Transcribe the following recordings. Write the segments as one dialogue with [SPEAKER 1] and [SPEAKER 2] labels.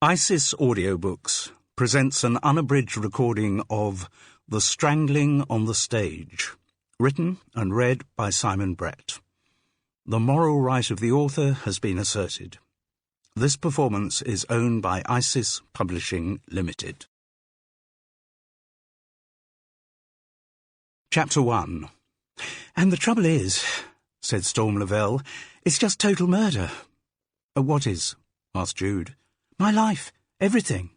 [SPEAKER 1] ISIS Audiobooks presents an unabridged recording of The Strangling on the Stage, written and read by Simon Brett. The moral right of the author has been asserted. This performance is owned by ISIS Publishing Limited. Chapter 1. "And the trouble is," said Storm Lavelle, "it's just total murder." "What is?" asked Jude. "My life. Everything."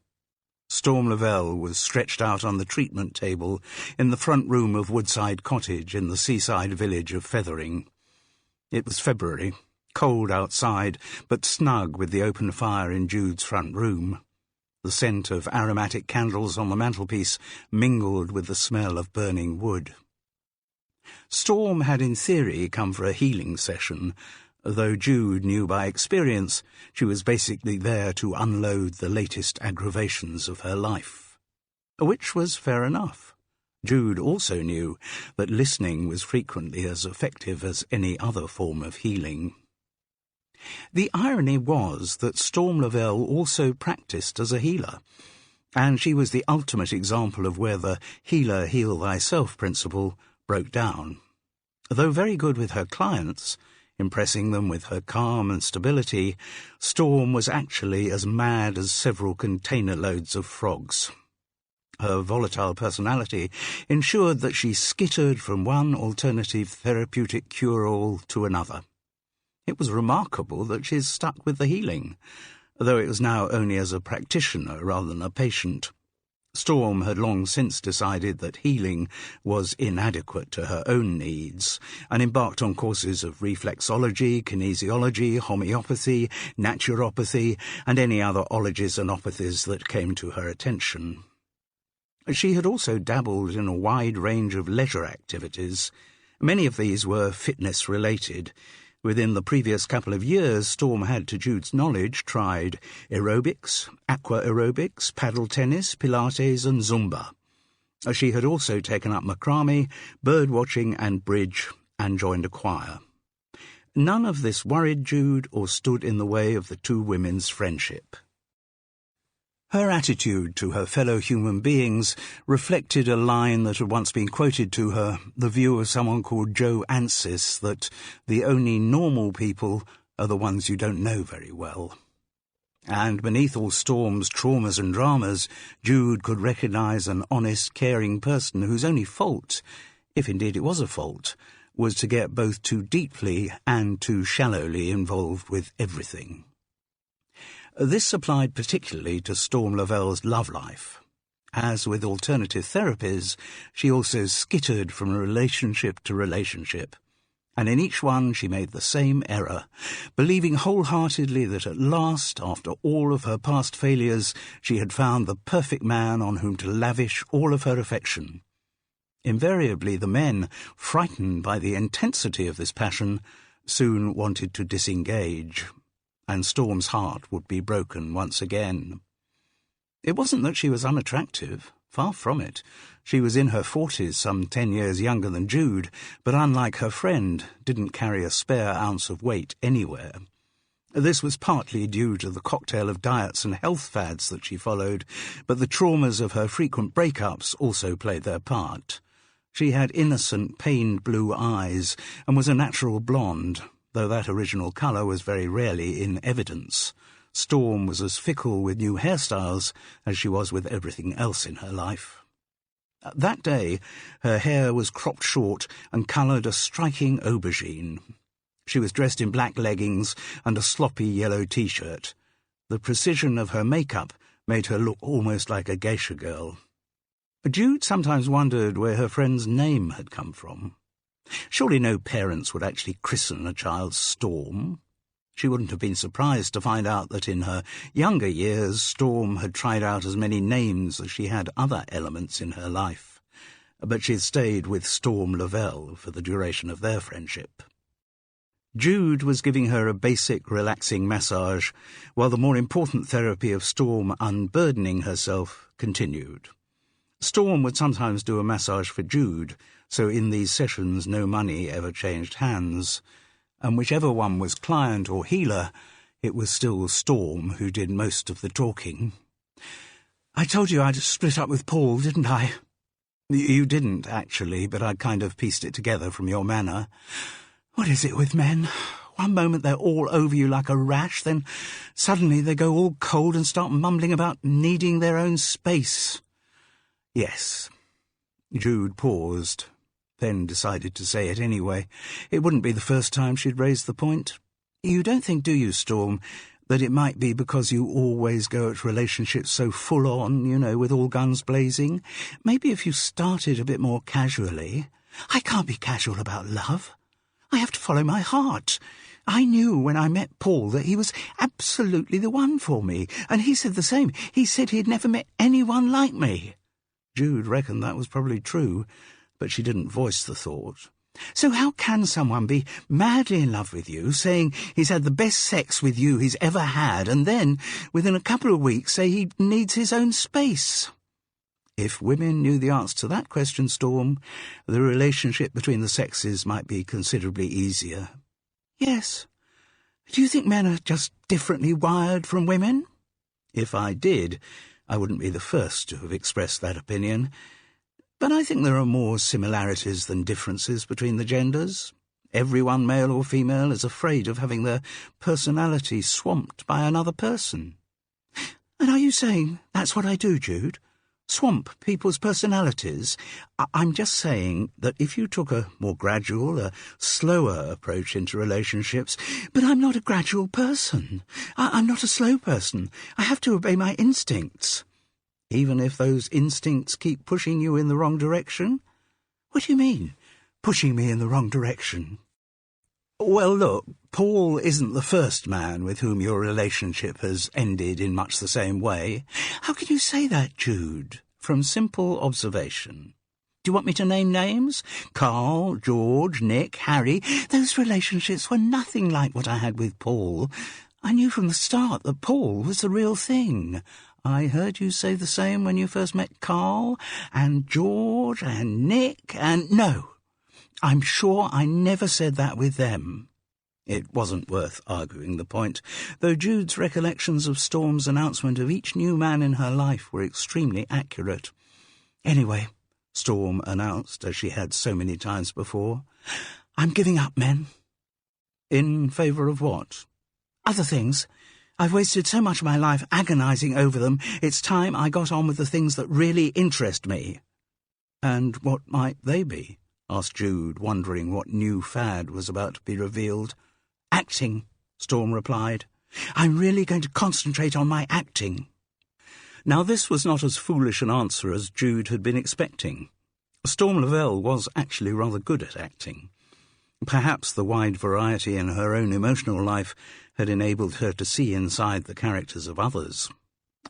[SPEAKER 1] Storm Lavelle was stretched out on the treatment table in the front room of Woodside Cottage in the seaside village of Fethering. It was February, cold outside, but snug with the open fire in Jude's front room. The scent of aromatic candles on the mantelpiece mingled with the smell of burning wood. Storm had in theory come for a healing session, though Jude knew by experience she was basically there to unload the latest aggravations of her life. Which was fair enough. Jude also knew that listening was frequently as effective as any other form of healing. The irony was that Storm Lavelle also practiced as a healer, and she was the ultimate example of where the healer heal thyself principle broke down. Though very good with her clients, impressing them with her calm and stability, Storm was actually as mad as several container loads of frogs. Her volatile personality ensured that she skittered from one alternative therapeutic cure-all to another. It was remarkable that she'd stuck with the healing, though it was now only as a practitioner rather than a patient. Storm had long since decided that healing was inadequate to her own needs, and embarked on courses of reflexology, kinesiology, homeopathy, naturopathy, and any other ologies and opathies that came to her attention. She had also dabbled in a wide range of leisure activities. Many of these were fitness-related. Within the previous couple of years, Storm had, to Jude's knowledge, tried aerobics, aqua aerobics, paddle tennis, Pilates and Zumba. She had also taken up macrame, bird-watching and bridge, and joined a choir. None of this worried Jude or stood in the way of the two women's friendship. Her attitude to her fellow human beings reflected a line that had once been quoted to her, the view of someone called Joe Ansis, that the only normal people are the ones you don't know very well. And beneath all Storm's traumas and dramas, Jude could recognise an honest, caring person whose only fault, if indeed it was a fault, was to get both too deeply and too shallowly involved with everything. This applied particularly to Storm Lavelle's love life. As with alternative therapies, she also skittered from relationship to relationship, and in each one she made the same error, believing wholeheartedly that at last, after all of her past failures, she had found the perfect man on whom to lavish all of her affection. Invariably the men, frightened by the intensity of this passion, soon wanted to disengage, and Storm's heart would be broken once again. It wasn't that she was unattractive, far from it. She was in her 40s, some 10 years younger than Jude, but unlike her friend, didn't carry a spare ounce of weight anywhere. This was partly due to the cocktail of diets and health fads that she followed, but the traumas of her frequent breakups also played their part. She had innocent, pained blue eyes, and was a natural blonde, though that original colour was very rarely in evidence. Storm was as fickle with new hairstyles as she was with everything else in her life. That day, her hair was cropped short and coloured a striking aubergine. She was dressed in black leggings and a sloppy yellow T-shirt. The precision of her makeup made her look almost like a geisha girl. Jude sometimes wondered where her friend's name had come from. Surely no parents would actually christen a child Storm. She wouldn't have been surprised to find out that in her younger years Storm had tried out as many names as she had other elements in her life, but she had stayed with Storm Lavelle for the duration of their friendship. Jude was giving her a basic, relaxing massage, while the more important therapy of Storm unburdening herself continued. Storm would sometimes do a massage for Jude, so in these sessions no money ever changed hands, and whichever one was client or healer, It was still Storm who did most of the talking. "I told you I'd split up with Paul, didn't I?" "You didn't, actually, but I kind of pieced it together from your manner. What is it with men? One moment they're all over you like a rash, then suddenly they go all cold and start mumbling about needing their own space." "Yes." Jude paused, then decided to say it anyway. It wouldn't be the first time she'd raised the point. "You don't think, do you, Storm, that it might be because you always go at relationships so full on, with all guns blazing? Maybe if you started a bit more casually—" "I can't be casual about love. I have to follow my heart. I knew when I met Paul that he was absolutely the one for me, and he said the same. He said he'd never met anyone like me." Jude reckoned that was probably true, but she didn't voice the thought. "So how can someone be madly in love with you, saying he's had the best sex with you he's ever had, and then, within a couple of weeks, say he needs his own space?" If women knew the answer to that question, Storm, the relationship between the sexes might be considerably easier. "Yes. Do you think men are just differently wired from women?" "If I did, I wouldn't be the first to have expressed that opinion. But I think there are more similarities than differences between the genders. Everyone, male or female, is afraid of having their personality swamped by another person." "And are you saying that's what I do, Jude? Swamp people's personalities? I'm just saying that if you took a more gradual, a slower approach into relationships—" "But I'm not a gradual person. I'm not a slow person. I have to obey my instincts." "Even if those instincts keep pushing you in the wrong direction?" "What do you mean, pushing me in the wrong direction?" "Well, look, Paul isn't the first man with whom your relationship has ended in much the same way." "How can you say that, Jude?" "From simple observation. Do you want me to name names? Carl, George, Nick, Harry. Those relationships were nothing like what I had with Paul. I knew from the start that Paul was the real thing. I heard you say the same when you first met Carl, and George, and Nick, and— No, I'm sure I never said that with them." It wasn't worth arguing the point, though Jude's recollections of Storm's announcement of each new man in her life were extremely accurate. "Anyway," Storm announced, as she had so many times before, "I'm giving up men." "In favour of what?" "Other things. I've wasted so much of my life agonizing over them. It's time I got on with the things that really interest me." "And what might they be?" asked Jude, wondering what new fad was about to be revealed. "Acting," Storm replied. "I'm really going to concentrate on my acting." Now this was not as foolish an answer as Jude had been expecting. Storm Lavelle was actually rather good at acting. Perhaps the wide variety in her own emotional life had enabled her to see inside the characters of others.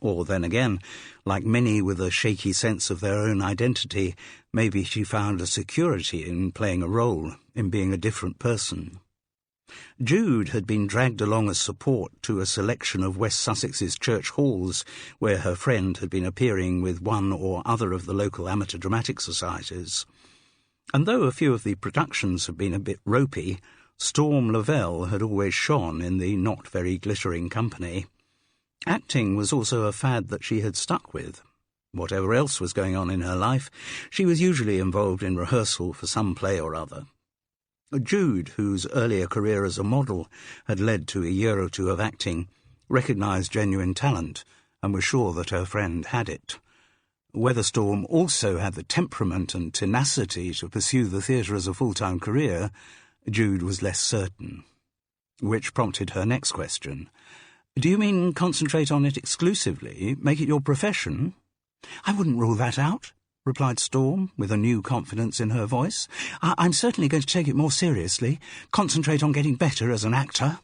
[SPEAKER 1] Or then again, like many with a shaky sense of their own identity, maybe she found a security in playing a role, in being a different person. Jude had been dragged along as support to a selection of West Sussex's church halls, where her friend had been appearing with one or other of the local amateur dramatic societies. And though a few of the productions had been a bit ropey, Storm Lavelle had always shone in the not very glittering company. Acting was also a fad that she had stuck with. Whatever else was going on in her life, she was usually involved in rehearsal for some play or other. Jude, whose earlier career as a model had led to a year or two of acting, recognised genuine talent and was sure that her friend had it. Whether Storm also had the temperament and tenacity to pursue the theatre as a full-time career, Jude was less certain. Which prompted her next question. "Do you mean concentrate on it exclusively, make it your profession?" "I wouldn't rule that out," replied Storm, with a new confidence in her voice. "I'm certainly going to take it more seriously, concentrate on getting better as an actor."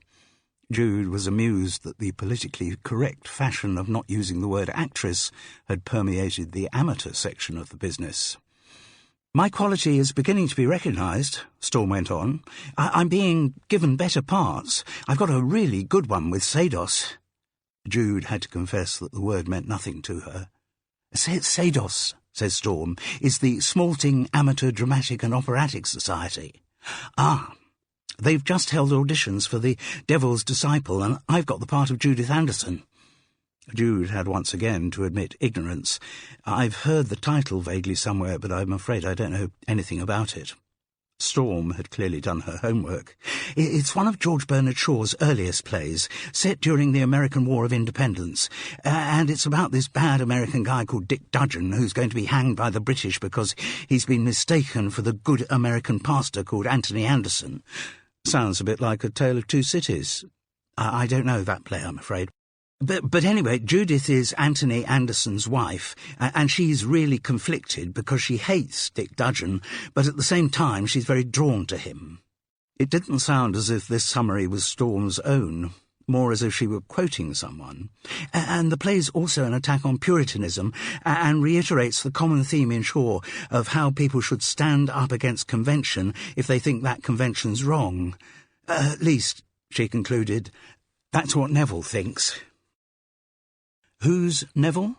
[SPEAKER 1] Jude was amused that the politically correct fashion of not using the word actress had permeated the amateur section of the business. "My quality is beginning to be recognised," Storm went on. I'm being given better parts. I've got a really good one with Sados." Jude had to confess that the word meant nothing to her. "Sados," says Storm, "is the Smalting Amateur Dramatic and Operatic Society." "Ah, They've just held auditions for The Devil's Disciple, and I've got the part of Judith Anderson." Jude had once again to admit ignorance. "I've heard the title vaguely somewhere, but I'm afraid I don't know anything about it." Storm had clearly done her homework. "It's one of George Bernard Shaw's earliest plays, set during the American War of Independence, and it's about this bad American guy called Dick Dudgeon who's going to be hanged by the British because he's been mistaken for the good American pastor called Anthony Anderson." Sounds a bit like A Tale of Two Cities. I don't know that play, I'm afraid. But anyway, Judith is Anthony Anderson's wife, and she's really conflicted because she hates Dick Dudgeon, but at the same time she's very drawn to him. It didn't sound as if this summary was Storm's own, more as if she were quoting someone. And the play's also an attack on Puritanism and reiterates the common theme in Shaw of how people should stand up against convention if they think that convention's wrong. At least, she concluded, that's what Neville thinks. Who's Neville?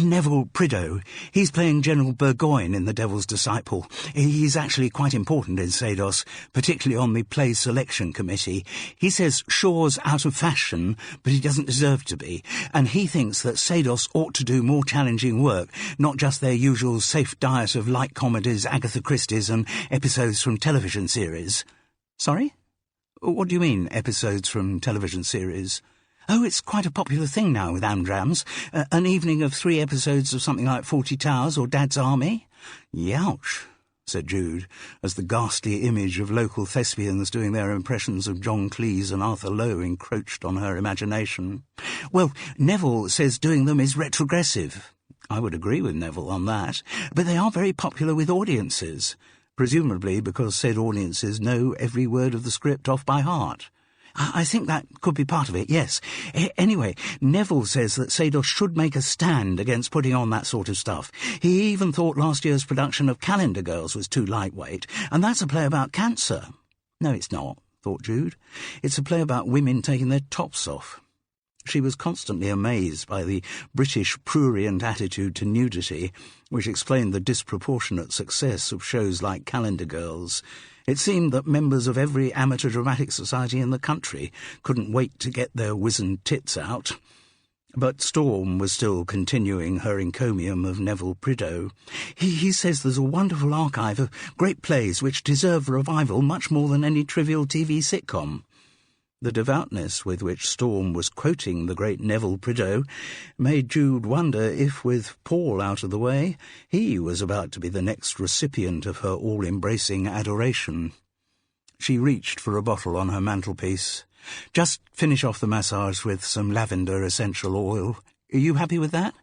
[SPEAKER 1] Neville Prideaux. He's playing General Burgoyne in The Devil's Disciple. He's actually quite important in Seidos, particularly on the play selection committee. He says Shaw's out of fashion, but he doesn't deserve to be, and he thinks that Seidos ought to do more challenging work, not just their usual safe diet of light comedies, Agatha Christie's, and episodes from television series. Sorry? What do you mean, episodes from television series? Oh, it's quite a popular thing now with Amdrams. An evening of 3 episodes of something like 40 Towers or Dad's Army. Youch, said Jude, as the ghastly image of local thespians doing their impressions of John Cleese and Arthur Lowe encroached on her imagination. Well, Neville says doing them is retrogressive. I would agree with Neville on that, but they are very popular with audiences, presumably because said audiences know every word of the script off by heart. I think that could be part of it, yes. Anyway, Neville says that Seidos should make a stand against putting on that sort of stuff. He even thought last year's production of Calendar Girls was too lightweight, and that's a play about cancer. No, it's not, thought Jude. It's a play about women taking their tops off. She was constantly amazed by the British prurient attitude to nudity, which explained the disproportionate success of shows like Calendar Girls. It seemed that members of every amateur dramatic society in the country couldn't wait to get their wizened tits out. But Storm was still continuing her encomium of Neville Prideaux. He says there's a wonderful archive of great plays which deserve revival much more than any trivial TV sitcom. The devoutness with which Storm was quoting the great Neville Prideaux made Jude wonder if, with Paul out of the way, he was about to be the next recipient of her all-embracing adoration. She reached for a bottle on her mantelpiece. "Just finish off the massage with some lavender essential oil. Are you happy with that?"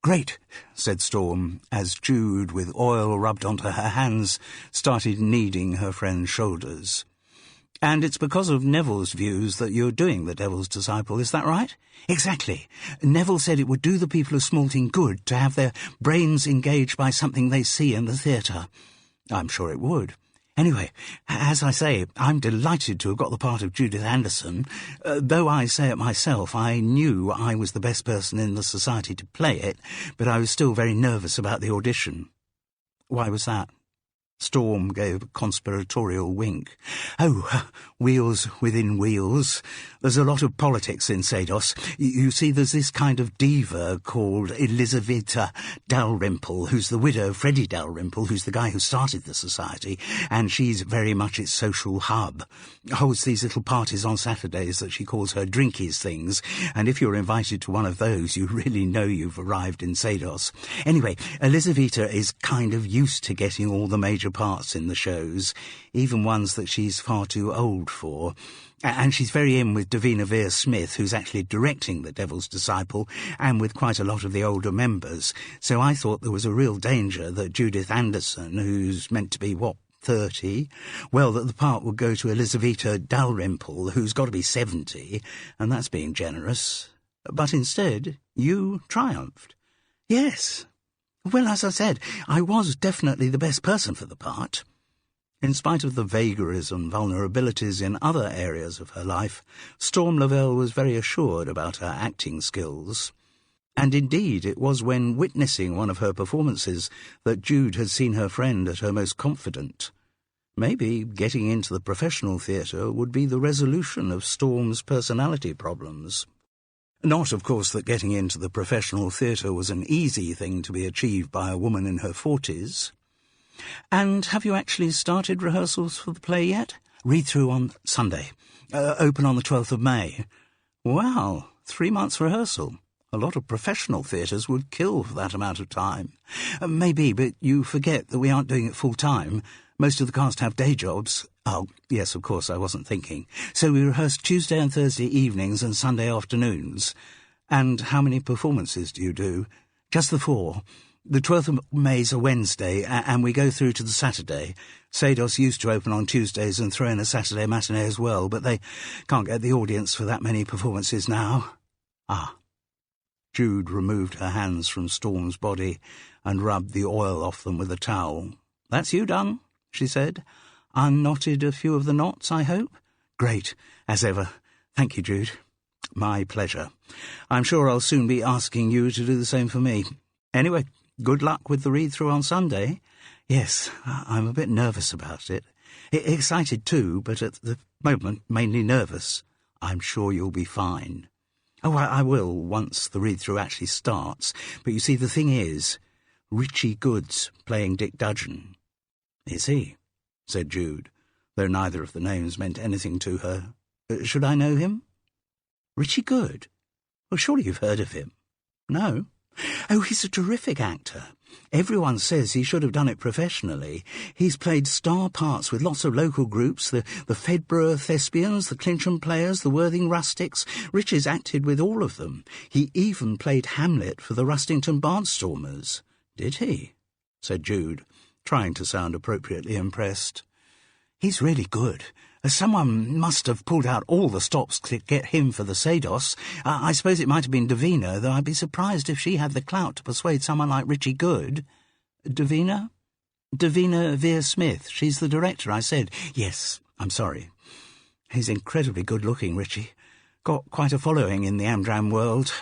[SPEAKER 1] "Great," said Storm, as Jude, with oil rubbed onto her hands, started kneading her friend's shoulders. "And it's because of Neville's views that you're doing The Devil's Disciple, is that right?" "Exactly. Neville said it would do the people of Smalting good to have their brains engaged by something they see in the theatre." "I'm sure it would. Anyway, as I say, I'm delighted to have got the part of Judith Anderson. Though I say it myself, I knew I was the best person in the society to play it, but I was still very nervous about the audition." "Why was that?" Storm gave a conspiratorial wink. "Oh, wheels within wheels. There's a lot of politics in Seidos. You see, there's this kind of diva called Elizaveta Dalrymple, who's the widow of Freddie Dalrymple, who's the guy who started the society, and she's very much its social hub. Holds these little parties on Saturdays that she calls her drinkies things, and if you're invited to one of those, you really know you've arrived in Seidos. Anyway, Elizaveta is kind of used to getting all the major parts in the shows, even ones that she's far too old for. And she's very in with Davina Vere-Smith, who's actually directing The Devil's Disciple, and with quite a lot of the older members. So I thought there was a real danger that Judith Anderson, who's meant to be, 30? Well, that the part would go to Elizaveta Dalrymple, who's got to be 70, and that's being generous. But instead, you triumphed." "Yes. Well, as I said, I was definitely the best person for the part." In spite of the vagaries and vulnerabilities in other areas of her life, Storm Lavelle was very assured about her acting skills. And indeed, it was when witnessing one of her performances that Jude had seen her friend at her most confident. Maybe getting into the professional theatre would be the resolution of Storm's personality problems. Not, of course, that getting into the professional theatre was an easy thing to be achieved by a woman in her 40s. "And have you actually started rehearsals for the play yet?" "Read-through on Sunday. Open on the 12th of May. "Wow, 3 months rehearsal. A lot of professional theatres would kill for that amount of time." "Maybe, but you forget that we aren't doing it full-time. Most of the cast have day jobs." "Oh, yes, of course, I wasn't thinking. So we rehearse Tuesday and Thursday evenings and Sunday afternoons." "And how many performances do you do?" "Just the 4. The 12th of May's a Wednesday, and we go through to the Saturday. Sados used to open on Tuesdays and throw in a Saturday matinee as well, but they can't get the audience for that many performances now." "Ah." Jude removed her hands from Storm's body and rubbed the oil off them with a towel. "That's you done," she said. "Unknotted a few of the knots, I hope?" "Great, as ever. Thank you, Jude." "My pleasure. I'm sure I'll soon be asking you to do the same for me. Anyway, good luck with the read-through on Sunday." "Yes, I'm a bit nervous about it. Excited too, but at the moment mainly nervous." "I'm sure you'll be fine." "Oh, I will, once the read-through actually starts. But you see, the thing is, Richie Good's playing Dick Dudgeon." "Is he?" said Jude, though neither of the names meant anything to her. "Should I know him?" "Richie Good? Well, surely you've heard of him." "No." "Oh, he's a terrific actor. Everyone says he should have done it professionally. He's played star parts with lots of local groups, the Fedborough Thespians, the Clincham Players, the Worthing Rustics. Richie's acted with all of them. He even played Hamlet for the Rustington Barnstormers." "Did he?" said Jude, trying to sound appropriately impressed. "He's really good. Someone must have pulled out all the stops to get him for the Sados. I suppose it might have been Davina, though I'd be surprised if she had the clout to persuade someone like Richie Good." "Davina?" "Davina Vere-Smith. She's the director, I said." "Yes, I'm sorry. He's incredibly good-looking, Richie. Got quite a following in the Amdram world."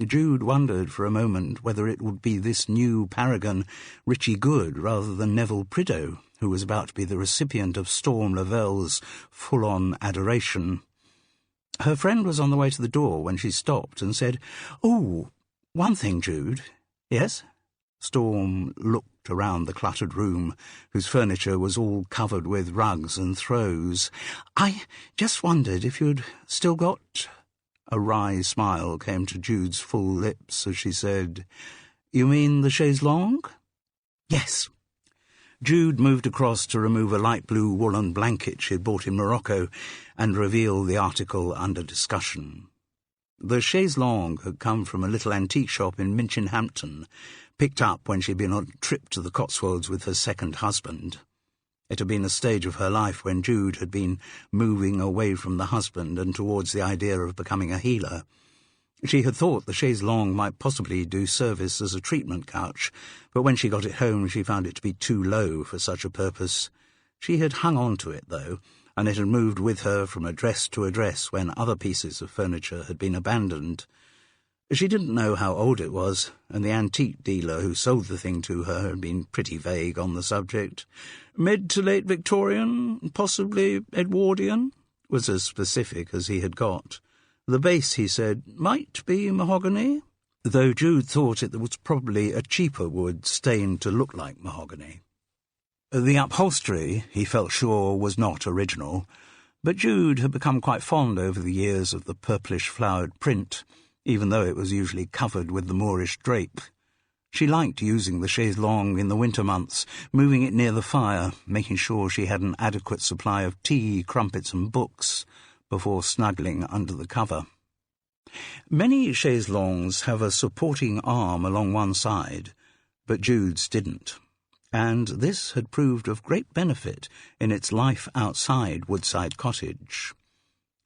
[SPEAKER 1] Jude wondered for a moment whether it would be this new paragon, Richie Good, rather than Neville Prideaux, who was about to be the recipient of Storm Lavelle's full-on adoration. Her friend was on the way to the door when she stopped and said, "Oh, one thing, Jude." "Yes?" Storm looked around the cluttered room, whose furniture was all covered with rugs and throws. "I just wondered if you'd still got—" A wry smile came to Jude's full lips as she said, "You mean the chaise longue?" "Yes." Jude moved across to remove a light blue woolen blanket she had bought in Morocco and reveal the article under discussion. The chaise longue had come from a little antique shop in Minchinhampton, picked up when she'd been on a trip to the Cotswolds with her second husband. It had been a stage of her life when Jude had been moving away from the husband and towards the idea of becoming a healer. She had thought the chaise longue might possibly do service as a treatment couch, but when she got it home she found it to be too low for such a purpose. She had hung on to it, though, and it had moved with her from address to address when other pieces of furniture had been abandoned. She didn't know how old it was, and the antique dealer who sold the thing to her had been pretty vague on the subject. "Mid to late Victorian, possibly Edwardian," was as specific as he had got. The base, he said, might be mahogany, though Jude thought it was probably a cheaper wood stained to look like mahogany. The upholstery, he felt sure, was not original, but Jude had become quite fond over the years of the purplish-flowered print, even though it was usually covered with the Moorish drape. She liked using the chaise longue in the winter months, moving it near the fire, making sure she had an adequate supply of tea, crumpets and books before snuggling under the cover. Many chaise longues have a supporting arm along one side, but Jude's didn't, and this had proved of great benefit in its life outside Woodside Cottage,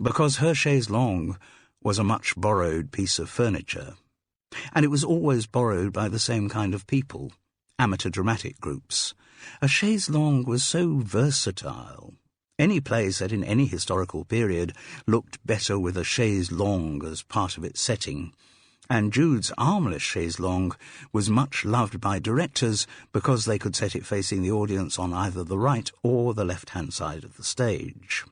[SPEAKER 1] because her chaise longue was a much borrowed piece of furniture, and it was always borrowed by the same kind of people, amateur dramatic groups. A chaise longue was so versatile. Any play set in any historical period looked better with a chaise longue as part of its setting, And Jude's armless chaise longue was much loved by directors because they could set it facing the audience on either the right or the left-hand side of the stage.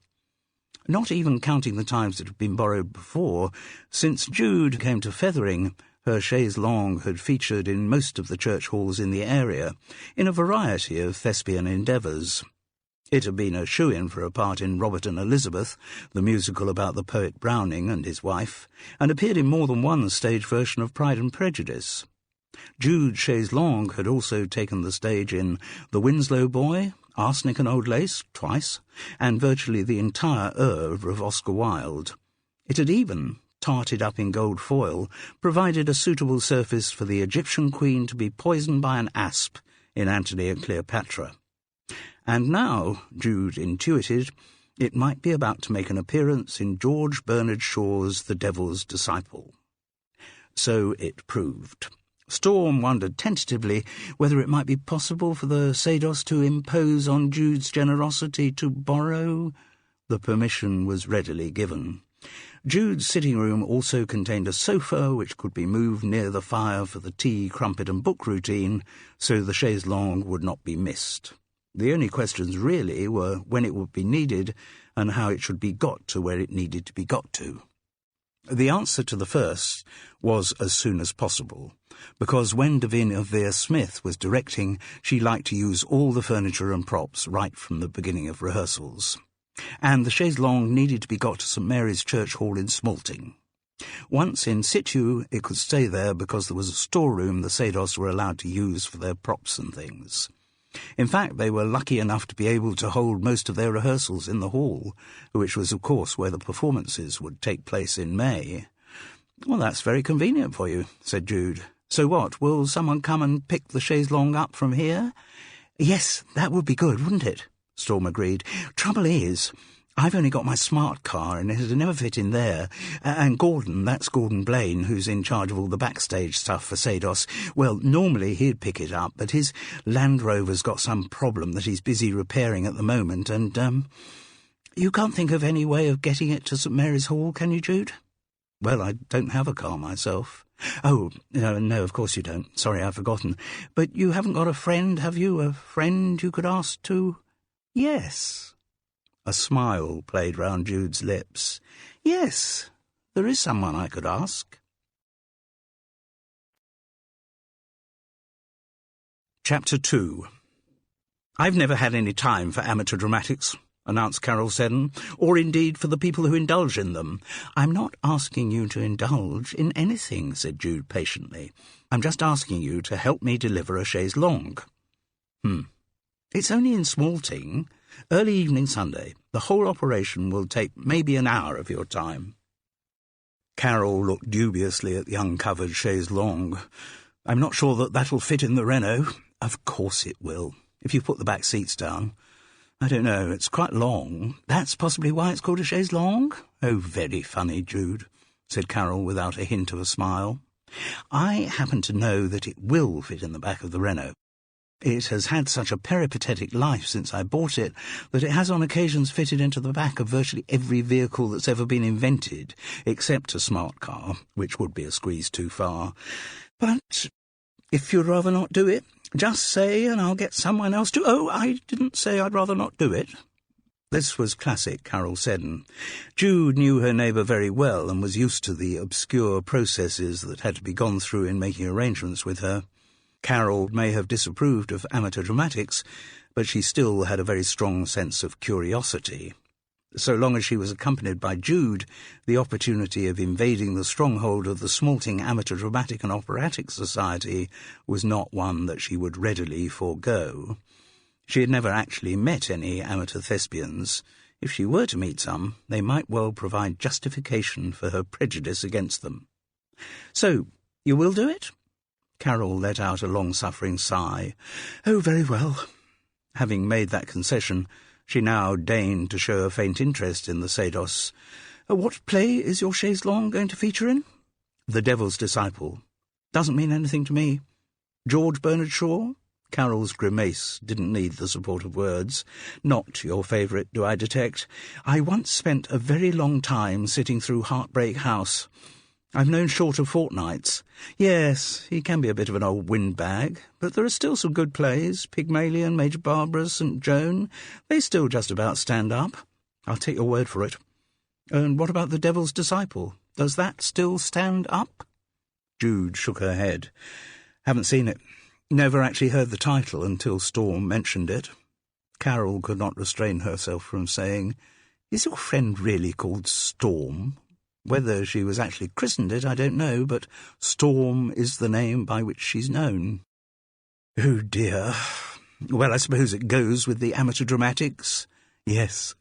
[SPEAKER 1] Not even counting the times it had been borrowed before, since Jude came to Fethering, her chaise longue had featured in most of the church halls in the area, in a variety of thespian endeavours. It had been a shoe-in for a part in Robert and Elizabeth, the musical about the poet Browning and his wife, and appeared in more than one stage version of Pride and Prejudice. Jude's chaise longue had also taken the stage in The Winslow Boy, Arsenic and Old Lace, twice, and virtually the entire oeuvre of Oscar Wilde. It had even, tarted up in gold foil, provided a suitable surface for the Egyptian queen to be poisoned by an asp in Antony and Cleopatra. And now, Jude intuited, it might be about to make an appearance in George Bernard Shaw's The Devil's Disciple. So it proved. Storm wondered tentatively whether it might be possible for the Sados to impose on Jude's generosity to borrow. The permission was readily given. Jude's sitting room also contained a sofa which could be moved near the fire for the tea, crumpet and book routine, so the chaise longue would not be missed. The only questions really were when it would be needed and how it should be got to where it needed to be got to. The answer to the first was as soon as possible, because when Davina Vere-Smith was directing, she liked to use all the furniture and props right from the beginning of rehearsals. And the chaise longue needed to be got to St Mary's Church Hall in Smalting. Once in situ, it could stay there because there was a storeroom the Sados were allowed to use for their props and things. In fact, they were lucky enough to be able to hold most of their rehearsals in the hall, which was, of course, where the performances would take place in May. "Well, that's very convenient for you," said Jude. "So what, will someone come and pick the chaise longue up from here?" "Yes, that would be good, wouldn't it?" Storm agreed. "Trouble is, I've only got my smart car, and it'd never fit in there. And Gordon, that's Gordon Blaine, who's in charge of all the backstage stuff for Sados, well, normally he'd pick it up, but his Land Rover's got some problem that he's busy repairing at the moment, and, you can't think of any way of getting it to St Mary's Hall, can you, Jude?" "Well, I don't have a car myself." "Oh, no, of course you don't. Sorry, I've forgotten. But you haven't got a friend, have you? A friend you could ask to—" "Yes." A smile played round Jude's lips. "Yes, there is someone I could ask." Chapter 2. "I've never had any time for amateur dramatics," announced Carol Seddon, "or indeed for the people who indulge in them." "I'm not asking you to indulge in anything," said Jude patiently. "I'm just asking you to help me deliver a chaise longue." "It's only in Smalting. Early evening Sunday. The whole operation will take maybe an hour of your time." Carol looked dubiously at the uncovered chaise longue. "I'm not sure that that'll fit in the Renault." "Of course it will, if you put the back seats down." "I don't know, it's quite long." "That's possibly why it's called a chaise longue?" "Oh, very funny, Jude," said Carol without a hint of a smile. "I happen to know that it will fit in the back of the Renault. It has had such a peripatetic life since I bought it that it has on occasions fitted into the back of virtually every vehicle that's ever been invented, except a smart car, which would be a squeeze too far. But if you'd rather not do it, just say and I'll get someone else to—" "Oh, I didn't say I'd rather not do it." This was classic Carol Seddon. Jude knew her neighbour very well and was used to the obscure processes that had to be gone through in making arrangements with her. Carol may have disapproved of amateur dramatics, but she still had a very strong sense of curiosity. So long as she was accompanied by Jude, the opportunity of invading the stronghold of the Smalting Amateur Dramatic and Operatic Society was not one that she would readily forego. She had never actually met any amateur thespians. If she were to meet some, they might well provide justification for her prejudice against them. "So, you will do it?" Carol let out a long-suffering sigh. "Oh, very well." Having made that concession, she now deigned to show a faint interest in the Sados. "What play is your chaise longue going to feature in?" "The Devil's Disciple." "Doesn't mean anything to me." "George Bernard Shaw?" Carol's grimace didn't need the support of words. "Not your favourite, do I detect? I once spent a very long time sitting through Heartbreak House. I've known shorter fortnights. Yes, he can be a bit of an old windbag, but there are still some good plays. Pygmalion, Major Barbara, St. Joan. They still just about stand up. I'll take your word for it. And what about The Devil's Disciple? Does that still stand up? Jude shook her head. Haven't seen it. Never actually heard the title until Storm mentioned it. Carol could not restrain herself from saying, "Is your friend really called Storm?" Whether she was actually christened it, I don't know, but Storm is the name by which she's known. Oh dear. Well, I suppose it goes with the amateur dramatics. Yes,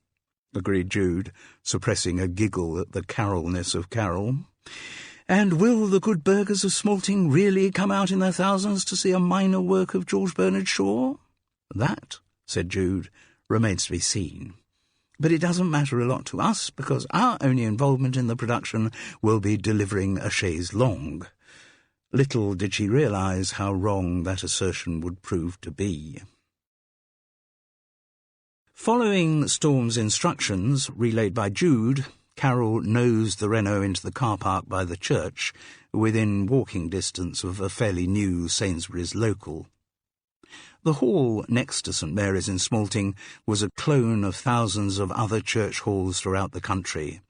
[SPEAKER 1] agreed Jude, suppressing a giggle at the Carolness of Carol. And will the good burghers of Smalting really come out in their thousands to see a minor work of George Bernard Shaw? That, said Jude, remains to be seen. But it doesn't matter a lot to us, because our only involvement in the production will be delivering a chaise longue. Little did she realise how wrong that assertion would prove to be. Following Storm's instructions, relayed by Jude, Carol nosed the Renault into the car park by the church, within walking distance of a fairly new Sainsbury's local. The hall next to St. Mary's in Smalting was a clone of thousands of other church halls throughout the country.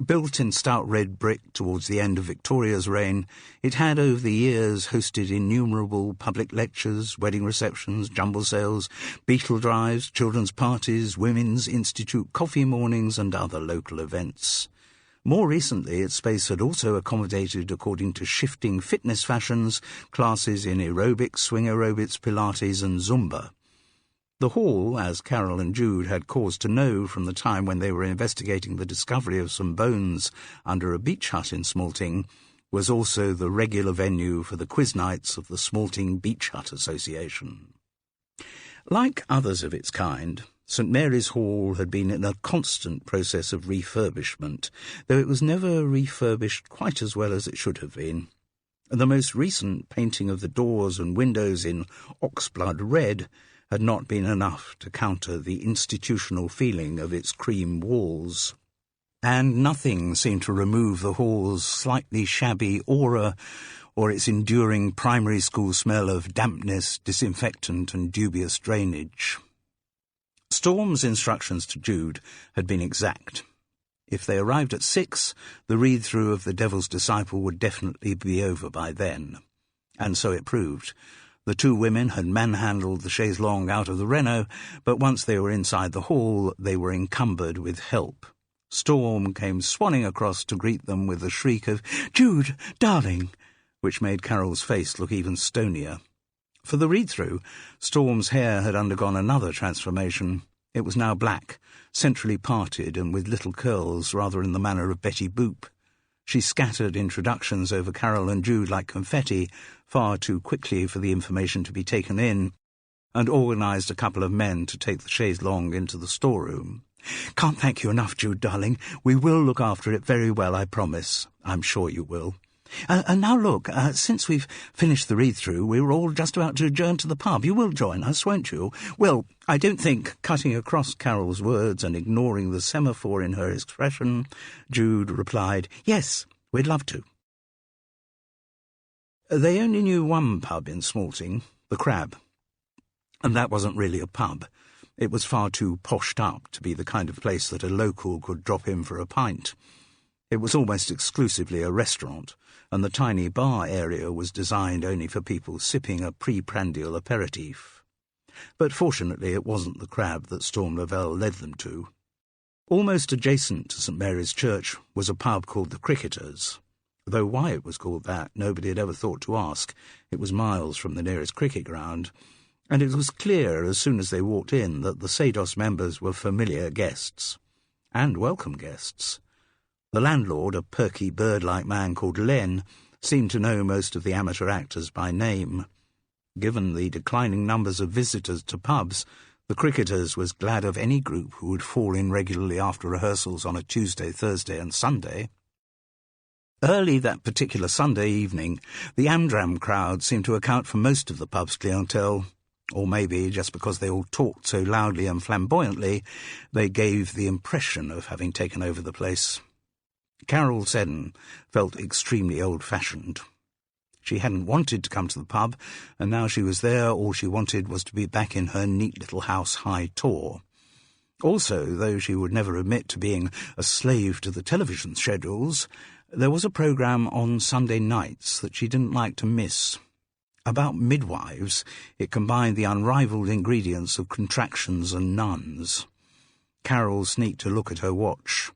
[SPEAKER 1] Built in stout red brick towards the end of Victoria's reign, it had over the years hosted innumerable public lectures, wedding receptions, jumble sales, beetle drives, children's parties, women's institute coffee mornings and other local events. More recently, its space had also accommodated, according to shifting fitness fashions, classes in aerobics, swing aerobics, Pilates and Zumba. The hall, as Carol and Jude had cause to know from the time when they were investigating the discovery of some bones under a beach hut in Smalting, was also the regular venue for the quiz nights of the Smalting Beach Hut Association. Like others of its kind, St. Mary's Hall had been in a constant process of refurbishment, though it was never refurbished quite as well as it should have been. The most recent painting of the doors and windows in oxblood red had not been enough to counter the institutional feeling of its cream walls. And nothing seemed to remove the hall's slightly shabby aura or its enduring primary school smell of dampness, disinfectant and dubious drainage. Storm's instructions to Jude had been exact. If they arrived at 6, the read-through of The Devil's Disciple would definitely be over by then. And so it proved. The two women had manhandled the chaise longue out of the Renault, but once they were inside the hall, they were encumbered with help. Storm came swanning across to greet them with a shriek of, "Jude, darling!" which made Carol's face look even stonier. For the read-through, Storm's hair had undergone another transformation. It was now black, centrally parted and with little curls, rather in the manner of Betty Boop. She scattered introductions over Carol and Jude like confetti, far too quickly for the information to be taken in, and organised a couple of men to take the chaise longue into the storeroom. "Can't thank you enough, Jude, darling. We will look after it very well, I promise. I'm sure you will. And now look, since we've finished the read-through, we're all just about to adjourn to the pub. You will join us, won't you?" "Well, I don't think," cutting across Carol's words and ignoring the semaphore in her expression, Jude replied, "Yes, we'd love to." They only knew one pub in Smalting, the Crab. And that wasn't really a pub. It was far too poshed up to be the kind of place that a local could drop in for a pint. It was almost exclusively a restaurant, and the tiny bar area was designed only for people sipping a pre-prandial aperitif. But fortunately it wasn't the Crab that Storm Lavelle led them to. Almost adjacent to St. Mary's Church was a pub called the Cricketers. Though why it was called that, nobody had ever thought to ask. It was miles from the nearest cricket ground, and it was clear as soon as they walked in that the Sados members were familiar guests, and welcome guests. The landlord, a perky bird-like man called Len, seemed to know most of the amateur actors by name. Given the declining numbers of visitors to pubs, the Cricketers was glad of any group who would fall in regularly after rehearsals on a Tuesday, Thursday and Sunday. Early that particular Sunday evening, the Amdram crowd seemed to account for most of the pub's clientele, or maybe, just because they all talked so loudly and flamboyantly, they gave the impression of having taken over the place. Carol Seddon felt extremely old-fashioned. She hadn't wanted to come to the pub, and now she was there, all she wanted was to be back in her neat little house High Tor. Also, though she would never admit to being a slave to the television schedules, there was a programme on Sunday nights that she didn't like to miss. About midwives, it combined the unrivalled ingredients of contractions and nuns. Carol sneaked a look at her watch.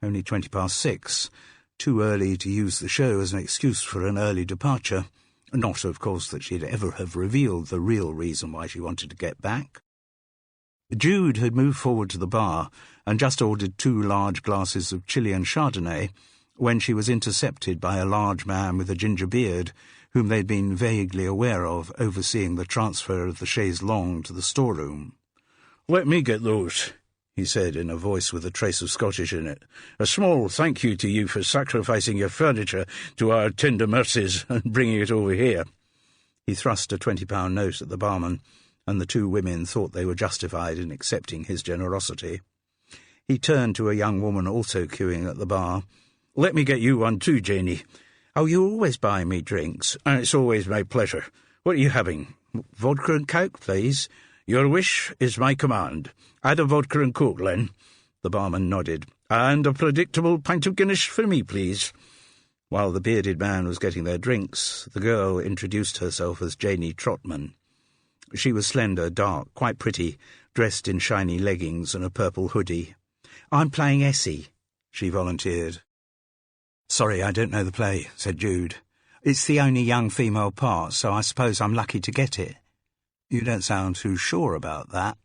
[SPEAKER 1] Only 6:20, too early to use the show as an excuse for an early departure. Not, of course, that she'd ever have revealed the real reason why she wanted to get back. Jude had moved forward to the bar and just ordered 2 large glasses of Chilean Chardonnay when she was intercepted by a large man with a ginger beard, whom they'd been vaguely aware of overseeing the transfer of the chaise longue to the storeroom. "Let me get those," he said in a voice with a trace of Scottish in it. "A small thank you to you for sacrificing your furniture to our tender mercies and bringing it over here." He thrust a £20 note at the barman, and the 2 women thought they were justified in accepting his generosity. He turned to a young woman also queuing at the bar. "Let me get you one too, Janie." "Oh, you always buy me drinks." "And it's always my pleasure. What are you having?" "Vodka and Coke, please." "Your wish is my command. Add a vodka and Coke, Len." The barman nodded. "And a predictable pint of Guinness for me, please." While the bearded man was getting their drinks, the girl introduced herself as Janie Trotman. She was slender, dark, quite pretty, dressed in shiny leggings and a purple hoodie. "I'm playing Essie," she volunteered. "Sorry, I don't know the play," said Jude. "It's the only young female part, so I suppose I'm lucky to get it." "You don't sound too sure about that."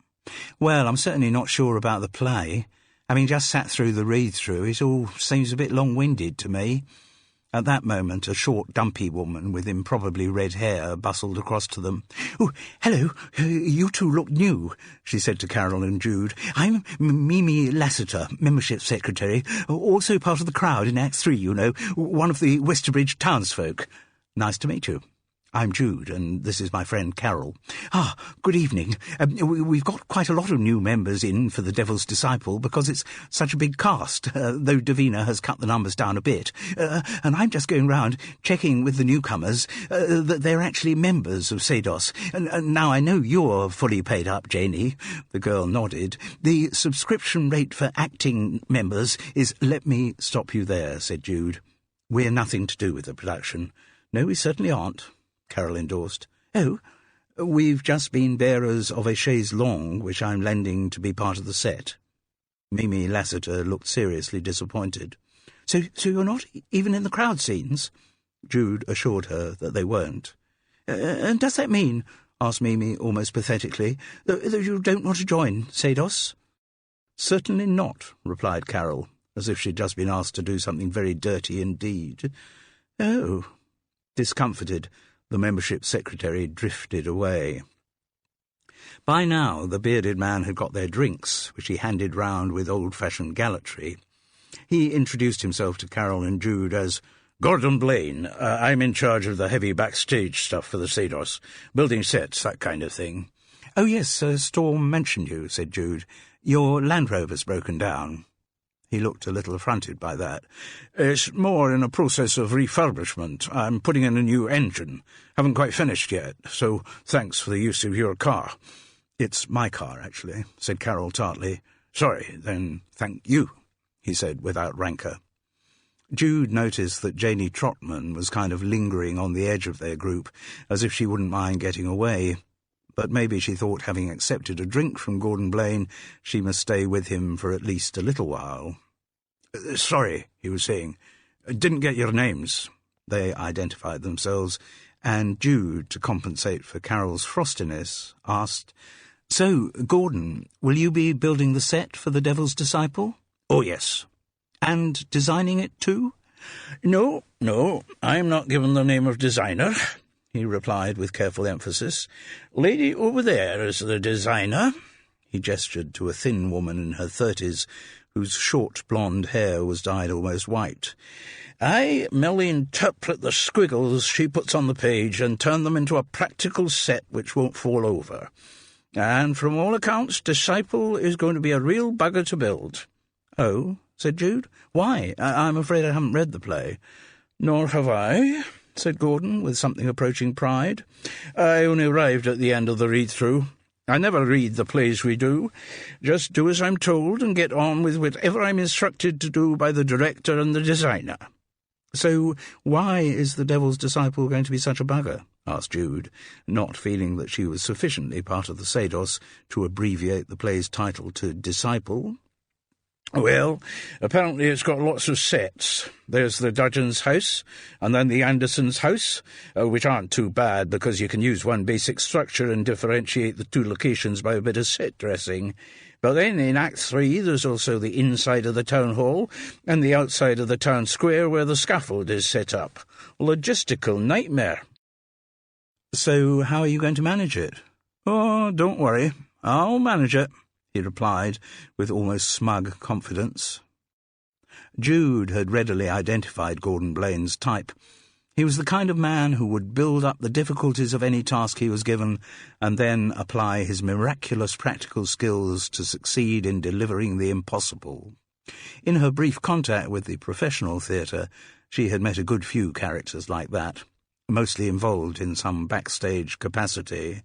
[SPEAKER 1] "Well, I'm certainly not sure about the play. Having just sat through the read-through, it all seems a bit long-winded to me." At that moment, a short, dumpy woman with improbably red hair bustled across to them. "Oh, hello, you 2 look new," she said to Carol and Jude. "I'm Mimi Lassiter, membership secretary, also part of the crowd in Act 3, you know, one of the Westerbridge townsfolk." "Nice to meet you. I'm Jude, and this is my friend Carol." "Ah, good evening. We've got quite a lot of new members in for The Devil's Disciple because it's such a big cast, though Davina has cut the numbers down a bit. And I'm just going round checking with the newcomers that they're actually members of Sados. And now I know you're fully paid up, Janie." The girl nodded. "The subscription rate for acting members is—" "Let me stop you there," said Jude. "We're nothing to do with the production." "No, we certainly aren't," Carol endorsed. "Oh, we've just been bearers of a chaise longue which I'm lending to be part of the set." Mimi Lassiter looked seriously disappointed. So you're not even in the crowd scenes?" Jude assured her that they weren't. And does that mean," asked Mimi almost pathetically, that you don't want to join Sados?" "Certainly not," replied Carol, as if she'd just been asked to do something very dirty indeed. "Oh." Discomforted, the membership secretary drifted away. By now the bearded man had got their drinks, which he handed round with old-fashioned gallantry. He introduced himself to Carol and Jude as Gordon Blaine. I'm in charge of the heavy backstage stuff for the Sados, building sets, that kind of thing. "Oh, yes, Storm mentioned you," said Jude. "Your Land Rover's broken down." He looked a little affronted by that. "It's more in a process of refurbishment. I'm putting in a new engine. Haven't quite finished yet, so thanks for the use of your car." "It's my car, actually," said Carol tartly. "Sorry, then thank you," he said without rancour. Jude noticed that Janie Trotman was kind of lingering on the edge of their group, as if she wouldn't mind getting away. But maybe she thought, having accepted a drink from Gordon Blaine, she must stay with him for at least a little while. "Sorry," he was saying. "Didn't get your names." They identified themselves, and Jude, to compensate for Carol's frostiness, asked, "So, Gordon, will you be building the set for The Devil's Disciple?" "Oh, yes." "And designing it too?" No, I'm not given the name of designer," he replied with careful emphasis. "Lady over there is the designer." He gestured to a thin woman in her 30s, whose short blonde hair was dyed almost white. "I merely interpret the squiggles she puts on the page and turn them into a practical set which won't fall over. And from all accounts, Disciple is going to be a real bugger to build." "Oh," said Jude. "Why? I'm afraid I haven't read the play." "Nor have I," said Gordon, with something approaching pride. "I only arrived at the end of the read-through. I never read the plays we do. Just do as I'm told and get on with whatever I'm instructed to do by the director and the designer." "So why is The Devil's Disciple going to be such a bugger?" asked Jude, not feeling that she was sufficiently part of the Sados to abbreviate the play's title to Disciple. "Well, apparently it's got lots of sets. There's the Dudgeon's house, and then the Andersons' house, which aren't too bad because you can use one basic structure and differentiate the two locations by a bit of set dressing. But then in Act 3 there's also the inside of the town hall and the outside of the town square where the scaffold is set up. Logistical nightmare." "So how are you going to manage it?" "Oh, don't worry. I'll manage it," he replied, with almost smug confidence. Jude had readily identified Gordon Blaine's type. He was the kind of man who would build up the difficulties of any task he was given and then apply his miraculous practical skills to succeed in delivering the impossible. In her brief contact with the professional theatre, she had met a good few characters like that, mostly involved in some backstage capacity.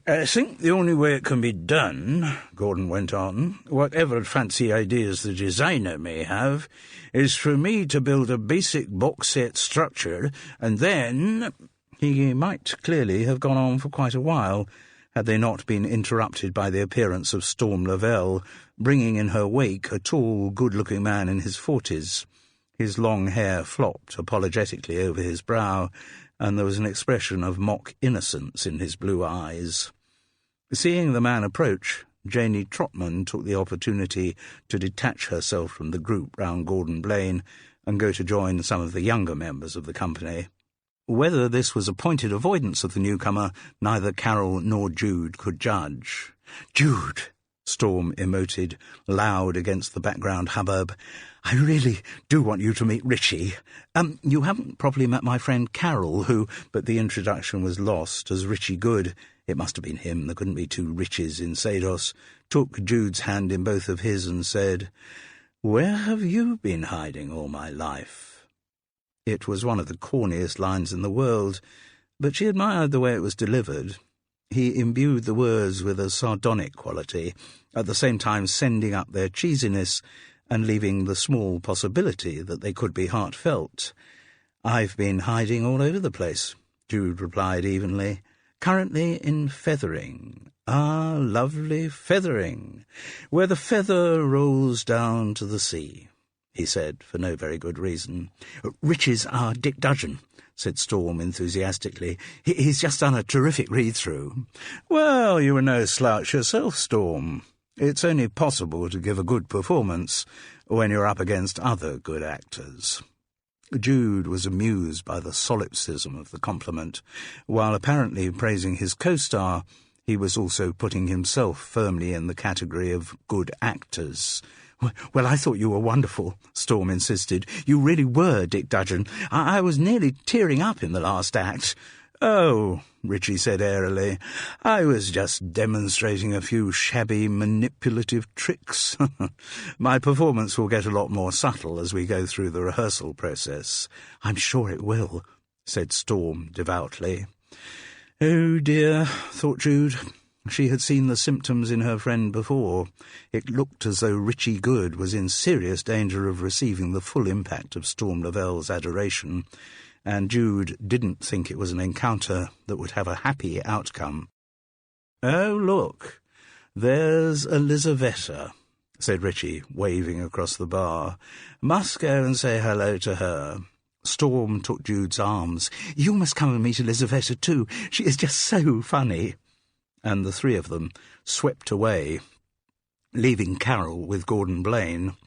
[SPEAKER 1] "I think the only way it can be done," Gordon went on, "whatever fancy ideas the designer may have, is for me to build a basic box set structure, and then—" He might clearly have gone on for quite a while, had they not been interrupted by the appearance of Storm Lavelle, bringing in her wake a tall, good-looking man in his 40s. His long hair flopped apologetically over his brow, and there was an expression of mock innocence in his blue eyes. Seeing the man approach, Janie Trotman took the opportunity to detach herself from the group round Gordon Blaine and go to join some of the younger members of the company. Whether this was a pointed avoidance of the newcomer, neither Carol nor Jude could judge. "Jude," Storm emoted, loud against the background hubbub, "I really do want you to meet Richie. You haven't properly met my friend Carol, who—" But the introduction was lost as Richie Good— it must have been him, there couldn't be two Riches in Sados— took Jude's hand in both of his and said, "Where have you been hiding all my life?" It was one of the corniest lines in the world, but she admired the way it was delivered. He imbued the words with a sardonic quality, at the same time sending up their cheesiness and leaving the small possibility that they could be heartfelt. "I've been hiding all over the place," Jude replied evenly. "Currently in Fethering. Ah, lovely Fethering, where the feather rolls down to the sea," he said, for no very good reason. "Rich's our Dick Dudgeon," said Storm enthusiastically. "He's just done a terrific read-through." "Well, you were no slouch yourself, Storm. It's only possible to give a good performance when you're up against other good actors." Jude was amused by the solipsism of the compliment. While apparently praising his co-star, he was also putting himself firmly in the category of good actors. "Well, I thought you were wonderful," Storm insisted. "You really were, Dick Dudgeon. I was nearly tearing up in the last act." "Oh," Richie said airily, "I was just demonstrating a few shabby manipulative tricks. My performance will get a lot more subtle as we go through the rehearsal process." "I'm sure it will," said Storm devoutly. Oh dear, thought Jude. She had seen the symptoms in her friend before. It looked as though Richie Good was in serious danger of receiving the full impact of Storm Lavelle's adoration, and Jude didn't think it was an encounter that would have a happy outcome. "Oh, look, there's Elizaveta," said Richie, waving across the bar. "Must go and say hello to her." Storm took Jude's arms. "You must come and meet Elizaveta too. She is just so funny." And the three of them swept away, leaving Carol with Gordon Blaine.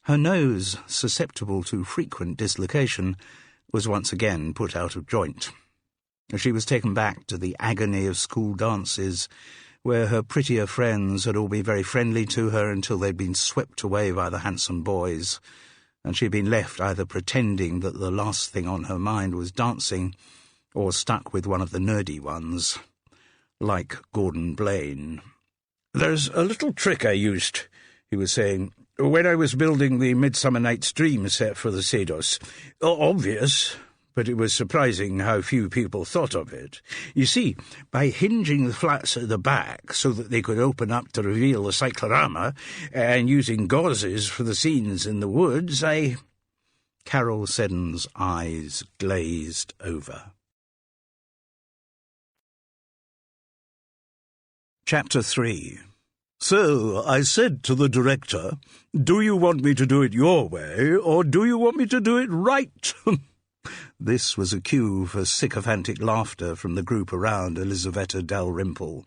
[SPEAKER 1] Her nose, susceptible to frequent dislocation, was once again put out of joint. She was taken back to the agony of school dances, where her prettier friends had all been very friendly to her until they'd been swept away by the handsome boys, and she'd been left either pretending that the last thing on her mind was dancing, or stuck with one of the nerdy ones, like Gordon Blaine. "There's a little trick I used," he was saying. When I was building the Midsummer Night's Dream set for the Sados, obvious, but it was surprising how few people thought of it. You see, by hinging the flats at the back so that they could open up to reveal the cyclorama, and using gauzes for the scenes in the woods, Carol Seddon's eyes glazed over. Chapter 3. So I said to the director, "Do you want me to do it your way, or do you want me to do it right?" This was a cue for sycophantic laughter from the group around Elisaveta Dalrymple.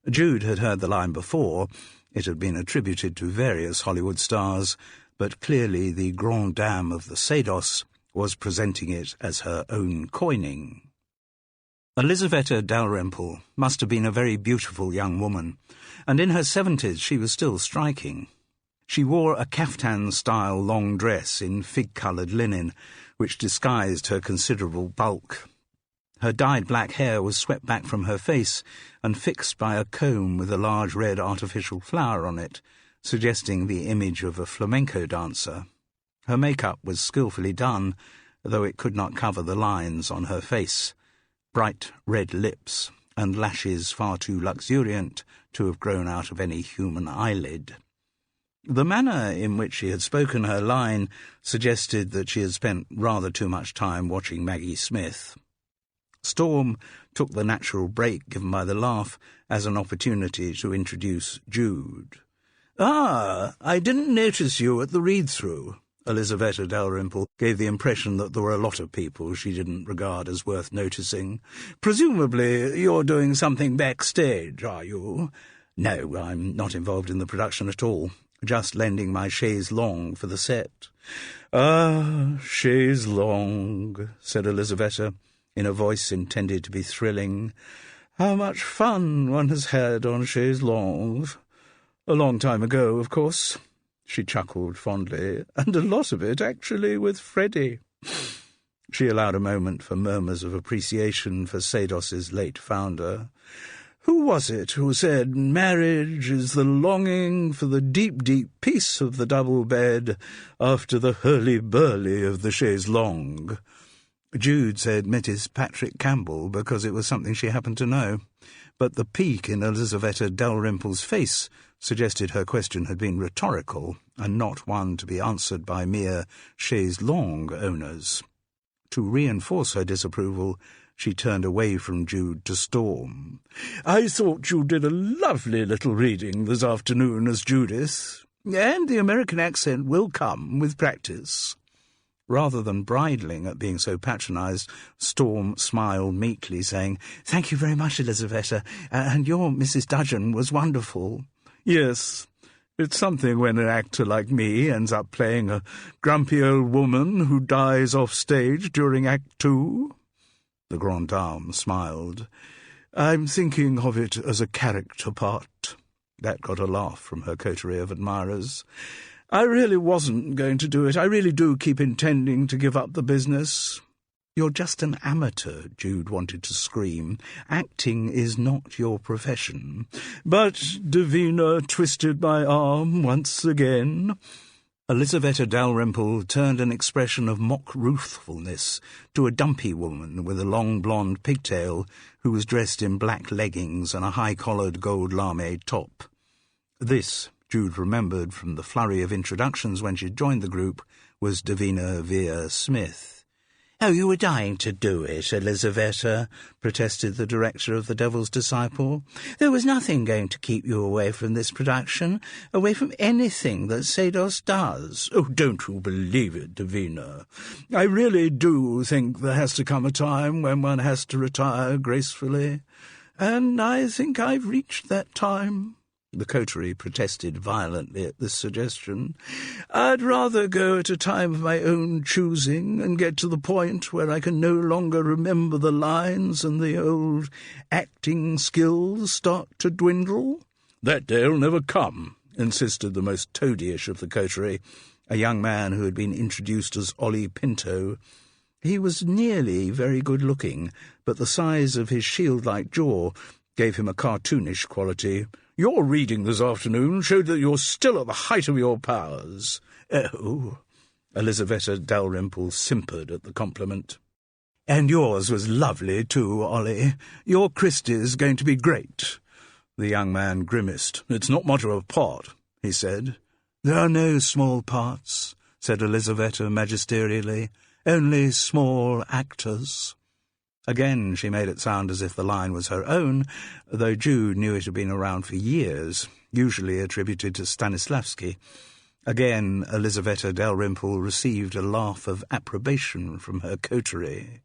[SPEAKER 1] Jude had heard the line before. It had been attributed to various Hollywood stars, but clearly the grande dame of the Sados was presenting it as her own coining. Elisaveta Dalrymple must have been a very beautiful young woman, and in her 70s she was still striking. She wore a kaftan-style long dress in fig-coloured linen, which disguised her considerable bulk. Her dyed black hair was swept back from her face and fixed by a comb with a large red artificial flower on it, suggesting the image of a flamenco dancer. Her makeup was skillfully done, though it could not cover the lines on her face. Bright red lips, and lashes far too luxuriant to have grown out of any human eyelid. The manner in which she had spoken her line suggested that she had spent rather too much time watching Maggie Smith. Storm took the natural break given by the laugh as an opportunity to introduce Jude. "Ah, I didn't notice you at the read-through." Elisaveta Dalrymple gave the impression that there were a lot of people she didn't regard as worth noticing. "Presumably you're doing something backstage, are you?" "No, I'm not involved in the production at all. Just lending my chaise longue for the set." "Ah, chaise longue," said Elisaveta, in a voice intended to be thrilling. "How much fun one has had on chaise longues. A long time ago, of course." She chuckled fondly, "and a lot of it actually with Freddie." She allowed a moment for murmurs of appreciation for Sados's late founder. "Who was it who said marriage is the longing for the deep, deep peace of the double bed after the hurly-burly of the chaise longue?" Jude said Mrs. Patrick Campbell because it was something she happened to know, but the pique in Elisaveta Dalrymple's face suggested her question had been rhetorical and not one to be answered by mere chaise longue owners. To reinforce her disapproval, she turned away from Jude to Storm. "I thought you did a lovely little reading this afternoon as Judith, and the American accent will come with practice." Rather than bridling at being so patronised, Storm smiled meekly, saying, "Thank you very much, Elisaveta, and your Mrs. Dudgeon was wonderful." "Yes, it's something when an actor like me ends up playing a grumpy old woman who dies off stage during Act 2. The grande dame smiled. "I'm thinking of it as a character part." That got a laugh from her coterie of admirers. "I really wasn't going to do it. I really do keep intending to give up the business." "You're just an amateur," Jude wanted to scream. "Acting is not your profession." But Davina twisted my arm once again. Elisaveta Dalrymple turned an expression of mock ruthfulness to a dumpy woman with a long blonde pigtail who was dressed in black leggings and a high-collared gold lame top. This, Jude remembered from the flurry of introductions when she joined the group, was Davina Vere Smith. "Oh, you were dying to do it, Elisaveta," protested the director of The Devil's Disciple. "There was nothing going to keep you away from this production, away from anything that Sados does." "Oh, don't you believe it, Davina. I really do think there has to come a time when one has to retire gracefully, and I think I've reached that time." The coterie protested violently at this suggestion. "I'd rather go at a time of my own choosing and get to the point where I can no longer remember the lines and the old acting skills start to dwindle." "That day'll never come," insisted the most toadyish of the coterie, a young man who had been introduced as Ollie Pinto. He was nearly very good-looking, but the size of his shield-like jaw gave him a cartoonish quality.
[SPEAKER 2] Your reading this afternoon showed that you're still at the height of your powers."
[SPEAKER 1] "Oh,"
[SPEAKER 2] Elizaveta Dalrymple simpered at the compliment.
[SPEAKER 1] "And yours was lovely too, Ollie. Your Christie's going to be great."
[SPEAKER 2] The young man grimaced. "It's not much of a part," he said.
[SPEAKER 1] "There are no small parts," said Elizaveta magisterially. "Only small actors." Again she made it sound as if the line was her own, though Jude knew it had been around for years, usually attributed to Stanislavski. Again Elizaveta Dalrymple received a laugh of approbation from her coterie.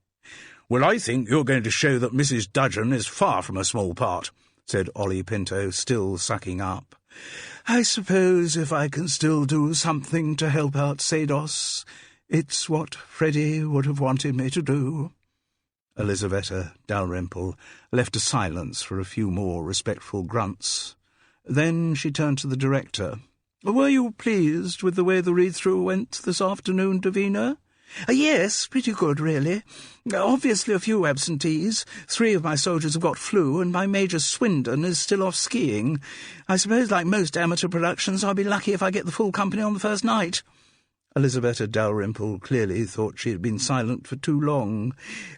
[SPEAKER 2] "Well, I think you're going to show that Mrs. Dudgeon is far from a small part," said Ollie Pinto, still sucking up.
[SPEAKER 1] "I suppose if I can still do something to help out Sados, it's what Freddie would have wanted me to do."
[SPEAKER 2] Elizaveta Dalrymple left a silence for a few more respectful grunts. Then she turned to the director.
[SPEAKER 1] "Were you pleased with the way the read-through went this afternoon, Davina?" "Yes, pretty good, really. Obviously a few absentees. 3 of my soldiers have got flu, and my Major Swindon is still off skiing. I suppose, like most amateur productions, I'll be lucky if I get the full company on the first night."
[SPEAKER 2] Elizaveta Dalrymple clearly thought she had been silent for too long.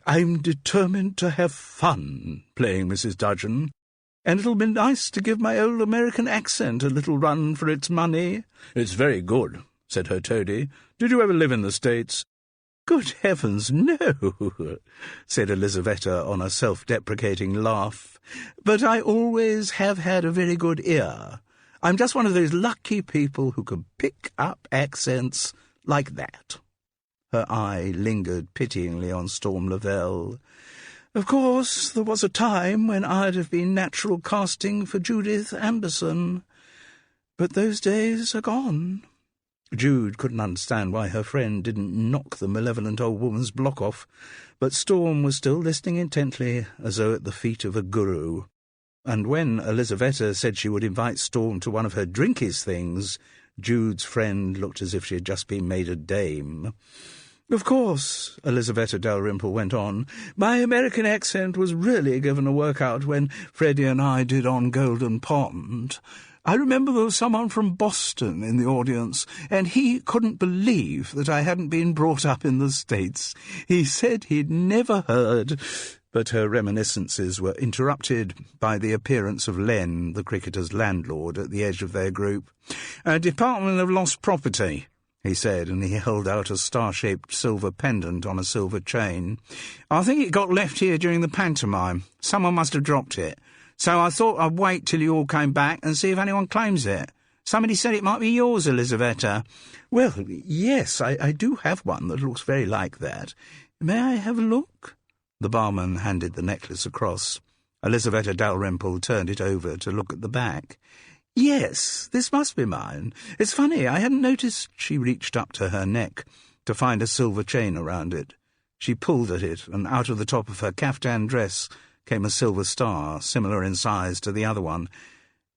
[SPEAKER 1] "I'm determined to have fun playing Mrs. Dudgeon, and it'll be nice to give my old American accent a little run for its money."
[SPEAKER 2] "It's very good," said her toady. "Did you ever live in the States?"
[SPEAKER 1] "Good heavens, no," said Elizaveta on a self-deprecating laugh. "But I always have had a very good ear. I'm just one of those lucky people who can pick up accents like that." Her eye lingered pityingly on Storm Lavelle. "Of course, there was a time when I'd have been natural casting for Judith Anderson, but those days are gone." Jude couldn't understand why her friend didn't knock the malevolent old woman's block off, but Storm was still listening intently, as though at the feet of a guru. And when Elizaveta said she would invite Storm to one of her drinkies things, Jude's friend looked as if she had just been made a dame. "Of course," Elizaveta Dalrymple went on, "my American accent was really given a workout when Freddie and I did On Golden Pond. I remember there was someone from Boston in the audience, and he couldn't believe that I hadn't been brought up in the States. He said he'd never heard—" But her reminiscences were interrupted by the appearance of Len, the cricketer's landlord, at the edge of their group. "A Department of Lost Property," he said, and he held out a star-shaped silver pendant on a silver chain. "I think it got left here during the pantomime. Someone must have dropped it. So I thought I'd wait till you all came back and see if anyone claims it. Somebody said it might be yours, Elizaveta." "Well, yes, I do have one that looks very like that. May I have a look?" The barman handed the necklace across. Elizaveta Dalrymple turned it over to look at the back. "Yes, this must be mine. It's funny, I hadn't noticed." She reached up to her neck to find a silver chain around it. She pulled at it, and out of the top of her caftan dress came a silver star, similar in size to the other one.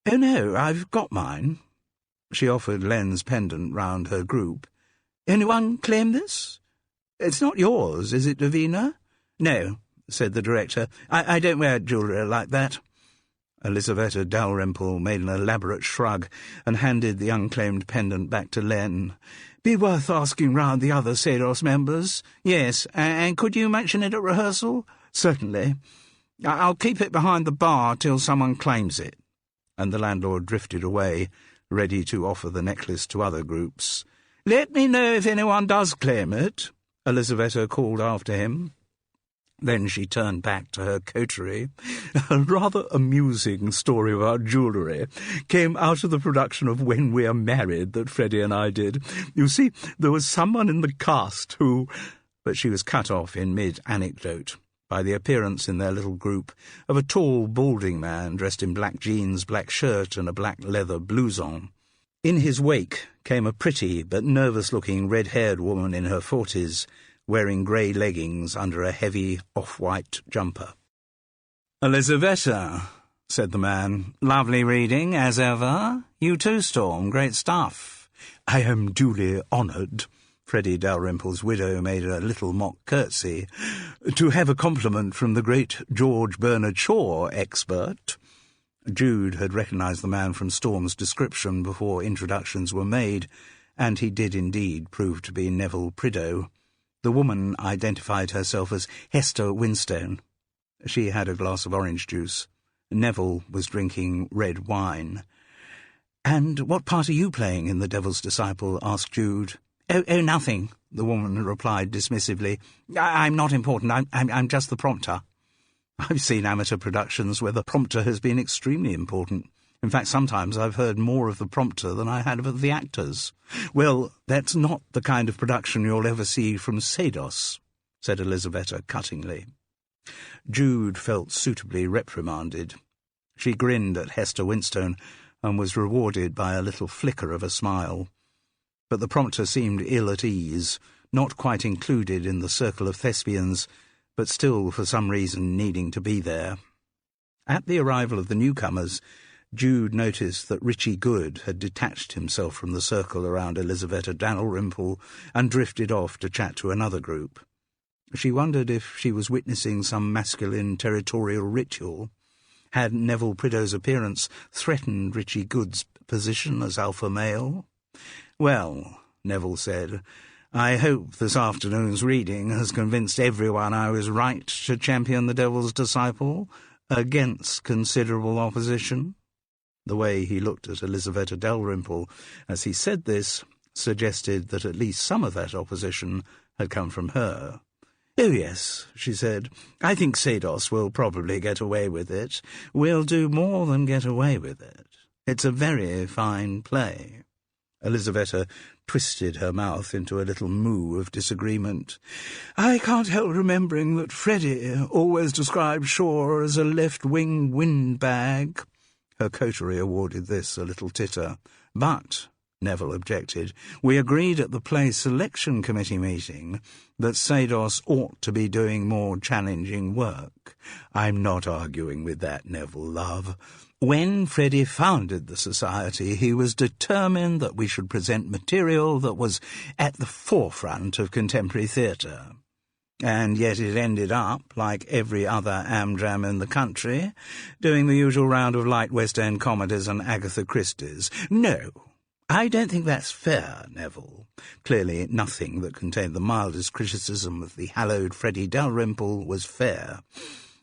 [SPEAKER 1] "Oh, no, I've got mine." She offered Len's pendant round her group. "Anyone claim this? It's not yours, is it, Davina?" "No," said the director. I don't wear jewellery like that." Elizaveta Dalrymple made an elaborate shrug and handed the unclaimed pendant back to Len. "Be worth asking round the other Sados members." "Yes, and could you mention it at rehearsal?" "Certainly. I'll keep it behind the bar till someone claims it." And the landlord drifted away, ready to offer the necklace to other groups. "Let me know if anyone does claim it," Elizaveta called after him. Then she turned back to her coterie. "A rather amusing story about jewellery came out of the production of When We Are Married that Freddie and I did. You see, there was someone in the cast who—" But she was cut off in mid-anecdote by the appearance in their little group of a tall, balding man dressed in black jeans, black shirt, and a black leather blouson. In his wake came a pretty but nervous-looking red-haired woman in her 40s, wearing grey leggings under a heavy off-white jumper. "Elizaveta," said the man, "lovely reading, as ever. You too, Storm, great stuff." "I am duly honoured." Freddie Dalrymple's widow made a little mock curtsy. "To have a compliment from the great George Bernard Shaw expert."
[SPEAKER 2] Jude had recognised the man from Storm's description before introductions were made, and he did indeed prove to be Neville Prideaux. The woman identified herself as Hester Winstone. She had a glass of orange juice. Neville was drinking red wine. "And what part are you playing in The Devil's Disciple?" asked Jude. Oh, nothing," the woman replied dismissively. I'm not important. I'm just the prompter." "I've seen amateur productions where the prompter has been extremely important. In fact, sometimes I've heard more of the prompter than I had of the actors." "Well, that's not the kind of production you'll ever see from Sados," said Elisaveta cuttingly. Jude felt suitably reprimanded. She grinned at Hester Winstone and was rewarded by a little flicker of a smile. But the prompter seemed ill at ease, not quite included in the circle of thespians, but still for some reason needing to be there. At the arrival of the newcomers, Jude noticed that Richie Good had detached himself from the circle around Elisaveta Dalrymple and drifted off to chat to another group. She wondered if she was witnessing some masculine territorial ritual. Had Neville Prideaux's appearance threatened Richie Good's position as alpha male? "Well," Neville said, "I hope this afternoon's reading has convinced everyone I was right to champion the Devil's Disciple against considerable opposition." The way he looked at Elisaveta Dalrymple as he said this suggested that at least some of that opposition had come from her. "Oh, yes," she said. "I think Sados will probably get away with it. We'll do more than get away with it. It's a very fine play." Elisaveta twisted her mouth into a little moo of disagreement. "I can't help remembering that Freddie always described Shaw as a left-wing windbag." Her coterie awarded this a little titter. "But," Neville objected, "we agreed at the play selection committee meeting that Sados ought to be doing more challenging work." "I'm not arguing with that, Neville, love. When Freddie founded the society, he was determined that we should present material that was at the forefront of contemporary theatre. And yet it ended up, like every other amdram in the country, doing the usual round of light West End comedies and Agatha Christie's. No, I don't think that's fair, Neville." Clearly nothing that contained the mildest criticism of the hallowed Freddie Dalrymple was fair.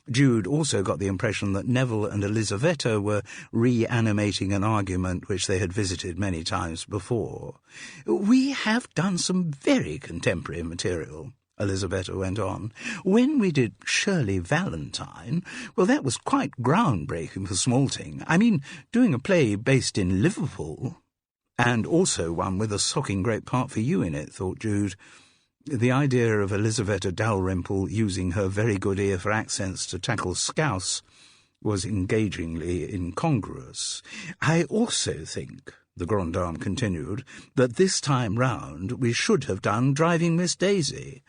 [SPEAKER 2] Jude also got the impression that Neville and Elisaveta were reanimating an argument which they had visited many times before. "We have done some very contemporary material," Elisaveta went on. "When we did Shirley Valentine, well, that was quite groundbreaking for Smalting. I mean, doing a play based in Liverpool." "And also one with a socking great part for you in it," thought Jude. The idea of Elisaveta Dalrymple using her very good ear for accents to tackle Scouse was engagingly incongruous. "I also think," the grande dame continued, "that this time round we should have done Driving Miss Daisy."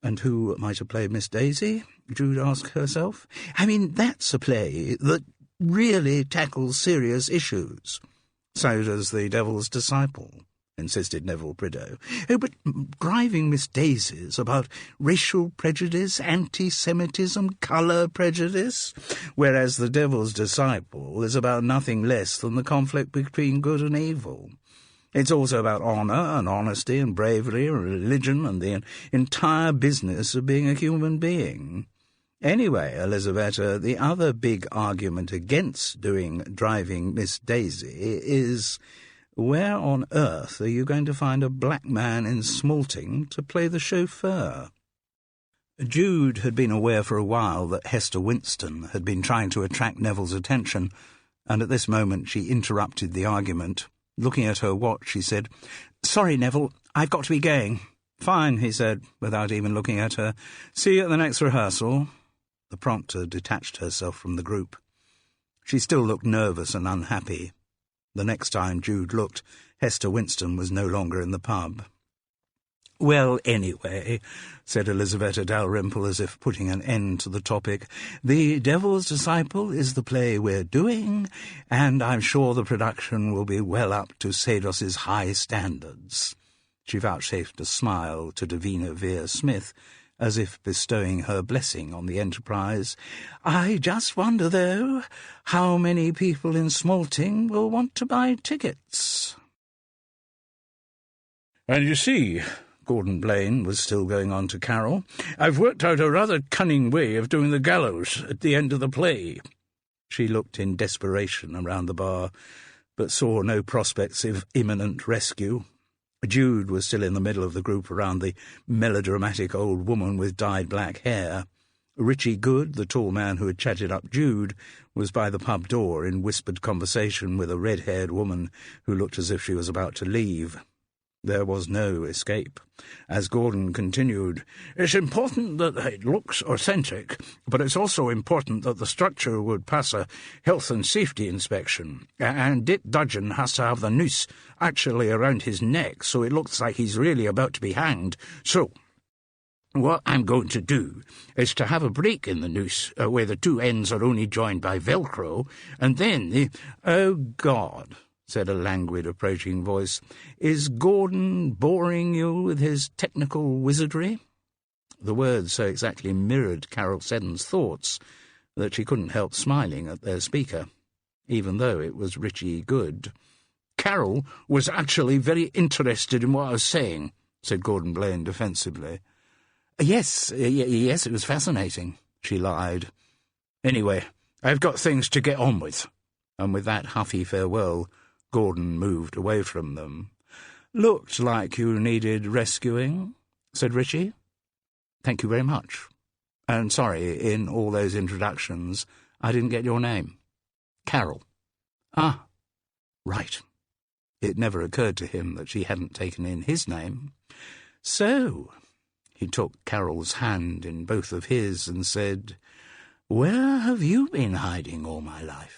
[SPEAKER 2] And who might have played Miss Daisy? Jude asked herself. "I mean, that's a play that really tackles serious issues." "So does The Devil's Disciple," insisted Neville Prideaux. "Oh, but Driving Miss Daisy's about racial prejudice, anti-Semitism, colour prejudice, whereas The Devil's Disciple is about nothing less than the conflict between good and evil. It's also about honour and honesty and bravery and religion and the entire business of being a human being. Anyway, Elisaveta, the other big argument against doing Driving Miss Daisy is, where on earth are you going to find a black man in Smalting to play the chauffeur?" Jude had been aware for a while that Hester Winston had been trying to attract Neville's attention, and at this moment she interrupted the argument. Looking at her watch, she said, "Sorry, Neville, I've got to be going." "Fine," he said, without even looking at her. "See you at the next rehearsal." The prompter detached herself from the group. She still looked nervous and unhappy. The next time Jude looked, Hester Winston was no longer in the pub. "Well, anyway," said Elisaveta Dalrymple, as if putting an end to the topic, "The Devil's Disciple is the play we're doing, and I'm sure the production will be well up to Sados's high standards." She vouchsafed a smile to Davina Vere Smith, as if bestowing her blessing on the enterprise. "I just wonder, though, how many people in Smalting will want to buy tickets."
[SPEAKER 1] "And you see," Gordon Blaine was still going on to Carol, "I've worked out a rather cunning way of doing the gallows at the end of the play."
[SPEAKER 2] She looked in desperation around the bar, but saw no prospects of imminent rescue. Jude was still in the middle of the group around the melodramatic old woman with dyed black hair. Richie Good, the tall man who had chatted up Jude, was by the pub door in whispered conversation with a red-haired woman who looked as if she was about to leave. There was no escape. As Gordon continued,
[SPEAKER 1] "It's important that it looks authentic, but it's also important that the structure would pass a health and safety inspection, and Dick Dudgeon has to have the noose actually around his neck so it looks like he's really about to be hanged. So what I'm going to do is to have a break in the noose where the two ends are only joined by Velcro, and then
[SPEAKER 2] "Oh, God," said a languid, approaching voice. "Is Gordon boring you with his technical wizardry?" The words so exactly mirrored Carol Seddon's thoughts that she couldn't help smiling at their speaker, even though it was Richie Good.
[SPEAKER 1] "Carol was actually very interested in what I was saying," said Gordon Blaine defensively.
[SPEAKER 2] Yes, it was fascinating," she lied.
[SPEAKER 1] "Anyway, I've got things to get on with."
[SPEAKER 2] And with that huffy farewell, Gordon moved away from them. "Looked like you needed rescuing," said Richie. "Thank you very much. And sorry, in all those introductions, I didn't get your name."
[SPEAKER 1] "Carol."
[SPEAKER 2] "Ah, right." It never occurred to him that she hadn't taken in his name. "So," he took Carol's hand in both of his and said, "Where have you been hiding all my life?"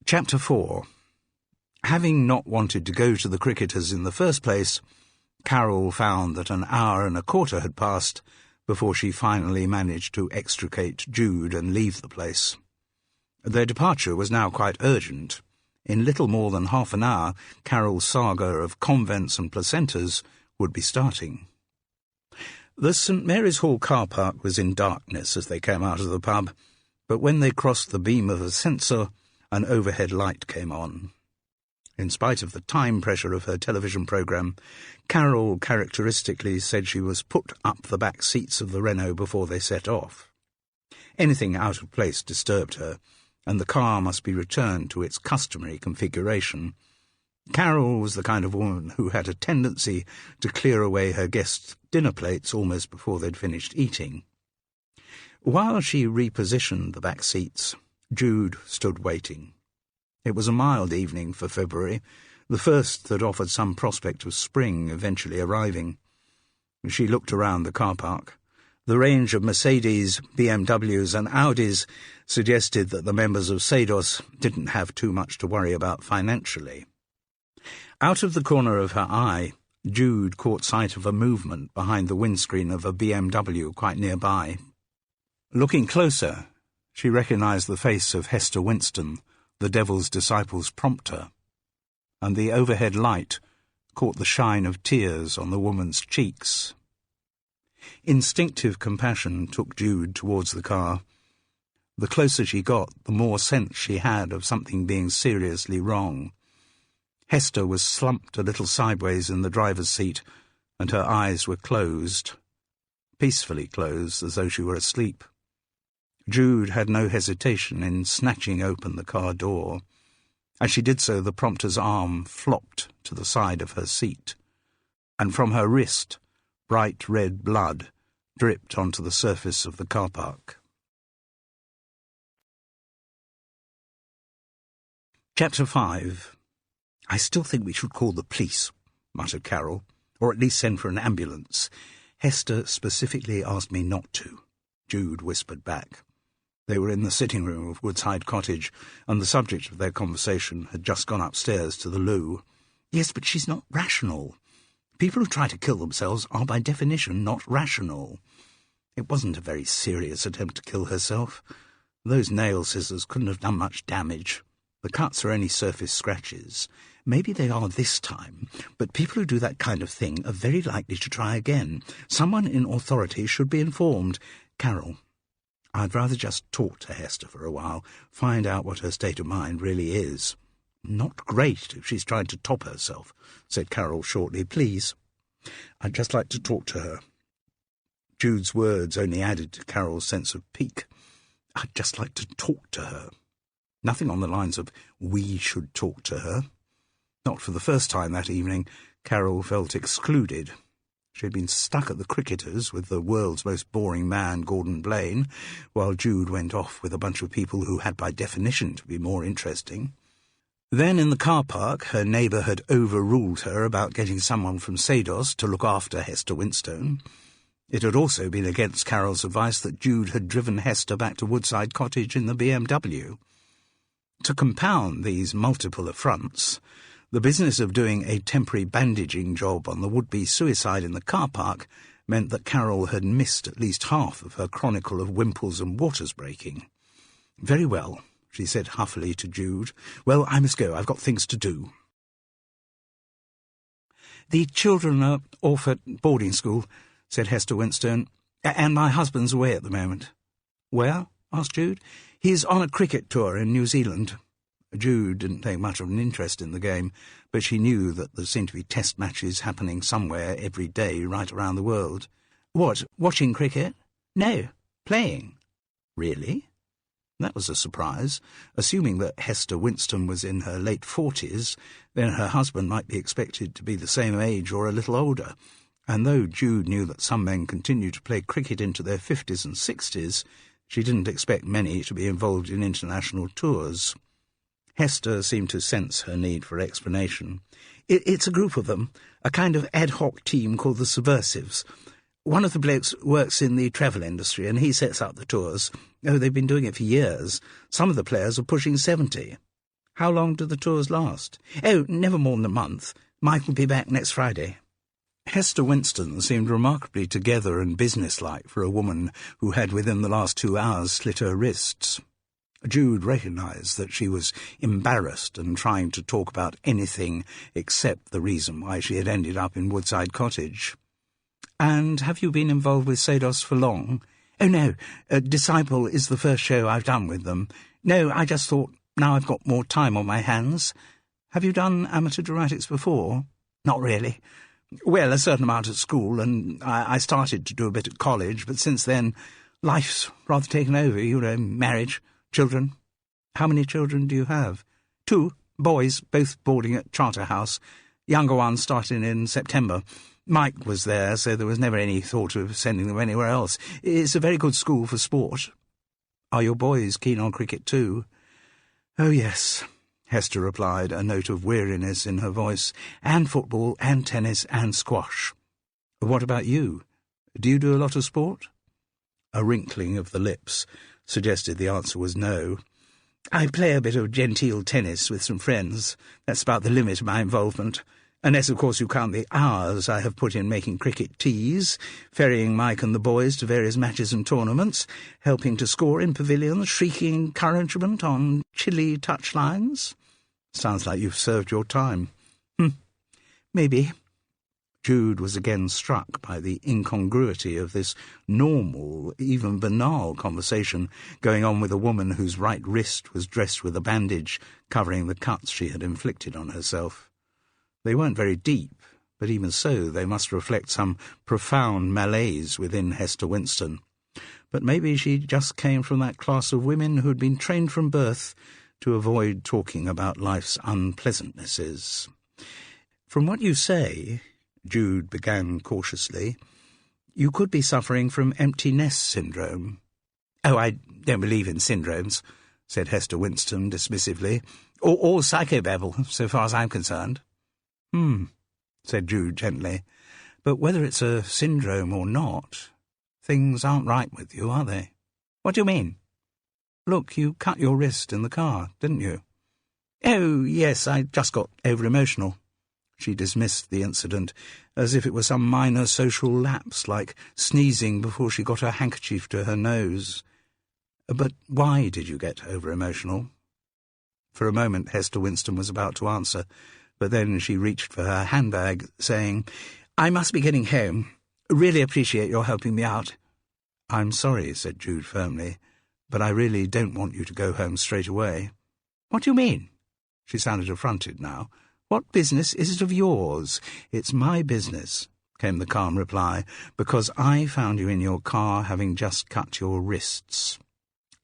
[SPEAKER 2] Chapter 4. Having not wanted to go to the cricketers in the first place, Carol found that an hour and a quarter had passed before she finally managed to extricate Jude and leave the place. Their departure was now quite urgent. In little more than half an hour, Carol's saga of convents and placentas would be starting. The St. Mary's Hall car park was in darkness as they came out of the pub, but when they crossed the beam of a censer, an overhead light came on. In spite of the time pressure of her television programme, Carol characteristically said she was put up the back seats of the Renault before they set off. Anything out of place disturbed her, and the car must be returned to its customary configuration. Carol was the kind of woman who had a tendency to clear away her guests' dinner plates almost before they'd finished eating. While she repositioned the back seats, Jude stood waiting. It was a mild evening for February, the first that offered some prospect of spring eventually arriving. She looked around the car park. The range of Mercedes, BMWs and Audis suggested that the members of Sados didn't have too much to worry about financially. Out of the corner of her eye, Jude caught sight of a movement behind the windscreen of a BMW quite nearby. Looking closer, she recognised the face of Hester Winston, the Devil's Disciple's prompter, and the overhead light caught the shine of tears on the woman's cheeks. Instinctive compassion took Jude towards the car. The closer she got, the more sense she had of something being seriously wrong. Hester was slumped a little sideways in the driver's seat, and her eyes were closed, peacefully closed, as though she were asleep. Jude had no hesitation in snatching open the car door. As she did so, the prompter's arm flopped to the side of her seat, and from her wrist, bright red blood dripped onto the surface of the car park. Chapter 5. "I still think we should call the police," muttered Carol, "or at least send for an ambulance. Hester specifically asked me not to," Jude whispered back. They were in the sitting room of Woodside Cottage, and the subject of their conversation had just gone upstairs to the loo. "Yes, but she's not rational. People who try to kill themselves are by definition not rational. It wasn't a very serious attempt to kill herself. Those nail scissors couldn't have done much damage. The cuts are only surface scratches. Maybe they are this time, but people who do that kind of thing are very likely to try again. Someone in authority should be informed. Carol, I'd rather just talk to Hester for a while, find out what her state of mind really is. Not great if she's trying to top herself, said Carol shortly. Please. I'd just like to talk to her. Jude's words only added to Carol's sense of pique. I'd just like to talk to her. Nothing on the lines of, we should talk to her. Not for the first time that evening, Carol felt excluded. She had been stuck at the cricketers with the world's most boring man, Gordon Blaine, while Jude went off with a bunch of people who had by definition to be more interesting. Then in the car park, her neighbour had overruled her about getting someone from Sados to look after Hester Winstone. It had also been against Carol's advice that Jude had driven Hester back to Woodside Cottage in the BMW. To compound these multiple affronts, the business of doing a temporary bandaging job on the would-be suicide in the car park meant that Carol had missed at least half of her chronicle of wimples and waters breaking. Very well, she said huffily to Jude. Well, I must go. I've got things to do. The children are off at boarding school, said Hester Winstone, and my husband's away at the moment. Where? Asked Jude. He's on a cricket tour in New Zealand. Jude didn't take much of an interest in the game, but she knew that there seemed to be test matches happening somewhere every day right around the world. What, watching cricket? No, playing. Really? That was a surprise. Assuming that Hester Winstone was in her late 40s, then her husband might be expected to be the same age or a little older. And though Jude knew that some men continued to play cricket into their 50s and 60s, she didn't expect many to be involved in international tours. Hester seemed to sense her need for explanation. It's a group of them, a kind of ad hoc team called the Subversives. One of the blokes works in the travel industry, and he sets up the tours. Oh, they've been doing it for years. Some of the players are pushing 70. How long do the tours last? Oh, never more than a month. Mike will be back next Friday. Hester Winstone seemed remarkably together and businesslike for a woman who had within the last 2 hours slit her wrists. Jude recognised that she was embarrassed and trying to talk about anything except the reason why she had ended up in Woodside Cottage. And have you been involved with Sados for long? Oh, no. Disciple is the first show I've done with them. No, I just thought, now I've got more time on my hands. Have you done amateur dramatics before? Not really. Well, a certain amount at school, and I started to do a bit at college, but since then, life's rather taken over, marriage, children. How many children do you have? 2 boys, both boarding at Charterhouse. Younger one starting in September. Mike was there, so there was never any thought of sending them anywhere else. It's a very good school for sport. Are your boys keen on cricket too? Oh, yes, Hester replied, a note of weariness in her voice. And football, and tennis, and squash. What about you? Do you do a lot of sport? A wrinkling of the lips suggested the answer was no. I play a bit of genteel tennis with some friends. That's about the limit of my involvement. Unless, of course, you count the hours I have put in making cricket teas, ferrying Mike and the boys to various matches and tournaments, helping to score in pavilions, shrieking encouragement on chilly touchlines. Sounds like you've served your time. Maybe. Jude was again struck by the incongruity of this normal, even banal conversation going on with a woman whose right wrist was dressed with a bandage covering the cuts she had inflicted on herself. They weren't very deep, but even so they must reflect some profound malaise within Hester Winstone. But maybe she just came from that class of women who had been trained from birth to avoid talking about life's unpleasantnesses. From what you say, Jude began cautiously, you could be suffering from empty nest syndrome. Oh, I don't believe in syndromes, said Hester Winstone dismissively, or psychobabble, so far as I'm concerned. Said Jude gently, but whether it's a syndrome or not, things aren't right with you, are they? What do you mean? Look, you cut your wrist in the car, didn't you? Oh, yes, I just got over-emotional. She dismissed the incident as if it were some minor social lapse, like sneezing before she got her handkerchief to her nose. But why did you get over-emotional? For a moment Hester Winstone was about to answer, But then she reached for her handbag, saying, "I must be getting home. Really appreciate your helping me out." "I'm sorry," said Jude firmly, "but I really don't want you to go home straight away." "What do you mean?" She sounded affronted now. "What business is it of yours?" "It's my business," came the calm reply, "because I found you in your car having just cut your wrists.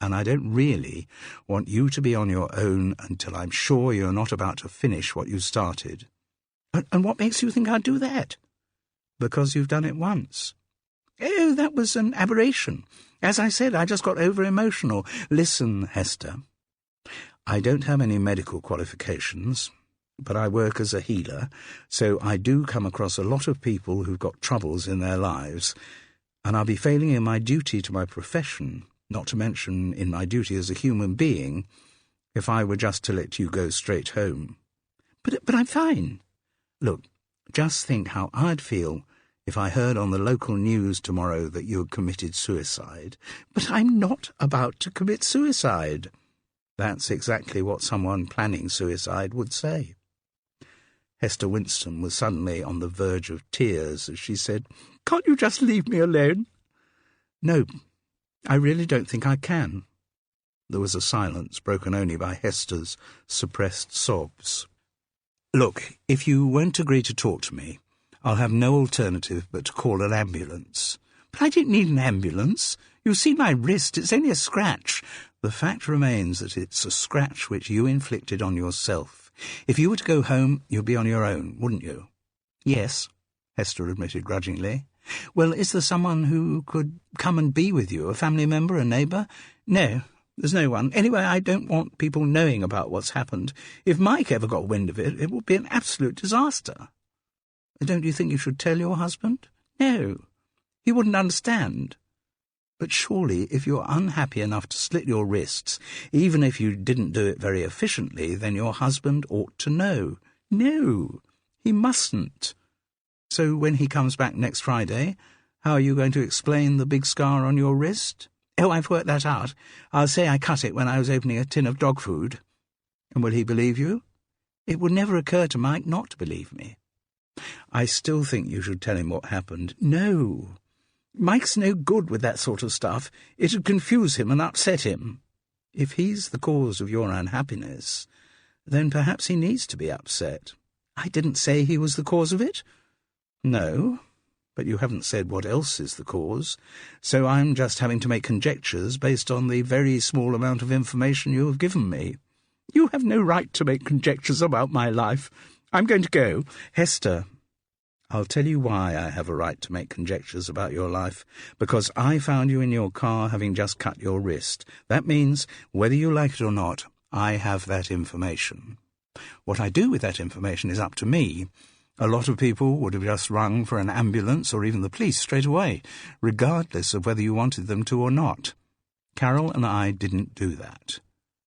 [SPEAKER 2] And I don't really want you to be on your own until I'm sure you're not about to finish what you started." And what makes you think I'd do that?" "Because you've done it once." "Oh, that was an aberration. As I said, I just got over-emotional. Listen, Hester, I don't have any medical qualifications, but I work as a healer, so I do come across a lot of people who've got troubles in their lives, and I'll be failing in my duty to my profession, not to mention in my duty as a human being, if I were just to let you go straight home." But I'm fine." "Look, just think how I'd feel if I heard on the local news tomorrow that you had committed suicide." "But I'm not about to commit suicide." "That's exactly what someone planning suicide would say." Hester Winston was suddenly on the verge of tears as she said, "Can't you just leave me alone?" "No, I really don't think I can." There was a silence broken only by Hester's suppressed sobs. "Look, if you won't agree to talk to me, I'll have no alternative but to call an ambulance." "But I don't need an ambulance. You see my wrist, it's only a scratch." "The fact remains that it's a scratch which you inflicted on yourself. If you were to go home, you'd be on your own, wouldn't you?" "Yes," Hester admitted grudgingly. "Well, is there someone who could come and be with you, a family member, a neighbour?" "No, there's no one. Anyway, I don't want people knowing about what's happened. If Mike ever got wind of it, it would be an absolute disaster." "Don't you think you should tell your husband?" "No, he wouldn't understand." "But surely, if you're unhappy enough to slit your wrists, even if you didn't do it very efficiently, then your husband ought to know." "No, he mustn't." "So when he comes back next Friday, how are you going to explain the big scar on your wrist?" "Oh, I've worked that out. I'll say I cut it when I was opening a tin of dog food." "And will he believe you?" "It would never occur to Mike not to believe me." "I still think you should tell him what happened." "No. Mike's no good with that sort of stuff. It'd confuse him and upset him." "If he's the cause of your unhappiness, then perhaps he needs to be upset." "I didn't say he was the cause of it." "No, but you haven't said what else is the cause, so I'm just having to make conjectures based on the very small amount of information you have given me." "You have no right to make conjectures about my life. I'm going to go." "Hester, I'll tell you why I have a right to make conjectures about your life. Because I found you in your car having just cut your wrist. That means, whether you like it or not, I have that information. What I do with that information is up to me. A lot of people would have just rung for an ambulance or even the police straight away, regardless of whether you wanted them to or not. Carol and I didn't do that.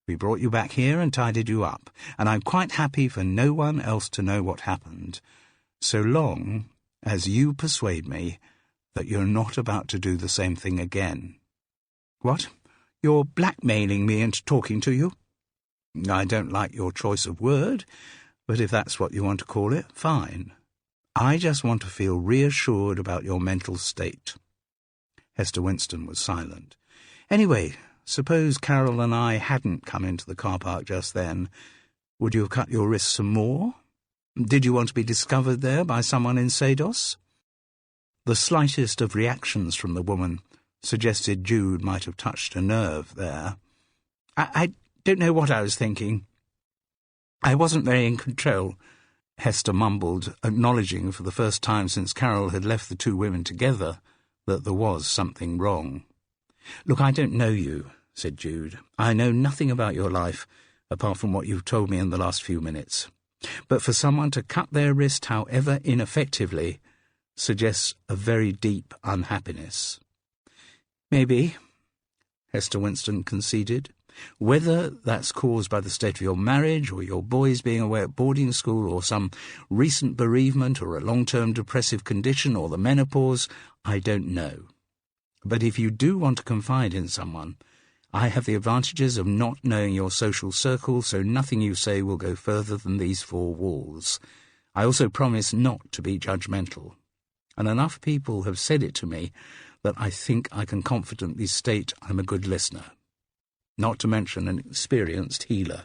[SPEAKER 2] We brought you back here and tidied you up, and I'm quite happy for no one else to know what happened, so long as you persuade me that you're not about to do the same thing again." "What? You're blackmailing me into talking to you?" "I don't like your choice of word, but if that's what you want to call it, fine. I just want to feel reassured about your mental state." Hester Winston was silent. "Anyway, suppose Carol and I hadn't come into the car park just then. Would you have cut your wrists some more? Did you want to be discovered there by someone in Sados?" The slightest of reactions from the woman suggested Jude might have touched a nerve there. I don't know what I was thinking. I wasn't very in control," Hester mumbled, acknowledging for the first time since Carol had left the two women together that there was something wrong. "Look, I don't know you," said Jude. "I know nothing about your life, apart from what you've told me in the last few minutes. But for someone to cut their wrist, however ineffectively, suggests a very deep unhappiness." "Maybe," Hester Winston conceded. "Whether that's caused by the state of your marriage, or your boys being away at boarding school, or some recent bereavement, or a long-term depressive condition, or the menopause, I don't know. But if you do want to confide in someone,
[SPEAKER 1] I have the advantages of not knowing your social circle, so nothing you say will go further than these four walls. I also promise not to be judgmental. And enough people have said it to me that I think I can confidently state I'm a good listener, not to mention an experienced healer.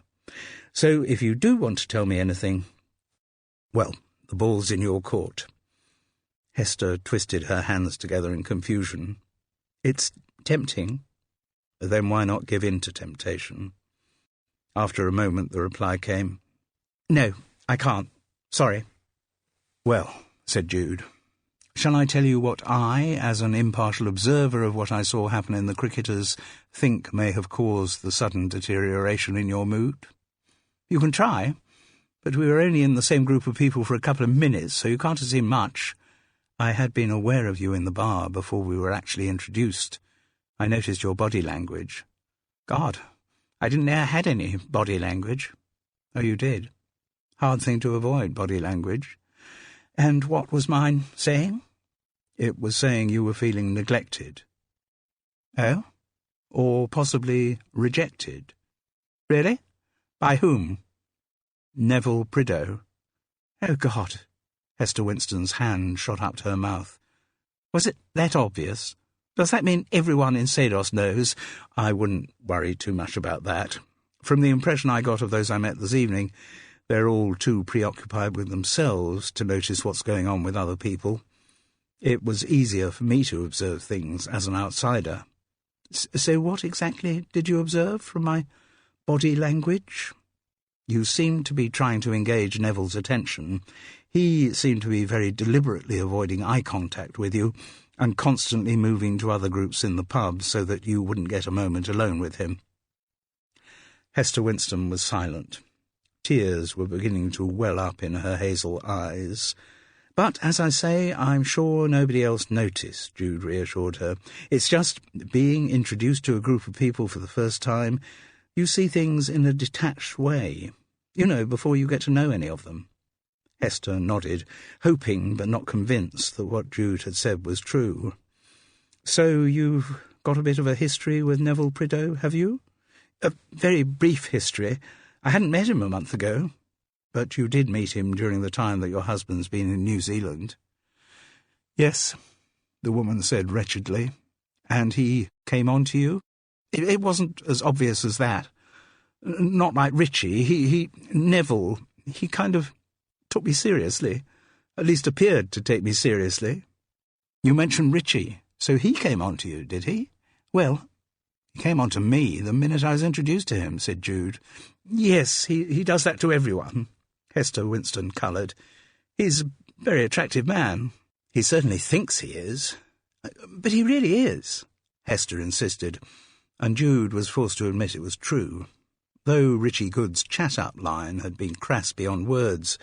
[SPEAKER 1] So if you do want to tell me anything, well, the ball's in your court." Hester twisted her hands together in confusion. "It's tempting. Then why not give in to temptation?" After a moment the reply came, "No, I can't. Sorry." "Well," said Jude, "shall I tell you what I, as an impartial observer of what I saw happen in the cricketers, think may have caused the sudden deterioration in your mood?" "You can try, but we were only in the same group of people for a couple of minutes, so you can't have seen much." "I had been aware of you in the bar before we were actually introduced. I noticed your body language." "God, I didn't know I had any body language." "Oh, you did. Hard thing to avoid, body language." "And what was mine saying?" "It was saying you were feeling neglected." "Oh? Or possibly rejected." "Really? By whom?" "Neville Prideaux." "Oh, God!" Hester Winston's hand shot up to her mouth. "Was it that obvious? Does that mean everyone in Sados knows?" "I wouldn't worry too much about that. From the impression I got of those I met this evening, they're all too preoccupied with themselves to notice what's going on with other people. It was easier for me to observe things as an outsider." So what exactly did you observe from my body language?" "You seemed to be trying to engage Neville's attention. He seemed to be very deliberately avoiding eye contact with you and constantly moving to other groups in the pub so that you wouldn't get a moment alone with him." Hester Winston was silent. Tears were beginning to well up in her hazel eyes. "But, as I say, I'm sure nobody else noticed," Jude reassured her. "It's just being introduced to a group of people for the first time. You see things in a detached way, before you get to know any of them." Hester nodded, hoping but not convinced that what Jude had said was true. "So you've got a bit of a history with Neville Prideaux, have you?" "A very brief history. I hadn't met him a month ago." "But you did meet him during the time that your husband's been in New Zealand." "Yes," the woman said wretchedly. "And he came on to you?" It wasn't as obvious as that. Not like Richie. Neville, he kind of took me seriously. At least appeared to take me seriously." "You mentioned Richie, so he came on to you, did he?" "Well, he came on to me the minute I was introduced to him," said Jude. "Yes, he does that to everyone." Hester Winston coloured. "He's a very attractive man." "He certainly thinks he is." "But he really is," Hester insisted, and Jude was forced to admit it was true. Though Richie Good's chat-up line had been crass beyond words,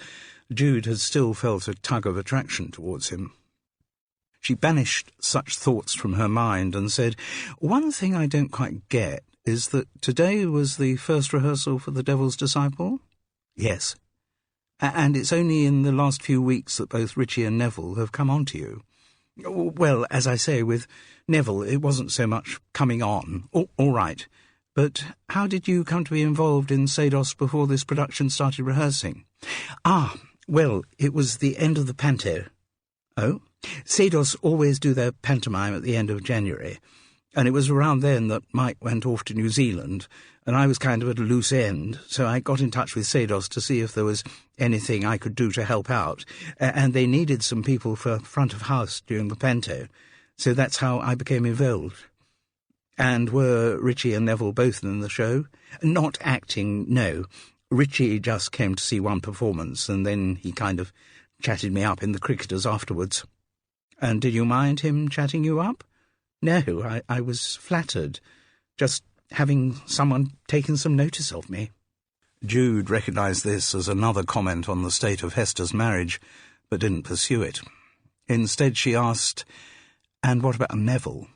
[SPEAKER 1] Jude had still felt a tug of attraction towards him. She banished such thoughts from her mind and said, "One thing I don't quite get is that today was the first rehearsal for The Devil's Disciple?" "Yes." "And it's only in the last few weeks that both Richie and Neville have come on to you?" "Well, as I say, with Neville it wasn't so much coming on. All right. But how did you come to be involved in Sados before this production started rehearsing?" Well, it was the end of the panto." "Oh?" "Sados always do their pantomime at the end of January, and it was around then that Mike went off to New Zealand, and I was kind of at a loose end, so I got in touch with Sados to see if there was anything I could do to help out, and they needed some people for front of house during the panto, so that's how I became involved." "And were Richie and Neville both in the show?" "Not acting, no. Richie just came to see one performance, and then he kind of chatted me up in the cricketers afterwards." "And did you mind him chatting you up?" "No, I was flattered, just having someone taking some notice of me." Jude recognised this as another comment on the state of Hester's marriage, but didn't pursue it. Instead she asked, "And what about Neville?"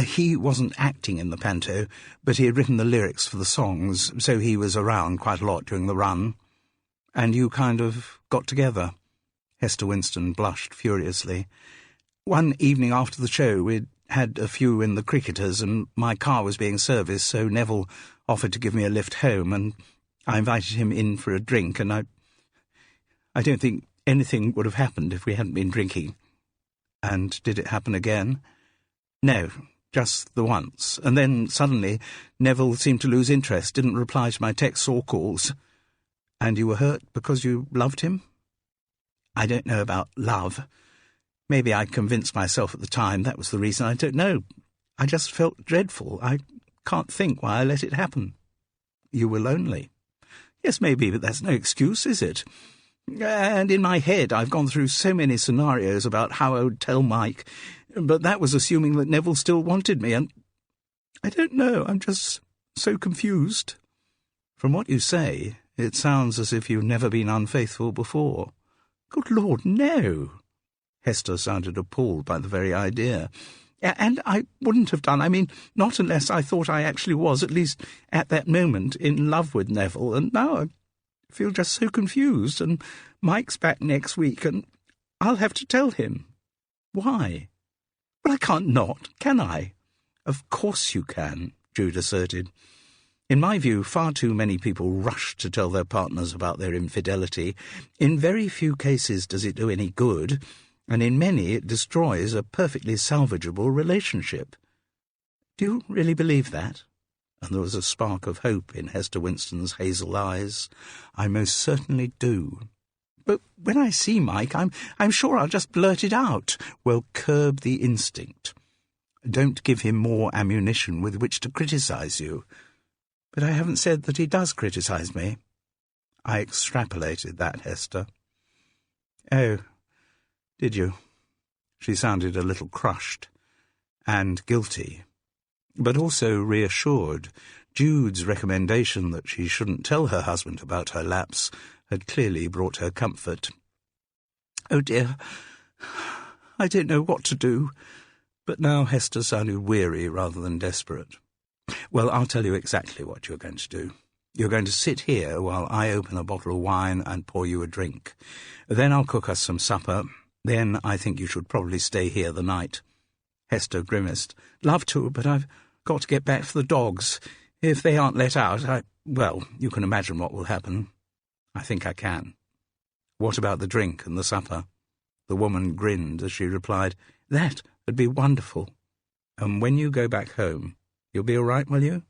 [SPEAKER 1] He wasn't acting in the panto, but he had written the lyrics for the songs, so he was around quite a lot during the run." "And you kind of got together?" Hester Winston blushed furiously. "One evening after the show, we'd
[SPEAKER 2] had a few in the cricketers, and my car was being serviced, so Neville offered to give me a lift home, and I invited him in for a drink, and I don't think anything would have happened if we hadn't been drinking. And did it happen again? No, just the once. And then, suddenly, Neville seemed to lose interest, didn't reply to my texts or calls. And you were hurt because you loved him? I don't know about love. Maybe I convinced myself at the time that was the reason. I don't know. I just felt dreadful. I can't think why I let it happen. You were lonely. Yes, maybe, but that's no excuse, is it? And in my head I've gone through so many scenarios about how I would tell Mike, but that was assuming that Neville still wanted me, and I don't know, I'm just so confused. From what you say, it sounds as if you've never been unfaithful before. Good Lord, no! Hester sounded appalled by the very idea. And I wouldn't have done, I mean, not unless I thought I actually was, at least at that moment, in love with Neville, and now I feel just so confused, and Mike's back next week, and I'll have to tell him. Why? Well, I can't not, can I? Of course you can, Jude asserted. In my view, far too many people rush to tell their partners about their infidelity. In very few cases does it do any good, and in many it destroys a perfectly salvageable relationship. Do you really believe that? And there was a spark of hope in Hester Winston's hazel eyes. I most certainly do. But when I see Mike, I'm sure I'll just blurt it out. Well, curb the instinct. Don't give him more ammunition with which to criticize you. But I haven't said that he does criticize me. I extrapolated that, Hester. Oh, did you? She sounded a little crushed and guilty, but also reassured. Jude's recommendation that she shouldn't tell her husband about her lapse had clearly brought her comfort. Oh dear, I don't know what to do. But now Hester sounded weary rather than desperate. Well, I'll tell you exactly what you're going to do. You're going to sit here while I open a bottle of wine and pour you a drink. Then I'll cook us some supper. Then I think you should probably stay here the night. Hester grimaced. Love to, but I've got to get back for the dogs. If they aren't let out, well, you can imagine what will happen. I think I can. What about the drink and the supper? The woman grinned as she replied, That'd be wonderful. And when you go back home, you'll be all right, will you?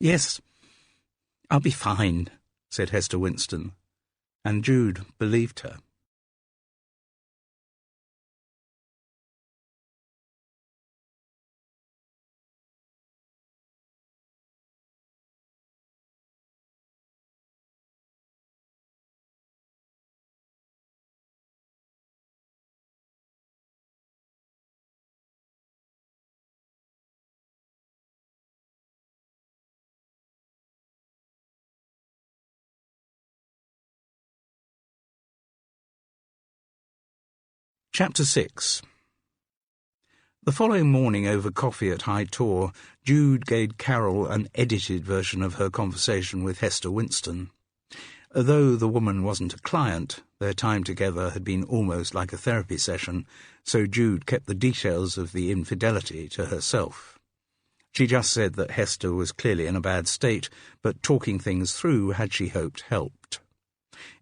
[SPEAKER 2] Yes, I'll be fine, said Hester Winston, and Jude believed her. Chapter 6. The following morning over coffee at High Tor, Jude gave Carol an edited version of her conversation with Hester Winston. Though the woman wasn't a client, their time together had been almost like a therapy session, so Jude kept the details of the infidelity to herself. She just said that Hester was clearly in a bad state, but talking things through had, she hoped, helped.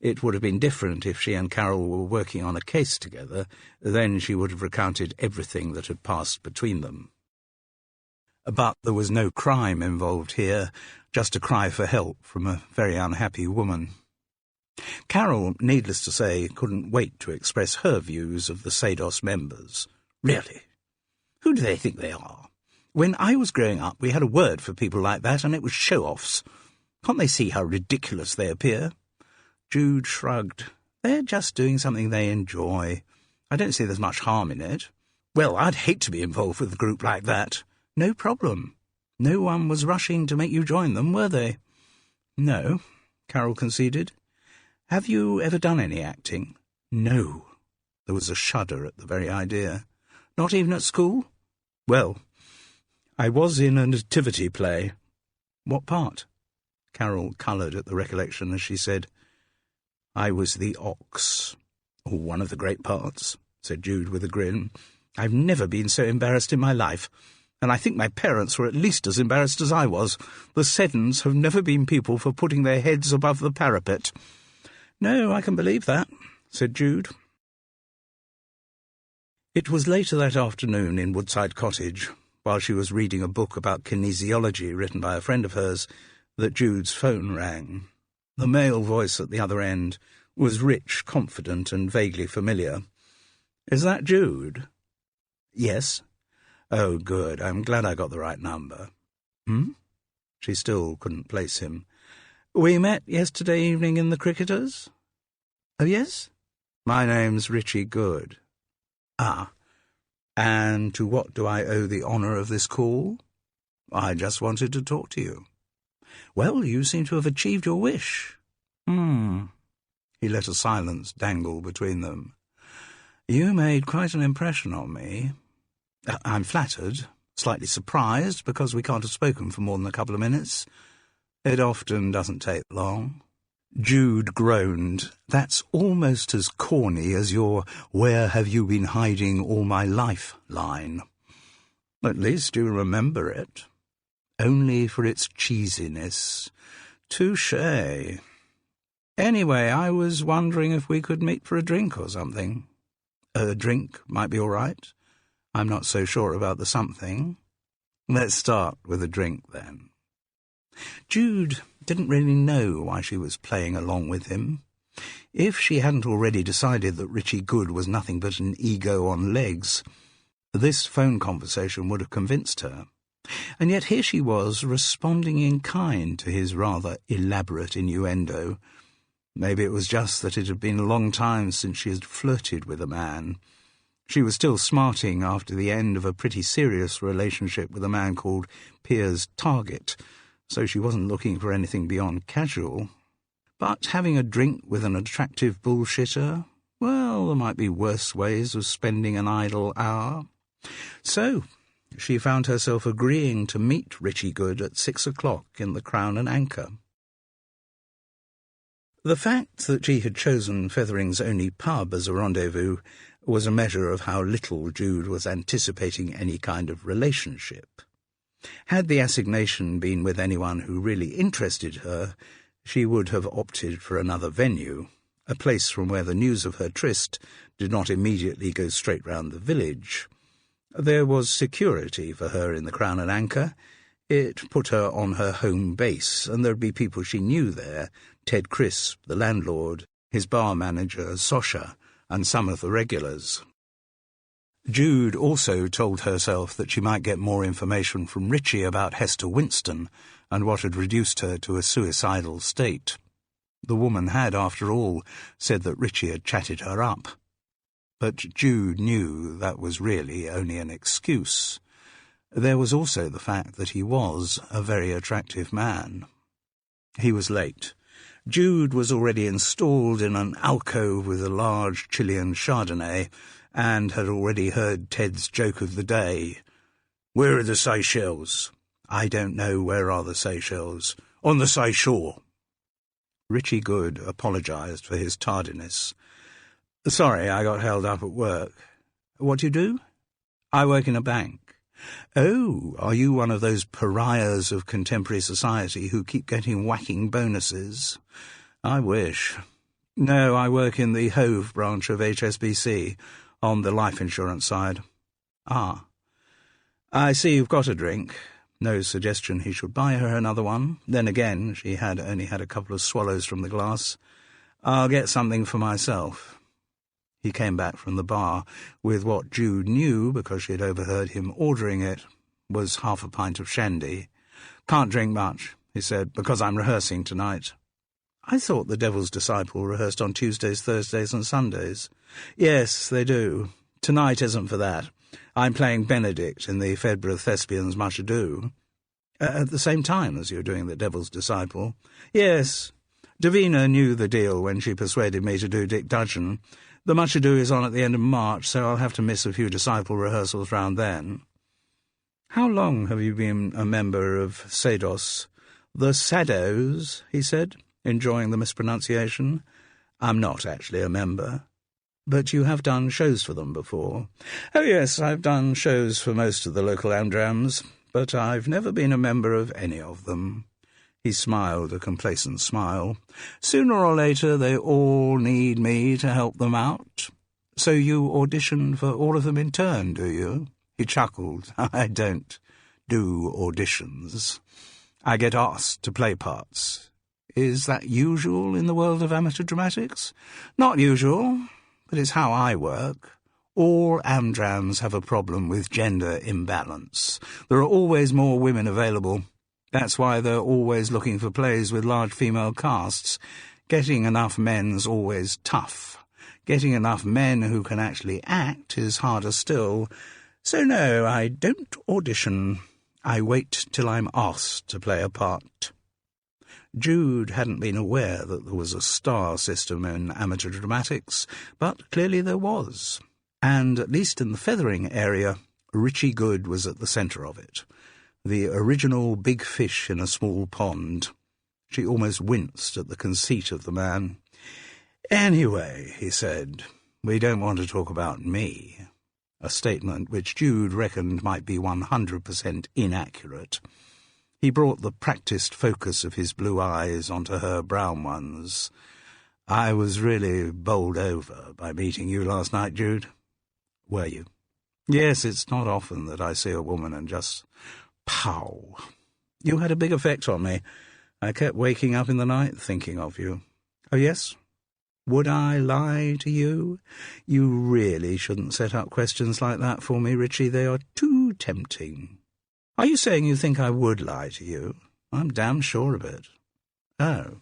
[SPEAKER 2] It would have been different if she and Carol were working on a case together. Then she would have recounted everything that had passed between them. But there was no crime involved here, just a cry for help from a very unhappy woman. Carol, needless to say, couldn't wait to express her views of the Sados members. Really? Who do they think they are? When I was growing up, we had a word for people like that, and it was show-offs. Can't they see how ridiculous they appear? Jude shrugged. They're just doing something they enjoy. I don't see there's much harm in it. Well, I'd hate to be involved with a group like that. No problem. No one was rushing to make you join them, were they? No, Carol conceded. Have you ever done any acting? No. There was a shudder at the very idea. Not even at school? Well, I was in a nativity play. What part? Carol coloured at the recollection as she said, I was the ox. Or one of the great parts, said Jude with a grin.
[SPEAKER 1] I've never been so embarrassed in my life, and I think my parents were at least as embarrassed as I was. The Seddons have never been people for putting their heads above the parapet." "No, I can believe that," said Jude. It was later that afternoon in Woodside Cottage, while she was reading a book about kinesiology written by a friend of hers, that Jude's phone rang. The male voice at the other end was rich, confident, and vaguely familiar. "Is that Jude?" "Yes." "Oh, good. I'm glad I got the right number." "Hmm?" She still couldn't place him. "We met yesterday evening in the Cricketers?" "Oh, yes?" "My name's Richie Good." "Ah. And to what do I owe the honour of this call?" "I just wanted to talk to you." "Well, you seem to have achieved your wish." He let a silence dangle between them. "You made quite an impression on me. I'm flattered, slightly surprised, because we can't have spoken for more than a couple of minutes. It often doesn't take long." Jude groaned. "That's almost as corny as your 'Where have you been hiding all my life' line." "At least you remember it." "Only for its cheesiness." "Touché. Anyway, I was wondering if we could meet for a drink or something." "A drink might be all right. I'm not so sure about the something." "Let's start with a drink, then." Jude didn't really know why she was playing along with him. If she hadn't already decided that Richie Good was nothing but an ego on legs, this phone conversation would have convinced her. And yet here she was, responding in kind to his rather elaborate innuendo. Maybe it was just that it had been a long time since she had flirted with a man. She was still smarting after the end of a pretty serious relationship with a man called Piers Target, so she wasn't looking for anything beyond casual. But having a drink with an attractive bullshitter, well, there might be worse ways of spending an idle hour. So she found herself agreeing to meet Richie Good at 6 o'clock in the Crown and Anchor. The fact that she had chosen Fethering's only pub as a rendezvous was a measure of how little Jude was anticipating any kind of relationship. Had the assignation been with anyone who really interested her, she would have opted for another venue, a place from where the news of her tryst did not immediately go straight round the village. There was security for her in the Crown and Anchor. It put her on her home base, and there'd be people she knew there, Ted Crisp, the landlord, his bar manager, Sosha, and some of the regulars. Jude also told herself that she might get more information from Richie about Hester Winston and what had reduced her to a suicidal state. The woman had, after all, said that Richie had chatted her up. But Jude knew that was really only an excuse. There was also the fact that he was a very attractive man. He was late. Jude was already installed in an alcove with a large Chilean Chardonnay, and had already heard Ted's joke of the day. "Where are the Seychelles?" "I don't know. Where are the Seychelles?" "On the Seychelles." Richie Good apologised for his tardiness. "Sorry, I got held up at work." "What do you do?" "I work in a bank." "Oh, are you one of those pariahs of contemporary society who keep getting whacking bonuses?" "I wish." "No, I work in the Hove branch of HSBC, on the life insurance side." "Ah. I see you've got a drink." No suggestion he should buy her another one. Then again, she had only had a couple of swallows from the glass. "I'll get something for myself." He came back from the bar with what Jude knew, because she had overheard him ordering it, was half a pint of shandy. "Can't drink much," he said, "because I'm rehearsing tonight." "I thought the Devil's Disciple rehearsed on Tuesdays, Thursdays and Sundays." "Yes, they do. Tonight isn't for that. I'm playing Benedict in the Fedra Thespians' Much Ado." "At the same time as you're doing the Devil's Disciple?" "Yes. Davina knew the deal when she persuaded me to do Dick Dudgeon. The Much Ado is on at the end of March, so I'll have to miss a few Disciple rehearsals round then." "How long have you been a member of Sados?" "The Sados," he said, enjoying the mispronunciation. "I'm not actually a member."
[SPEAKER 2] But you have done shows for them before. Oh yes, I've done shows for most of the local amdrams, but I've never been a member of any of them. He smiled a complacent smile. Sooner or later they all need me to help them out. So you audition for all of them in turn, do you? He chuckled. I don't do auditions. I get asked to play parts. Is that usual in the world of amateur dramatics? Not usual, but it's how I work. All amdrams have a problem with gender imbalance. There are always more women available. That's why they're always looking for plays with large female casts. Getting enough men's always tough. Getting enough men who can actually act is harder still. So no, I don't audition. I wait till I'm asked to play a part. Jude hadn't been aware that there was a star system in amateur dramatics, but clearly there was. And at least in the Fethering area, Richie Good was at the centre of it. The original big fish in a small pond. She almost winced at the conceit of the man. Anyway, he said, we don't want to talk about me. A statement which Jude reckoned might be 100% inaccurate. He brought the practised focus of his blue eyes onto her brown ones. I was really bowled over by meeting you last night, Jude. Were you? Yes, it's not often that I see a woman and just pow. You had a big effect on me. I kept waking up in the night thinking of you. Oh, yes? Would I lie to you? You really shouldn't set up questions like that for me, Richie. They are too tempting. Are you saying you think I would lie to you? I'm damn sure of it. Oh.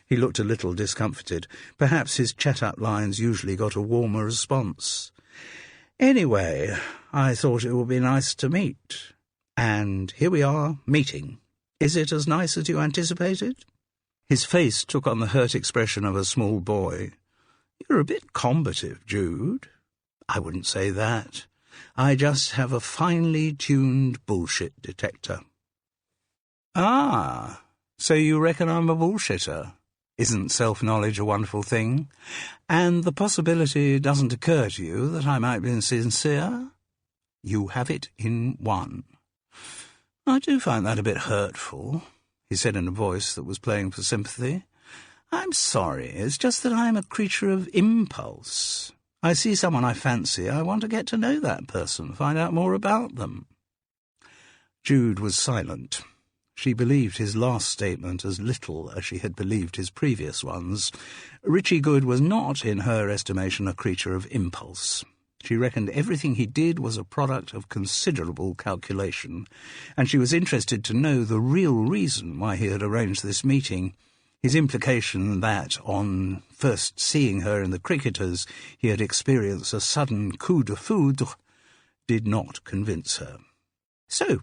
[SPEAKER 2] He looked a little discomfited. Perhaps his chat-up lines usually got a warmer response. Anyway, I thought it would be nice to meet. And here we are, meeting. Is it as nice as you anticipated? His face took on the hurt expression of a small boy. You're a bit combative, Jude. I wouldn't say that. I just have a finely tuned bullshit detector. Ah, so you reckon I'm a bullshitter? Isn't self-knowledge a wonderful thing? And the possibility doesn't occur to you that I might be sincere? You have it in one. I do find that a bit hurtful, he said in a voice that was playing for sympathy. I'm sorry, it's just that I'm a creature of impulse. I see someone I fancy, I want to get to know that person, find out more about them. Jude was silent. She believed his last statement as little as she had believed his previous ones. Richie Good was not, in her estimation, a creature of impulse. She reckoned everything he did was a product of considerable calculation, and she was interested to know the real reason why he had arranged this meeting. His implication that, on first seeing her in the Cricketers, he had experienced a sudden coup de foudre, did not convince her. So,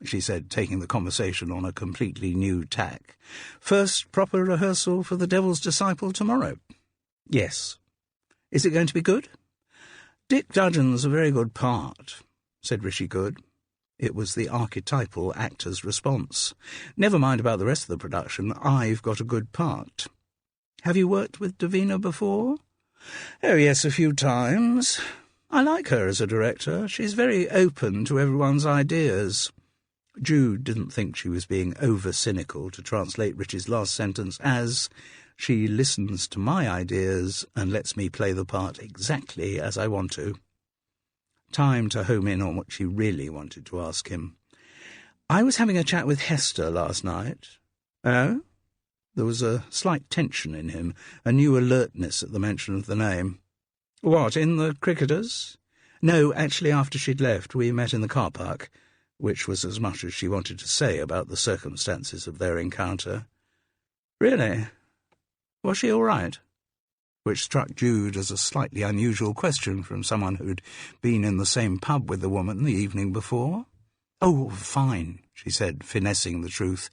[SPEAKER 2] she said, taking the conversation on a completely new tack, first proper rehearsal for The Devil's Disciple tomorrow? Yes. Is it going to be good? Dick Dudgeon's a very good part, said Richie Good. It was the archetypal actor's response. Never mind about the rest of the production, I've got a good part. Have you worked with Davina before? Oh, yes, a few times. I like her as a director. She's very open to everyone's ideas. Jude didn't think she was being over-cynical to translate Richie's last sentence as, she listens to my ideas and lets me play the part exactly as I want to. Time to home in on what she really wanted to ask him. I was having a chat with Hester last night. Oh? There was a slight tension in him, a new alertness at the mention of the name. What, in the Cricketers? No, actually after she'd left, we met in the car park, which was as much as she wanted to say about the circumstances of their encounter. Really? Was she all right? Which struck Jude as a slightly unusual question from someone who'd been in the same pub with the woman the evening before. Oh, fine, she said, finessing the truth.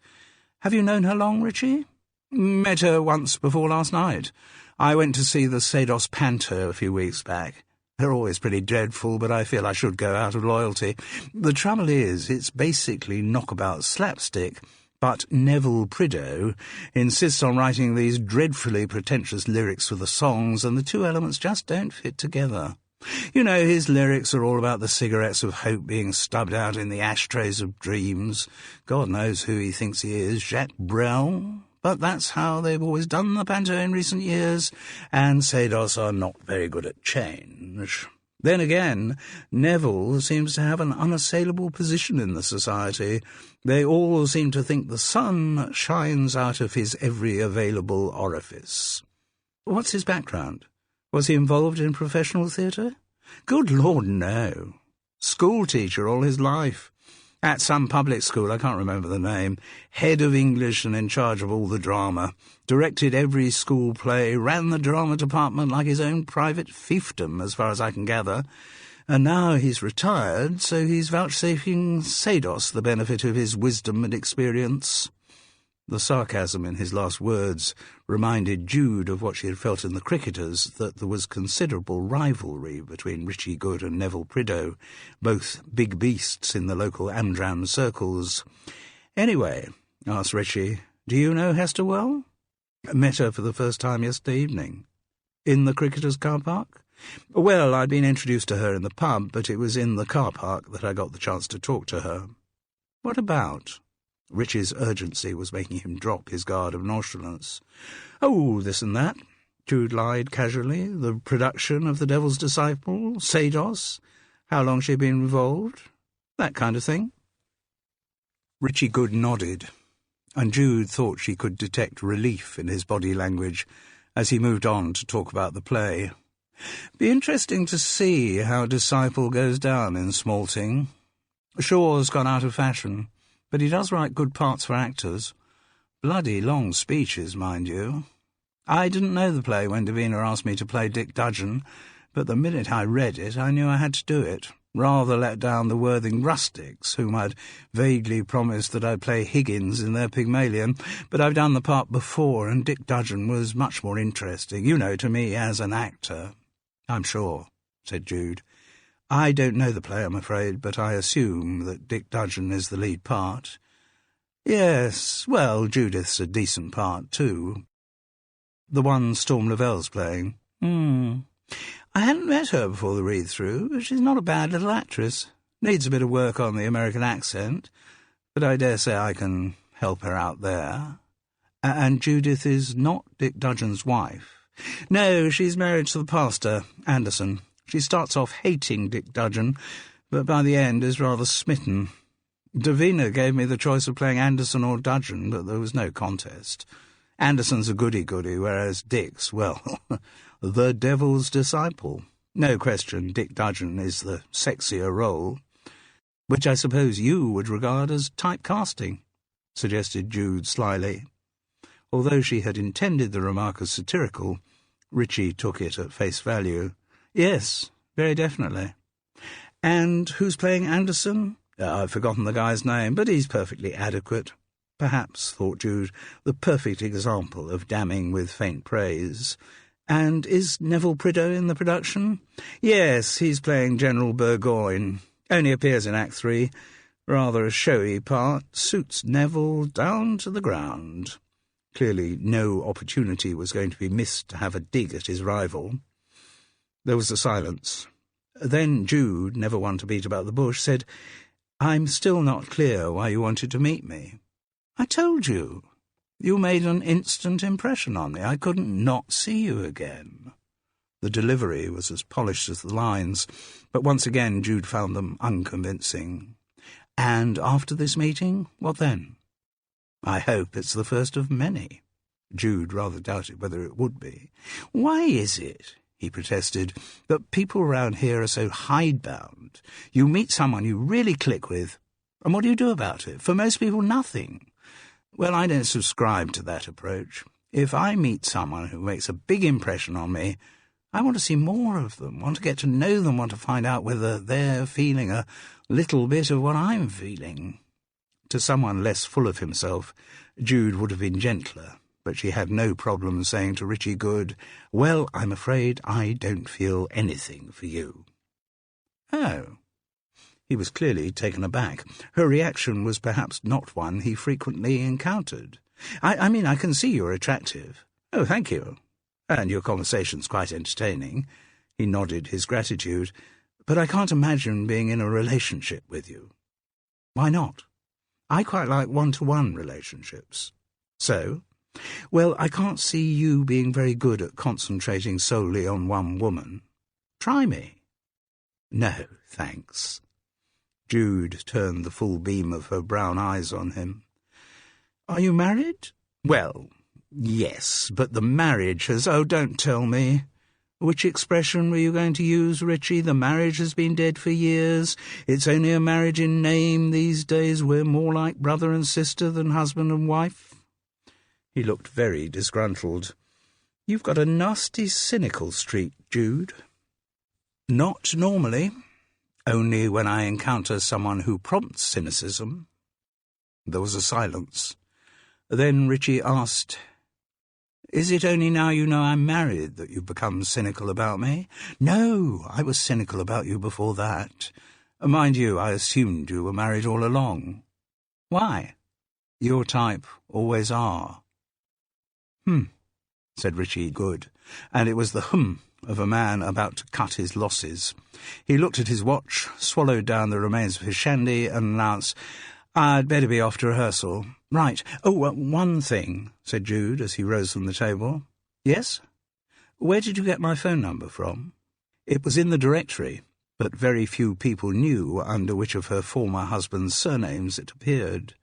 [SPEAKER 2] Have you known her long, Richie? Met her once before last night. I went to see the Sados Panto a few weeks back. They're always pretty dreadful, but I feel I should go out of loyalty. The trouble is, it's basically knockabout slapstick, But Neville Prideaux insists on writing these dreadfully pretentious lyrics for the songs, and the two elements just don't fit together. You know, his lyrics are all about the cigarettes of hope being stubbed out in the ashtrays of dreams. God knows who he thinks he is, Jacques Brel. But that's how they've always done the panto in recent years, and Seydos are not very good at change. Then again, Neville seems to have an unassailable position in the society. They all seem to think the sun shines out of his every available orifice. What's his background? Was he involved in professional theatre? Good Lord, no. School teacher all his life. At some public school, I can't remember the name, head of English and in charge of all the drama, directed every school play, ran the drama department like his own private fiefdom, as far as I can gather, and now he's retired, so he's vouchsafing Seydos the benefit of his wisdom and experience. The sarcasm in his last words reminded Jude of what she had felt in the Cricketers, that there was considerable rivalry between Richie Good and Neville Prideaux, both big beasts in the local Amdram circles. "Anyway," asked Richie, "do you know Hester well?" "Met her for the first time yesterday evening." "In the Cricketers' car park?" "Well, I'd been introduced to her in the pub, but it was in the car park that I got the chance to talk to her." "What about?" Richie's urgency was making him drop his guard of nonchalance. "Oh, this and that," Jude lied casually. "The production of The Devil's Disciple, Seydos, how long she'd been involved, that kind of thing." Richie Good nodded, and Jude thought she could detect relief in his body language as he moved on to talk about the play. "Be interesting to see how Disciple goes down in Smalting. Shaw's gone out of fashion, but he does write good parts for actors. Bloody long speeches, mind you. I didn't know the play when Davina asked me to play Dick Dudgeon, but the minute I read it, I knew I had to do it. Rather let down the Worthing rustics, whom I'd vaguely promised that I'd play Higgins in their Pygmalion, but I've done the part before, and Dick Dudgeon was much more interesting, you know, to me as an actor." "I'm sure," said Jude. "I don't know the play, I'm afraid, but I assume that Dick Dudgeon is the lead part." "Yes, well, Judith's a decent part, too." "The one Storm Lavell's playing?" "I hadn't met her before the read-through, but she's not a bad little actress. Needs a bit of work on the American accent, but I dare say I can help her out there." "And Judith is not Dick Dudgeon's wife?" "No, she's married to the pastor, Anderson. She starts off hating Dick Dudgeon, but by the end is rather smitten. Davina gave me the choice of playing Anderson or Dudgeon, but there was no contest. Anderson's a goody-goody, whereas Dick's, well, the Devil's Disciple. No question, Dick Dudgeon is the sexier role, which I suppose you would regard as typecasting," suggested Jude slyly. Although she had intended the remark as satirical, Richie took it at face value. "Yes, very definitely." "And who's playing Anderson?" "I've forgotten the guy's name, but he's perfectly adequate." Perhaps, thought Jude, the perfect example of damning with faint praise. "And is Neville Prideaux in the production?" "Yes, he's playing General Burgoyne. Only appears in Act 3. Rather a showy part. Suits Neville down to the ground." Clearly no opportunity was going to be missed to have a dig at his rival. There was a silence. Then Jude, never one to beat about the bush, said, "I'm still not clear why you wanted to meet me." "I told you. You made an instant impression on me. I couldn't not see you again." The delivery was as polished as the lines, but once again Jude found them unconvincing. "And after this meeting, what then?" "I hope it's the first of many." Jude rather doubted whether it would be. "Why is it," he protested, "that people around here are so hidebound? You meet someone you really click with, and what do you do about it? For most people, nothing." "Well, I don't subscribe to that approach. If I meet someone who makes a big impression on me, I want to see more of them, want to get to know them, want to find out whether they're feeling a little bit of what I'm feeling." To someone less full of himself, Jude would have been gentler, but she had no problem saying to Richie Good, "Well, I'm afraid I don't feel anything for you." "Oh." He was clearly taken aback. Her reaction was perhaps not one he frequently encountered. I mean, I can see you're attractive." "Oh, thank you. And your conversation's quite entertaining." He nodded his gratitude. "But I can't imagine being in a relationship with you." "Why not?" "I quite like one-to-one relationships." "So?" "Well, I can't see you being very good at concentrating solely on one woman." "Try me." "No, thanks." Jude turned the full beam of her brown eyes on him. "Are you married?" "Well, yes, but the marriage has—" "Oh, don't tell me. Which expression were you going to use, Richie? The marriage has been dead for years. It's only a marriage in name these days. We're more like brother and sister than husband and wife." He looked very disgruntled. "You've got a nasty, cynical streak, Jude." "Not normally. Only when I encounter someone who prompts cynicism." There was a silence. Then Richie asked, "Is it only now you know I'm married that you've become cynical about me?" "No, I was cynical about you before that. Mind you, I assumed you were married all along." "Why?" "Your type always are." Said Richie Good, and it was the of a man about to cut his losses. He looked at his watch, swallowed down the remains of his shandy, and announced, "I'd better be off to rehearsal." "Right. Oh, one thing," said Jude as he rose from the table. "Yes? Where did you get my phone number from?" It was in the directory, but very few people knew under which of her former husband's surnames it appeared.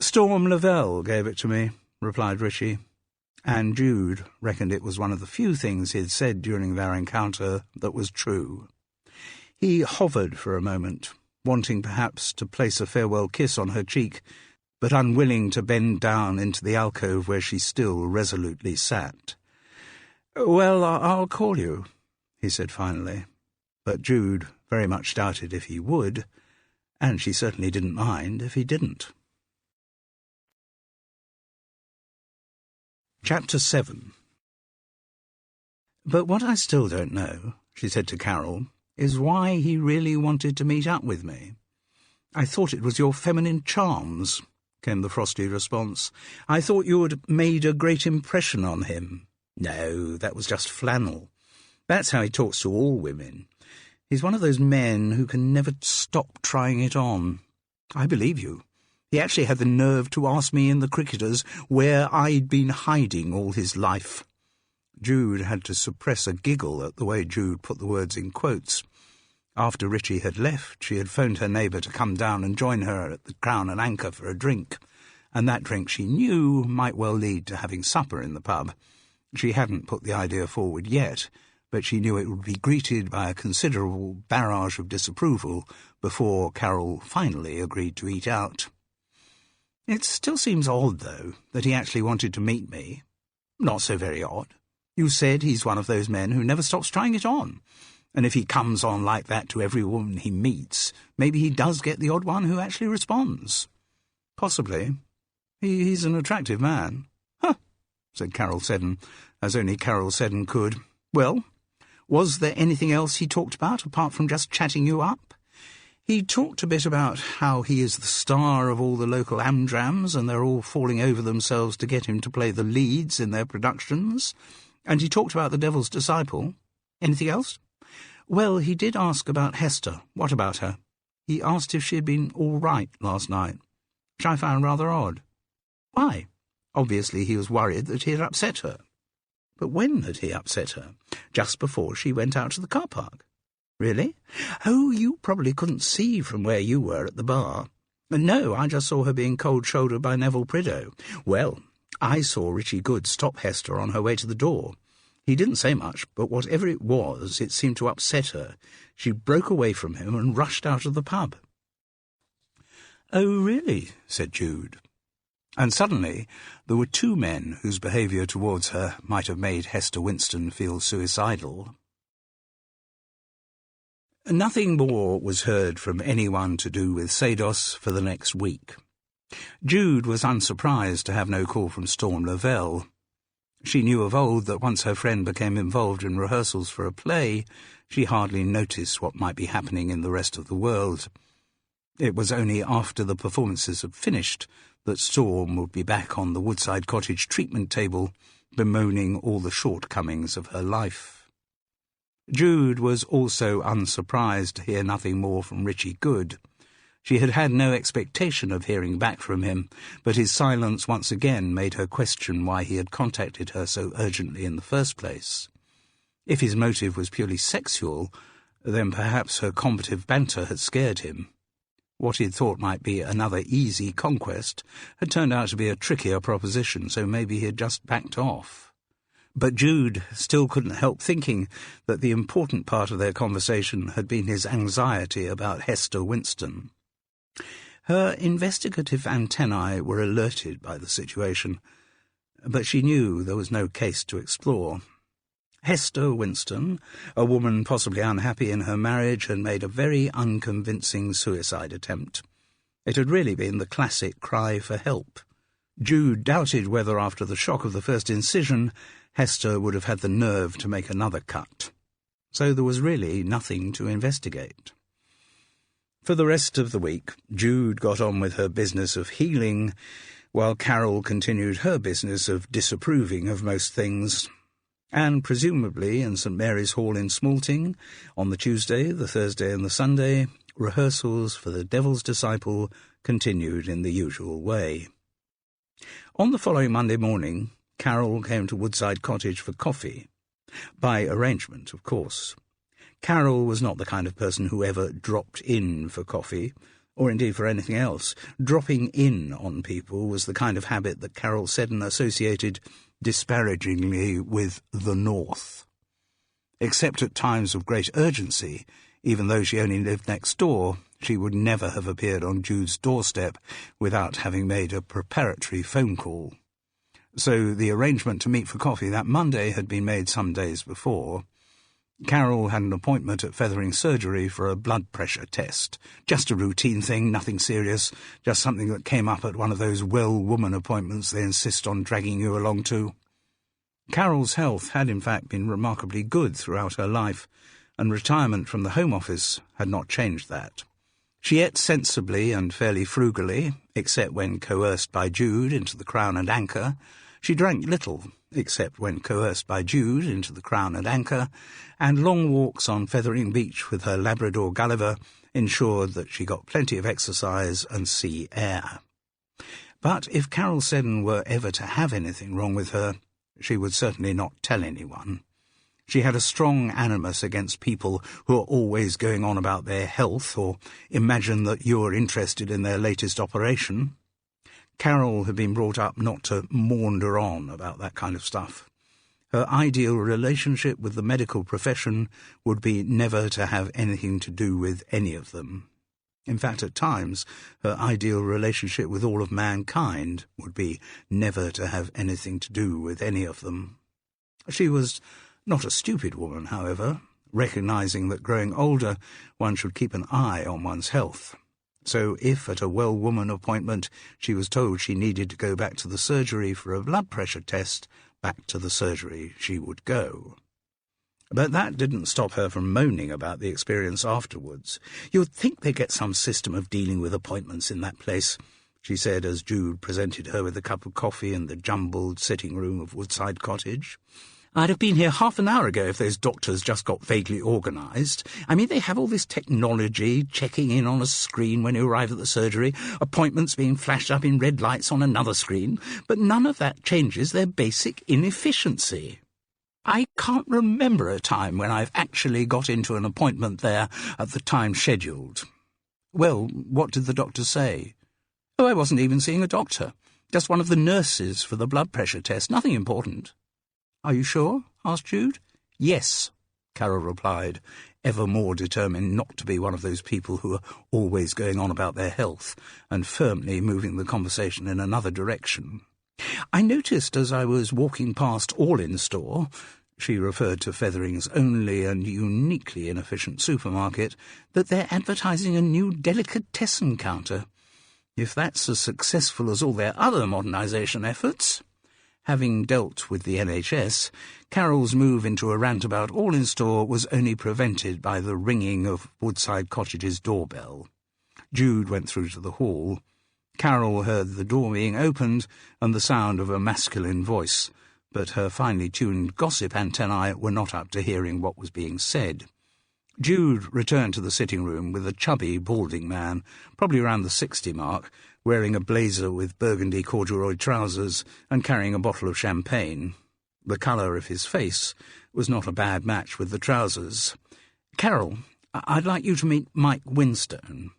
[SPEAKER 2] "Storm Lavelle gave it to me," replied Richie, and Jude reckoned it was one of the few things he had said during their encounter that was true. He hovered for a moment, wanting perhaps to place a farewell kiss on her cheek, but unwilling to bend down into the alcove where she still resolutely sat. "Well, I'll call you," he said finally, but Jude very much doubted if he would, and she certainly didn't mind if he didn't. Chapter 7. "But what I still don't know," she said to Carol, "is why he really wanted to meet up with me." "I thought it was your feminine charms," came the frosty response. "I thought you had made a great impression on him." "No, that was just flannel. That's how he talks to all women. He's one of those men who can never stop trying it on." "I believe you. He actually had the nerve to ask me in the Cricketers where I'd been hiding all his life." Jude had to suppress a giggle at the way Jude put the words in quotes. After Richie had left, she had phoned her neighbour to come down and join her at the Crown and Anchor for a drink, and that drink she knew might well lead to having supper in the pub. She hadn't put the idea forward yet, but she knew it would be greeted by a considerable barrage of disapproval before Carol finally agreed to eat out. "It still seems odd, though, that he actually wanted to meet me." "Not so very odd. You said he's one of those men who never stops trying it on. And if he comes on like that to every woman he meets, maybe he does get the odd one who actually responds." "Possibly. He's an attractive man." "Huh," said Carol Seddon, as only Carol Seddon could. "Well, was there anything else he talked about, apart from just chatting you up?" "He talked a bit about how he is the star of all the local amdrams and they're all falling over themselves to get him to play the leads in their productions. And he talked about The Devil's Disciple." "Anything else?" "Well, he did ask about Hester." "What about her?" "He asked if she had been all right last night, which I found rather odd." "Why?" "Obviously he was worried that he had upset her." "But when had he upset her?" "Just before she went out to the car park." "Really?" "Oh, you probably couldn't see from where you were at the bar." "No, I just saw her being cold-shouldered by Neville Prideaux." "Well, I saw Richie Good stop Hester on her way to the door. He didn't say much, but whatever it was, it seemed to upset her. She broke away from him and rushed out of the pub." "Oh, really?" said Jude. And suddenly there were two men whose behaviour towards her might have made Hester Winston feel suicidal. Nothing more was heard from anyone to do with Sados for the next week. Jude was unsurprised to have no call from Storm Lavelle. She knew of old that once her friend became involved in rehearsals for a play, she hardly noticed what might be happening in the rest of the world. It was only after the performances had finished that Storm would be back on the Woodside Cottage treatment table, bemoaning all the shortcomings of her life. Jude was also unsurprised to hear nothing more from Richie Good. She had had no expectation of hearing back from him, but his silence once again made her question why he had contacted her so urgently in the first place. If his motive was purely sexual, then perhaps her combative banter had scared him. What he'd thought might be another easy conquest had turned out to be a trickier proposition, so maybe he had just backed off. But Jude still couldn't help thinking that the important part of their conversation had been his anxiety about Hester Winston. Her investigative antennae were alerted by the situation, but she knew there was no case to explore. Hester Winston, a woman possibly unhappy in her marriage, had made a very unconvincing suicide attempt. It had really been the classic cry for help. Jude doubted whether, after the shock of the first incision, Hester would have had the nerve to make another cut. So there was really nothing to investigate. For the rest of the week, Jude got on with her business of healing, while Carol continued her business of disapproving of most things. And presumably in St. Mary's Hall in Smalting, on the Tuesday, the Thursday and the Sunday, rehearsals for The Devil's Disciple continued in the usual way. On the following Monday morning, Carol came to Woodside Cottage for coffee. By arrangement, of course. Carol was not the kind of person who ever dropped in for coffee, or indeed for anything else. Dropping in on people was the kind of habit that Carol Seddon associated disparagingly with the North. Except at times of great urgency, even though she only lived next door, she would never have appeared on Jude's doorstep without having made a preparatory phone call. So the arrangement to meet for coffee that Monday had been made some days before. Carol had an appointment at Fethering surgery for a blood pressure test. Just a routine thing, nothing serious, just something that came up at one of those well-woman appointments they insist on dragging you along to. Carol's health had in fact been remarkably good throughout her life, and retirement from the Home Office had not changed that. She ate sensibly and fairly frugally, except when coerced by Jude into the Crown and Anchor. She drank little, except when coerced by Jude into the Crown and Anchor, and long walks on Fethering Beach with her Labrador Gulliver ensured that she got plenty of exercise and sea air. But if Carol Seddon were ever to have anything wrong with her, she would certainly not tell anyone. She had a strong animus against people who are always going on about their health or imagine that you're interested in their latest operation. Carol had been brought up not to maunder on about that kind of stuff. Her ideal relationship with the medical profession would be never to have anything to do with any of them. In fact, at times, her ideal relationship with all of mankind would be never to have anything to do with any of them. She was not a stupid woman, however, recognizing that growing older one should keep an eye on one's health. So if at a well-woman appointment she was told she needed to go back to the surgery for a blood pressure test, back to the surgery she would go. But that didn't stop her from moaning about the experience afterwards. "You'd think they'd get some system of dealing with appointments in that place," she said as Jude presented her with a cup of coffee in the jumbled sitting room of Woodside Cottage. "I'd have been here half an hour ago if those doctors just got vaguely organised. I mean, they have all this technology, checking in on a screen when you arrive at the surgery, appointments being flashed up in red lights on another screen, but none of that changes their basic inefficiency. I can't remember a time when I've actually got into an appointment there at the time scheduled." "Well, what did the doctor say?" "Oh, I wasn't even seeing a doctor. Just one of the nurses for the blood pressure test. Nothing important." "Are you sure?" asked Jude. "Yes," Carol replied, ever more determined not to be one of those people who are always going on about their health, and firmly moving the conversation in another direction. "I noticed as I was walking past All-In Store," she referred to Fethering's only and uniquely inefficient supermarket, "that they're advertising a new delicatessen counter. If that's as successful as all their other modernisation efforts—" Having dealt with the NHS, Carol's move into a rant about all-in-store was only prevented by the ringing of Woodside Cottage's doorbell. Jude went through to the hall. Carol heard the door being opened and the sound of a masculine voice, but her finely tuned gossip antennae were not up to hearing what was being said. Jude returned to the sitting-room with a chubby, balding man, probably around the 60 mark, wearing a blazer with burgundy corduroy trousers and carrying a bottle of champagne. The colour of his face was not a bad match with the trousers. "Carol, I'd like you to meet Mike Winstone."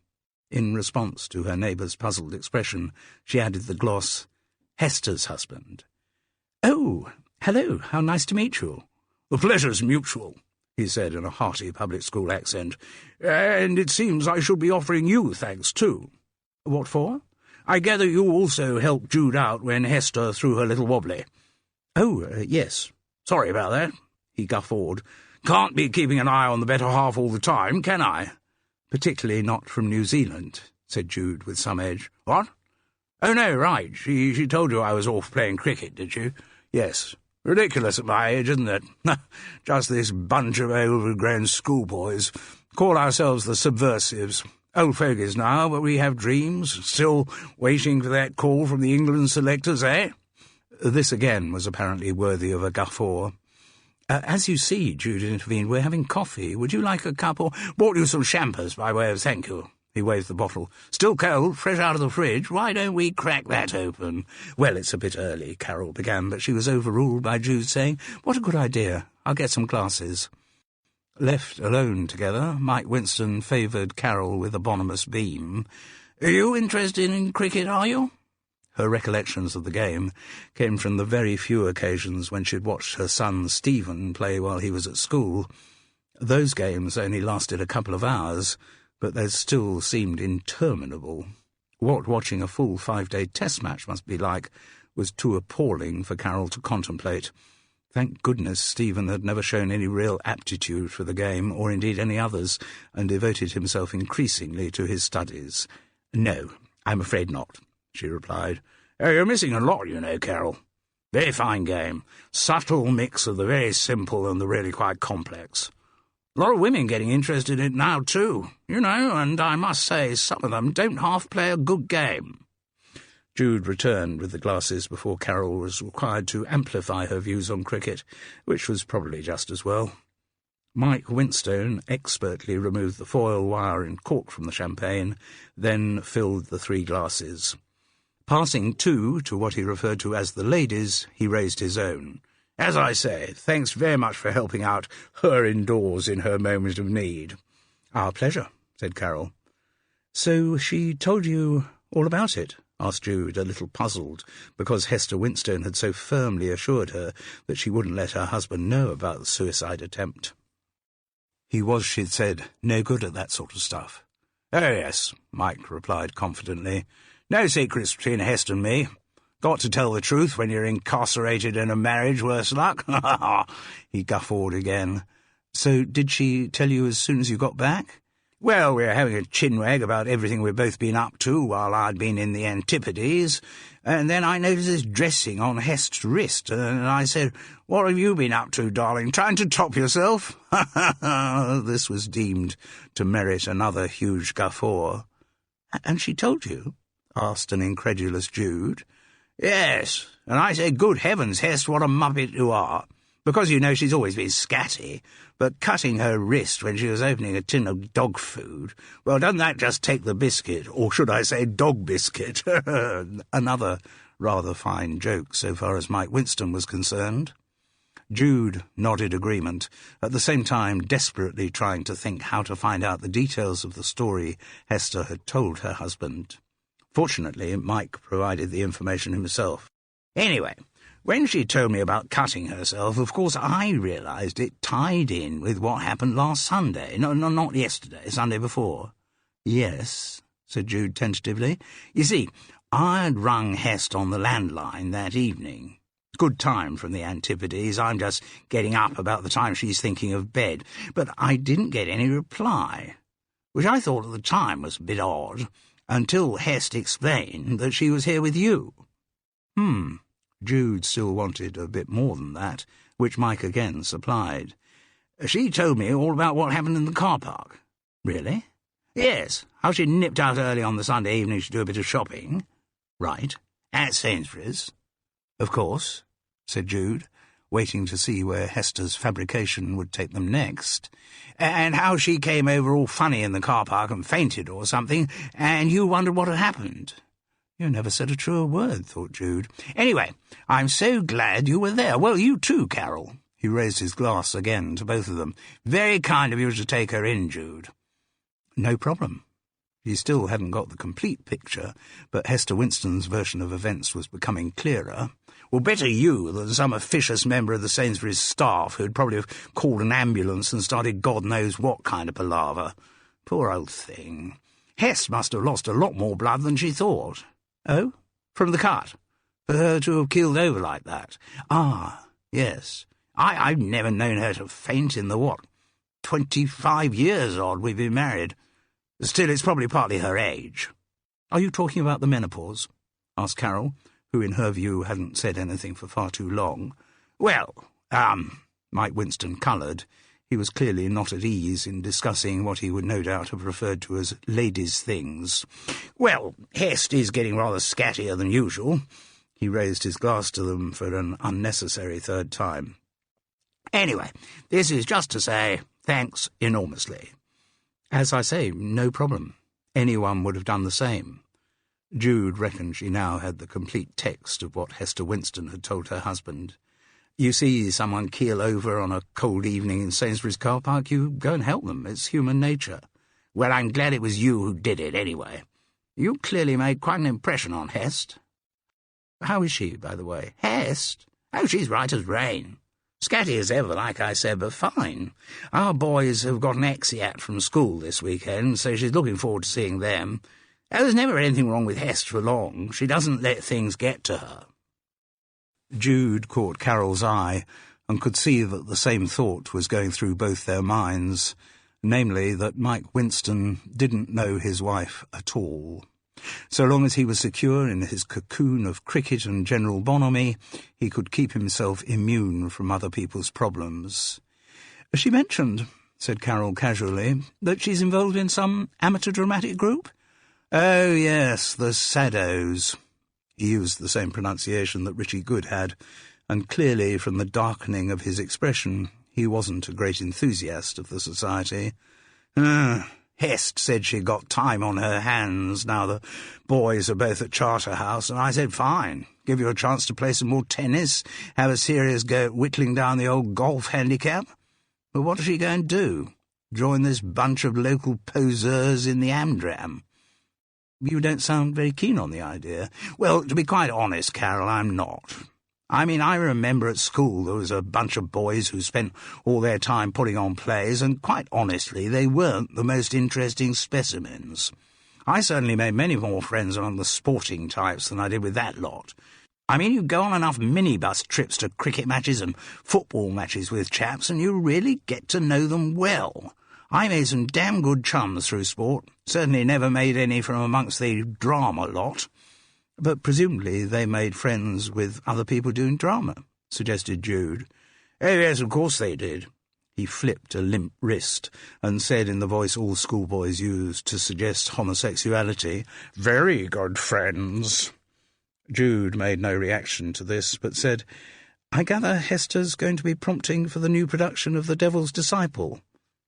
[SPEAKER 2] In response to her neighbour's puzzled expression, she added the gloss, "Hester's husband." "Oh, hello, how nice to meet you." "The pleasure's mutual," he said in a hearty public school accent, "and it seems I shall be offering you thanks too." "What for?" "I gather you also helped Jude out when Hester threw her little wobbly." "Oh, yes." "Sorry about that," he guffawed. "Can't be keeping an eye on the better half all the time, can I?" "Particularly not from New Zealand," said Jude with some edge. "What? Oh, no, right. She told you I was off playing cricket, did she?" "Yes. Ridiculous at my age, isn't it? Just this bunch of overgrown schoolboys. Call ourselves the Subversives. Old fogies now, but we have dreams. Still waiting for that call from the England selectors, eh?" This again was apparently worthy of a guffaw. "As you see," Jude intervened, "we're having coffee. Would you like a cup or—" "Bought you some champers by way of thank you." He waved the bottle. "Still cold, fresh out of the fridge. Why don't we crack that open?" "Well, it's a bit early," Carol began, but she was overruled by Jude saying, "What a good idea. I'll get some glasses." Left alone together, Mike Winston favoured Carol with a bonhomous beam. "Are you interested in cricket, are you?" Her recollections of the game came from the very few occasions when she'd watched her son Stephen play while he was at school. Those games only lasted a couple of hours, but they still seemed interminable. What watching a full 5-day test match must be like was too appalling for Carol to contemplate. Thank goodness Stephen had never shown any real aptitude for the game, or indeed any others, and devoted himself increasingly to his studies. "No, I'm afraid not," she replied. "Oh, you're missing a lot, you know, Carol. Very fine game. Subtle mix of the very simple and the really quite complex. A lot of women getting interested in it now, too, you know, and I must say some of them don't half play a good game." Jude returned with the glasses before Carol was required to amplify her views on cricket, which was probably just as well. Mike Winstone expertly removed the foil wire and cork from the champagne, then filled the 3 glasses. Passing 2 to what he referred to as the ladies, he raised his own. "As I say, thanks very much for helping out her indoors in her moment of need." "Our pleasure," said Carol. "So she told you all about it?" asked Jude, a little puzzled, because Hester Winstone had so firmly assured her that she wouldn't let her husband know about the suicide attempt. He was, she'd said, no good at that sort of stuff. "Oh, yes," Mike replied confidently. "No secrets between Hester and me. Got to tell the truth when you're incarcerated in a marriage, worse luck." He guffawed again. "So did she tell you as soon as you got back?" "Well, we were having a chinwag about everything we'd both been up to while I'd been in the Antipodes, and then I noticed this dressing on Hest's wrist, and I said, 'What have you been up to, darling? Trying to top yourself?'" This was deemed to merit another huge guffaw. "And she told you?" asked an incredulous Jude. "Yes, and I said, 'Good heavens, Hest, what a muppet you are.' Because, you know, she's always been scatty, but cutting her wrist when she was opening a tin of dog food, well, doesn't that just take the biscuit, or should I say dog biscuit?" Another rather fine joke so far as Mike Winston was concerned. Jude nodded agreement, at the same time desperately trying to think how to find out the details of the story Hester had told her husband. Fortunately, Mike provided the information himself. "Anyway, when she told me about cutting herself, of course I realised it tied in with what happened last Sunday. No, not yesterday, Sunday before." "Yes," said Jude tentatively. "You see, I'd rung Hest on the landline that evening. Good time from the Antipodes. I'm just getting up about the time she's thinking of bed. But I didn't get any reply, which I thought at the time was a bit odd, until Hest explained that she was here with you." Jude still wanted a bit more than that, which Mike again supplied. "She told me all about what happened in the car park." "Really?" "Yes, how she nipped out early on the Sunday evening to do a bit of shopping." "Right. At Sainsbury's." "Of course," said Jude, waiting to see where Hester's fabrication would take them next. "And how she came over all funny in the car park and fainted or something, and you wondered what had happened." "You never said a truer word," thought Jude. "Anyway, I'm so glad you were there. Well, you too, Carol." He raised his glass again to both of them. "Very kind of you to take her in, Jude." "No problem." He still hadn't got the complete picture, but Hester Winston's version of events was becoming clearer. "Well, better you than some officious member of the Sainsbury's staff who'd probably have called an ambulance and started God knows what kind of palaver. Poor old thing. Hest must have lost a lot more blood than she thought." "Oh? From the cut? For her to have keeled over like that? Ah, yes. I've never known her to faint in the, 25 years odd we've been married. Still, it's probably partly her age." "Are you talking about the menopause?" asked Carol, who in her view hadn't said anything for far too long. "Well, Mike Winston coloured. He was clearly not at ease in discussing what he would no doubt have referred to as ladies' things. "Well, Hest is getting rather scattier than usual." He raised his glass to them for an unnecessary third time. "Anyway, this is just to say thanks enormously." "As I say, no problem. Anyone would have done the same." Jude reckoned she now had the complete text of what Hester Winston had told her husband. You see someone keel over on a cold evening in Sainsbury's car park, you go and help them. It's human nature. "Well, I'm glad it was you who did it, anyway. You clearly made quite an impression on Hest." "How is she, by the way?" "Hest? Oh, she's right as rain. Scatty as ever, like I said, but fine. Our boys have got an exeat from school this weekend, so she's looking forward to seeing them. There's never anything wrong with Hest for long. She doesn't let things get to her." Jude caught Carol's eye and could see that the same thought was going through both their minds, namely that Mike Winston didn't know his wife at all. So long as he was secure in his cocoon of cricket and general bonhomie, he could keep himself immune from other people's problems. "She mentioned," said Carol casually, "that she's involved in some amateur dramatic group?" "Oh, yes, the Saddos." He used the same pronunciation that Richie Good had, and clearly from the darkening of his expression he wasn't a great enthusiast of the society. Hest said she'd got time on her hands now the boys are both at Charterhouse, and I said, fine, give you a chance to play some more tennis, have a serious go at whittling down the old golf handicap. But what is she going to do? Join this bunch of local poseurs in the Amdram? You don't sound very keen on the idea. Well, to be quite honest, Carol, I'm not. I mean, I remember at school there was a bunch of boys who spent all their time putting on plays, and quite honestly, they weren't the most interesting specimens. I certainly made many more friends among the sporting types than I did with that lot. I mean, you go on enough minibus trips to cricket matches and football matches with chaps, and you really get to know them well. I made some damn good chums through sport. Certainly never made any from amongst the drama lot. But presumably they made friends with other people doing drama, suggested Jude. Oh, yes, of course they did. He flipped a limp wrist and said in the voice all schoolboys used to suggest homosexuality, very good friends. Jude made no reaction to this, but said, I gather Hester's going to be prompting for the new production of The Devil's Disciple.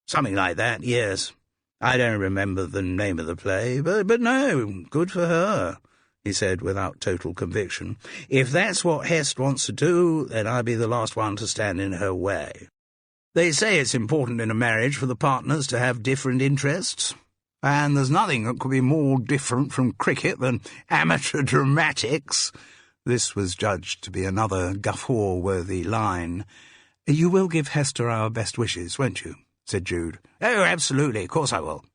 [SPEAKER 2] Something like that, yes. I don't remember the name of the play, but no, good for her, he said without total conviction. If that's what Hest wants to do, then I'll be the last one to stand in her way. They say it's important in a marriage for the partners to have different interests, and there's nothing that could be more different from cricket than amateur dramatics. This was judged to be another guffaw-worthy line. You will give Hester our best wishes, won't you? Said Jude. Oh, absolutely, of course I will.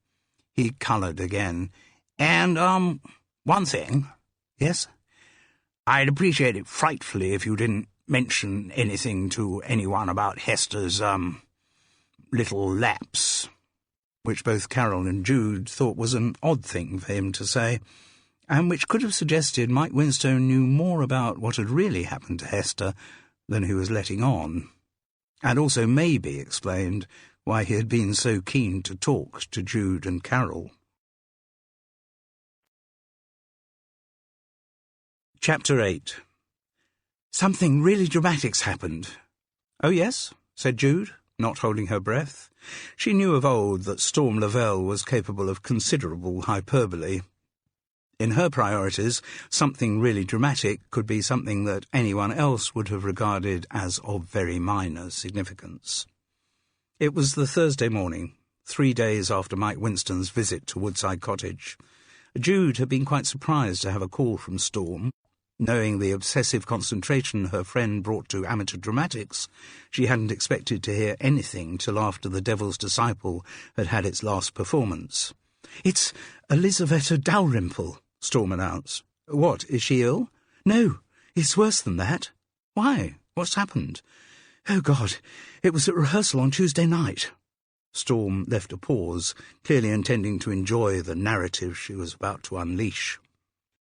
[SPEAKER 2] He coloured again. And, one thing. Yes? I'd appreciate it frightfully if you didn't mention anything to anyone about Hester's, little lapse, which both Carol and Jude thought was an odd thing for him to say. and which could have suggested Mike Winstone knew more about what had really happened to Hester than he was letting on, and also maybe explained why he had been so keen to talk to Jude and Carol. Chapter 8. Something really dramatic's happened. Oh, yes, said Jude, not holding her breath. She knew of old that Storm Lavelle was capable of considerable hyperbole. In her priorities, something really dramatic could be something that anyone else would have regarded as of very minor significance. It was the Thursday morning, 3 days after Mike Winstone's visit to Woodside Cottage. Jude had been quite surprised to have a call from Storm. Knowing the obsessive concentration her friend brought to amateur dramatics, she hadn't expected to hear anything till after The Devil's Disciple had had its last performance. "It's Elisaveta Dalrymple," Storm announced. "What, is she ill?" "No, it's worse than that." "Why? What's happened?" "Oh, God, it was at rehearsal on Tuesday night." Storm left a pause, clearly intending to enjoy the narrative she was about to unleash.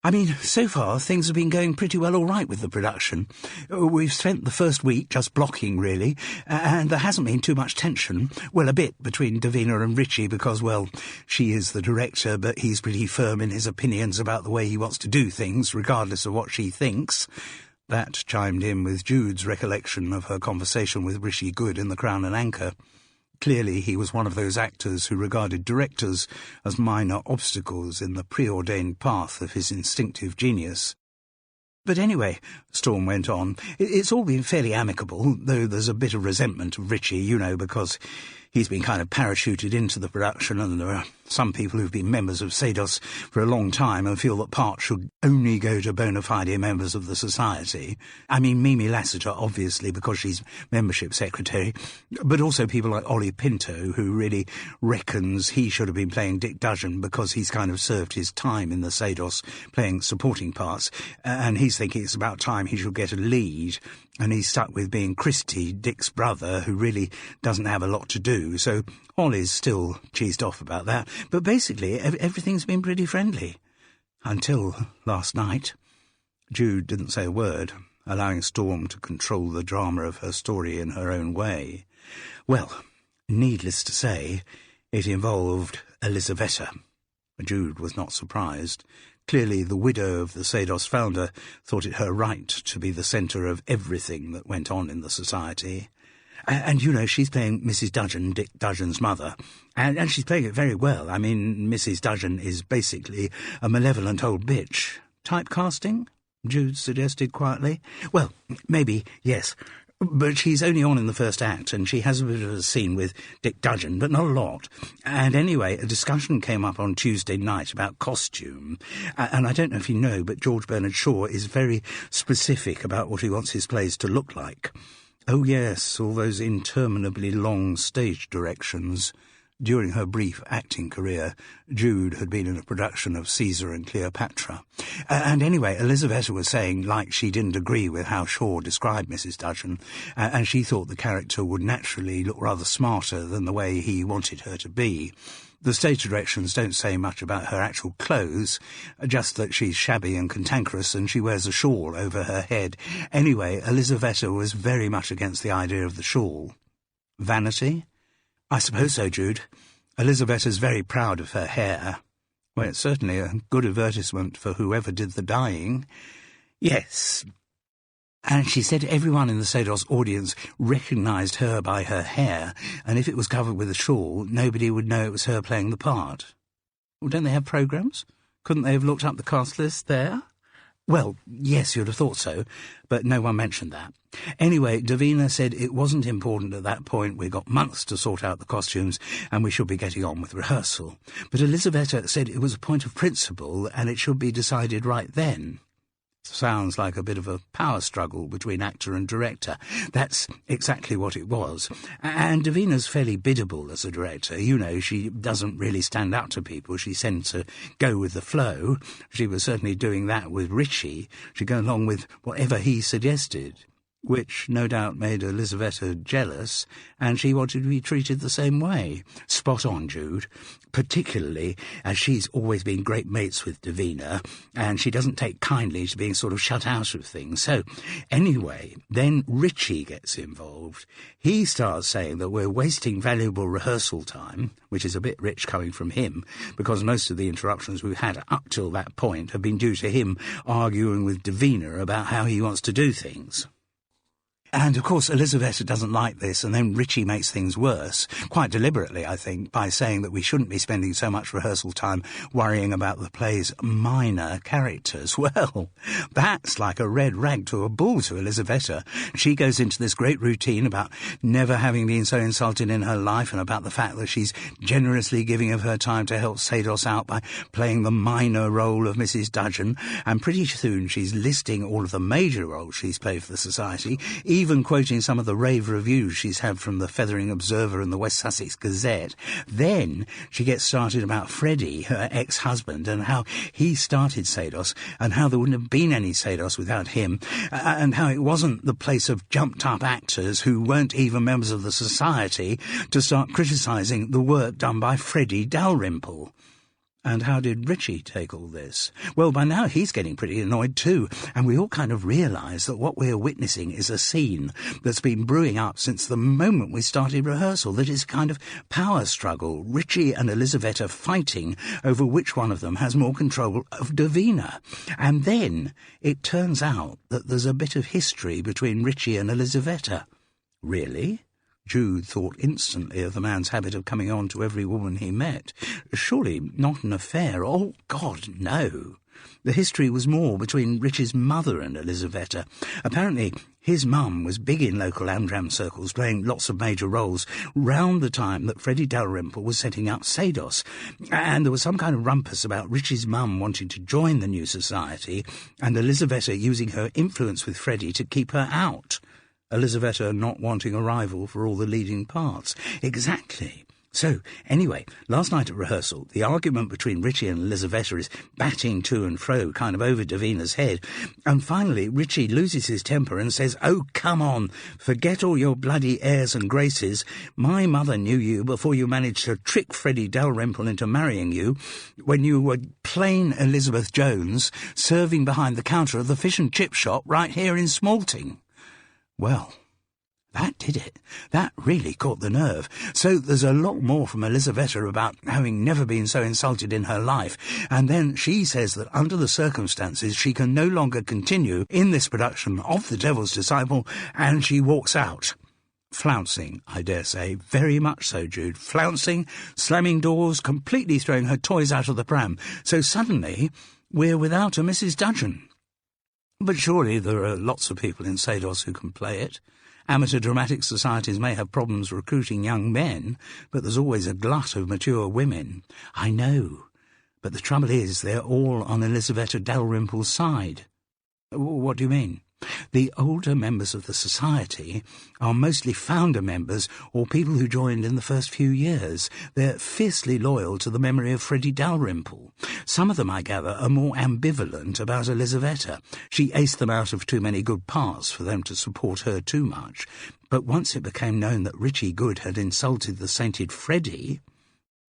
[SPEAKER 2] "I mean, so far things have been going pretty well all right with the production. We've spent the first week just blocking, really, and there hasn't been too much tension. Well, a bit between Davina and Richie because, well, she is the director, but he's pretty firm in his opinions about the way he wants to do things, regardless of what she thinks." That chimed in with Jude's recollection of her conversation with Rishi Good in The Crown and Anchor. Clearly he was one of those actors who regarded directors as minor obstacles in the preordained path of his instinctive genius. "But anyway," Storm went on, "it's all been fairly amicable, though there's a bit of resentment of Richie, you know, because he's been kind of parachuted into the production, and there are some people who've been members of Sados for a long time and feel that parts should only go to bona fide members of the society. I mean, Mimi Lassiter, obviously, because she's membership secretary, but also people like Ollie Pinto, who really reckons he should have been playing Dick Dudgeon because he's kind of served his time in the Sados playing supporting parts, and he's thinking it's about time he should get a lead, and he's stuck with being Christy, Dick's brother, who really doesn't have a lot to do, so Ollie's still cheesed off about that. But basically, everything's been pretty friendly. Until last night." Jude didn't say a word, allowing Storm to control the drama of her story in her own way. "Well, needless to say, it involved Elisaveta." Jude was not surprised. Clearly the widow of the Sados founder thought it her right to be the centre of everything that went on in the society. And, you know, she's playing Mrs. Dudgeon, Dick Dudgeon's mother, and she's playing it very well. I mean, Mrs. Dudgeon is basically a malevolent old bitch. "Typecasting?" Jude suggested quietly. "Well, maybe, yes, but she's only on in the first act, and she has a bit of a scene with Dick Dudgeon, but not a lot. And anyway, a discussion came up on Tuesday night about costume, and I don't know if you know, but George Bernard Shaw is very specific about what he wants his plays to look like." Oh yes, all those interminably long stage directions. During her brief acting career, Jude had been in a production of Caesar and Cleopatra. And anyway, Elisaveta was saying, like, she didn't agree with how Shaw described Mrs. Dudgeon, and she thought the character would naturally look rather smarter than the way he wanted her to be. The stage directions don't say much about her actual clothes, just that she's shabby and cantankerous and she wears a shawl over her head. Anyway, Elisaveta was very much against the idea of the shawl. Vanity? I suppose so, Jude. Elisaveta's very proud of her hair. Well, it's certainly a good advertisement for whoever did the dyeing. Yes. And she said everyone in the Sados audience recognised her by her hair, and if it was covered with a shawl, nobody would know it was her playing the part. Well, don't they have programmes? Couldn't they have looked up the cast list there? Well, yes, you'd have thought so, but no one mentioned that. Anyway, Davina said it wasn't important at that point. We got months to sort out the costumes, and we should be getting on with rehearsal. But Elisaveta said it was a point of principle, and it should be decided right then. Sounds like a bit of a power struggle between actor and director. That's exactly what it was. And Davina's fairly biddable as a director. You know, she doesn't really stand up to people. She tends to go with the flow. She was certainly doing that with Richie. She'd go along with whatever he suggested. which no doubt made Elisabetta jealous, and she wanted to be treated the same way. Spot on, Jude, particularly as she's always been great mates with Davina, and she doesn't take kindly to being sort of shut out of things. So, anyway, then Richie gets involved. He starts saying that we're wasting valuable rehearsal time, which is a bit rich coming from him, because most of the interruptions we've had up till that point have been due to him arguing with Davina about how he wants to do things. And, of course, Elisabetta doesn't like this, and then Richie makes things worse, quite deliberately, I think, by saying that we shouldn't be spending so much rehearsal time worrying about the play's minor characters. Well, that's like a red rag to a bull to Elisabetta. She goes into this great routine about never having been so insulted in her life, and about the fact that she's generously giving of her time to help Sados out by playing the minor role of Mrs. Dudgeon, and pretty soon she's listing all of the major roles she's played for the Society, even quoting some of the rave reviews she's had from the Fethering Observer and the West Sussex Gazette. Then she gets started about Freddie, her ex-husband, and how he started Sados, and how there wouldn't have been any Sados without him, and how it wasn't the place of jumped-up actors who weren't even members of the Society to start criticising the work done by Freddie Dalrymple. And how did Richie take all this? Well, by now he's getting pretty annoyed too, and we all kind of realise that what we're witnessing is a scene that's been brewing up since the moment we started rehearsal, that is a kind of power struggle, Richie and Elisabetta fighting over which one of them has more control of Davina. And then it turns out that there's a bit of history between Richie and Elisabetta. Really? Jude thought instantly of the man's habit of coming on to every woman he met. Surely not an affair. Oh, God, no. The history was more between Richie's mother and Elisabetta. Apparently, his mum was big in local Amdram circles, playing lots of major roles, round the time that Freddie Dalrymple was setting up Sados. And there was some kind of rumpus about Richie's mum wanting to join the new society, and Elisabetta using her influence with Freddie to keep her out. Elisabetta not wanting a rival for all the leading parts. Exactly. So, anyway, last night at rehearsal, the argument between Richie and Elisabetta is batting to and fro, kind of over Davina's head, and finally Richie loses his temper and says, "Oh, come on, forget all your bloody airs and graces. My mother knew you before you managed to trick Freddie Dalrymple into marrying you, when you were plain Elizabeth Jones, serving behind the counter of the fish and chip shop right here in Smalting." Well, that did it. That really caught the nerve. So there's a lot more from Elisabetta about having never been so insulted in her life, and then she says that under the circumstances she can no longer continue in this production of The Devil's Disciple, and she walks out. Flouncing, I dare say, very much so, Jude. Flouncing, slamming doors, completely throwing her toys out of the pram. So suddenly we're without a Mrs. Dudgeon. But surely there are lots of people in Sados who can play it. Amateur dramatic societies may have problems recruiting young men, but there's always a glut of mature women. I know, but the trouble is they're all on Elisabetta Dalrymple's side. What do you mean? The older members of the society are mostly founder members or people who joined in the first few years. They're fiercely loyal to the memory of Freddie Dalrymple. Some of them, I gather, are more ambivalent about Elisabetta. She aced them out of too many good parts for them to support her too much. But once it became known that Richie Good had insulted the sainted Freddie...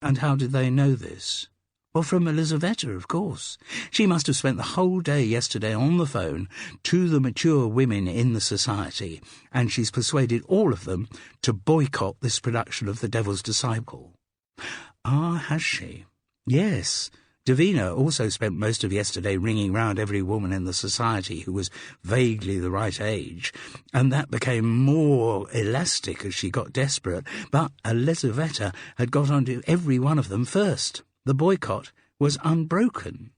[SPEAKER 2] And how did they know this? Well, from Elisabetta, of course. She must have spent the whole day yesterday on the phone to the mature women in the society, and she's persuaded all of them to boycott this production of The Devil's Disciple. Ah, has she? Yes. Davina also spent most of yesterday ringing round every woman in the society who was vaguely the right age, and that became more elastic as she got desperate, but Elisabetta had got onto every one of them first. The boycott was unbroken.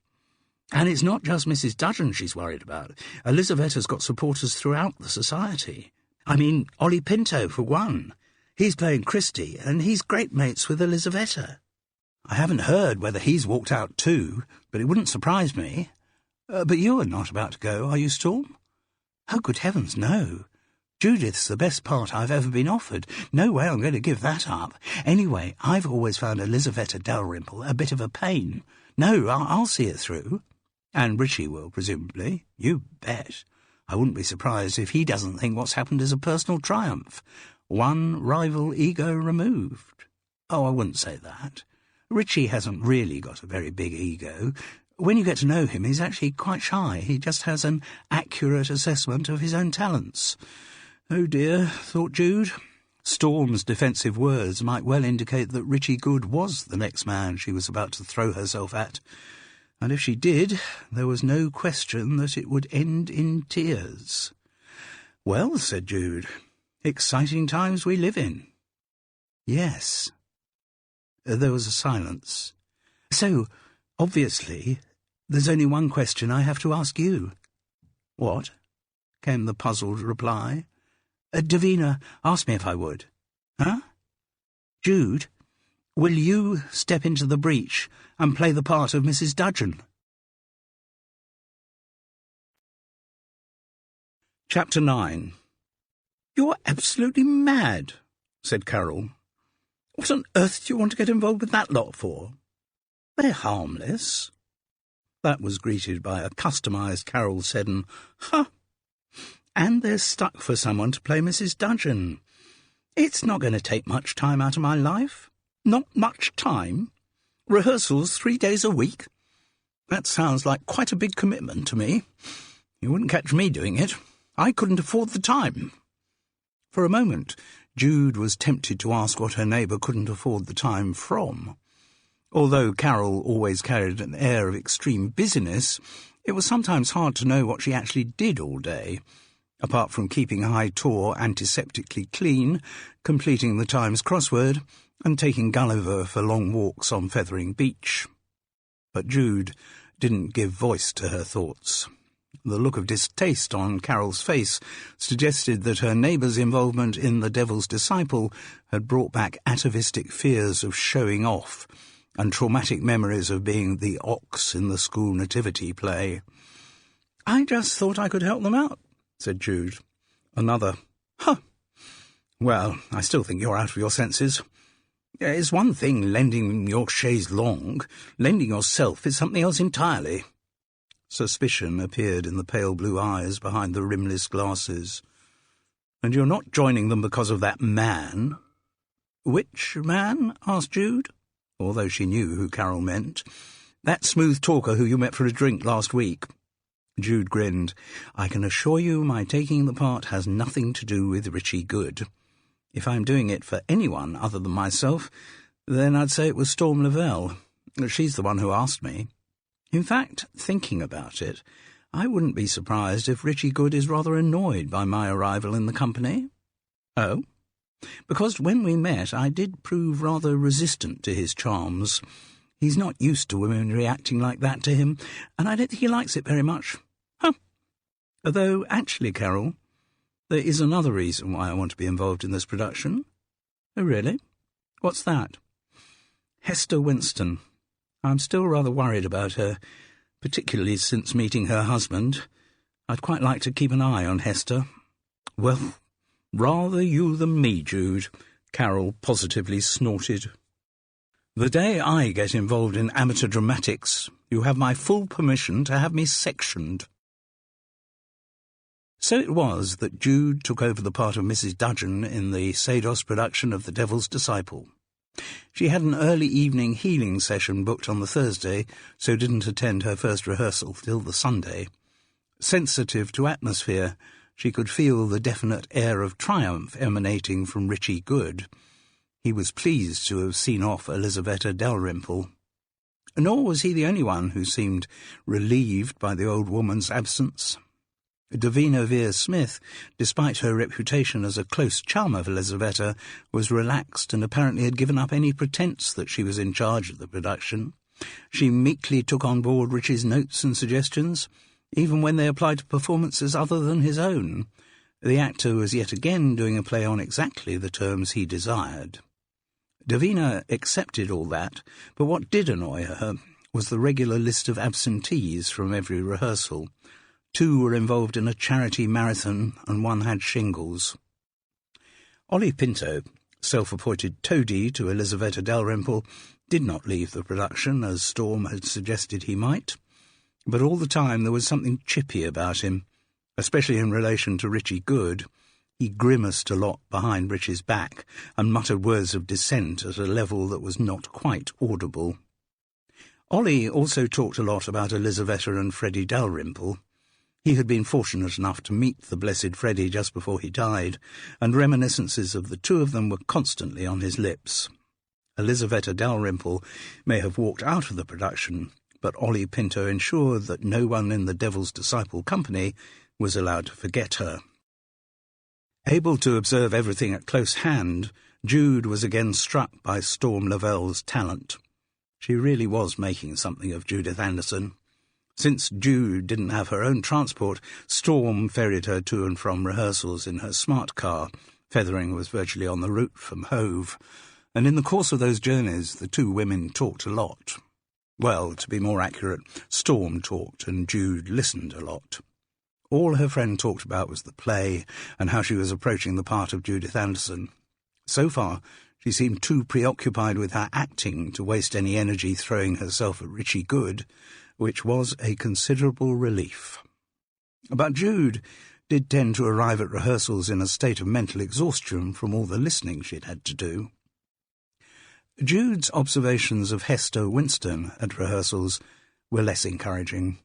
[SPEAKER 2] And it's not just Mrs. Dudgeon she's worried about. Elisabetta's got supporters throughout the society. I mean, Ollie Pinto, for one. He's playing Christie, and he's great mates with Elisabetta. I haven't heard whether he's walked out too, but it wouldn't surprise me. But you're not about to go, are you, Storm? Oh, good heavens, no. Judith's the best part I've ever been offered. No way I'm going to give that up. Anyway, I've always found Elisabetta Dalrymple a bit of a pain. No, I'll see it through. And Richie will, presumably. You bet. I wouldn't be surprised if he doesn't think what's happened is a personal triumph. One rival ego removed. Oh, I wouldn't say that. Richie hasn't really got a very big ego. When you get to know him, he's actually quite shy. He just has an accurate assessment of his own talents. Oh dear, thought Jude. Storm's defensive words might well indicate that Richie Good was the next man she was about to throw herself at. And if she did, there was no question that it would end in tears. Well, said Jude, exciting times we live in. Yes. There was a silence. So, obviously, there's only one question I have to ask you. What? Came the puzzled reply. Davina asked me if I would. Huh? Jude, will you step into the breach and play the part of Mrs. Dudgeon? Chapter 9. You're absolutely mad, said Carol. What on earth do you want to get involved with that lot for? They're harmless. That was greeted by a customised Carol Seddon, "Huh!" And they're stuck for someone to play Mrs. Dudgeon. It's not going to take much time out of my life. Not much time. Rehearsals 3 days a week. That sounds like quite a big commitment to me. You wouldn't catch me doing it. I couldn't afford the time. For a moment, Jude was tempted to ask what her neighbour couldn't afford the time from. Although Carol always carried an air of extreme busyness, it was sometimes hard to know what she actually did all day, apart from keeping High Tor antiseptically clean, completing the Times crossword, and taking Gulliver for long walks on Fethering Beach. But Jude didn't give voice to her thoughts. The look of distaste on Carol's face suggested that her neighbour's involvement in The Devil's Disciple had brought back atavistic fears of showing off and traumatic memories of being the ox in the school nativity play. I just thought I could help them out, said Jude. Another, huh. Well, I still think you're out of your senses. It's one thing lending your chaise longue. Lending yourself is something else entirely. Suspicion appeared in the pale blue eyes behind the rimless glasses. And you're not joining them because of that man? Which man? Asked Jude, although she knew who Carol meant. That smooth talker who you met for a drink last week. Jude grinned. I can assure you my taking the part has nothing to do with Richie Good. If I'm doing it for anyone other than myself, then I'd say it was Storm Lavelle. She's the one who asked me. In fact, thinking about it, I wouldn't be surprised if Richie Good is rather annoyed by my arrival in the company. Oh? Because when we met, I did prove rather resistant to his charms. He's not used to women reacting like that to him, and I don't think he likes it very much. Huh. Although, actually, Carol, there is another reason why I want to be involved in this production. Oh, really? What's that? Hester Winston. I'm still rather worried about her, particularly since meeting her husband. I'd quite like to keep an eye on Hester. Well, rather you than me, Jude, Carol positively snorted. The day I get involved in amateur dramatics, you have my full permission to have me sectioned. So it was that Jude took over the part of Mrs. Dudgeon in the Sados production of The Devil's Disciple. She had an early evening healing session booked on the Thursday, so didn't attend her first rehearsal till the Sunday. Sensitive to atmosphere, she could feel the definite air of triumph emanating from Richie Good. He was pleased to have seen off Elizaveta Dalrymple. Nor was he the only one who seemed relieved by the old woman's absence. Davina Vere-Smith, despite her reputation as a close chum of Elizaveta, was relaxed and apparently had given up any pretence that she was in charge of the production. She meekly took on board Richie's notes and suggestions, even when they applied to performances other than his own. The actor was yet again doing a play on exactly the terms he desired. Davina accepted all that, but what did annoy her was the regular list of absentees from every rehearsal. 2 were involved in a charity marathon, and 1 had shingles. Ollie Pinto, self-appointed toady to Elizaveta Dalrymple, did not leave the production, as Storm had suggested he might, but all the time there was something chippy about him, especially in relation to Richie Good. He grimaced a lot behind Richie's back and muttered words of dissent at a level that was not quite audible. Ollie also talked a lot about Elizaveta and Freddie Dalrymple. He had been fortunate enough to meet the blessed Freddie just before he died, and reminiscences of the two of them were constantly on his lips. Elizaveta Dalrymple may have walked out of the production, but Ollie Pinto ensured that no one in the Devil's Disciple company was allowed to forget her. Able to observe everything at close hand, Jude was again struck by Storm Lavell's talent. She really was making something of Judith Anderson. Since Jude didn't have her own transport, Storm ferried her to and from rehearsals in her smart car. Fethering was virtually on the route from Hove, and in the course of those journeys the two women talked a lot. Well, to be more accurate, Storm talked and Jude listened a lot. All her friend talked about was the play and how she was approaching the part of Judith Anderson. So far, she seemed too preoccupied with her acting to waste any energy throwing herself at Richie Good, which was a considerable relief. But Jude did tend to arrive at rehearsals in a state of mental exhaustion from all the listening she'd had to do. Jude's observations of Hester Winston at rehearsals were less encouraging.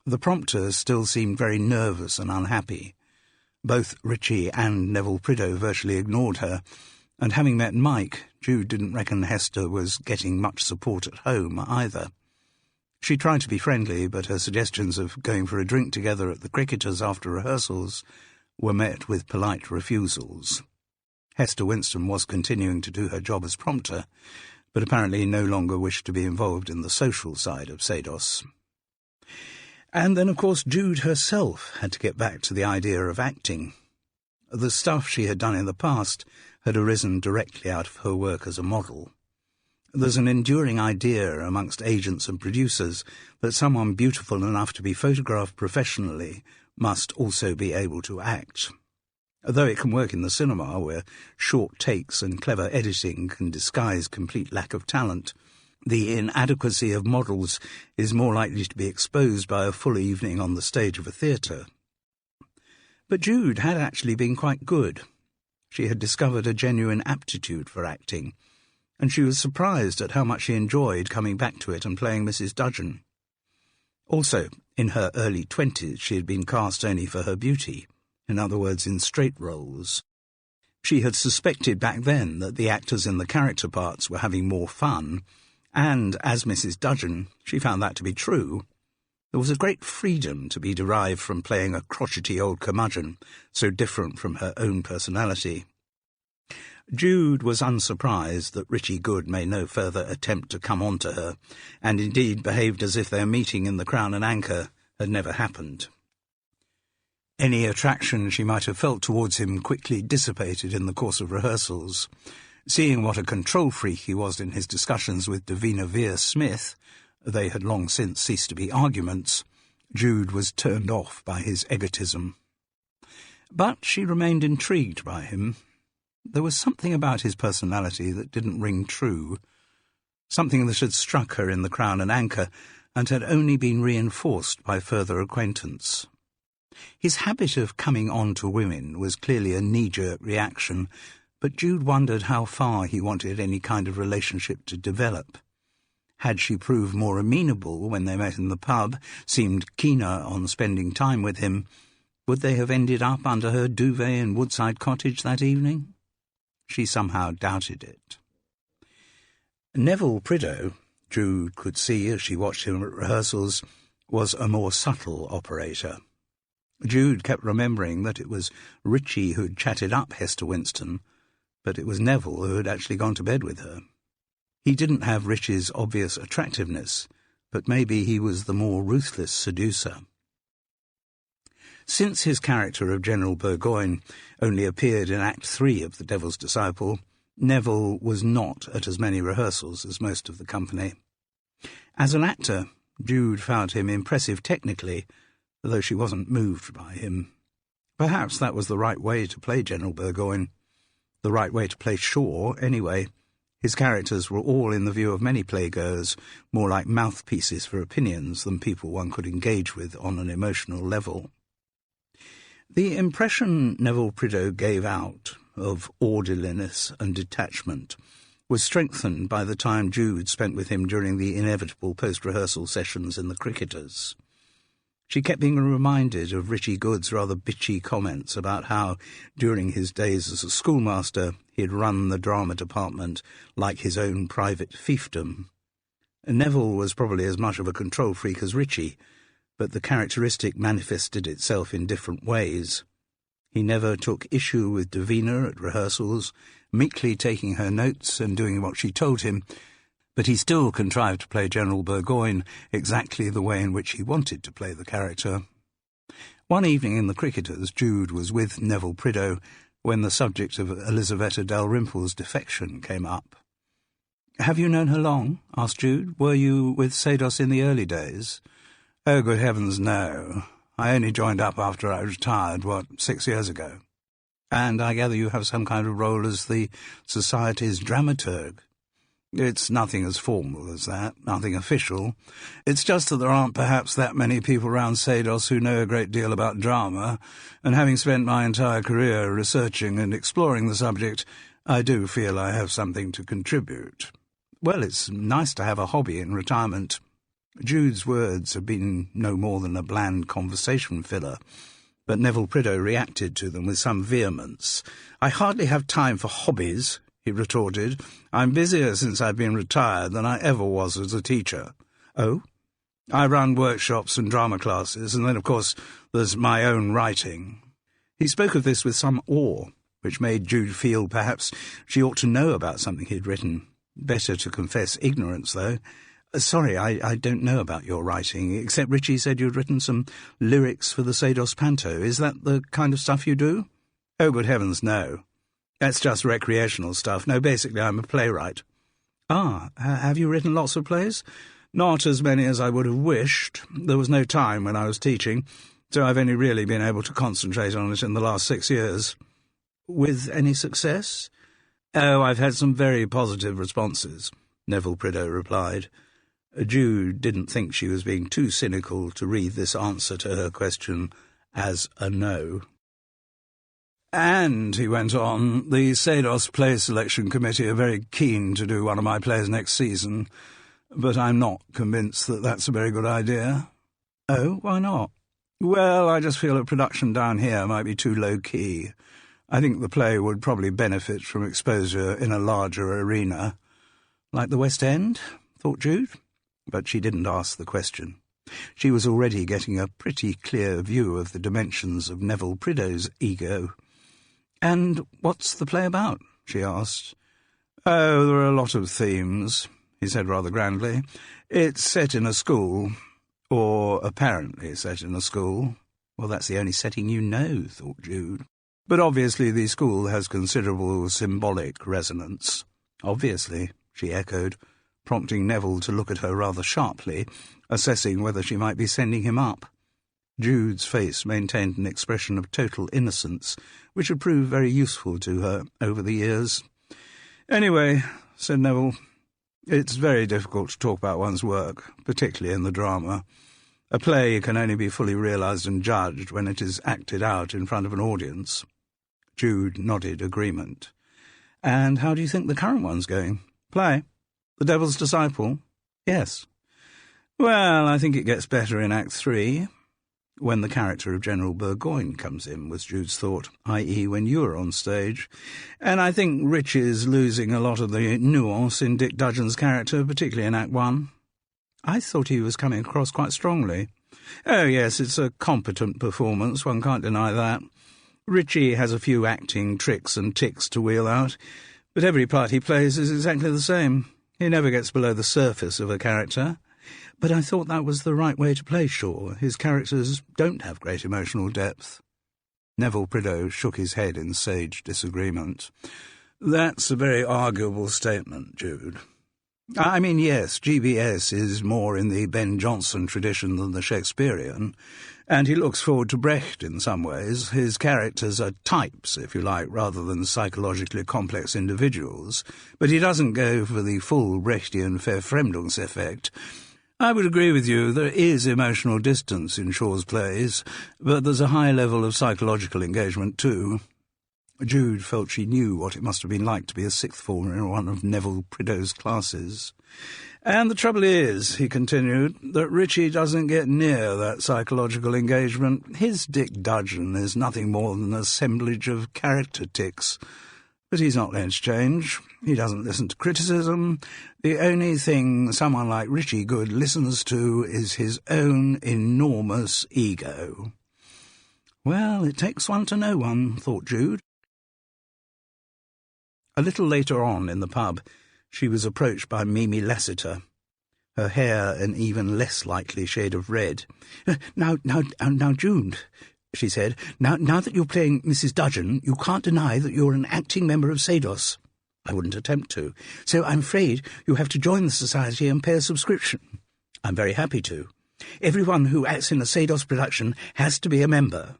[SPEAKER 2] The prompter still seemed very nervous and unhappy. Both Richie and Neville Prideaux virtually ignored her, and having met Mike, Jude didn't reckon Hester was getting much support at home either. She tried to be friendly, but her suggestions of going for a drink together at the Cricketers after rehearsals were met with polite refusals. Hester Winston was continuing to do her job as prompter, but apparently no longer wished to be involved in the social side of Seidos. And then, of course, Jude herself had to get back to the idea of acting. The stuff she had done in the past had arisen directly out of her work as a model. There's an enduring idea amongst agents and producers that someone beautiful enough to be photographed professionally must also be able to act. Though it can work in the cinema, where short takes and clever editing can disguise complete lack of talent, the inadequacy of models is more likely to be exposed by a full evening on the stage of a theatre. But Jude had actually been quite good. She had discovered a genuine aptitude for acting, and she was surprised at how much she enjoyed coming back to it and playing Mrs. Dudgeon. Also, in her early 20s, she had been cast only for her beauty, in other words, in straight roles. She had suspected back then that the actors in the character parts were having more fun, and, as Mrs. Dudgeon, she found that to be true. There was a great freedom to be derived from playing a crotchety old curmudgeon, so different from her own personality. Jude was unsurprised that Richie Good made no further attempt to come on to her, and indeed behaved as if their meeting in the Crown and Anchor had never happened. Any attraction she might have felt towards him quickly dissipated in the course of rehearsals. Seeing what a control freak he was in his discussions with Davina Vere-Smith, they had long since ceased to be arguments, Jude was turned off by his egotism. But she remained intrigued by him. There was something about his personality that didn't ring true, something that had struck her in the Crown and Anchor and had only been reinforced by further acquaintance. His habit of coming on to women was clearly a knee-jerk reaction, but Jude wondered how far he wanted any kind of relationship to develop. Had she proved more amenable when they met in the pub, seemed keener on spending time with him, would they have ended up under her duvet in Woodside Cottage that evening? She somehow doubted it. Neville Prideaux, Jude could see as she watched him at rehearsals, was a more subtle operator. Jude kept remembering that it was Richie who'd chatted up Hester Winston, but it was Neville who had actually gone to bed with her. He didn't have Richie's obvious attractiveness, but maybe he was the more ruthless seducer. Since his character of General Burgoyne only appeared in Act 3 of The Devil's Disciple, Neville was not at as many rehearsals as most of the company. As an actor, Jude found him impressive technically, though she wasn't moved by him. Perhaps that was the right way to play General Burgoyne. The right way to play Shaw, anyway. His characters were all, in the view of many playgoers, more like mouthpieces for opinions than people one could engage with on an emotional level. The impression Neville Prideaux gave out of orderliness and detachment was strengthened by the time Jude spent with him during the inevitable post-rehearsal sessions in the Cricketers. She kept being reminded of Richie Good's rather bitchy comments about how, during his days as a schoolmaster, he had run the drama department like his own private fiefdom. Neville was probably as much of a control freak as Richie, but the characteristic manifested itself in different ways. He never took issue with Davina at rehearsals, meekly taking her notes and doing what she told him, but he still contrived to play General Burgoyne exactly the way in which he wanted to play the character. One evening in the Cricketers, Jude was with Neville Prideaux when the subject of Elisaveta Dalrymple's defection came up. "Have you known her long?" asked Jude. "Were you with Sados in the early days?" "Oh, good heavens, no. I only joined up after I retired, 6 years ago. And I gather you have some kind of role as the Society's dramaturg." "It's nothing as formal as that, nothing official. It's just that there aren't perhaps that many people round Sados who know a great deal about drama, and having spent my entire career researching and exploring the subject, I do feel I have something to contribute. Well, it's nice to have a hobby in retirement." Jude's words had been no more than a bland conversation filler, but Neville Prideaux reacted to them with some vehemence. "I hardly have time for hobbies," he retorted. "I'm busier since I've been retired than I ever was as a teacher." "Oh?" "I run workshops and drama classes, and then, of course, there's my own writing." He spoke of this with some awe, which made Jude feel perhaps she ought to know about something he'd written. Better to confess ignorance, though. "Sorry, I don't know about your writing, except Richie said you'd written some lyrics for the Sados Panto. Is that the kind of stuff you do?" "Oh, good heavens, no. That's just recreational stuff. No, basically I'm a playwright." "Ah, have you written lots of plays?" "Not as many as I would have wished. There was no time when I was teaching, so I've only really been able to concentrate on it in the last 6 years." "With any success?" "Oh, I've had some very positive responses," Neville Prideaux replied. Jude didn't think she was being too cynical to read this answer to her question as a no. "And," he went on, "the Sados Play Selection Committee are very keen to do one of my plays next season, but I'm not convinced that that's a very good idea." "Oh, why not?" "Well, I just feel a production down here might be too low-key. I think the play would probably benefit from exposure in a larger arena." "Like the West End?" thought Jude. But she didn't ask the question. She was already getting a pretty clear view of the dimensions of Neville Prideaux's ego. "And what's the play about?" she asked. "Oh, there are a lot of themes," he said rather grandly. "It's set in a school, or apparently set in a school." Well, that's the only setting you know, thought Jude. "But obviously the school has considerable symbolic resonance." "Obviously," she echoed, prompting Neville to look at her rather sharply, assessing whether she might be sending him up. Jude's face maintained an expression of total innocence, which had proved very useful to her over the years. "Anyway," said Neville, "it's very difficult to talk about one's work, particularly in the drama. A play can only be fully realised and judged when it is acted out in front of an audience." Jude nodded agreement. "And how do you think the current one's going?" "Play? The Devil's Disciple?" "Yes." "Well, I think it gets better in Act 3, when the character of General Burgoyne comes in," was Jude's thought, i.e. when you were on stage. "And I think Rich is losing a lot of the nuance in Dick Dudgeon's character, particularly in Act 1. "I thought he was coming across quite strongly." "Oh, yes, it's a competent performance, one can't deny that. Richie has a few acting tricks and ticks to wheel out, but every part he plays is exactly the same. He never gets below the surface of a character." "But I thought that was the right way to play Shaw. His characters don't have great emotional depth." Neville Prideaux shook his head in sage disagreement. "That's a very arguable statement, Jude. I mean, yes, GBS is more in the Ben Jonson tradition than the Shakespearean, and he looks forward to Brecht in some ways. His characters are types, if you like, rather than psychologically complex individuals, but he doesn't go for the full Brechtian Verfremdungseffekt. I would agree with you, there is emotional distance in Shaw's plays, but there's a high level of psychological engagement too. Jude felt she knew what it must have been like to be a sixth former in one of Neville Prideaux's classes. And the trouble is, he continued, that Richie doesn't get near that psychological engagement. His Dick Dudgeon is nothing more than an assemblage of character tics. But he's not going to change. He doesn't listen to criticism. The only thing someone like Richie Good listens to is his own enormous ego. Well, it takes one to know one, thought Jude. A little later on in the pub, she was approached by Mimi Lassiter, her hair an even less likely shade of red. Now, Jude, she said, now that you're playing Mrs. Dudgeon, you can't deny that you're an acting member of Sados. I wouldn't attempt to, so I'm afraid you have to join the society and pay a subscription. I'm very happy to. Everyone who acts in a Sados production has to be a member.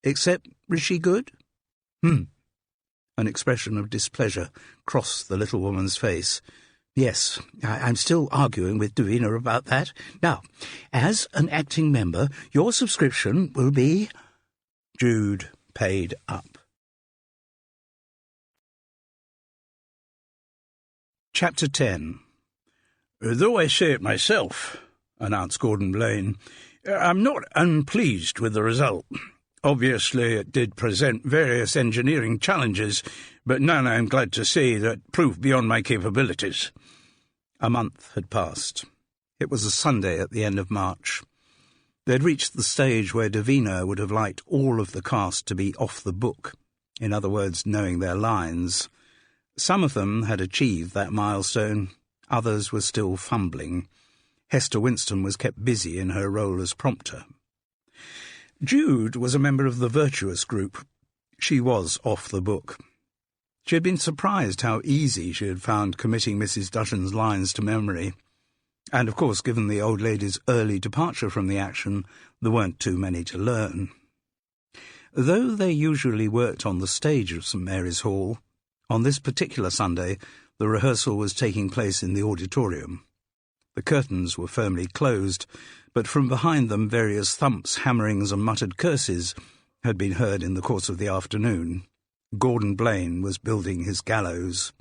[SPEAKER 2] Except Richie Good? An expression of displeasure crossed the little woman's face. Yes, I'm still arguing with Davina about that. Now, as an acting member, your subscription will be... Jude paid up. Chapter 10. Though I say it myself, announced Gordon Blaine, I'm not unpleased with the result. Obviously, it did present various engineering challenges, but none, I'm glad to say, that proved beyond my capabilities. A month had passed. It was a Sunday at the end of March. They'd reached the stage where Davina would have liked all of the cast to be off the book, in other words, knowing their lines. Some of them had achieved that milestone, others were still fumbling. Hester Winston was kept busy in her role as prompter. Jude was a member of the Virtuous group. She was off the book. She had been surprised how easy she had found committing Mrs. Dudgeon's lines to memory. And, of course, given the old lady's early departure from the action, there weren't too many to learn. Though they usually worked on the stage of St. Mary's Hall, on this particular Sunday the rehearsal was taking place in the auditorium. The curtains were firmly closed, but from behind them various thumps, hammerings and muttered curses had been heard in the course of the afternoon. Gordon Blaine was building his gallows.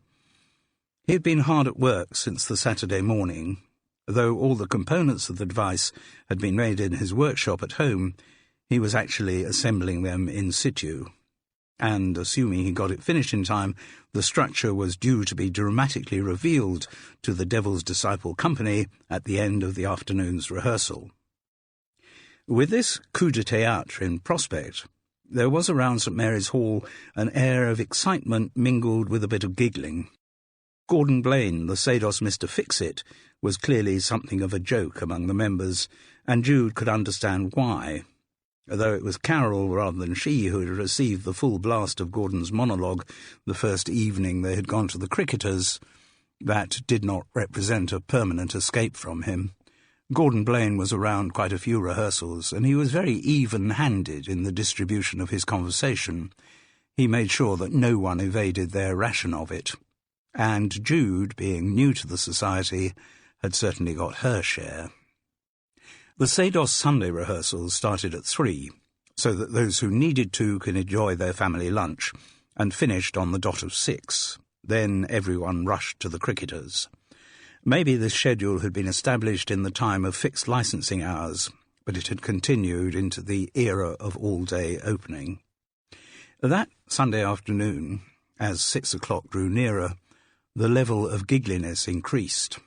[SPEAKER 2] He had been hard at work since the Saturday morning. Though all the components of the device had been made in his workshop at home, he was actually assembling them in situ. And, assuming he got it finished in time, the structure was due to be dramatically revealed to the Devil's Disciple company at the end of the afternoon's rehearsal. With this coup de théâtre in prospect, there was around St. Mary's Hall an air of excitement mingled with a bit of giggling. Gordon Blaine, the Sados Mr. Fix-It, was clearly something of a joke among the members, and Jude could understand why. Though it was Carol rather than she who had received the full blast of Gordon's monologue the first evening they had gone to the cricketers, that did not represent a permanent escape from him. Gordon Blaine was around quite a few rehearsals, and he was very even-handed in the distribution of his conversation. He made sure that no one evaded their ration of it. And Jude, being new to the society, had certainly got her share. The Sados Sunday rehearsals started at 3, so that those who needed to could enjoy their family lunch, and finished on the dot of 6. Then everyone rushed to the cricketers. Maybe this schedule had been established in the time of fixed licensing hours, but it had continued into the era of all-day opening. That Sunday afternoon, as 6 o'clock drew nearer, the level of giggliness increased.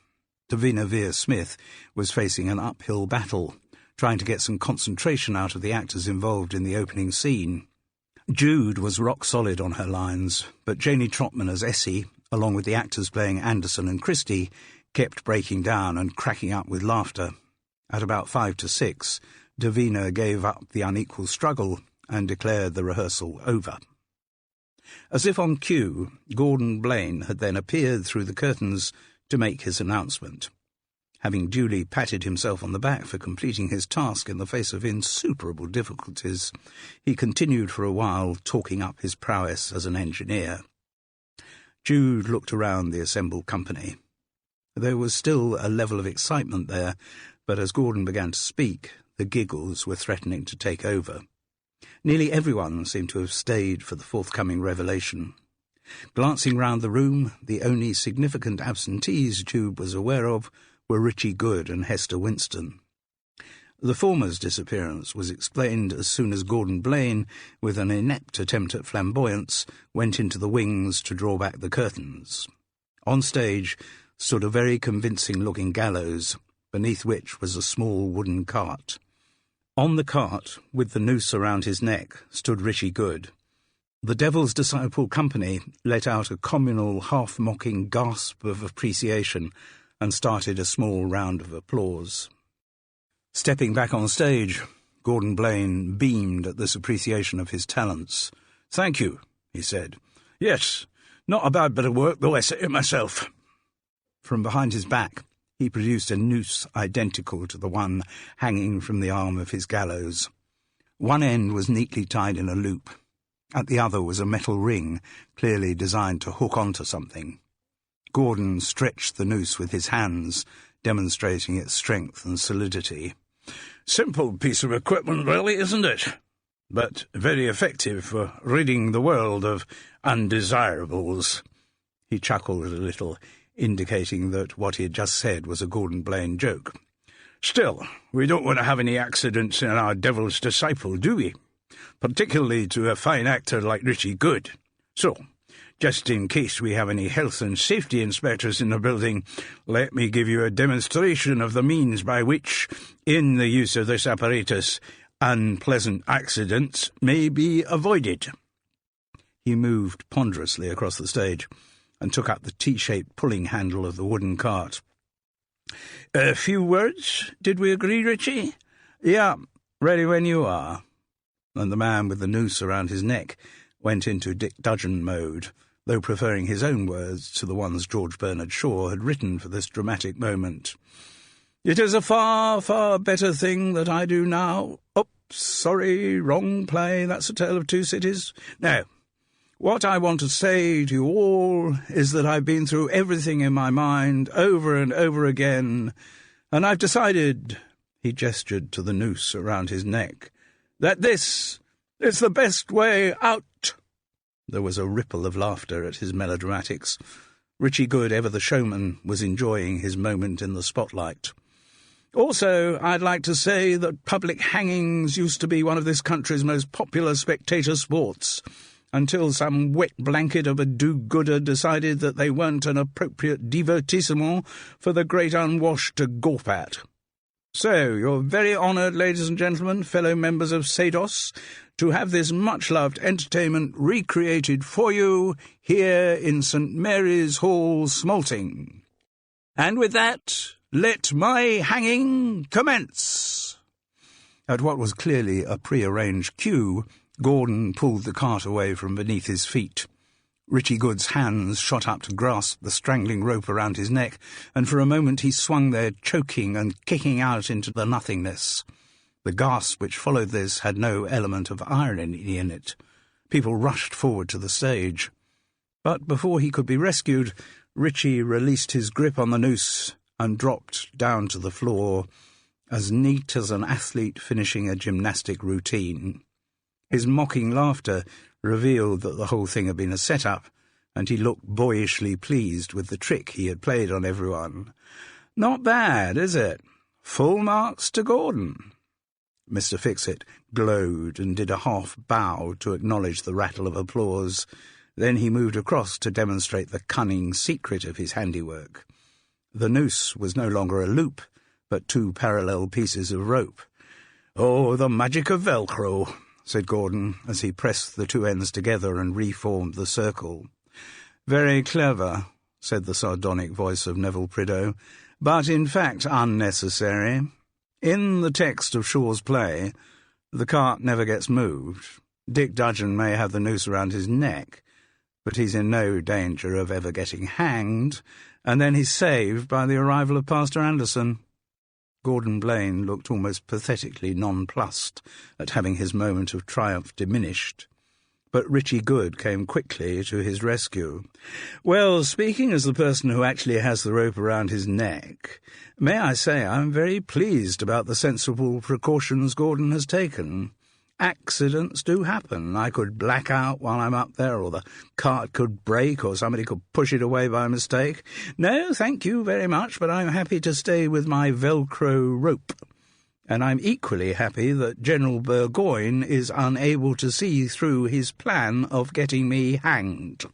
[SPEAKER 2] Davina Vere-Smith was facing an uphill battle, trying to get some concentration out of the actors involved in the opening scene. Jude was rock solid on her lines, but Janie Trotman as Essie, along with the actors playing Anderson and Christie, kept breaking down and cracking up with laughter. At about 5 to 6, Davina gave up the unequal struggle and declared the rehearsal over. As if on cue, Gordon Blaine had then appeared through the curtains to make his announcement. Having duly patted himself on the back for completing his task in the face of insuperable difficulties, he continued for a while talking up his prowess as an engineer. Jude looked around the assembled company. There was still a level of excitement there, but as Gordon began to speak, the giggles were threatening to take over. Nearly everyone seemed to have stayed for the forthcoming revelation. Glancing round the room, the only significant absentees Jude was aware of were Richie Good and Hester Winston. The former's disappearance was explained as soon as Gordon Blaine, with an inept attempt at flamboyance, went into the wings to draw back the curtains. On stage stood a very convincing-looking gallows, beneath which was a small wooden cart. On the cart, with the noose around his neck, stood Richie Good. The Devil's Disciple company let out a communal, half-mocking gasp of appreciation and started a small round of applause. Stepping back on stage, Gordon Blaine beamed at this appreciation of his talents. "Thank you," he said. "Yes, not a bad bit of work, though I say it myself." From behind his back, he produced a noose identical to the one hanging from the arm of his gallows. One end was neatly tied in a loop. At the other was a metal ring, clearly designed to hook onto something. Gordon stretched the noose with his hands, demonstrating its strength and solidity. "Simple piece of equipment, really, isn't it? But very effective for ridding the world of undesirables." He chuckled a little, indicating that what he had just said was a Gordon Blaine joke. "Still, we don't want to have any accidents in our Devil's Disciple, do we? Particularly to a fine actor like Richie Good. So, just in case we have any health and safety inspectors in the building, let me give you a demonstration of the means by which, in the use of this apparatus, unpleasant accidents may be avoided." He moved ponderously across the stage and took up the T-shaped pulling handle of the wooden cart. "A few words, did we agree, Richie?" "Yeah, ready when you are." And the man with the noose around his neck went into Dick Dudgeon mode, though preferring his own words to the ones George Bernard Shaw had written for this dramatic moment. "It is a far, far better thing that I do now. Oops, sorry, wrong play, that's A Tale of Two Cities. Now, what I want to say to you all is that I've been through everything in my mind over and over again, and I've decided," he gestured to the noose around his neck, "that this is the best way out." There was a ripple of laughter at his melodramatics. Richie Good, ever the showman, was enjoying his moment in the spotlight. "Also, I'd like to say that public hangings used to be one of this country's most popular spectator sports, until some wet blanket of a do-gooder decided that they weren't an appropriate divertissement for the great unwashed to gawp at. So, you're very honoured, ladies and gentlemen, fellow members of SADOS, to have this much-loved entertainment recreated for you here in St. Mary's Hall, Smalting. And with that, let my hanging commence." At what was clearly a pre-arranged cue, Gordon pulled the cart away from beneath his feet. Richie Good's hands shot up to grasp the strangling rope around his neck, and for a moment he swung there, choking and kicking out into the nothingness. The gasp which followed this had no element of irony in it. People rushed forward to the stage. But before he could be rescued, Richie released his grip on the noose and dropped down to the floor, as neat as an athlete finishing a gymnastic routine. His mocking laughter revealed that the whole thing had been a set-up, and he looked boyishly pleased with the trick he had played on everyone. "Not bad, is it? Full marks to Gordon." Mr. Fixit glowed and did a half-bow to acknowledge the rattle of applause. Then he moved across to demonstrate the cunning secret of his handiwork. The noose was no longer a loop, but two parallel pieces of rope. "Oh, the magic of Velcro," said Gordon, as he pressed the two ends together and reformed the circle. "Very clever," said the sardonic voice of Neville Prideaux, "but in fact unnecessary. In the text of Shaw's play, the cart never gets moved. Dick Dudgeon may have the noose around his neck, but he's in no danger of ever getting hanged, and then he's saved by the arrival of Pastor Anderson." Gordon Blaine looked almost pathetically nonplussed at having his moment of triumph diminished. but Richie Good came quickly to his rescue. "Well, speaking as the person who actually has the rope around his neck, may I say I'm very pleased about the sensible precautions Gordon has taken. Accidents do happen. I could black out while I'm up there, or the cart could break, or somebody could push it away by mistake. No, thank you very much, but I'm happy to stay with my Velcro rope. And I'm equally happy that General Burgoyne is unable to see through his plan of getting me hanged."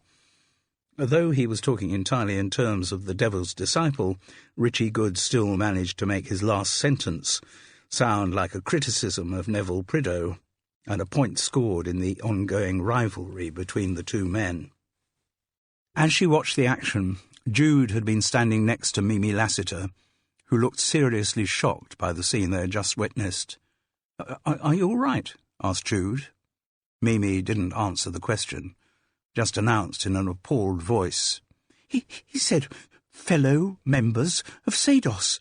[SPEAKER 2] Though he was talking entirely in terms of the Devil's Disciple, Richie Good still managed to make his last sentence sound like a criticism of Neville Prideaux, and a point scored in the ongoing rivalry between the two men. As she watched the action, Jude had been standing next to Mimi Lassiter, who looked seriously shocked by the scene they had just witnessed. Are you all right?" asked Jude. Mimi didn't answer the question, just announced in an appalled voice, He said, fellow members of Sados,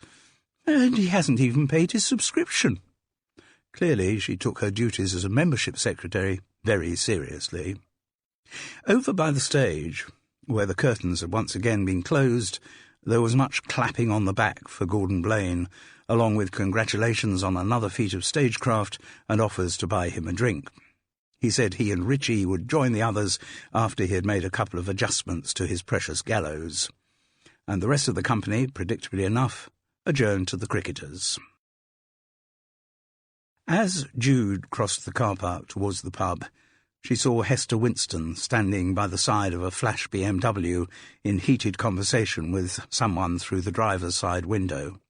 [SPEAKER 2] and he hasn't even paid his subscription." Clearly, she took her duties as a membership secretary very seriously. Over by the stage, where the curtains had once again been closed, there was much clapping on the back for Gordon Blaine, along with congratulations on another feat of stagecraft and offers to buy him a drink. He said he and Richie would join the others after he had made a couple of adjustments to his precious gallows. And the rest of the company, predictably enough, adjourned to the cricketers. As Jude crossed the car park towards the pub, she saw Hester Winston standing by the side of a flash BMW in heated conversation with someone through the driver's side window.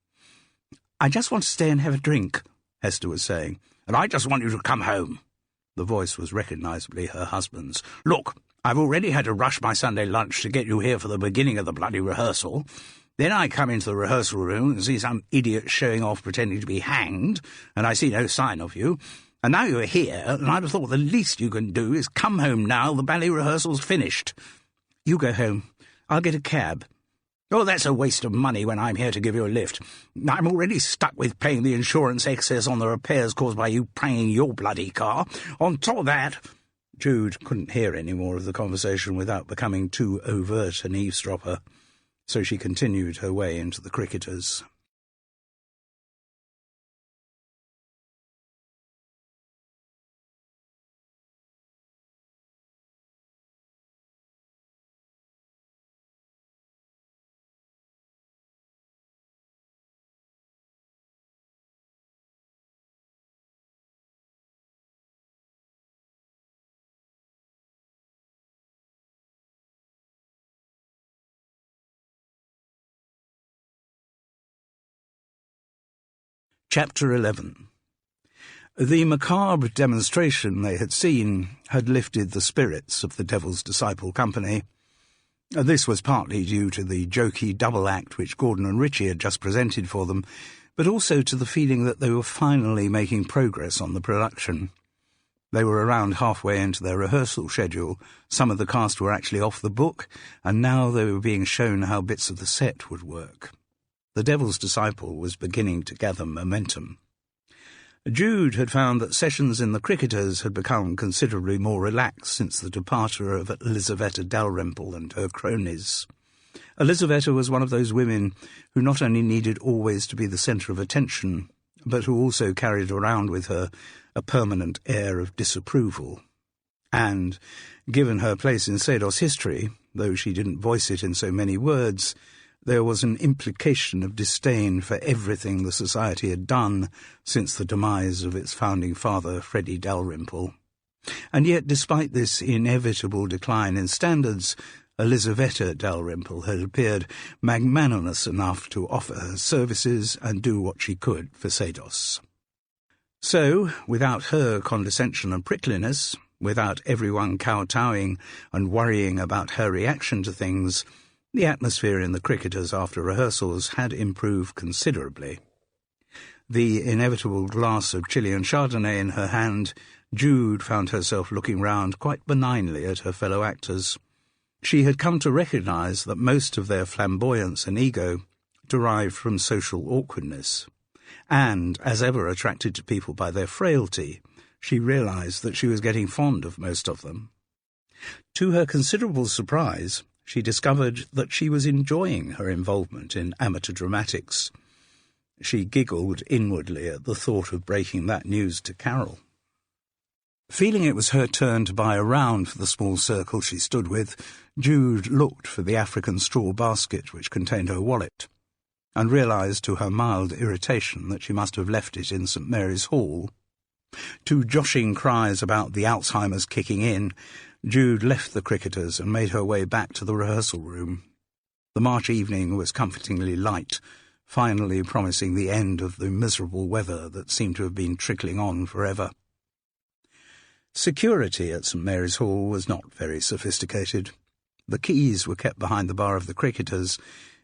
[SPEAKER 2] "I just want to stay and have a drink," Hester was saying. "And I just want you to come home." The voice was recognisably her husband's. "Look, I've already had to rush my Sunday lunch to get you here for the beginning of the bloody rehearsal. Then I come into the rehearsal room and see some idiot showing off pretending to be hanged, and I see no sign of you. And now you're here, and I'd have thought the least you can do is come home now the ballet rehearsal's finished." "You go home. I'll get a cab." "Oh, that's a waste of money when I'm here to give you a lift. I'm already stuck with paying the insurance excess on the repairs caused by you pranging your bloody car. On top of that—" Jude couldn't hear any more of the conversation without becoming too overt an eavesdropper, so she continued her way into the cricketers. Chapter 11. The macabre demonstration they had seen had lifted the spirits of the Devil's Disciple company. This was partly due to the jokey double act which Gordon and Richie had just presented for them, but also to the feeling that they were finally making progress on the production. They were around halfway into their rehearsal schedule, some of the cast were actually off the book, and now they were being shown how bits of the set would work. The Devil's Disciple was beginning to gather momentum. Jude had found that sessions in the cricketers had become considerably more relaxed since the departure of Elisaveta Dalrymple and her cronies. Elisaveta was one of those women who not only needed always to be the centre of attention, but who also carried around with her a permanent air of disapproval. And, given her place in Sados history, though she didn't voice it in so many words, there was an implication of disdain for everything the society had done since the demise of its founding father, Freddie Dalrymple. And yet, despite this inevitable decline in standards, Elisaveta Dalrymple had appeared magnanimous enough to offer her services and do what she could for Sados. So, without her condescension and prickliness, without everyone kowtowing and worrying about her reaction to things, the atmosphere in the cricketers after rehearsals had improved considerably. The inevitable glass of Chilean Chardonnay in her hand, Jude found herself looking round quite benignly at her fellow actors. She had come to recognise that most of their flamboyance and ego derived from social awkwardness, and, as ever attracted to people by their frailty, she realised that she was getting fond of most of them, To her considerable surprise, she discovered that she was enjoying her involvement in amateur dramatics. She giggled inwardly at the thought of breaking that news to Carol. Feeling it was her turn to buy a round for the small circle she stood with, Jude looked for the African straw basket which contained her wallet, and realised to her mild irritation that she must have left it in St. Mary's Hall. To joshing cries about the Alzheimer's kicking in, Jude left the cricketers and made her way back to the rehearsal room. The March evening was comfortingly light, finally promising the end of the miserable weather that seemed to have been trickling on forever. Security at St. Mary's Hall was not very sophisticated. The keys were kept behind the bar of the cricketers,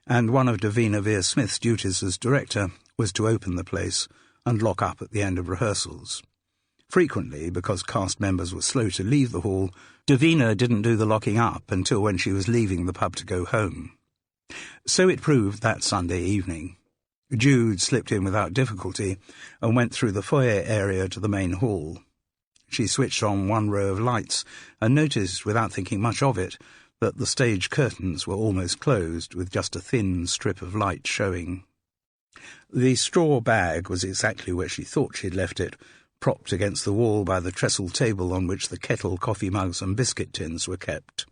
[SPEAKER 2] and one of Davina Vere-Smith's duties as director was to open the place and lock up at the end of rehearsals. Frequently, because cast members were slow to leave the hall, Davina didn't do the locking up until when she was leaving the pub to go home. So it proved that Sunday evening. Jude slipped in without difficulty and went through the foyer area to the main hall. She switched on one row of lights and noticed, without thinking much of it, that the stage curtains were almost closed, with just a thin strip of light showing. The straw bag was exactly where she thought she'd left it, propped against the wall by the trestle table on which the kettle, coffee mugs and biscuit tins were kept.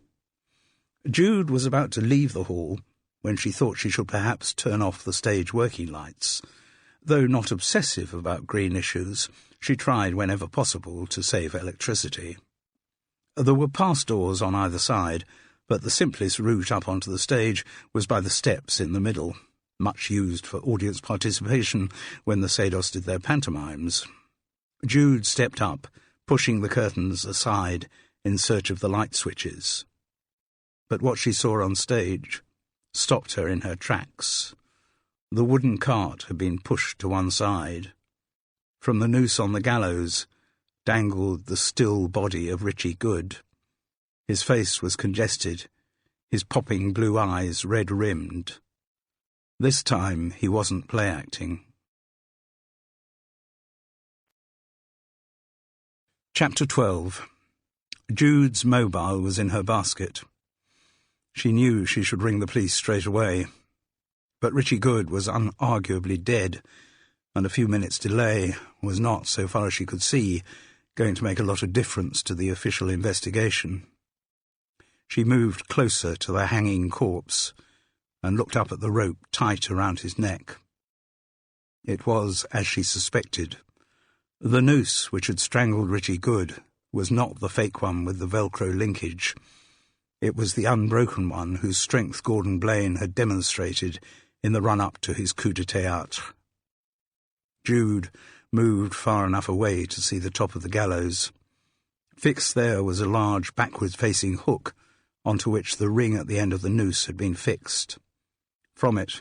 [SPEAKER 2] Jude was about to leave the hall when she thought she should perhaps turn off the stage working lights. Though not obsessive about green issues, she tried whenever possible to save electricity. There were pass doors on either side, but the simplest route up onto the stage was by the steps in the middle, much used for audience participation when the Sados did their pantomimes. Jude stepped up, pushing the curtains aside in search of the light switches. But what she saw on stage stopped her in her tracks. The wooden cart had been pushed to one side. From the noose on the gallows dangled the still body of Richie Good. His face was congested, his popping blue eyes red-rimmed. This time he wasn't play-acting. Chapter 12. Jude's mobile was in her basket. She knew she should ring the police straight away. But Richie Good was unarguably dead, and a few minutes' delay was not, so far as she could see, going to make a lot of difference to the official investigation. She moved closer to the hanging corpse and looked up at the rope tight around his neck. It was, as she suspected. The noose which had strangled Richie Good was not the fake one with the Velcro linkage. It was the unbroken one whose strength Gordon Blaine had demonstrated in the run-up to his coup de théâtre. Jude moved far enough away to see the top of the gallows. Fixed there was a large backward-facing hook onto which the ring at the end of the noose had been fixed. From it,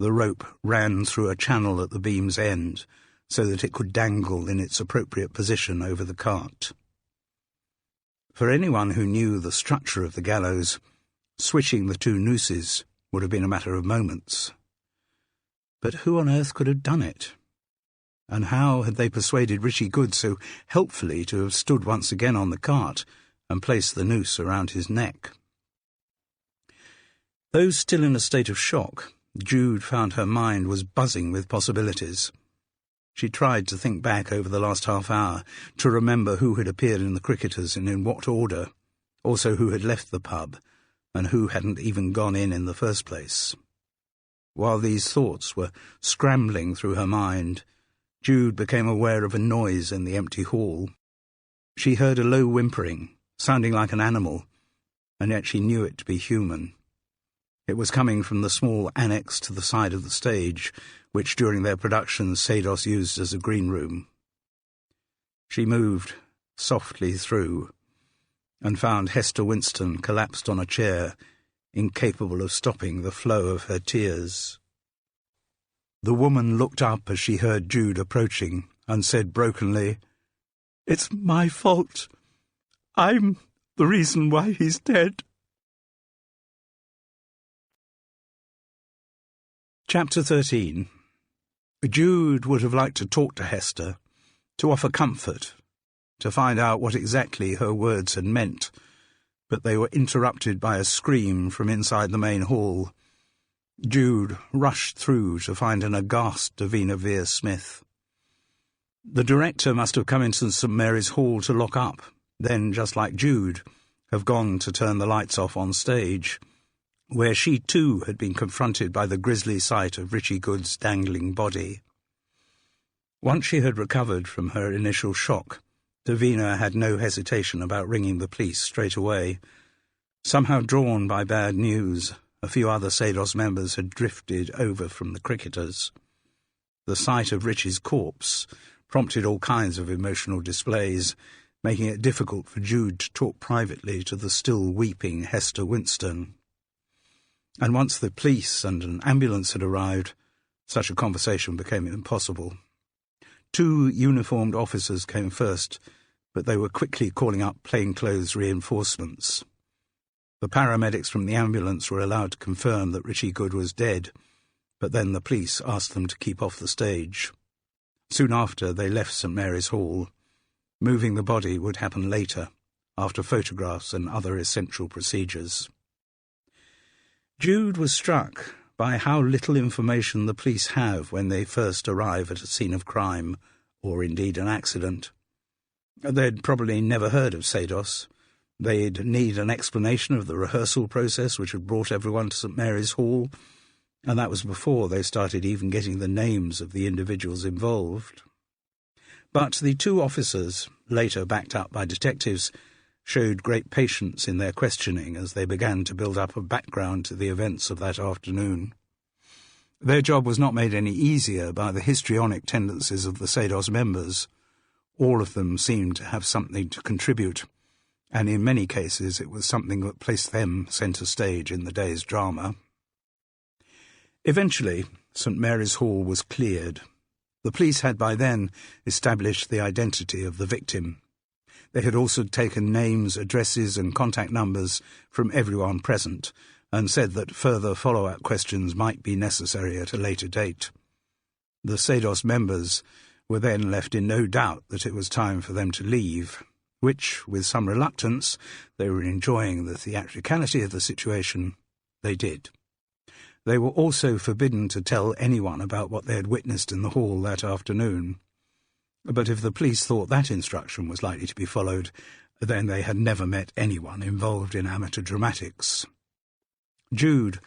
[SPEAKER 2] the rope ran through a channel at the beam's end, so that it could dangle in its appropriate position over the cart. For anyone who knew the structure of the gallows, switching the two nooses would have been a matter of moments. But who on earth could have done it? And how had they persuaded Richie Good so helpfully to have stood once again on the cart and placed the noose around his neck? Though still in a state of shock, Jude found her mind was buzzing with possibilities. She tried to think back over the last half hour, to remember who had appeared in the cricketers and in what order, also who had left the pub, and who hadn't even gone in the first place. While these thoughts were scrambling through her mind, Jude became aware of a noise in the empty hall. She heard a low whimpering, sounding like an animal, and yet she knew it to be human. It was coming from the small annex to the side of the stage, which during their productions Sados used as a green room. She moved softly through, and found Hester Winston collapsed on a chair, incapable of stopping the flow of her tears. The woman looked up as she heard Jude approaching, and said brokenly, "It's my fault. I'm the reason why he's dead." Chapter 13. Jude would have liked to talk to Hester, to offer comfort, to find out what exactly her words had meant, but they were interrupted by a scream from inside the main hall. Jude rushed through to find an aghast Davina Vere-Smith. The director must have come into St. Mary's Hall to lock up, then, just like Jude, have gone to turn the lights off on stage, where she too had been confronted by the grisly sight of Richie Good's dangling body. Once she had recovered from her initial shock, Davina had no hesitation about ringing the police straight away. Somehow drawn by bad news, a few other Sados members had drifted over from the cricketers. The sight of Richie's corpse prompted all kinds of emotional displays, making it difficult for Jude to talk privately to the still weeping Hester Winston. And once the police and an ambulance had arrived, such a conversation became impossible. 2 uniformed officers came first, but they were quickly calling up plainclothes reinforcements. The paramedics from the ambulance were allowed to confirm that Richie Good was dead, but then the police asked them to keep off the stage. Soon after, they left St. Mary's Hall. Moving the body would happen later, after photographs and other essential procedures. Jude was struck by how little information the police have when they first arrive at a scene of crime, or indeed an accident. They'd probably never heard of Sados. They'd need an explanation of the rehearsal process which had brought everyone to St. Mary's Hall, and that was before they started even getting the names of the individuals involved. But the 2 officers, later backed up by detectives, showed great patience in their questioning as they began to build up a background to the events of that afternoon. Their job was not made any easier by the histrionic tendencies of the Sados members. All of them seemed to have something to contribute, and in many cases it was something that placed them centre stage in the day's drama. Eventually, St. Mary's Hall was cleared. The police had by then established the identity of the victim. They had also taken names, addresses and contact numbers from everyone present and said that further follow-up questions might be necessary at a later date. The Sados members were then left in no doubt that it was time for them to leave, which, with some reluctance, they were enjoying the theatricality of the situation, they did. They were also forbidden to tell anyone about what they had witnessed in the hall that afternoon. But if the police thought that instruction was likely to be followed, then they had never met anyone involved in amateur dramatics. Jude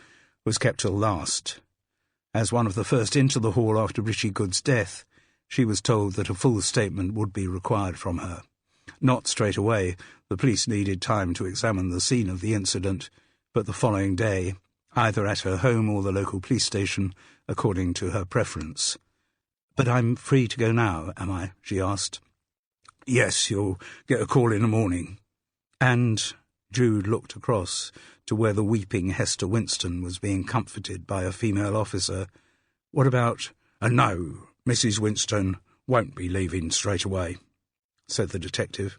[SPEAKER 2] was kept till last. As one of the first into the hall after Richie Good's death, she was told that a full statement would be required from her. Not straight away. The police needed time to examine the scene of the incident, but the following day, either at her home or the local police station, according to her preference. "But I'm free to go now, am I?" she asked. "Yes, you'll get a call in the morning." And Jude looked across to where the weeping Hester Winston was being comforted by a female officer. "What about—" "No, Mrs. Winston won't be leaving straight away," said the detective.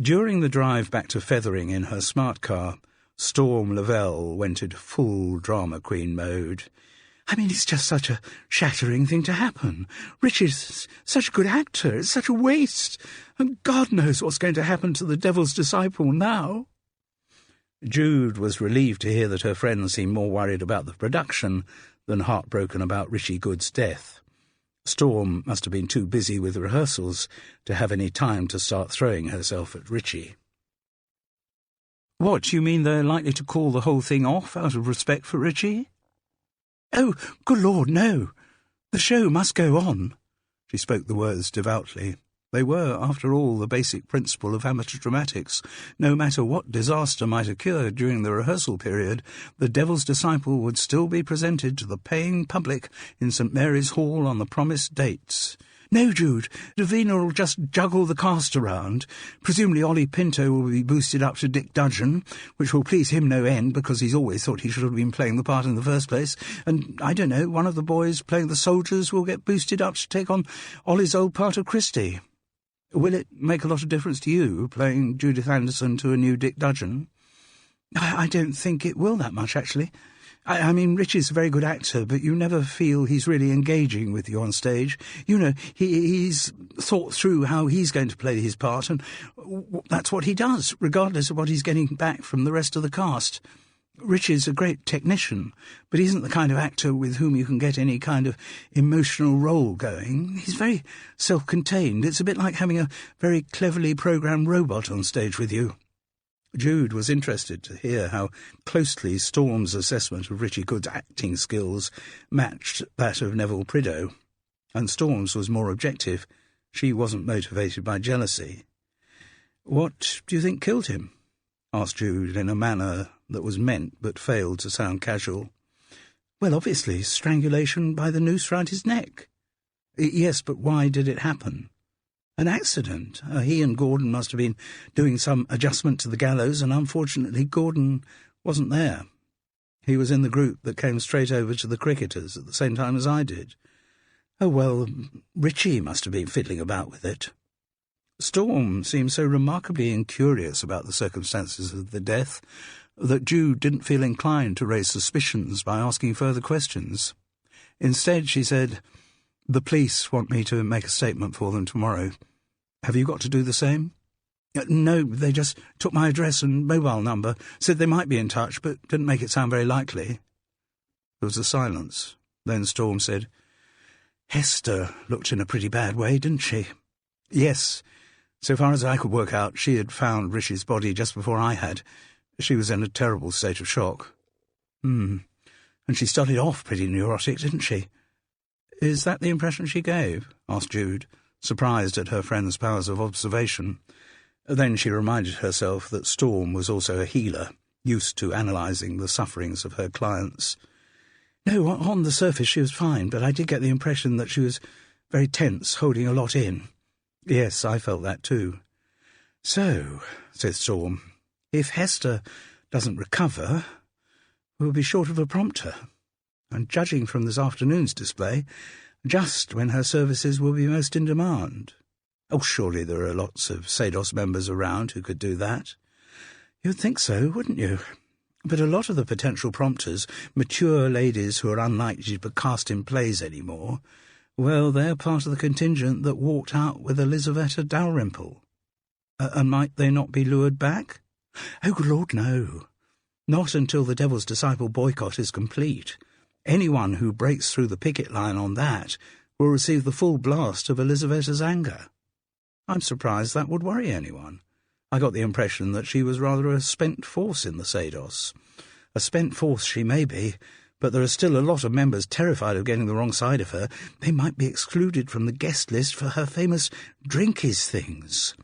[SPEAKER 2] During the drive back to Fethering in her smart car, Storm Lavelle went into full drama queen mode. "I mean, it's just such a shattering thing to happen. Richard's such a good actor. It's such a waste. And God knows what's going to happen to the Devil's Disciple now." Jude was relieved to hear that her friend seemed more worried about the production than heartbroken about Richie Good's death. Storm must have been too busy with rehearsals to have any time to start throwing herself at Richie. "What, you mean they're likely to call the whole thing off out of respect for Richie?" "Oh, good Lord, no. The show must go on." She spoke the words devoutly. They were, after all, the basic principle of amateur dramatics. No matter what disaster might occur during the rehearsal period, the Devil's Disciple would still be presented to the paying public in St. Mary's Hall on the promised dates. "No, Jude, Davina will just juggle the cast around. Presumably Ollie Pinto will be boosted up to Dick Dudgeon, which will please him no end, because he's always thought he should have been playing the part in the first place. And, I don't know, one of the boys playing the soldiers will get boosted up to take on Ollie's old part of Christie. Will it make a lot of difference to you, playing Judith Anderson to a new Dick Dudgeon?" I don't think it will that much, actually. I mean, Richie's a very good actor, but you never feel he's really engaging with you on stage. You know, he's thought through how he's going to play his part, and that's what he does, regardless of what he's getting back from the rest of the cast. Richie's a great technician, but he isn't the kind of actor with whom you can get any kind of emotional role going. He's very self-contained. It's a bit like having a very cleverly programmed robot on stage with you. Jude was interested to hear how closely Storm's assessment of Richie Good's acting skills matched that of Neville Prideaux, and Storm's was more objective. She wasn't motivated by jealousy. "What do you think killed him?" asked Jude in a manner that was meant but failed to sound casual. "Well, obviously, strangulation by the noose round his neck." "Yes, but why did it happen?" "An accident. He and Gordon must have been doing some adjustment to the gallows, and unfortunately Gordon wasn't there. He was in the group that came straight over to the cricketers at the same time as I did." "Oh, well, Richie must have been fiddling about with it." Storm seemed so remarkably incurious about the circumstances of the death that Jude didn't feel inclined to raise suspicions by asking further questions. Instead, she said, "The police want me to make a statement for them tomorrow. Have you got to do the same?" "No, they just took my address and mobile number, said they might be in touch, but didn't make it sound very likely." There was a silence. Then Storm said, "Hester looked in a pretty bad way, didn't she?" "Yes. So far as I could work out, she had found Richie's body just before I had. She was in a terrible state of shock." And she started off pretty neurotic, didn't she?" "Is that the impression she gave?" asked Jude, surprised at her friend's powers of observation. Then she reminded herself that Storm was also a healer, used to analysing the sufferings of her clients. "No, on the surface she was fine, but I did get the impression that she was very tense, holding a lot in." "Yes, I felt that too." "So," said Storm, "if Hester doesn't recover, we'll be short of a prompter. And judging from this afternoon's display, just when her services will be most in demand. Oh, surely there are lots of Sados members around who could do that." "You'd think so, wouldn't you? But a lot of the potential prompters, mature ladies who are unlikely to be cast in plays anymore, well, they're part of the contingent that walked out with Elizaveta Dalrymple. And might they not be lured back?" "Oh, Lord, no. Not until the Devil's Disciple boycott is complete. Anyone who breaks through the picket line on that will receive the full blast of Elizaveta's anger. I'm surprised that would worry anyone. I got the impression that she was rather a spent force in the Sados. A spent force she may be, but there are still a lot of members terrified of getting the wrong side of her. They might be excluded from the guest list for her famous drinkies things.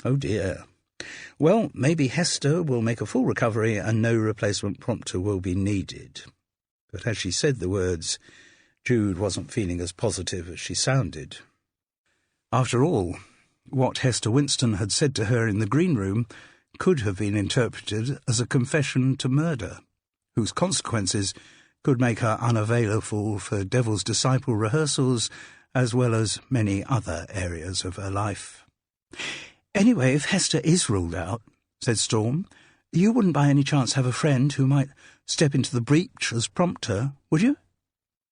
[SPEAKER 2] Oh dear. Well, maybe Hester will make a full recovery and no replacement prompter will be needed." But as she said the words, Jude wasn't feeling as positive as she sounded. After all, what Hester Winston had said to her in the green room could have been interpreted as a confession to murder, whose consequences could make her unavailable for Devil's Disciple rehearsals as well as many other areas of her life. "Anyway, if Hester is ruled out," said Storm, "you wouldn't by any chance have a friend who might step into the breach as prompter, would you?"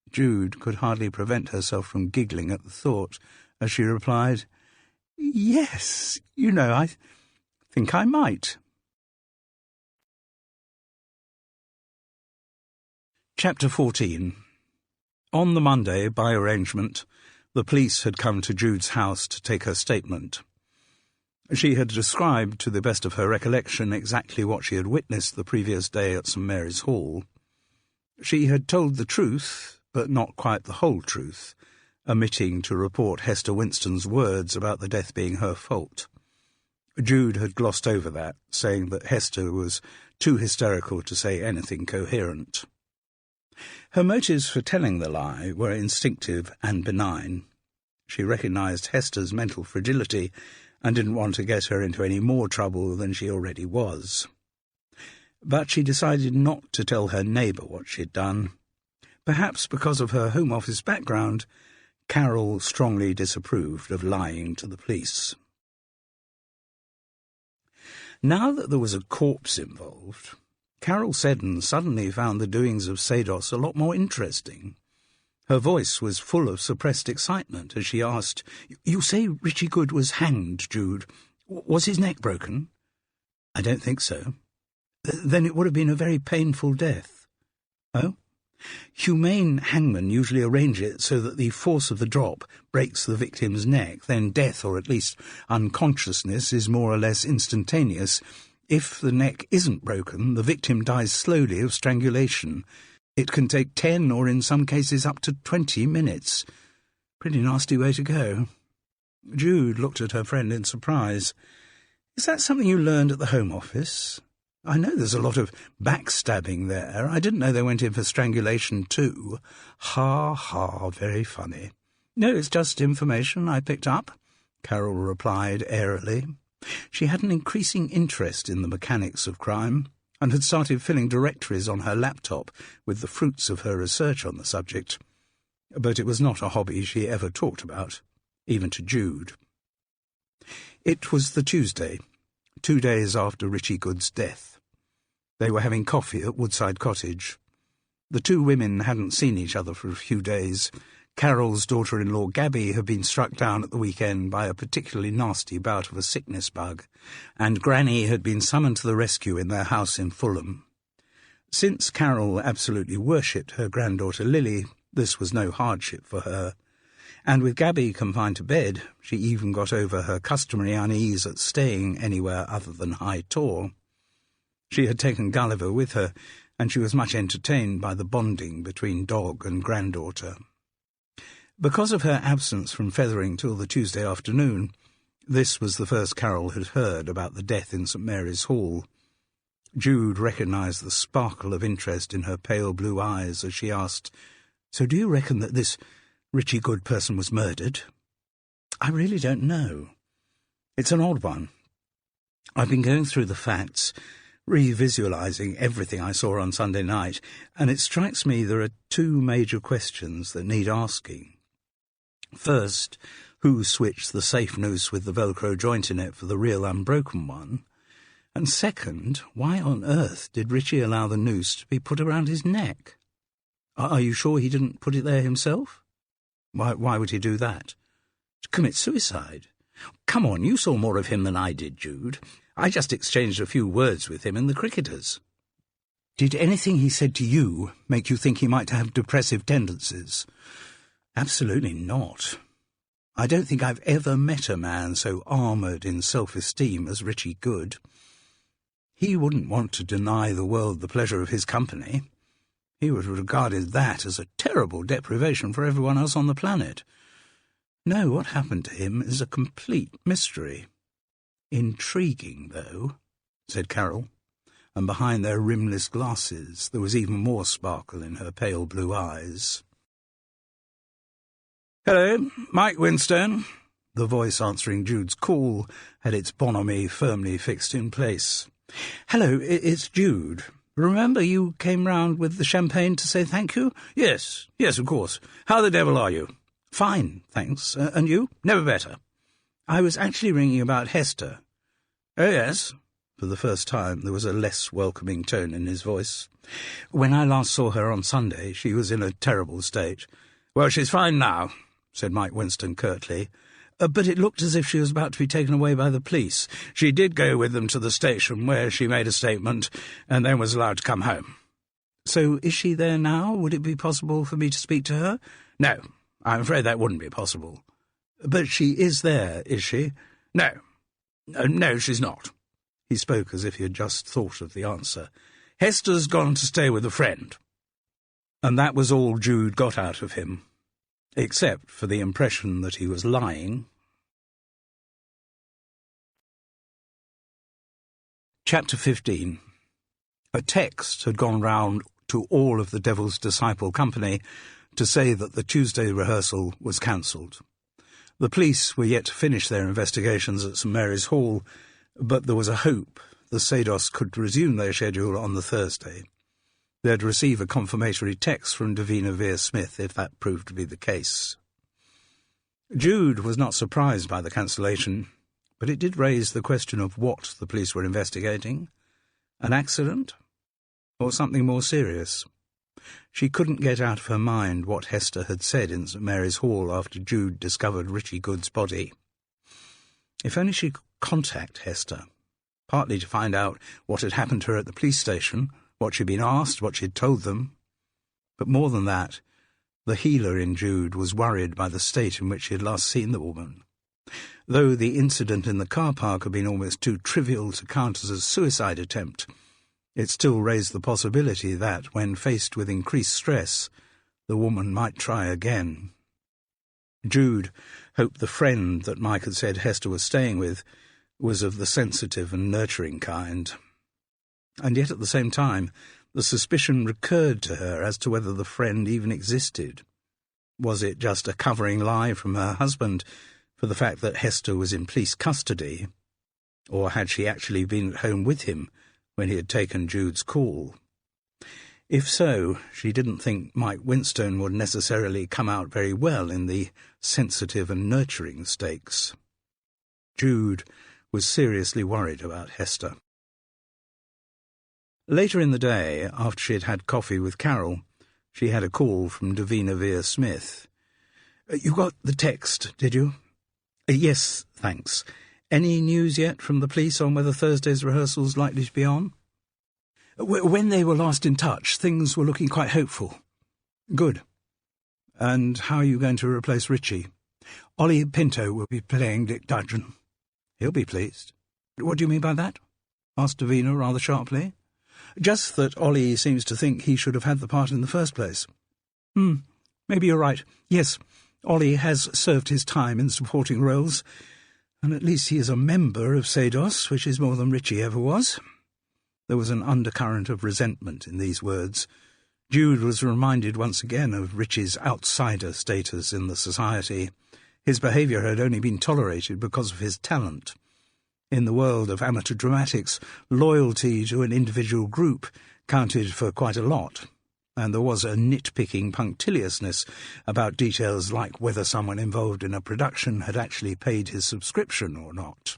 [SPEAKER 2] Jude could hardly prevent herself from giggling at the thought as she replied, "Yes, I think I might." Chapter 14. On the Monday, by arrangement, the police had come to Jude's house to take her statement. She had described, to the best of her recollection, exactly what she had witnessed the previous day at St. Mary's Hall. She had told the truth, but not quite the whole truth, omitting to report Hester Winston's words about the death being her fault. Jude had glossed over that, saying that Hester was too hysterical to say anything coherent. Her motives for telling the lie were instinctive and benign. She recognised Hester's mental fragility and didn't want to get her into any more trouble than she already was. But she decided not to tell her neighbour what she'd done. Perhaps because of her Home Office background, Carol strongly disapproved of lying to the police. Now that there was a corpse involved, Carol Seddon suddenly found the doings of Sados a lot more interesting. Her voice was full of suppressed excitement as she asked, "You say Richie Good was hanged, Jude. Was his neck broken?" "I don't think so." "Then it would have been a very painful death." "Oh?" "Humane hangmen usually arrange it so that the force of the drop breaks the victim's neck, then death, or at least unconsciousness, is more or less instantaneous. If the neck isn't broken, the victim dies slowly of strangulation. It can take 10 or in some cases up to 20 minutes. Pretty nasty way to go." Jude looked at her friend in surprise. "Is that something you learned at the Home Office? I know there's a lot of backstabbing there. I didn't know they went in for strangulation too." "Ha, ha, very funny." "No, it's just information I picked up," Carol replied airily. She had an increasing interest in the mechanics of crime, and had started filling directories on her laptop with the fruits of her research on the subject. But it was not a hobby she ever talked about, even to Jude. It was the Tuesday, 2 days after Richie Good's death. They were having coffee at Woodside Cottage. The two women hadn't seen each other for a few days. Carol's daughter-in-law Gabby had been struck down at the weekend by a particularly nasty bout of a sickness bug, and Granny had been summoned to the rescue in their house in Fulham. Since Carol absolutely worshipped her granddaughter Lily, this was no hardship for her, and with Gabby confined to bed, she even got over her customary unease at staying anywhere other than High Tor. She had taken Gulliver with her, and she was much entertained by the bonding between dog and granddaughter. Because of her absence from Fethering till the Tuesday afternoon, this was the first Carol had heard about the death in St. Mary's Hall. Jude recognised the sparkle of interest in her pale blue eyes as she asked, "So do you reckon that this Richie Good person was murdered?" "I really don't know. It's an odd one. I've been going through the facts, revisualising everything I saw on Sunday night, and it strikes me there are two major questions that need asking. First, who switched the safe noose with the Velcro joint in it for the real unbroken one? And second, why on earth did Richie allow the noose to be put around his neck? Are you sure he didn't put it there himself?" Why would he do that?" "To commit suicide. Come on, you saw more of him than I did, Jude. I just exchanged a few words with him in the Cricketers." "Did anything he said to you make you think he might have depressive tendencies?" "Absolutely not. I don't think I've ever met a man so armoured in self-esteem as Richie Good. He wouldn't want to deny the world the pleasure of his company. He would have regarded that as a terrible deprivation for everyone else on the planet. No, what happened to him is a complete mystery." "Intriguing, though," said Carol, and behind their rimless glasses there was even more sparkle in her pale blue eyes. "Hello, Mike Winstone." The voice answering Jude's call had its bonhomie firmly fixed in place. "Hello, it's Jude. Remember you came round with the champagne to say thank you?" Yes, of course. How the devil are you?" "Fine, thanks. And you?" "Never better." "I was actually ringing about Hester." "Oh, yes." For the first time there was a less welcoming tone in his voice. "When I last saw her on Sunday, she was in a terrible state." "Well, she's fine now," said Mike Winston curtly. "But it looked as if she was about to be taken away by the police. She did go with them to the station, where she made a statement, and then was allowed to come home." "So is she there now? Would it be possible for me to speak to her?" "No, I'm afraid that wouldn't be possible." "But she is there, is she?" No, she's not." He spoke as if he had just thought of the answer. "Hester's gone to stay with a friend." And that was all Jude got out of him, except for the impression that he was lying. Chapter 15. A text had gone round to all of the Devil's Disciple company to say that the Tuesday rehearsal was cancelled. The police were yet to finish their investigations at St. Mary's Hall, but there was a hope the Sados could resume their schedule on the Thursday. They'd receive a confirmatory text from Davina Vere-Smith if that proved to be the case. Jude was not surprised by the cancellation, but it did raise the question of what the police were investigating. An accident? or something more serious? She couldn't get out of her mind what Hester had said in St Mary's Hall after Jude discovered Richie Good's body. If only she could contact Hester, partly to find out what had happened to her at the police station, what she'd been asked, what she'd told them. But more than that, the healer in Jude was worried by the state in which she had last seen the woman. Though the incident in the car park had been almost too trivial to count as a suicide attempt, it still raised the possibility that, when faced with increased stress, the woman might try again. Jude hoped the friend that Mike had said Hester was staying with was of the sensitive and nurturing kind. And yet at the same time, the suspicion recurred to her as to whether the friend even existed. Was it just a covering lie from her husband for the fact that Hester was in police custody, or had she actually been at home with him when he had taken Jude's call? If so, she didn't think Mike Winstone would necessarily come out very well in the sensitive and nurturing stakes. Jude was seriously worried about Hester. Later in the day, after she had had coffee with Carol, she had a call from Davina Vere-Smith. "You got the text, did you?" "Yes, thanks. Any news yet from the police on whether Thursday's rehearsal's likely to be on?" "When they were last in touch, things were looking quite hopeful." "Good. And how are you going to replace Richie?" "Ollie Pinto will be playing Dick Dudgeon." "He'll be pleased." "What do you mean by that?" asked Davina rather sharply. "Just that Ollie seems to think he should have had the part in the first place." Maybe you're right. Yes, Ollie has served his time in supporting roles, and at least he is a member of Sados, which is more than Richie ever was." There was an undercurrent of resentment in these words. Jude was reminded once again of Richie's outsider status in the society. His behaviour had only been tolerated because of his talent. In the world of amateur dramatics, loyalty to an individual group counted for quite a lot, and there was a nitpicking punctiliousness about details like whether someone involved in a production had actually paid his subscription or not.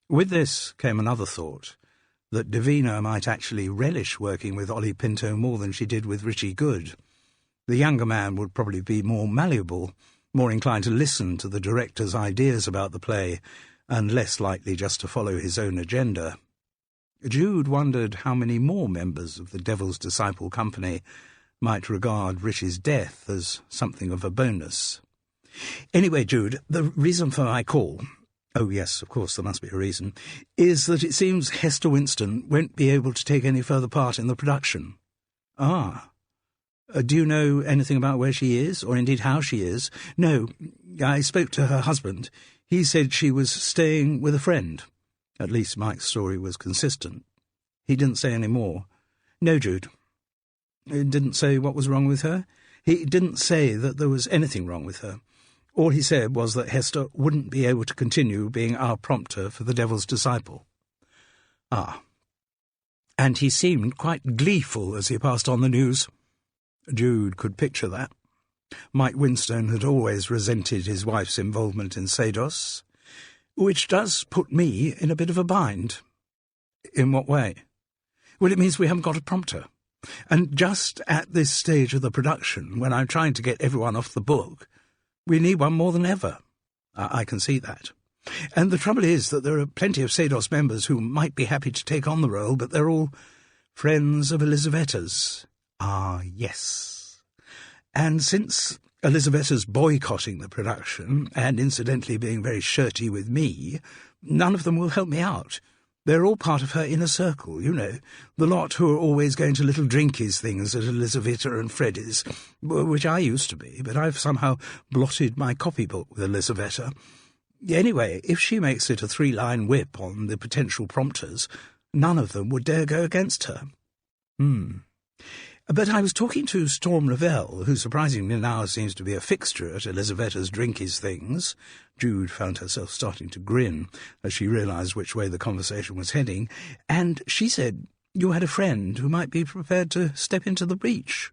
[SPEAKER 2] With this came another thought, that Davina might actually relish working with Ollie Pinto more than she did with Richie Good. The younger man would probably be more malleable, more inclined to listen to the director's ideas about the play, and less likely just to follow his own agenda. Jude wondered how many more members of the Devil's Disciple Company might regard Richie's death as something of a bonus. "Anyway, Jude, the reason for my call— oh yes, of course, there must be a reason— is that it seems Hester Winston won't be able to take any further part in the production." "Ah. Do you know anything about where she is, or indeed how she is?" "No. I spoke to her husband. He said she was staying with a friend." At least Mike's story was consistent. He didn't say any more. "No, Jude." He didn't say what was wrong with her? He didn't say that there was anything wrong with her. All he said was that Hester wouldn't be able to continue being our prompter for the Devil's Disciple. "Ah." "And he seemed quite gleeful as he passed on the news." Jude could picture that. Mike Winstone had always resented his wife's involvement in Sados, which does put me in a bit of a bind. "In what way?" "Well, it means we haven't got a prompter. And just at this stage of the production, when I'm trying to get everyone off the book, we need one more than ever." I can see that. "And the trouble is that there are plenty of Sados members who might be happy to take on the role, but they're all friends of Elisavetta's." "Ah, yes. And since Elisavetta's boycotting the production, and incidentally being very shirty with me, none of them will help me out. They're all part of her inner circle, you know, the lot who are always going to little drinkies things at Elisaveta and Freddy's, which I used to be, but I've somehow blotted my copybook with Elisaveta. Anyway, if she makes it a 3-line whip on the potential prompters, none of them would dare go against her." "But I was talking to Storm Lavelle, who surprisingly now seems to be a fixture at Elisaveta's drinkies things." Jude found herself starting to grin as she realised which way the conversation was heading, "and she said you had a friend who might be prepared to step into the breach."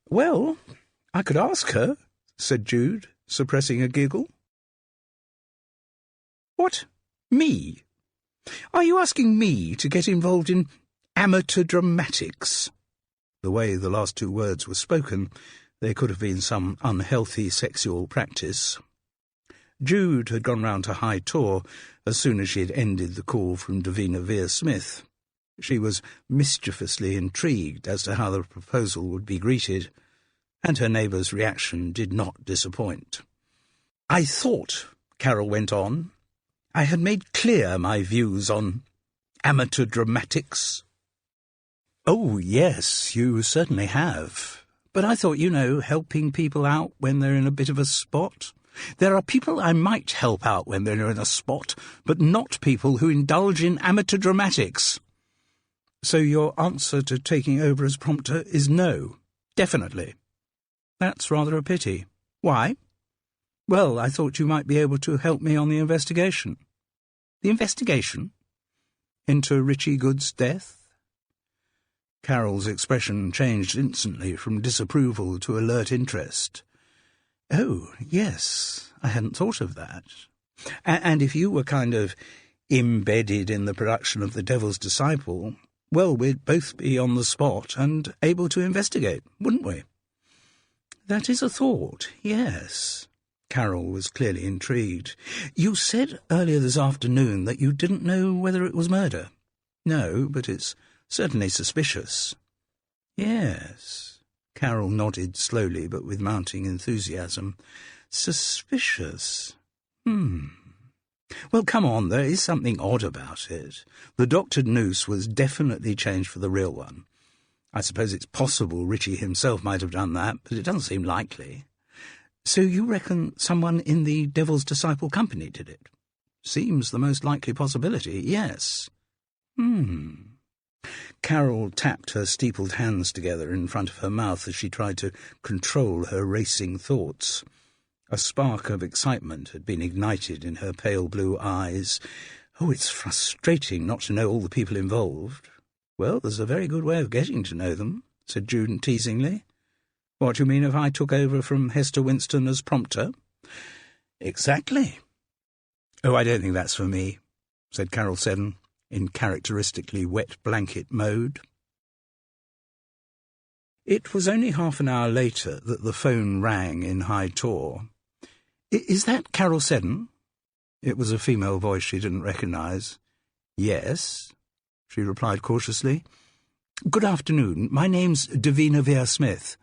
[SPEAKER 2] "Well, I could ask her," said Jude, suppressing a giggle. "What? Me?" Are you asking me to get involved in amateur dramatics? The way the last two words were spoken, they could have been some unhealthy sexual practice. Jude had gone round to High Tor as soon as she had ended the call from Davina Vere-Smith. She was mischievously intrigued as to how the proposal would be greeted, and her neighbour's reaction did not disappoint. "I thought," Carol went on, "I had made clear my views on amateur dramatics." "Oh, yes, you certainly have. But I thought, helping people out when they're in a bit of a spot. There are people I might help out when they're in a spot, but not people who indulge in amateur dramatics." "So your answer to taking over as prompter is no, definitely?" "That's rather a pity. Why?" "Well, I thought you might be able to help me on the investigation." "The investigation? Into Richie Good's death?" Carol's expression changed instantly from disapproval to alert interest. "Oh, yes, I hadn't thought of that. And if you were kind of embedded in the production of The Devil's Disciple, well, we'd both be on the spot and able to investigate, wouldn't we?" "That is a thought, yes." Carol was clearly intrigued. "You said earlier this afternoon that you didn't know whether it was murder." "No, but it's certainly suspicious." "Yes." Carol nodded slowly but with mounting enthusiasm. "Suspicious. Well, come on, there is something odd about it. The doctored noose was definitely changed for the real one. I suppose it's possible Richie himself might have done that, but it doesn't seem likely. So you reckon someone in the Devil's Disciple company did it?" "Seems the most likely possibility, yes." Carol tapped her steepled hands together in front of her mouth as she tried to control her racing thoughts. A spark of excitement had been ignited in her pale blue eyes. "Oh, it's frustrating not to know all the people involved." "Well, there's a very good way of getting to know them," said Jude teasingly. "What do you mean if I took over from Hester Winston as prompter?" "Exactly." "Oh, I don't think that's for me," said Carol Seddon, in characteristically wet blanket mode. It was only half an hour later that the phone rang in High Tor. "Is that Carol Seddon?" It was a female voice she didn't recognise. "Yes," she replied cautiously. "Good afternoon. My name's Davina Vere-Smith."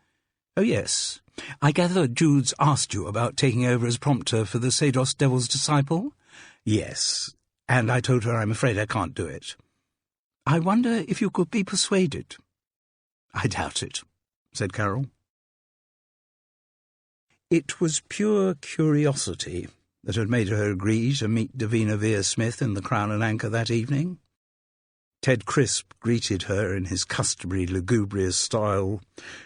[SPEAKER 2] "Oh, yes. I gather Jude's asked you about taking over as prompter for the Sados Devil's Disciple?" "Yes, and I told her I'm afraid I can't do it." "I wonder if you could be persuaded." "I doubt it," said Carol. It was pure curiosity that had made her agree to meet Davina Vere-Smith in the Crown and Anchor that evening. Ted Crisp greeted her in his customary lugubrious style.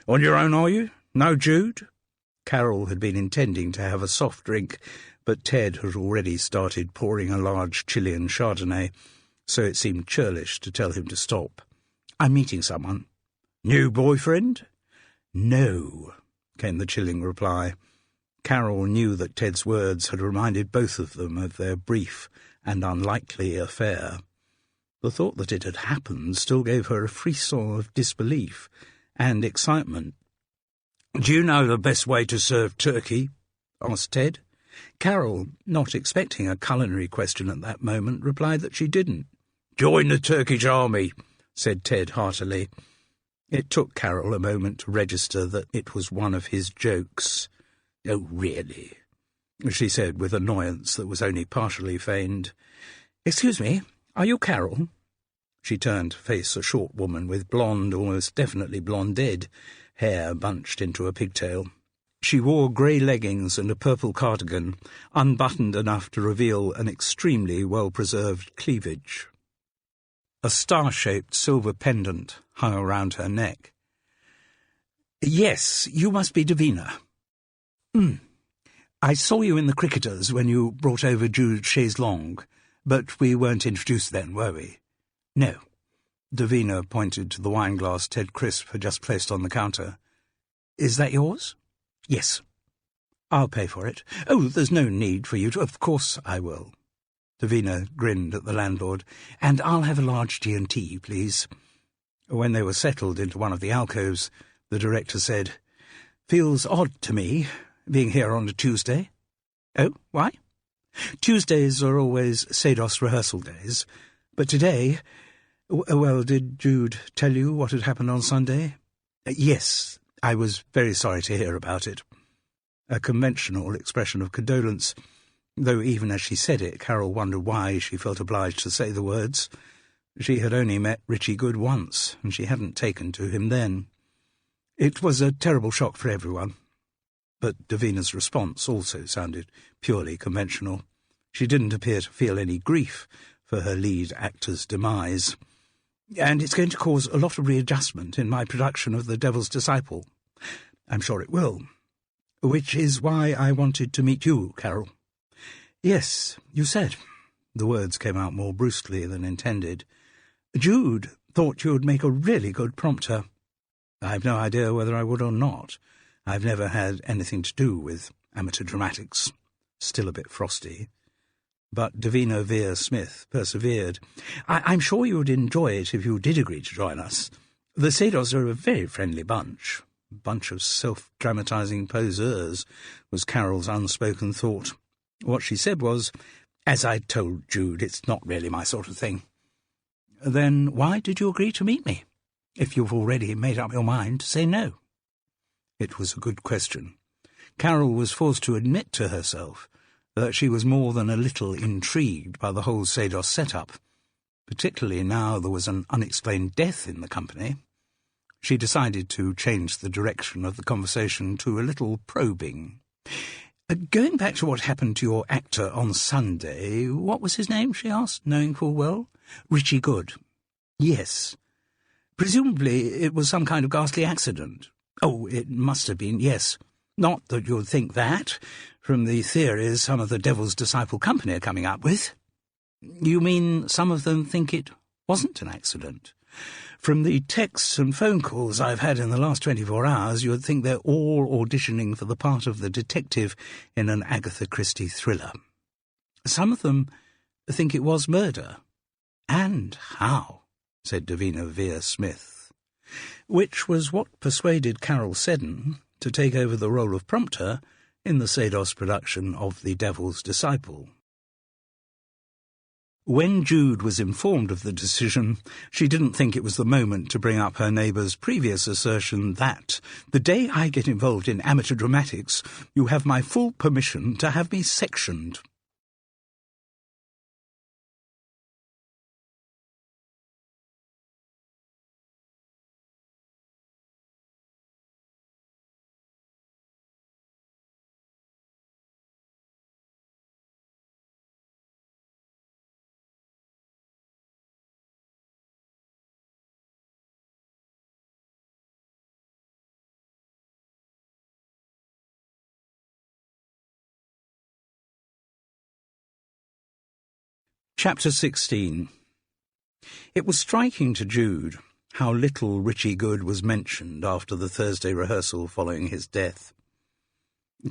[SPEAKER 2] "On your own, are you? No Jude?" Carol had been intending to have a soft drink, but Ted had already started pouring a large Chilean Chardonnay, so it seemed churlish to tell him to stop. "I'm meeting someone." "New boyfriend?" "No," came the chilling reply. Carol knew that Ted's words had reminded both of them of their brief and unlikely affair. The thought that it had happened still gave her a frisson of disbelief and excitement. "Do you know the best way to serve turkey?" asked Ted. Carol, not expecting a culinary question at that moment, replied that she didn't. "Join the Turkish army," said Ted heartily. It took Carol a moment to register that it was one of his jokes. "Oh, really?" she said with annoyance that was only partially feigned. "Excuse me, are you Carol?" She turned to face a short woman with blonde, almost definitely blonded, hair bunched into a pigtail. She wore grey leggings and a purple cardigan, unbuttoned enough to reveal an extremely well-preserved cleavage. A star-shaped silver pendant hung around her neck. "Yes, you must be Davina." "I saw you in the Cricketers when you brought over Jude Chaise-Longue, but we weren't introduced then, were we?" "No." Davina pointed to the wine-glass Ted Crisp had just placed on the counter. "Is that yours?" "Yes." "I'll pay for it." "Oh, there's no need for you to—" "Of course I will." Davina grinned at the landlord. "And I'll have a large G&T, please." When they were settled into one of the alcoves, the director said, "Feels odd to me, being here on a Tuesday." "Oh, why?" "Tuesdays are always Sados rehearsal days, but today— Well, did Jude tell you what had happened on Sunday?" "Yes, I was very sorry to hear about it." A conventional expression of condolence, though even as she said it, Carol wondered why she felt obliged to say the words. She had only met Richie Good once, and she hadn't taken to him then. It was a terrible shock for everyone. But Davina's response also sounded purely conventional. She didn't appear to feel any grief for her lead actor's demise. "And it's going to cause a lot of readjustment in my production of The Devil's Disciple. I'm sure it will. Which is why I wanted to meet you, Carol." "Yes, you said." The words came out more brusquely than intended. "Jude thought you would make a really good prompter." "I've no idea whether I would or not. I've never had anything to do with amateur dramatics." Still a bit frosty. But Davina Vere-Smith persevered. I'm sure you would enjoy it if you did agree to join us. The Sados are a very friendly bunch. Bunch of self-dramatising poseurs, was Carol's unspoken thought. What she said was, "As I told Jude, it's not really my sort of thing." "Then why did you agree to meet me, if you've already made up your mind to say no?" It was a good question. Carol was forced to admit to herself that she was more than a little intrigued by the whole Sados setup, particularly now there was an unexplained death in the company. She decided to change the direction of the conversation to a little probing. "Going back to what happened to your actor on Sunday, what was his name?" she asked, knowing full well. "Richie Good." "Yes. Presumably it was some kind of ghastly accident." "Oh, it must have been, yes. Not that you'd think that, from the theories some of the Devil's Disciple company are coming up with." "You mean some of them think it wasn't an accident?" "From the texts and phone calls I've had in the last 24 hours, you would think they're all auditioning for the part of the detective in an Agatha Christie thriller. Some of them think it was murder." "And how?" said Davina Vere-Smith. Which was what persuaded Carol Seddon to take over the role of prompter in the Sados production of The Devil's Disciple. When Jude was informed of the decision, she didn't think it was the moment to bring up her neighbour's previous assertion that, "The day I get involved in amateur dramatics, you have my full permission to have me sectioned." Chapter 16. It was striking to Jude how little Richie Good was mentioned after the Thursday rehearsal following his death.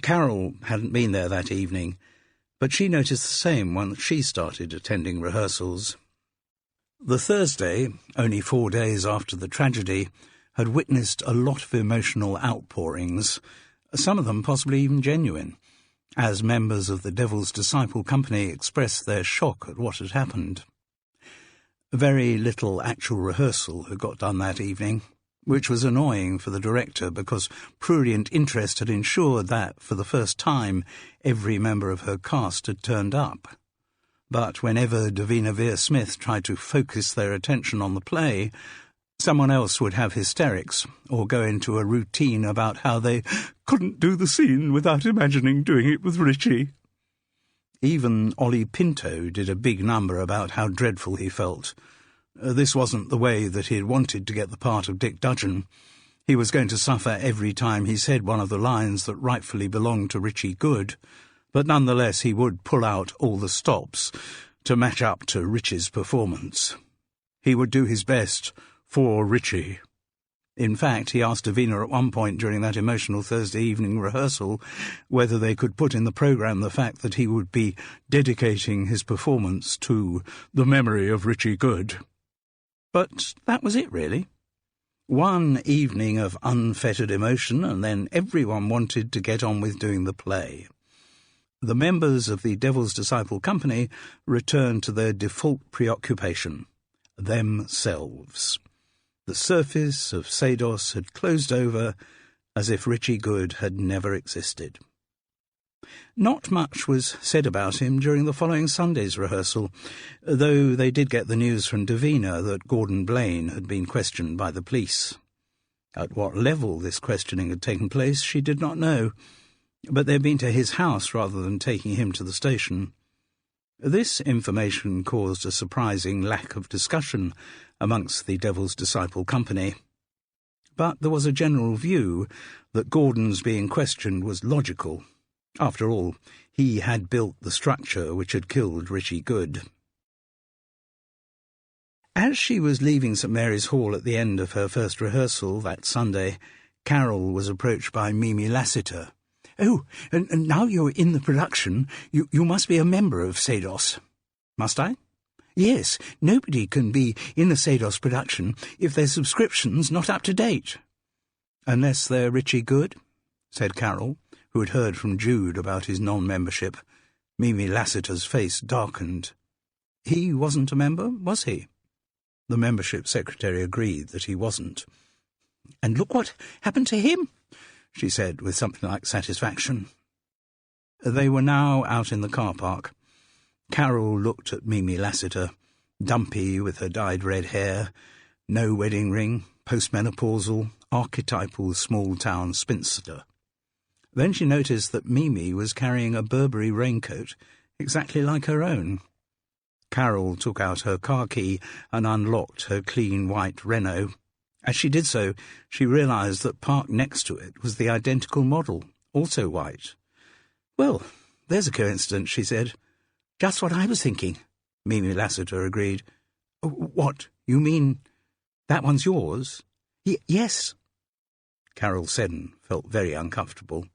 [SPEAKER 2] Carol hadn't been there that evening, but she noticed the same once she started attending rehearsals. The Thursday, only 4 days after the tragedy, had witnessed a lot of emotional outpourings, some of them possibly even genuine, as members of the Devil's Disciple company expressed their shock at what had happened. Very little actual rehearsal had got done that evening, which was annoying for the director because prurient interest had ensured that, for the first time, every member of her cast had turned up. But whenever Davina Vere-Smith tried to focus their attention on the play, someone else would have hysterics or go into a routine about how they couldn't do the scene without imagining doing it with Richie. Even Ollie Pinto did a big number about how dreadful he felt. This wasn't the way that he had wanted to get the part of Dick Dudgeon. He was going to suffer every time he said one of the lines that rightfully belonged to Richie Good, but nonetheless he would pull out all the stops to match up to Richie's performance. He would do his best for Richie. In fact, he asked Davina at one point during that emotional Thursday evening rehearsal whether they could put in the programme the fact that he would be dedicating his performance to the memory of Richie Good. But that was it, really. One evening of unfettered emotion, and then everyone wanted to get on with doing the play. The members of the Devil's Disciple Company returned to their default preoccupation, themselves. The surface of Sados had closed over as if Richie Good had never existed. Not much was said about him during the following Sunday's rehearsal, though they did get the news from Davina that Gordon Blaine had been questioned by the police. At what level this questioning had taken place she did not know, but they had been to his house rather than taking him to the station. This information caused a surprising lack of discussion amongst the Devil's Disciple Company. But there was a general view that Gordon's being questioned was logical. After all, he had built the structure which had killed Richie Good. As she was leaving St Mary's Hall at the end of her first rehearsal that Sunday, Carol was approached by Mimi Lassiter. "Oh, and now you're in the production, you must be a member of Sados." "Must I?" "Yes, nobody can be in a Sados production if their subscription's not up to date." "Unless they're Richie Good?" said Carol, who had heard from Jude about his non-membership. Mimi Lassiter's face darkened. "He wasn't a member, was he?" The membership secretary agreed that he wasn't. "And look what happened to him," she said with something like satisfaction. They were now out in the car park. Carol looked at Mimi Lassiter, dumpy with her dyed red hair, no wedding ring, postmenopausal, archetypal small-town spinster. Then she noticed that Mimi was carrying a Burberry raincoat, exactly like her own. Carol took out her car key and unlocked her clean white Renault. As she did so, she realised that parked next to it was the identical model, also white. "Well, there's a coincidence," she said. "Just what I was thinking," Mimi Lassiter agreed. "What, you mean that one's yours?" Yes." Carol Seddon felt very uncomfortable.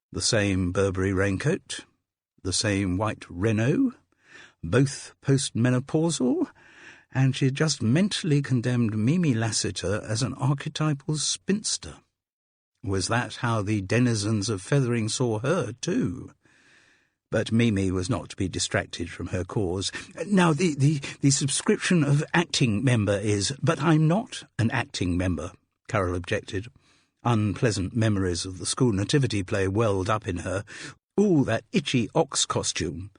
[SPEAKER 2] The same Burberry raincoat, the same white Renault, both postmenopausal, and she had just mentally condemned Mimi Lassiter as an archetypal spinster. Was that how the denizens of Fethering saw her, too? But Mimi was not to be distracted from her cause. "Now, the subscription of acting member is—" "But I'm not an acting member," Carol objected. Unpleasant memories of the school nativity play welled up in her. "Ooh, that itchy ox costume."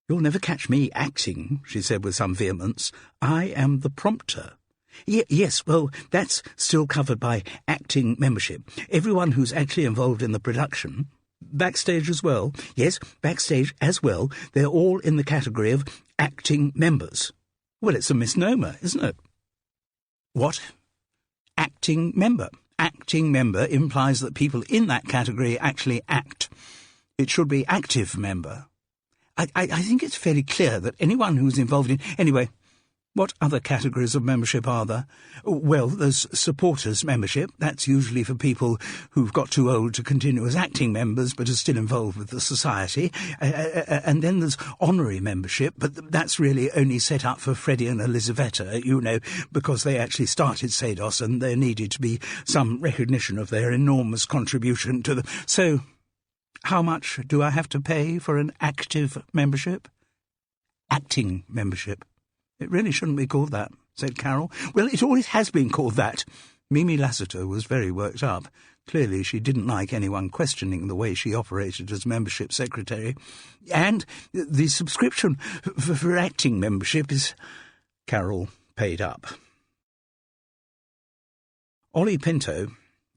[SPEAKER 2] "You'll never catch me acting," she said with some vehemence. "I am the prompter." Yes, well, that's still covered by acting membership. Everyone who's actually involved in the production. Backstage as well. Yes, backstage as well. They're all in the category of acting members." "Well, it's a misnomer, isn't it?" "What?" "Acting member. Acting member implies that people in that category actually act. It should be active member. I think it's fairly clear that anyone who's involved in... Anyway, what other categories of membership are there? Well, there's supporters membership. That's usually for people who've got too old to continue as acting members but are still involved with the society. And then there's honorary membership, but that's really only set up for Freddie and Elisaveta, you know, because they actually started Sados and there needed to be some recognition of their enormous contribution to the... So, how much do I have to pay for an active membership? Acting membership. It really shouldn't be called that, said Carol. Well, it always has been called that. Mimi Lassiter was very worked up. Clearly she didn't like anyone questioning the way she operated as membership secretary. And the subscription for acting membership is... Carol paid up. Ollie Pinto,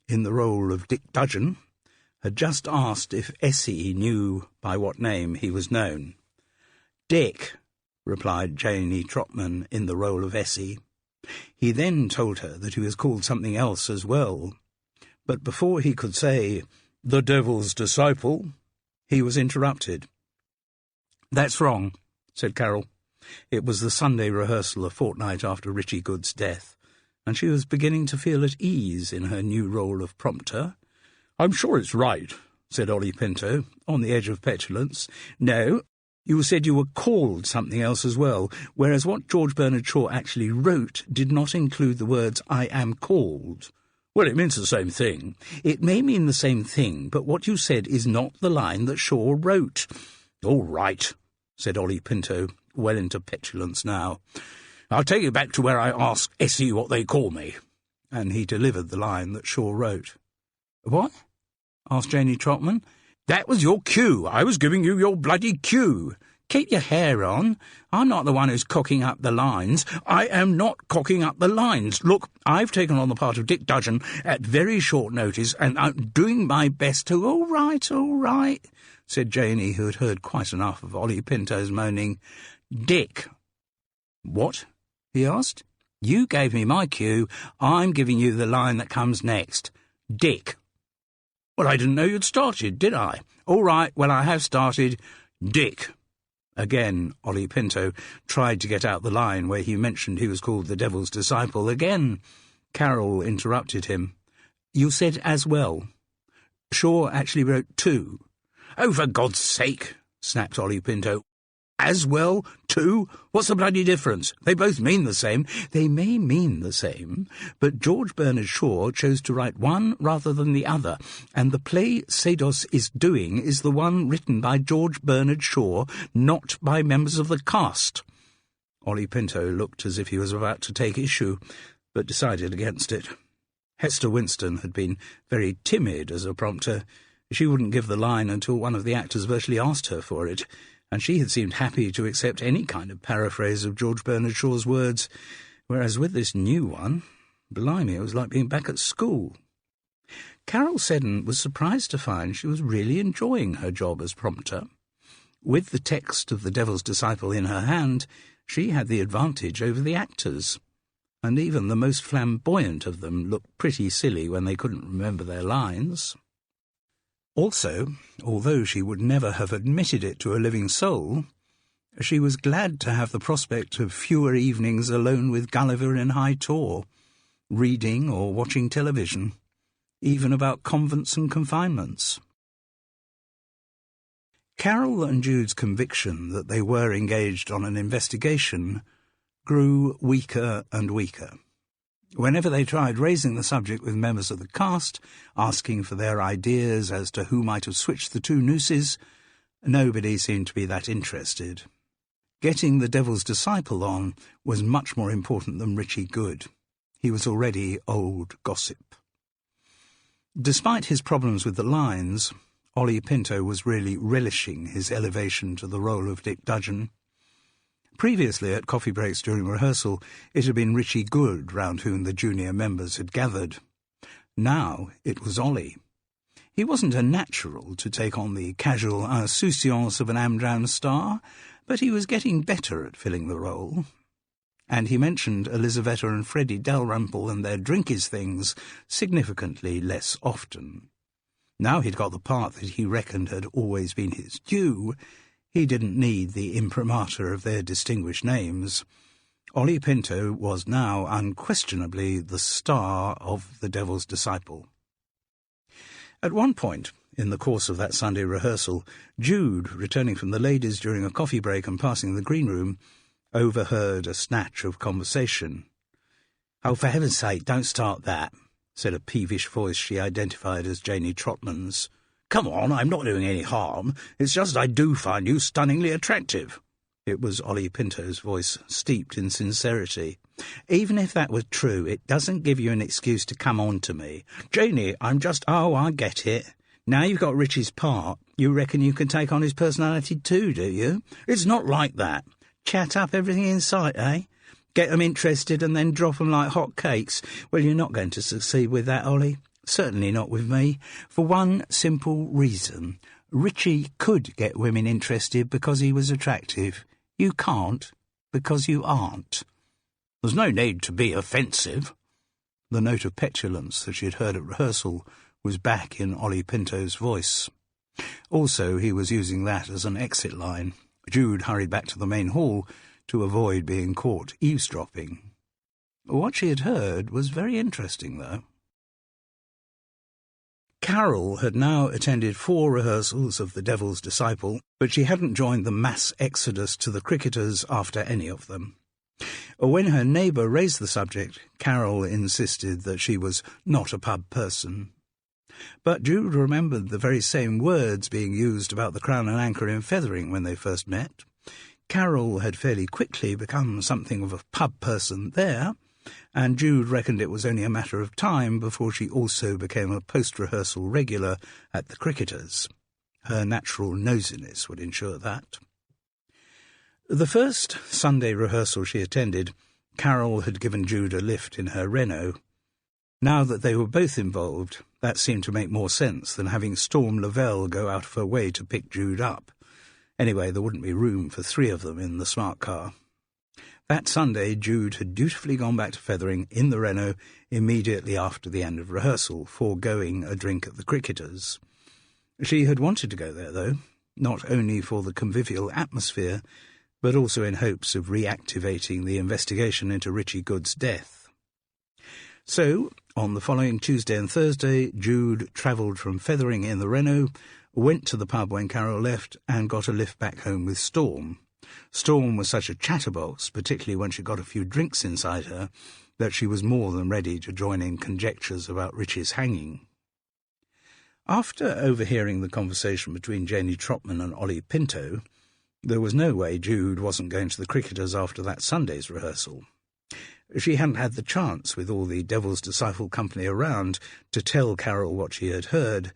[SPEAKER 2] in the role of Dick Dudgeon, had just asked if Essie knew by what name he was known. "Dick," replied Janie Trotman in the role of Essie. He then told her that he was called something else as well. But before he could say, "The Devil's Disciple," he was interrupted. "That's wrong," said Carol. It was the Sunday rehearsal a fortnight after Richie Good's death. and she was beginning to feel at ease in her new role of prompter. "I'm sure it's right," said Ollie Pinto, on the edge of petulance. "No, you said you were called something else as well, whereas what George Bernard Shaw actually wrote did not include the words 'I am called.'" "Well, it means the same thing." "It may mean the same thing, but what you said is not the line that Shaw wrote." "All right," said Ollie Pinto, well into petulance now. "I'll take you back to where I asked Essie what they call me." And he delivered the line that Shaw wrote. "What?" asked Janie Trotman. "That was your cue. I was giving you your bloody cue." "Keep your hair on. I'm not the one who's cocking up the lines." "I am not cocking up the lines. Look, I've taken on the part of Dick Dudgeon at very short notice, and I'm doing my best to—" All right, said Janie, who had heard quite enough of Ollie Pinto's moaning. "Dick." "What?" he asked. "You gave me my cue. I'm giving you the line that comes next. Dick." "Well, I didn't know you'd started, did I?" "All right, well, I have started. Dick." Again, Ollie Pinto tried to get out the line where he mentioned he was called the Devil's Disciple. Again, Carol interrupted him. "You said as well. Shaw actually wrote two." "Oh, for God's sake," snapped Ollie Pinto. "As well, too? What's the bloody difference? They both mean the same." "They may mean the same, but George Bernard Shaw chose to write one rather than the other, and the play Sados is doing is the one written by George Bernard Shaw, not by members of the cast." Ollie Pinto looked as if he was about to take issue, but decided against it. Hester Winston had been very timid as a prompter. She wouldn't give the line until one of the actors virtually asked her for it, and she had seemed happy to accept any kind of paraphrase of George Bernard Shaw's words, whereas with this new one, blimey, it was like being back at school. Carol Seddon was surprised to find she was really enjoying her job as prompter. With the text of The Devil's Disciple in her hand, she had the advantage over the actors, and even the most flamboyant of them looked pretty silly when they couldn't remember their lines. Also, although she would never have admitted it to a living soul, she was glad to have the prospect of fewer evenings alone with Gulliver in High Tor, reading or watching television, even about convents and confinements. Carol and Jude's conviction that they were engaged on an investigation grew weaker and weaker. Whenever they tried raising the subject with members of the cast, asking for their ideas as to who might have switched the two nooses, nobody seemed to be that interested. Getting the Devil's Disciple on was much more important than Richie Good. He was already old gossip. Despite his problems with the lines, Ollie Pinto was really relishing his elevation to the role of Dick Dudgeon. Previously, at coffee breaks during rehearsal, it had been Richie Good round whom the junior members had gathered. Now it was Ollie. He wasn't a natural to take on the casual insouciance of an Amdram star, but he was getting better at filling the role. And he mentioned Elizaveta and Freddie Dalrymple and their drinkies things significantly less often. Now he'd got the part that he reckoned had always been his due. He didn't need the imprimatur of their distinguished names. Ollie Pinto was now unquestionably the star of The Devil's Disciple. At one point, in the course of that Sunday rehearsal, Jude, returning from the ladies during a coffee break and passing the green room, overheard a snatch of conversation. "Oh, for heaven's sake, don't start that," said a peevish voice she identified as Janie Trotman's. "Come on, I'm not doing any harm. It's just I do find you stunningly attractive." It was Ollie Pinto's voice, steeped in sincerity. "Even if that were true, it doesn't give you an excuse to come on to me. Janie, I'm just—" "Oh, I get it. Now you've got Richie's part, you reckon you can take on his personality too, do you?" "It's not like that." "Chat up everything in sight, eh? Get 'em interested and then drop 'em like hot cakes. Well, you're not going to succeed with that, Ollie. Certainly not with me. For one simple reason. Richie could get women interested because he was attractive. You can't because you aren't." "There's no need to be offensive." The note of petulance that she had heard at rehearsal was back in Ollie Pinto's voice. Also, he was using that as an exit line. Jude hurried back to the main hall to avoid being caught eavesdropping. What she had heard was very interesting, though. Carol had now attended 4 rehearsals of The Devil's Disciple, but she hadn't joined the mass exodus to the cricketers after any of them. When her neighbour raised the subject, Carol insisted that she was not a pub person. But Jude remembered the very same words being used about the Crown and Anchor in Fethering when they first met. Carol had fairly quickly become something of a pub person there, and Jude reckoned it was only a matter of time before she also became a post-rehearsal regular at the cricketers. Her natural nosiness would ensure that. The first Sunday rehearsal she attended, Carol had given Jude a lift in her Renault. Now that they were both involved, that seemed to make more sense than having Storm Lavelle go out of her way to pick Jude up. Anyway, there wouldn't be room for 3 of them in the smart car. That Sunday, Jude had dutifully gone back to Fethering in the Renault immediately after the end of rehearsal, foregoing a drink at the cricketers. She had wanted to go there, though, not only for the convivial atmosphere, but also in hopes of reactivating the investigation into Richie Good's death. So, on the following Tuesday and Thursday, Jude travelled from Fethering in the Renault, went to the pub when Carol left, and got a lift back home with Storm. Storm was such a chatterbox, particularly when she got a few drinks inside her, that she was more than ready to join in conjectures about Richie's hanging. After overhearing the conversation between Janie Trotman and Ollie Pinto, there was no way Jude wasn't going to the cricketers after that Sunday's rehearsal. She hadn't had the chance, with all the Devil's Disciple company around, to tell Carol what she had heard,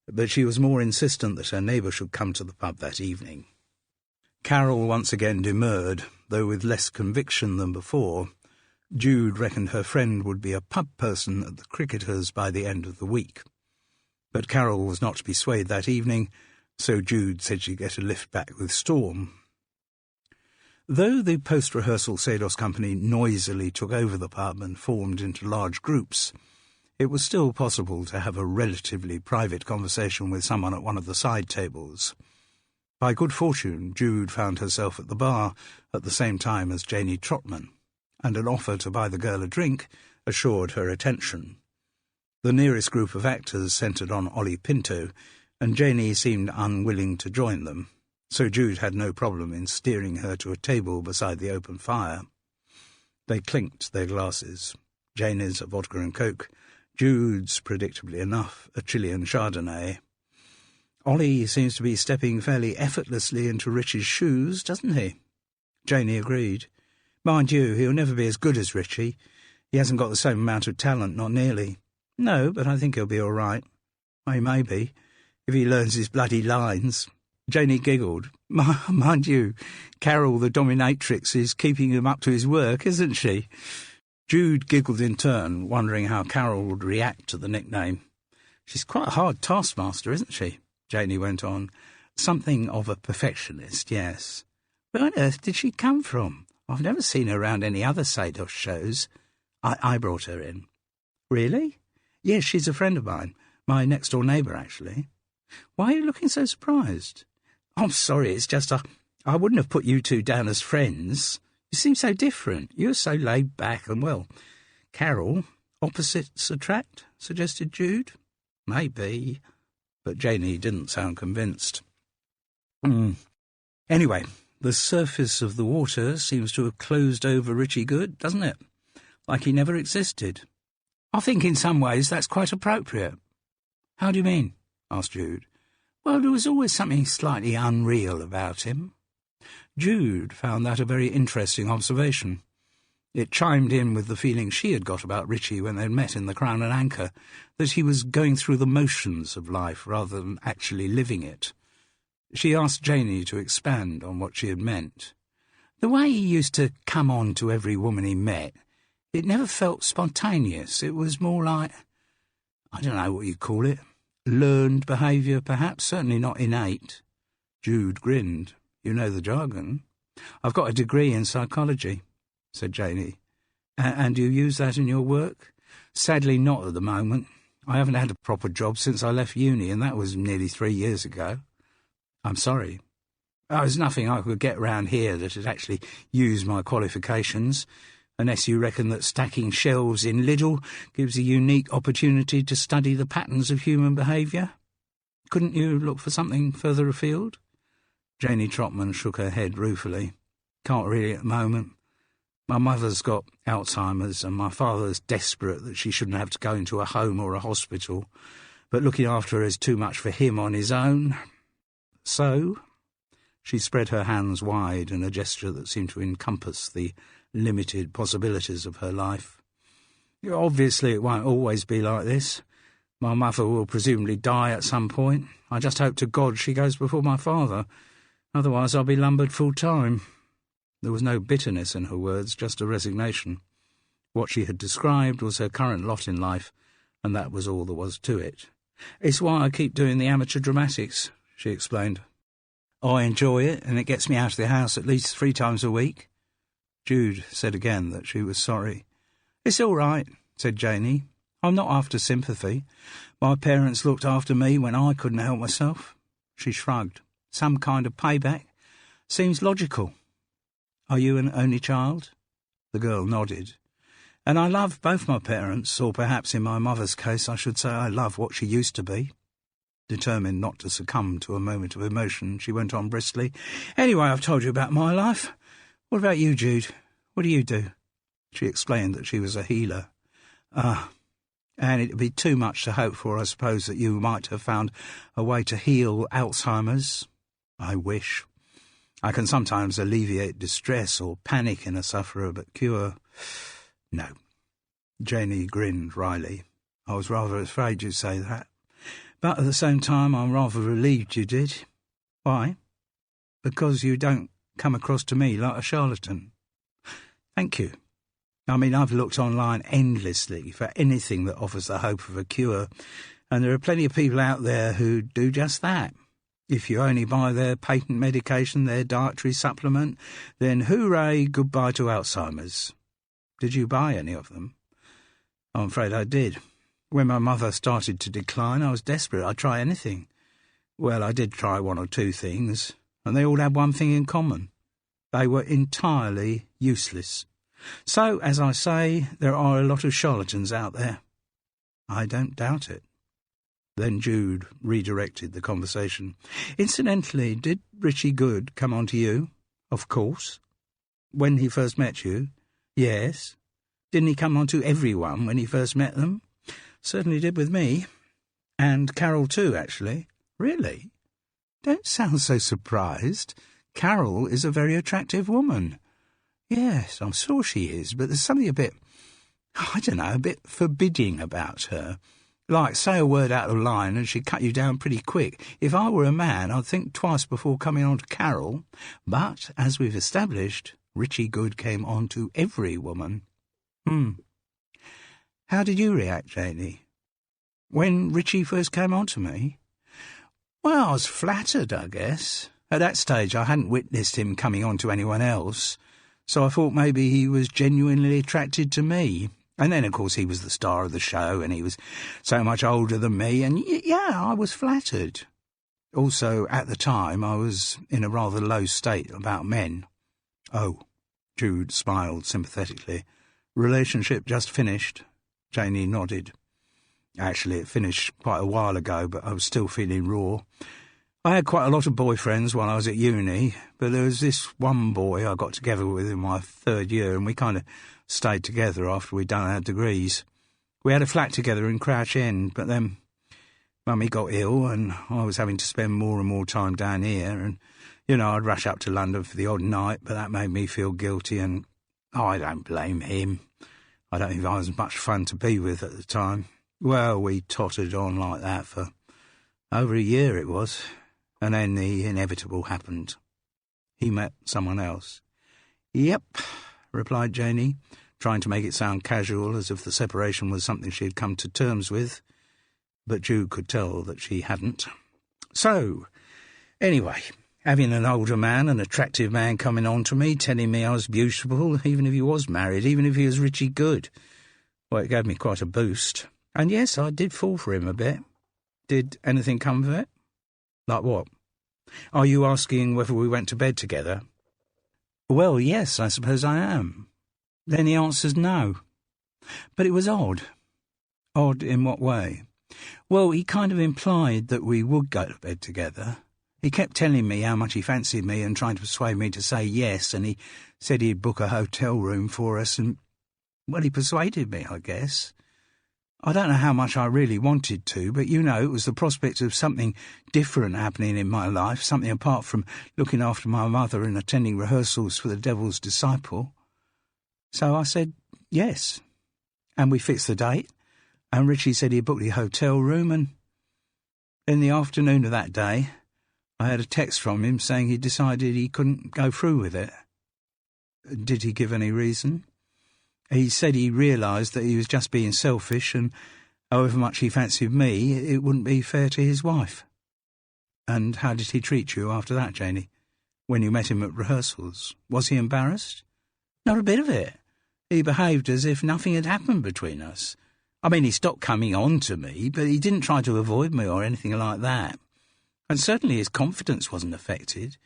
[SPEAKER 2] but she was more insistent that her neighbour should come to the pub that evening. Carol once again demurred, though with less conviction than before. Jude reckoned her friend would be a pub person at the cricketers by the end of the week. But Carol was not to be swayed that evening, so Jude said she'd get a lift back with Storm. Though the post-rehearsal Sados company noisily took over the pub and formed into large groups, it was still possible to have a relatively private conversation with someone at one of the side tables. By good fortune, Jude found herself at the bar at the same time as Janie Trotman, and an offer to buy the girl a drink assured her attention. The nearest group of actors centred on Ollie Pinto, and Janie seemed unwilling to join them, so Jude had no problem in steering her to a table beside the open fire. They clinked their glasses, Janie's a vodka and coke, Jude's, predictably enough, a Chilean Chardonnay. Ollie seems to be stepping fairly effortlessly into Richie's shoes, doesn't he? Janie agreed. Mind you, he'll never be as good as Richie. He hasn't got the same amount of talent, not nearly. No, but I think he'll be all right. He may be, if he learns his bloody lines. Janie giggled. Mind you, Carol the dominatrix is keeping him up to his work, isn't she? Jude giggled in turn, wondering how Carol would react to the nickname. She's quite a hard taskmaster, isn't she? Janie went on. Something of a perfectionist, yes. Where on earth did she come from? I've never seen her around any other Sados shows. I brought her in. Really? Yes, she's a friend of mine. My next-door neighbour, actually. Why are you looking so surprised? I'm sorry, it's just I wouldn't have put you two down as friends. You seem so different. You're so laid back and, well, Carol, opposites attract, suggested Jude. Maybe. But Janie didn't sound convinced. Anyway, the surface of the water seems to have closed over Richie Good, doesn't it? Like he never existed. I think in some ways that's quite appropriate. How do you mean? Asked Jude. Well, there was always something slightly unreal about him. Jude found that a very interesting observation. It chimed in with the feeling she had got about Richie when they'd met in the Crown and Anchor, that he was going through the motions of life rather than actually living it. She asked Janie to expand on what she had meant. The way he used to come on to every woman he met, it never felt spontaneous. It was more like, I don't know what you'd call it, learned behaviour perhaps, certainly not innate. Jude grinned. You know the jargon. I've got a degree in psychology, said Janie. And you use that in your work? Sadly not at the moment. I haven't had a proper job since I left uni, and that was nearly 3 years ago. I'm sorry. There's nothing I could get round here that had actually used my qualifications. unless you reckon that stacking shelves in Lidl gives a unique opportunity to study the patterns of human behaviour. Couldn't you look for something further afield?" Janie Trotman shook her head ruefully. "Can't really at the moment. My mother's got Alzheimer's and my father's desperate that she shouldn't have to go into a home or a hospital, but looking after her is too much for him on his own. So—" She spread her hands wide in a gesture that seemed to encompass the limited possibilities of her life. "Obviously it won't always be like this. My mother will presumably die at some point. I just hope to God she goes before my father. Otherwise I'll be lumbered full time." There was no bitterness in her words, just a resignation. What she had described was her current lot in life, and that was all there was to it. "It's why I keep doing the amateur dramatics," she explained. "I enjoy it, and it gets me out of the house at least 3 times a week." Jude said again that she was sorry. "It's all right," said Janie. "I'm not after sympathy. My parents looked after me when I couldn't help myself." She shrugged. "Some kind of payback. Seems logical." "Are you an only child?" The girl nodded. "And I love both my parents, or perhaps in my mother's case I should say I love what she used to be." Determined not to succumb to a moment of emotion, she went on briskly. "Anyway, I've told you about my life. What about you, Jude? What do you do?" She explained that she was a healer. And it'd be too much to hope for, I suppose, that you might have found a way to heal Alzheimer's." "I wish. I can sometimes alleviate distress or panic in a sufferer, but cure— no." Janie grinned wryly. "I was rather afraid you'd say that. But at the same time, I'm rather relieved you did." "Why?" "Because you don't come across to me like a charlatan." "Thank you. I mean, I've looked online endlessly for anything that offers the hope of a cure, and there are plenty of people out there who do just that. If you only buy their patent medication, their dietary supplement, then hooray, goodbye to Alzheimer's." "Did you buy any of them?" "I'm afraid I did. When my mother started to decline, I was desperate. I'd try anything. Well, I did try 1 or 2 things, and they all had one thing in common. They were entirely useless. So, as I say, there are a lot of charlatans out there." "I don't doubt it." Then Jude redirected the conversation. "Incidentally, did Richie Good come on to you?" "Of course." "When he first met you?" "Yes." "Didn't he come on to everyone when he first met them?" "Certainly did with me. And Carol too, actually." "Really? Don't sound so surprised. Carol is a very attractive woman." "Yes, I'm sure she is, but there's something a bit forbidding about her. Like, say a word out of line and she'd cut you down pretty quick. If I were a man, I'd think twice before coming on to Carol. But, as we've established, Richie Good came on to every woman." "How did you react, Janie?" "When Richie first came on to me? Well, I was flattered, I guess. At that stage I hadn't witnessed him coming on to anyone else, so I thought maybe he was genuinely attracted to me. And then, of course, he was the star of the show, and he was so much older than me, and yeah, I was flattered. Also, at the time, I was in a rather low state about men." "Oh," Jude smiled sympathetically. "Relationship just finished?" Janie nodded. "Actually, it finished quite a while ago, but I was still feeling raw. I had quite a lot of boyfriends while I was at uni, but there was this one boy I got together with in my 3rd year, and we kind of stayed together after we'd done our degrees. We had a flat together in Crouch End, but then Mummy got ill, and I was having to spend more and more time down here, and, I'd rush up to London for the odd night, but that made me feel guilty, and I don't blame him. I don't think I was much fun to be with at the time. Well, we tottered on like that for over a year it was, and then the inevitable happened. He met someone else." "Yep," replied Janie, trying to make it sound casual, as if the separation was something she had come to terms with. But Jude could tell that she hadn't. "So, anyway, having an older man, an attractive man coming on to me, telling me I was beautiful, even if he was married, even if he was Richie Good. Well, it gave me quite a boost. And yes, I did fall for him a bit. Did anything come of it?" "Like what? Are you asking whether we went to bed together?" "Well, yes, I suppose I am." Then he answers no. But it was odd. Odd in what way? Well, he kind of implied that we would go to bed together. He kept telling me how much he fancied me and trying to persuade me to say yes, and he said he'd book a hotel room for us, and, well, he persuaded me, I guess. I don't know how much I really wanted to, but, you know, it was the prospect of something different happening in my life, something apart from looking after my mother and attending rehearsals for The Devil's Disciple. So I said yes, and we fixed the date, and Richie said he'd booked the hotel room, and in the afternoon of that day, I had a text from him saying he'd decided he couldn't go through with it. Did he give any reason? He said he realised that he was just being selfish, and however much he fancied me, it wouldn't be fair to his wife. And how did he treat you after that, Janie? When you met him at rehearsals? Was he embarrassed? Not a bit of it. He behaved as if nothing had happened between us. I mean, he stopped coming on to me, but he didn't try to avoid me or anything like that. And certainly his confidence wasn't affected.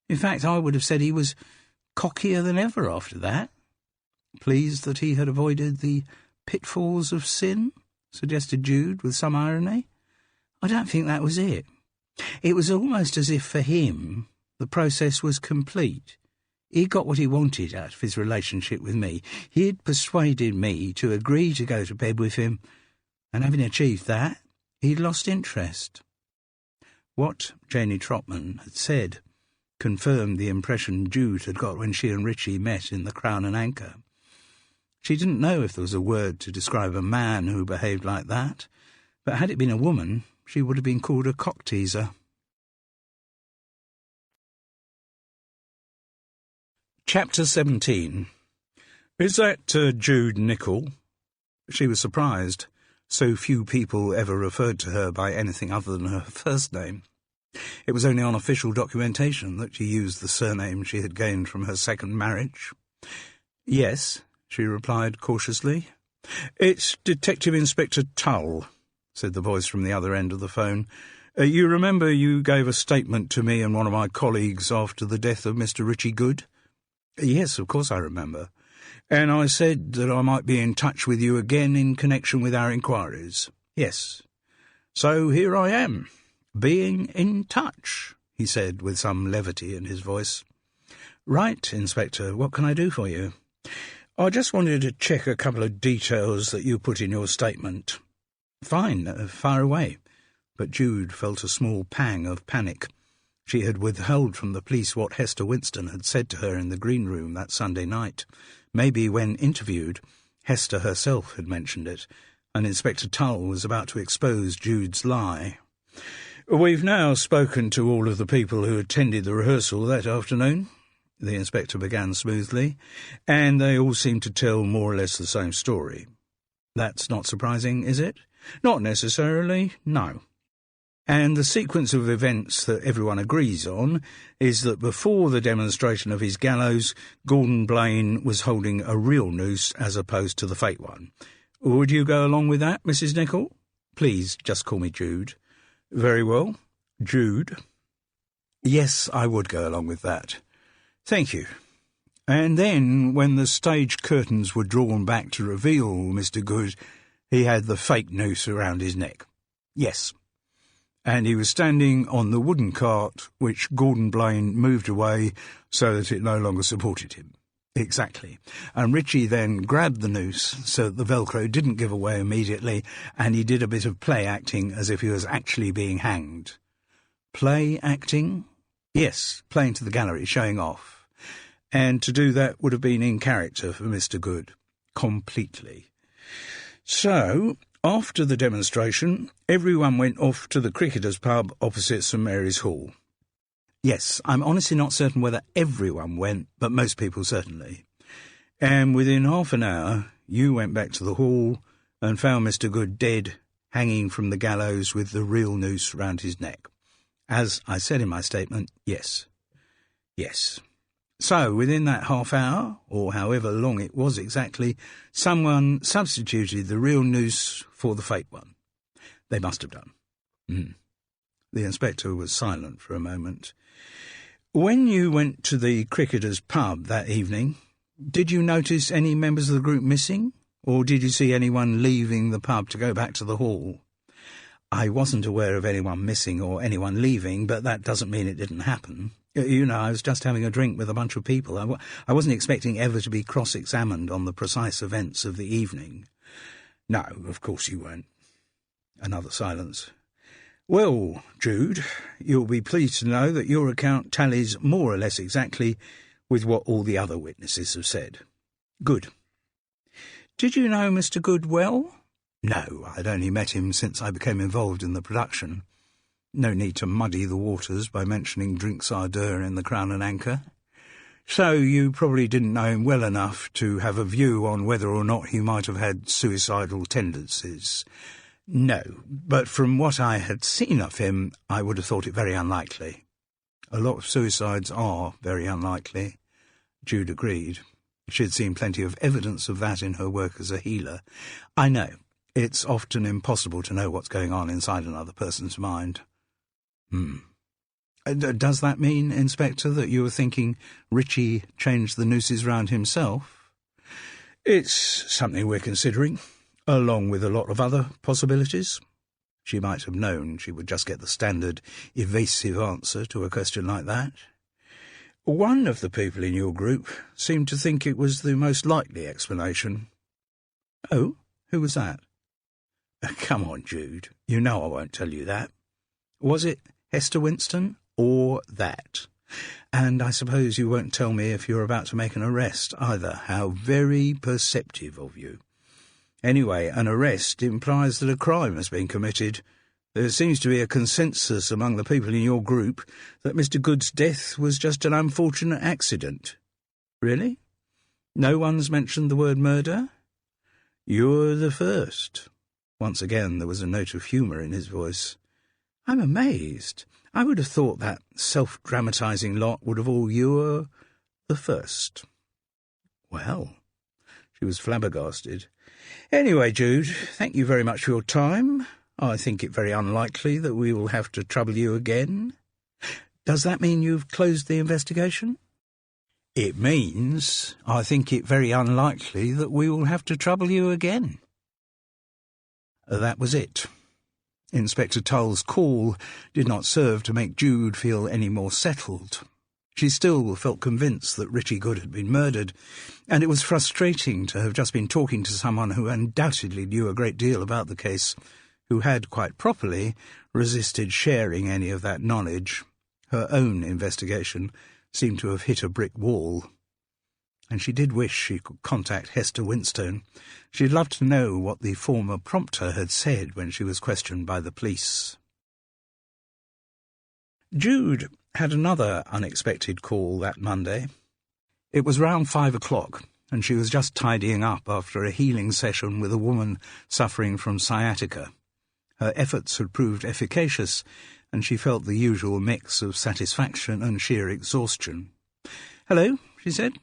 [SPEAKER 2] In fact, I would have said he was cockier than ever after that. Pleased that he had avoided the pitfalls of sin, suggested Jude with some irony. I don't think that was it. It was almost as if for him the process was complete. He got what he wanted out of his relationship with me. He had persuaded me to agree to go to bed with him, and having achieved that, he'd lost interest. What Janie Trotman had said confirmed the impression Jude had got when she and Richie met in the Crown and Anchor. She didn't know if there was a word to describe a man who behaved like that, but had it been a woman, she would have been called a cock-teaser. Chapter 17. Is that Jude Nichol? She was surprised. So few people ever referred to her by anything other than her first name. It was only on official documentation that she used the surname she had gained from her second marriage. Yes, she replied cautiously. It's Detective Inspector Tull, said the voice from the other end of the phone. You remember you gave a statement to me and one of my colleagues after the death of Mr. Richie Good? Yes, of course I remember. And I said that I might be in touch with you again in connection with our inquiries. Yes. So here I am, being in touch, he said with some levity in his voice. Right, Inspector, what can I do for you? I just wanted to check a couple of details that you put in your statement. Fine, fire away. But Jude felt a small pang of panic. She had withheld from the police what Hester Winston had said to her in the green room that Sunday night. Maybe when interviewed, Hester herself had mentioned it, and Inspector Tull was about to expose Jude's lie. We've now spoken to all of the people who attended the rehearsal that afternoon, the inspector began smoothly, and they all seem to tell more or less the same story. That's not surprising, is it? Not necessarily, no. And the sequence of events that everyone agrees on is that before the demonstration of his gallows, Gordon Blaine was holding a real noose as opposed to the fake one. Would you go along with that, Mrs. Nichol? Please, just call me Jude. Very well, Jude. Yes, I would go along with that. Thank you. And then, when the stage curtains were drawn back to reveal Mr. Good, he had the fake noose around his neck. Yes. And he was standing on the wooden cart which Gordon Blaine moved away so that it no longer supported him. Exactly. And Richie then grabbed the noose so that the Velcro didn't give away immediately, and he did a bit of play acting as if he was actually being hanged. Play acting? Yes, playing to the gallery, showing off. And to do that would have been in character for Mr. Good. Completely. So, after the demonstration, everyone went off to the cricketers' pub opposite St Mary's Hall. Yes, I'm honestly not certain whether everyone went, but most people certainly. And within half an hour, you went back to the hall and found Mr. Good dead, hanging from the gallows with the real noose round his neck. As I said in my statement, yes. Yes. So, within that half hour, or however long it was exactly, someone substituted the real noose for the fake one. They must have done. The inspector was silent for a moment. When you went to the cricketers' pub that evening, Did you notice any members of the group missing, or did you see anyone leaving the pub to go back to the hall? I wasn't aware of anyone missing or anyone leaving, but that doesn't mean it didn't happen. You know, I was just having a drink with a bunch of people. I wasn't expecting ever to be cross-examined on the precise events of the evening. No, of course you weren't. Another silence. Well, Jude, you'll be pleased to know that your account tallies more or less exactly with what all the other witnesses have said. Good. Did you know Mr. Good well? No, I'd only met him since I became involved in the production. No need to muddy the waters by mentioning drinks à deux in the Crown and Anchor. So you probably didn't know him well enough to have a view on whether or not he might have had suicidal tendencies. No, but from what I had seen of him, I would have thought it very unlikely. A lot of suicides are very unlikely, Jude agreed. She had seen plenty of evidence of that in her work as a healer. I know, it's often impossible to know what's going on inside another person's mind. Does that mean, Inspector, that you were thinking Richie changed the nooses round himself? It's something we're considering, along with a lot of other possibilities. She might have known she would just get the standard evasive answer to a question like that. One of the people in your group seemed to think it was the most likely explanation. Oh, who was that? Come on, Jude, you know I won't tell you that. Was it Hester Winston or that? And I suppose you won't tell me if you're about to make an arrest either. How very perceptive of you. Anyway, an arrest implies that a crime has been committed. There seems to be a consensus among the people in your group that Mr. Good's death was just an unfortunate accident. Really? No one's mentioned the word murder? You're the first. Once again there was a note of humour in his voice. I'm amazed. I would have thought that self-dramatising lot would have all you're the first. Well, she was flabbergasted. Anyway, Jude, thank you very much for your time. I think it very unlikely that we will have to trouble you again. Does that mean you've closed the investigation? It means I think it very unlikely that we will have to trouble you again. That was it. Inspector Tull's call did not serve to make Jude feel any more settled. She still felt convinced that Richie Good had been murdered, and it was frustrating to have just been talking to someone who undoubtedly knew a great deal about the case, who had, quite properly, resisted sharing any of that knowledge. Her own investigation seemed to have hit a brick wall. And she did wish she could contact Hester Winstone. She'd love to know what the former prompter had said when she was questioned by the police. Jude had another unexpected call that Monday. It was round 5 o'clock, and she was just tidying up after a healing session with a woman suffering from sciatica. Her efforts had proved efficacious, and she felt the usual mix of satisfaction and sheer exhaustion. "Hello," she said.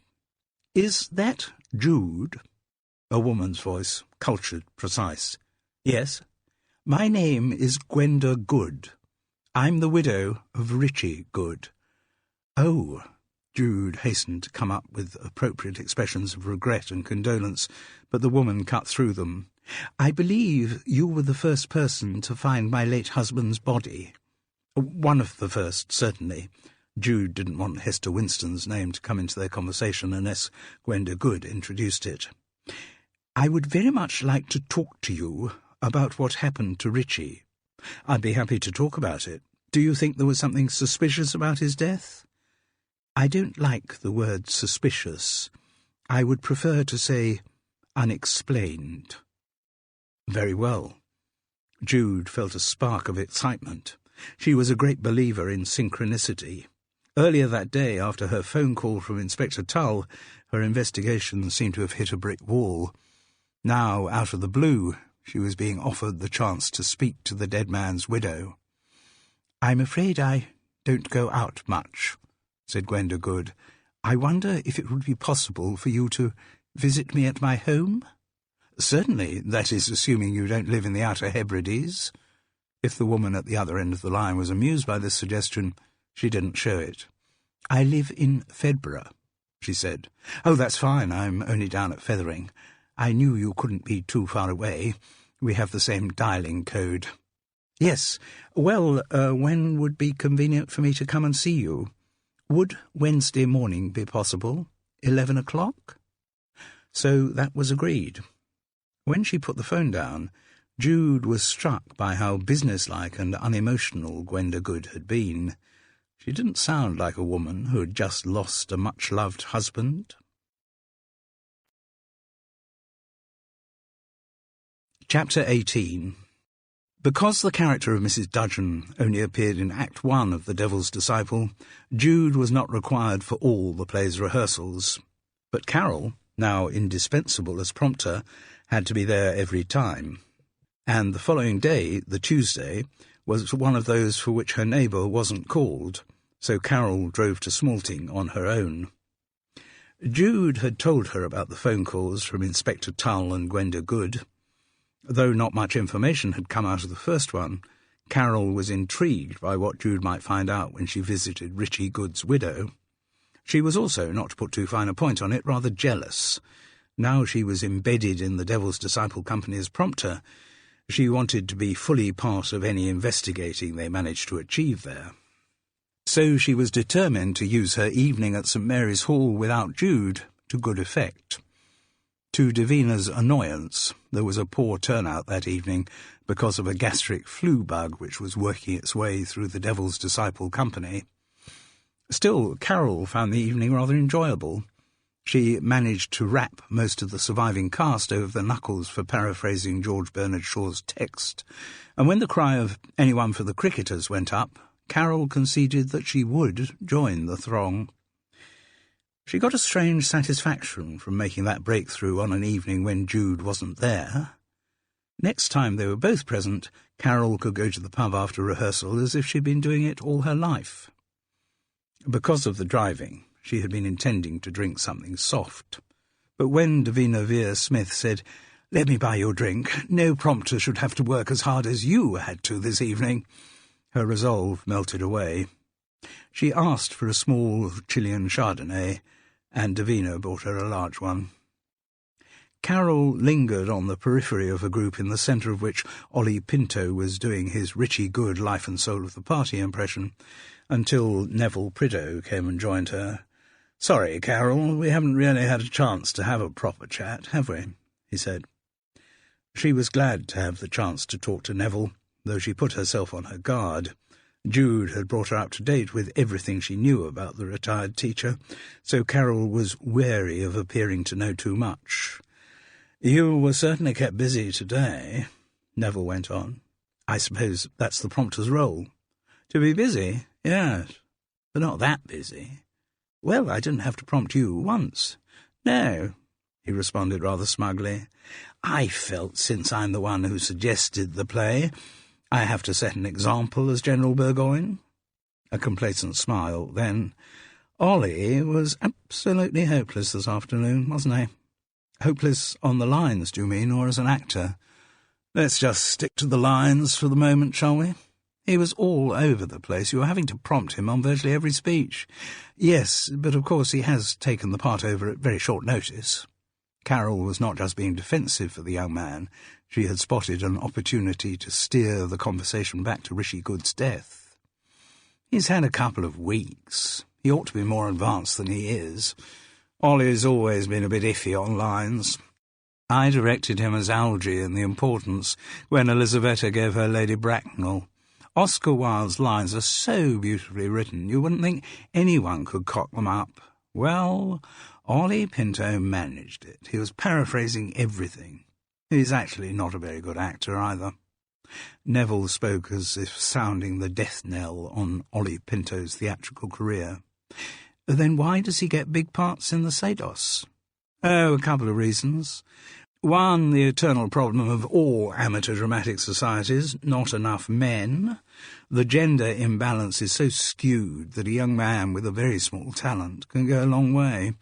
[SPEAKER 2] "Is that Jude?" A woman's voice, cultured, precise. "Yes." "My name is Gwenda Good. I'm the widow of Richie Good." "Oh." Jude hastened to come up with appropriate expressions of regret and condolence, but the woman cut through them. "I believe you were the first person to find my late husband's body." "One of the first, certainly." Jude didn't want Hester Winston's name to come into their conversation unless Gwenda Good introduced it. "I would very much like to talk to you about what happened to Richie." "I'd be happy to talk about it. Do you think there was something suspicious about his death?" "I don't like the word suspicious. I would prefer to say unexplained." "Very well." Jude felt a spark of excitement. She was a great believer in synchronicity. Earlier that day, after her phone call from Inspector Tull, her investigation seemed to have hit a brick wall. Now, out of the blue, she was being offered the chance to speak to the dead man's widow. "I'm afraid I don't go out much," said Gwenda Good. "I wonder if it would be possible for you to visit me at my home?" "Certainly, that is assuming you don't live in the Outer Hebrides." If the woman at the other end of the line was amused by this suggestion, she didn't show it. "I live in Fedborough." she said. "Oh, that's fine. I'm only down at Fethering. I knew you couldn't be too far away. We have the same dialing code." "Yes. Well, when would be convenient for me to come and see you? Would Wednesday morning be possible? 11 o'clock? So that was agreed. When she put the phone down, Jude was struck by how businesslike and unemotional Gwenda Good had been. She didn't sound like a woman who had just lost a much-loved husband. Chapter 18. Because the character of Mrs. Dudgeon only appeared in Act 1 of The Devil's Disciple, Jude was not required for all the play's rehearsals. But Carol, now indispensable as prompter, had to be there every time. And the following day, the Tuesday, was one of those for which her neighbour wasn't called, so Carol drove to Smalting on her own. Jude had told her about the phone calls from Inspector Tull and Gwenda Good. Though not much information had come out of the first one, Carol was intrigued by what Jude might find out when she visited Richie Good's widow. She was also, not to put too fine a point on it, rather jealous. Now she was embedded in the Devil's Disciple Company as prompter. She wanted to be fully part of any investigating they managed to achieve there. So she was determined to use her evening at St. Mary's Hall without Jude to good effect. To Davina's annoyance, there was a poor turnout that evening because of a gastric flu bug which was working its way through the Devil's Disciple Company. Still, Carol found the evening rather enjoyable. She managed to rap most of the surviving cast over the knuckles for paraphrasing George Bernard Shaw's text, and when the cry of "anyone for the cricketers" went up, Carol conceded that she would join the throng. She got a strange satisfaction from making that breakthrough on an evening when Jude wasn't there. Next time they were both present, Carol could go to the pub after rehearsal as if she'd been doing it all her life. Because of the driving, she had been intending to drink something soft. But when Davina Vere-Smith said, "Let me buy your drink, no prompter should have to work as hard as you had to this evening," her resolve melted away. She asked for a small Chilean Chardonnay, and Davina bought her a large one. Carol lingered on the periphery of a group in the centre of which Ollie Pinto was doing his Richie Good life and soul of the party impression, until Neville Prideaux came and joined her. "Sorry, Carol, we haven't really had a chance to have a proper chat, have we?" he said. She was glad to have the chance to talk to Neville, though she put herself on her guard. Jude had brought her up to date with everything she knew about the retired teacher, so Carol was wary of appearing to know too much. "You were certainly kept busy today," Neville went on. "I suppose that's the prompter's role." "To be busy? Yes, but not that busy." "Well, I didn't have to prompt you once." "No," he responded rather smugly. "I felt, since I'm the one who suggested the play, I have to set an example as General Burgoyne." A complacent smile, then. "Ollie was absolutely hopeless this afternoon, wasn't he?" "Hopeless on the lines, do you mean, or as an actor?" "Let's just stick to the lines for the moment, shall we? He was all over the place. You were having to prompt him on virtually every speech." "Yes, but of course he has taken the part over at very short notice." Carol was not just being defensive for the young man. She had spotted an opportunity to steer the conversation back to Richie Good's death. "He's had a couple of weeks. He ought to be more advanced than he is. Ollie's always been a bit iffy on lines. I directed him as Algy in The Importance when Elisabetta gave her Lady Bracknell. Oscar Wilde's lines are so beautifully written, you wouldn't think anyone could cock them up. Well, Ollie Pinto managed it. He was paraphrasing everything. He's actually not a very good actor either." Neville spoke as if sounding the death knell on Ollie Pinto's theatrical career. "Then why does he get big parts in the Sados?" "Oh, a couple of reasons. One, the eternal problem of all amateur dramatic societies, not enough men. The gender imbalance is so skewed that a young man with a very small talent can go a long way.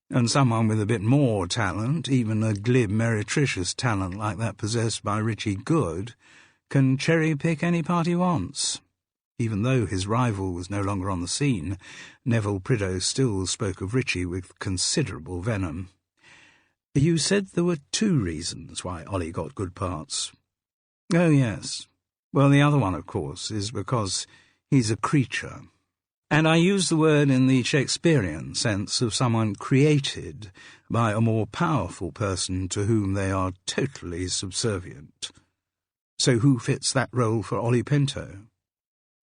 [SPEAKER 2] And someone with a bit more talent, even a glib, meretricious talent like that possessed by Richie Good, can cherry-pick any part he wants." Even though his rival was no longer on the scene, Neville Prideaux still spoke of Richie with considerable venom. "You said there were 2 reasons why Ollie got good parts." "Oh, yes. Well, the other one, of course, is because he's a creature. And I use the word in the Shakespearean sense of someone created by a more powerful person to whom they are totally subservient. So who fits that role for Ollie Pinto?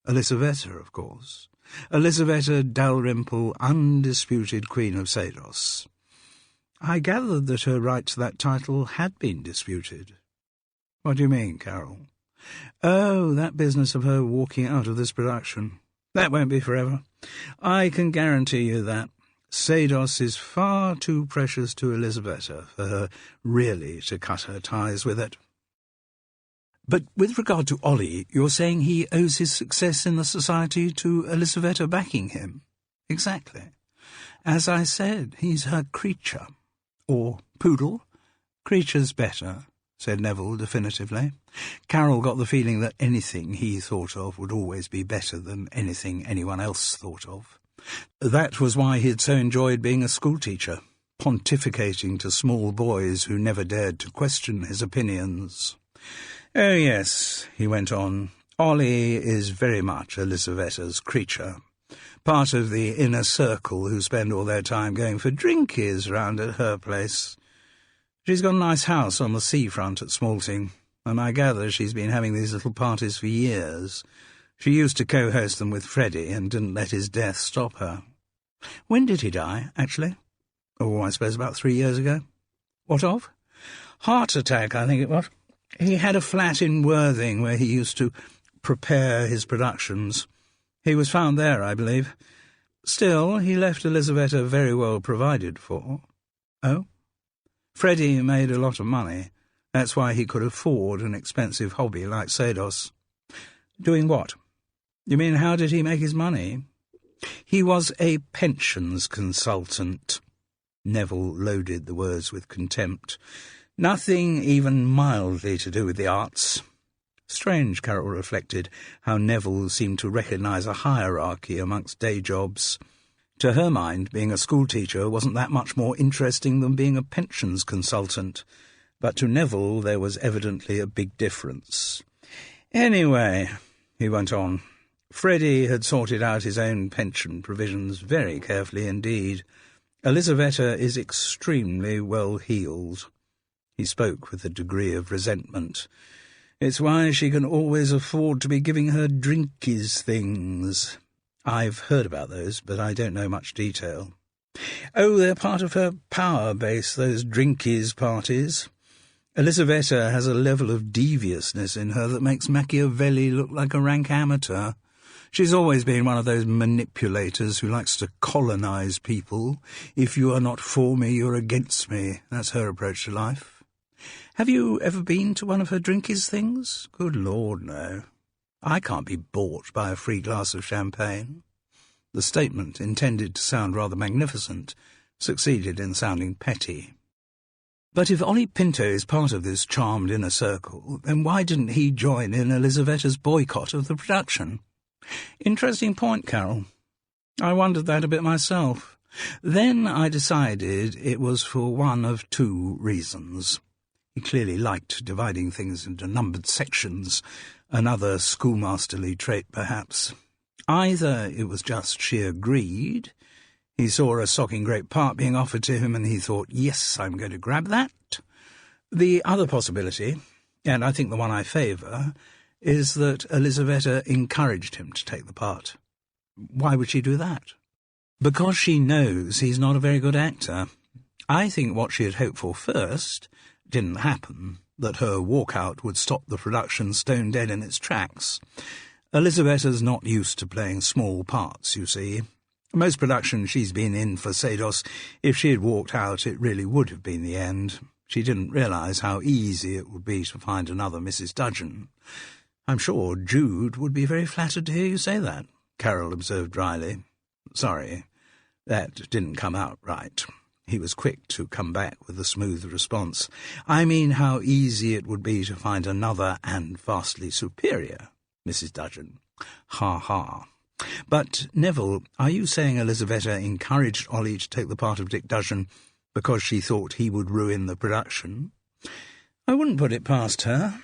[SPEAKER 2] Elisaveta, of course. Elisaveta Dalrymple, undisputed Queen of Sados. I gathered that her right to that title had been disputed." "What do you mean, Carol?" "Oh, that business of her walking out of this production. That won't be forever. I can guarantee you that. Sados is far too precious to Elisaveta for her really to cut her ties with it." "But with regard to Ollie, you're saying he owes his success in the society to Elisaveta backing him?" "Exactly. As I said, he's her creature. Or poodle." "Creature's better," said Neville definitively. Carol got the feeling that anything he thought of would always be better than anything anyone else thought of. That was why he'd so enjoyed being a schoolteacher, pontificating to small boys who never dared to question his opinions. "Oh, yes," he went on, "Ollie is very much Elisaveta's creature. Part of the inner circle who spend all their time going for drinkies round at her place. She's got a nice house on the seafront at Smalting, and I gather she's been having these little parties for years. She used to co-host them with Freddie and didn't let his death stop her." "When did he die, actually?" "Oh, I suppose about 3 years ago." "What of?" "Heart attack, I think it was. He had a flat in Worthing where he used to prepare his productions. He was found there, I believe. Still, he left Elisaveta very well provided for." "Oh?" "Freddie made a lot of money. That's why he could afford an expensive hobby like Sados." "Doing what?" "You mean how did he make his money?" "He was a pensions consultant." Neville loaded the words with contempt. "Nothing even mildly to do with the arts." Strange, Carol reflected, how Neville seemed to recognise a hierarchy amongst day jobs. To her mind, being a schoolteacher wasn't that much more interesting than being a pensions consultant, but to Neville there was evidently a big difference. "Anyway," he went on, "Freddie had sorted out his own pension provisions very carefully indeed. Elisaveta is extremely well-heeled." He spoke with a degree of resentment. "It's why she can always afford to be giving her drinkies things. I've heard about those, but I don't know much detail." "Oh, they're part of her power base, those drinkies parties. Elisaveta has a level of deviousness in her that makes Machiavelli look like a rank amateur. She's always been one of those manipulators who likes to colonise people. If you are not for me, you're against me. That's her approach to life." "Have you ever been to one of her drinkies things?" "Good Lord, no. I can't be bought by a free glass of champagne." The statement, intended to sound rather magnificent, succeeded in sounding petty. "But if Ollie Pinto is part of this charmed inner circle, then why didn't he join in Elisaveta's boycott of the production?" "Interesting point, Carol. I wondered that a bit myself. Then I decided it was for one of 2 reasons. He clearly liked dividing things into numbered sections, another schoolmasterly trait perhaps. Either it was just sheer greed. He saw a socking great part being offered to him and he thought, yes, I'm going to grab that. The other possibility, and I think the one I favour, is that Elisaveta encouraged him to take the part." "Why would she do that?" "Because she knows he's not a very good actor. I think what she had hoped for first didn't happen, that her walkout would stop the production stone dead in its tracks. Elisaveta's not used to playing small parts, you see. Most productions she's been in for Sados, if she had walked out, it really would have been the end. She didn't realise how easy it would be to find another Mrs. Dudgeon." "I'm sure Jude would be very flattered to hear you say that," Carol observed dryly. "Sorry, that didn't come out right." He was quick to come back with a smooth response. "I mean how easy it would be to find another and vastly superior Mrs. Dudgeon." Ha ha. But, Neville, are you saying Elisabetta encouraged Ollie to take the part of Dick Dudgeon because she thought he would ruin the production? I wouldn't put it past her.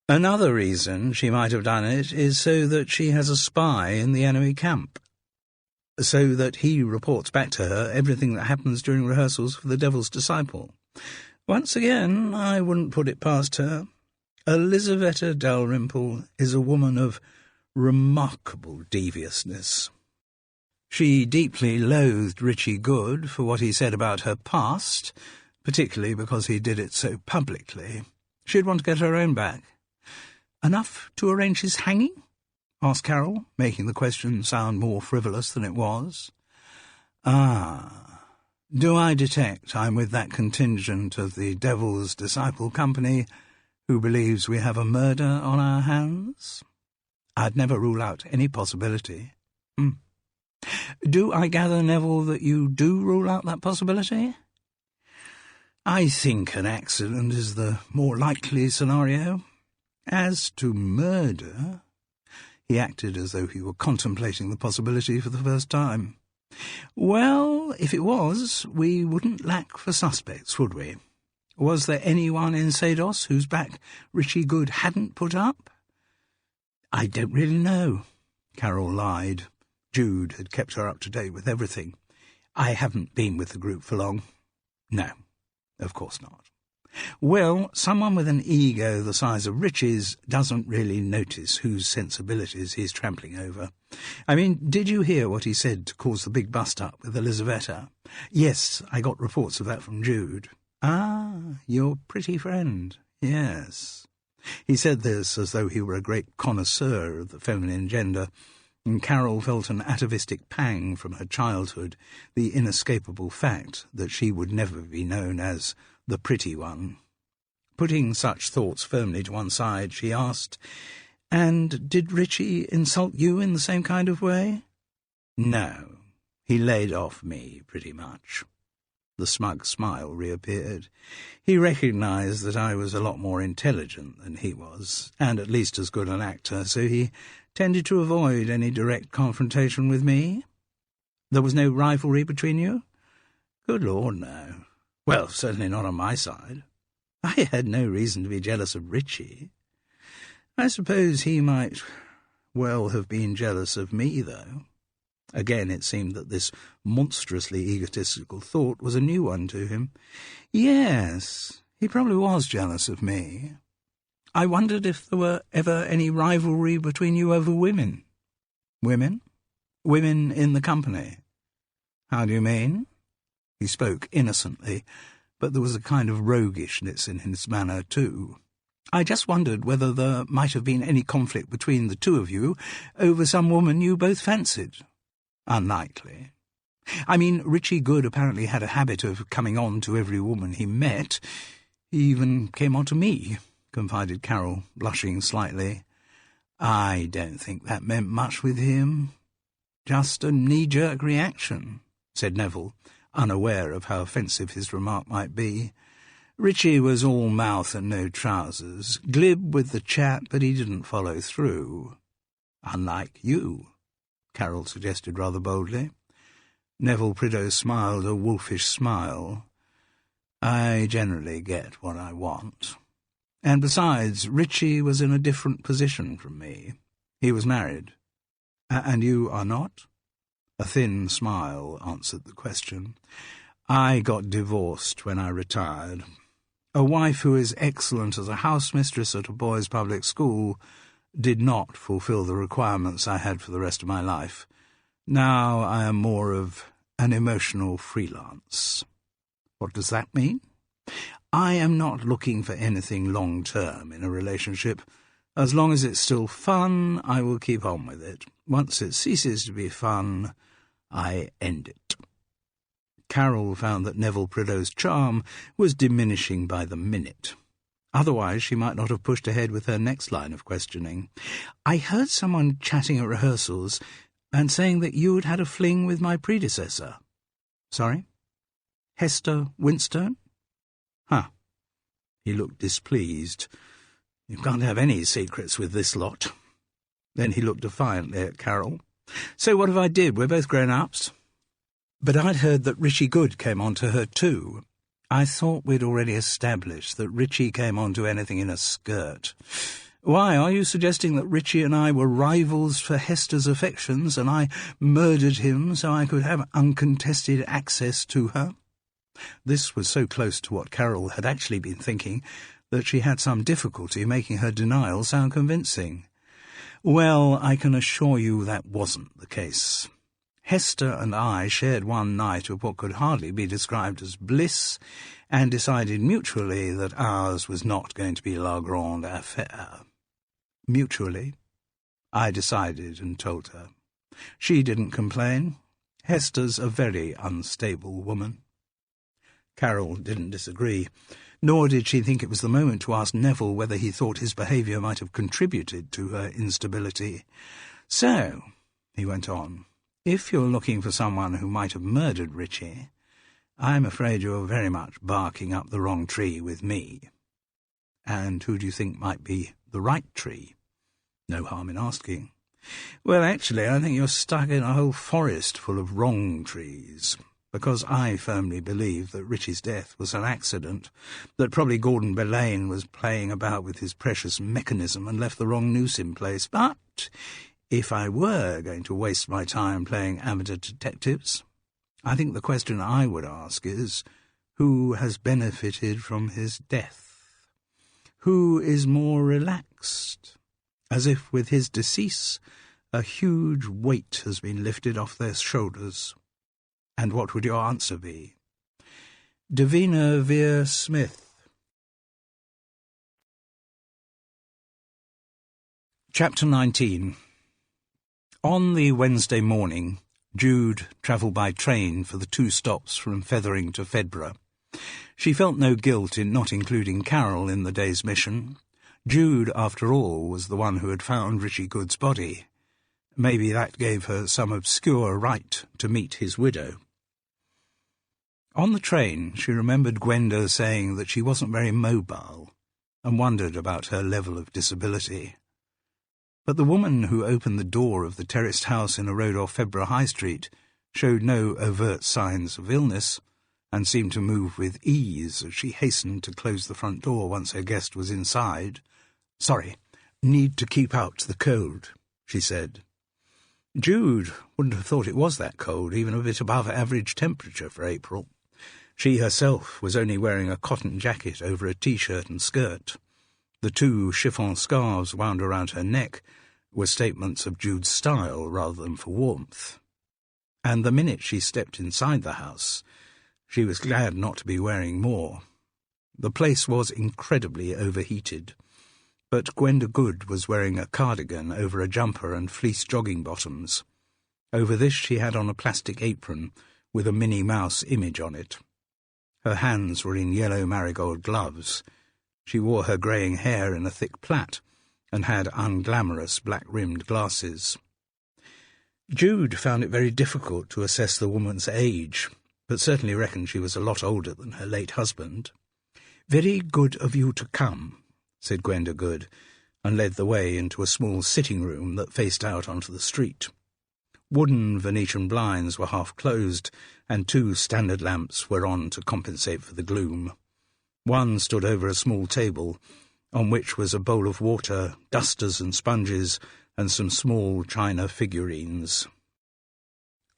[SPEAKER 2] Another reason she might have done it is so that she has a spy in the enemy camp, so that he reports back to her everything that happens during rehearsals for The Devil's Disciple. Once again, I wouldn't put it past her. Elisabetta Dalrymple is a woman of remarkable deviousness. She deeply loathed Richie Good for what he said about her past, particularly because he did it so publicly. She'd want to get her own back. Enough to arrange his hanging? Asked Carol, making the question sound more frivolous than it was. Ah, do I detect I'm with that contingent of the Devil's Disciple Company who believes we have a murder on our hands? I'd never rule out any possibility. Do I gather, Neville, that you do rule out that possibility? I think an accident is the more likely scenario. As to murder, he acted as though he were contemplating the possibility for the first time. Well, if it was, we wouldn't lack for suspects, would we? Was there anyone in Sados whose back Richie Good hadn't put up? I don't really know. Carol lied. Jude had kept her up to date with everything. I haven't been with the group for long. No, of course not. Well, someone with an ego the size of Richie's doesn't really notice whose sensibilities he's trampling over. I mean, did you hear what he said to cause the big bust-up with Elisabetta? Yes, I got reports of that from Jude. Ah, your pretty friend, yes. He said this as though he were a great connoisseur of the feminine gender, and Carol felt an atavistic pang from her childhood, the inescapable fact that she would never be known as the pretty one. Putting such thoughts firmly to one side, she asked, "And did Richie insult you in the same kind of way?" "No, he laid off me, pretty much." The smug smile reappeared. He recognised that I was a lot more intelligent than he was, and at least as good an actor, so he tended to avoid any direct confrontation with me. There was no rivalry between you? Good Lord, no. Well, certainly not on my side. I had no reason to be jealous of Richie. I suppose he might well have been jealous of me, though. Again, it seemed that this monstrously egotistical thought was a new one to him. Yes, he probably was jealous of me. I wondered if there were ever any rivalry between you over women. Women? Women in the company? How do you mean? He spoke innocently, but there was a kind of roguishness in his manner, too. I just wondered whether there might have been any conflict between the two of you over some woman you both fancied. Unlikely. I mean, Richie Good apparently had a habit of coming on to every woman he met. He even came on to me, confided Carol, blushing slightly. I don't think that meant much with him. Just a knee-jerk reaction, said Neville, unaware of how offensive his remark might be. Richie was all mouth and no trousers, glib with the chat, but he didn't follow through. Unlike you, Carol suggested rather boldly. Neville Prideaux smiled a wolfish smile. I generally get what I want. And besides, Richie was in a different position from me. He was married. And you are not? A thin smile answered the question. I got divorced when I retired. A wife who is excellent as a housemistress at a boys' public school did not fulfill the requirements I had for the rest of my life. Now I am more of an emotional freelance. What does that mean? I am not looking for anything long-term in a relationship. As long as it's still fun, I will keep on with it. Once it ceases to be fun, I end it. Carol found that Neville Prideaux's charm was diminishing by the minute. Otherwise, she might not have pushed ahead with her next line of questioning. I heard someone chatting at rehearsals and saying that you had had a fling with my predecessor. Sorry? Hester Winstone? Huh. He looked displeased. You can't have any secrets with this lot. Then he looked defiantly at Carol. "So what if I did? We're both grown-ups." "But I'd heard that Richie Good came on to her too." "I thought we'd already established that Richie came on to anything in a skirt." "Why, are you suggesting that Richie and I were rivals for Hester's affections, and I murdered him so I could have uncontested access to her?" This was so close to what Carol had actually been thinking that she had some difficulty making her denial sound convincing. "Well, I can assure you that wasn't the case. Hester and I shared one night of what could hardly be described as bliss, and decided mutually that ours was not going to be la grande affaire. Mutually, I decided and told her. She didn't complain. Hester's a very unstable woman." Carol didn't disagree, nor did she think it was the moment to ask Neville whether he thought his behaviour might have contributed to her instability. "So," he went on, "if you're looking for someone who might have murdered Richie, I'm afraid you're very much barking up the wrong tree with me." "And who do you think might be the right tree?" "No harm in asking." "Well, actually, I think you're stuck in a whole forest full of wrong trees, because I firmly believe that Richie's death was an accident, that probably Gordon Belaine was playing about with his precious mechanism and left the wrong noose in place. But if I were going to waste my time playing amateur detectives, I think the question I would ask is, who has benefited from his death? Who is more relaxed? As if with his decease a huge weight has been lifted off their shoulders. And what would your answer be?" Davina Vere Smith. Chapter 19. On the Wednesday morning, Jude travelled by train for the 2 stops from Fethering to Fedborough. She felt no guilt in not including Carol in the day's mission. Jude, after all, was the one who had found Richie Good's body. Maybe that gave her some obscure right to meet his widow. On the train, she remembered Gwenda saying that she wasn't very mobile, and wondered about her level of disability. But the woman who opened the door of the terraced house in a road off Fedborough High Street showed no overt signs of illness, and seemed to move with ease as she hastened to close the front door once her guest was inside. "Sorry, need to keep out the cold," she said. Jude wouldn't have thought it was that cold, even a bit above average temperature for April. She herself was only wearing a cotton jacket over a T-shirt and skirt. The 2 chiffon scarves wound around her neck were statements of Jude's style rather than for warmth. And the minute she stepped inside the house, she was glad not to be wearing more. The place was incredibly overheated, but Gwenda Good was wearing a cardigan over a jumper and fleece jogging bottoms. Over this she had on a plastic apron with a Minnie Mouse image on it. Her hands were in yellow marigold gloves. She wore her greying hair in a thick plait and had unglamorous black-rimmed glasses. Jude found it very difficult to assess the woman's age, but certainly reckoned she was a lot older than her late husband. "Very good of you to come," said Gwenda Good, and led the way into a small sitting-room that faced out onto the street. Wooden Venetian blinds were half closed, and 2 standard lamps were on to compensate for the gloom. One stood over a small table, on which was a bowl of water, dusters and sponges, and some small china figurines.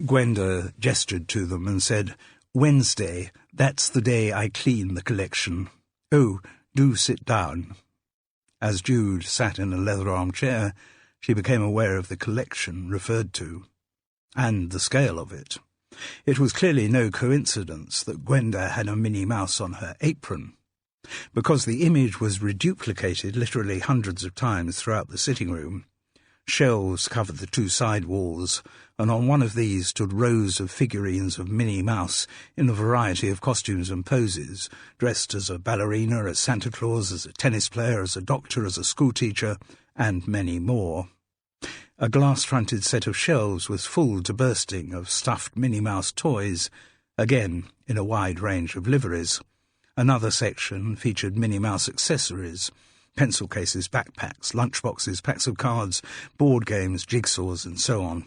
[SPEAKER 2] Gwenda gestured to them and said, "Wednesday, that's the day I clean the collection. Oh, do sit down." As Jude sat in a leather armchair, she became aware of the collection referred to, and the scale of it. It was clearly no coincidence that Gwenda had a Minnie Mouse on her apron, because the image was reduplicated literally hundreds of times throughout the sitting-room. Shelves covered the 2 side walls, and on one of these stood rows of figurines of Minnie Mouse in a variety of costumes and poses, dressed as a ballerina, as Santa Claus, as a tennis player, as a doctor, as a schoolteacher, and many more. A glass-fronted set of shelves was full to bursting of stuffed Minnie Mouse toys, again in a wide range of liveries. Another section featured Minnie Mouse accessories, pencil cases, backpacks, lunchboxes, packs of cards, board games, jigsaws, and so on.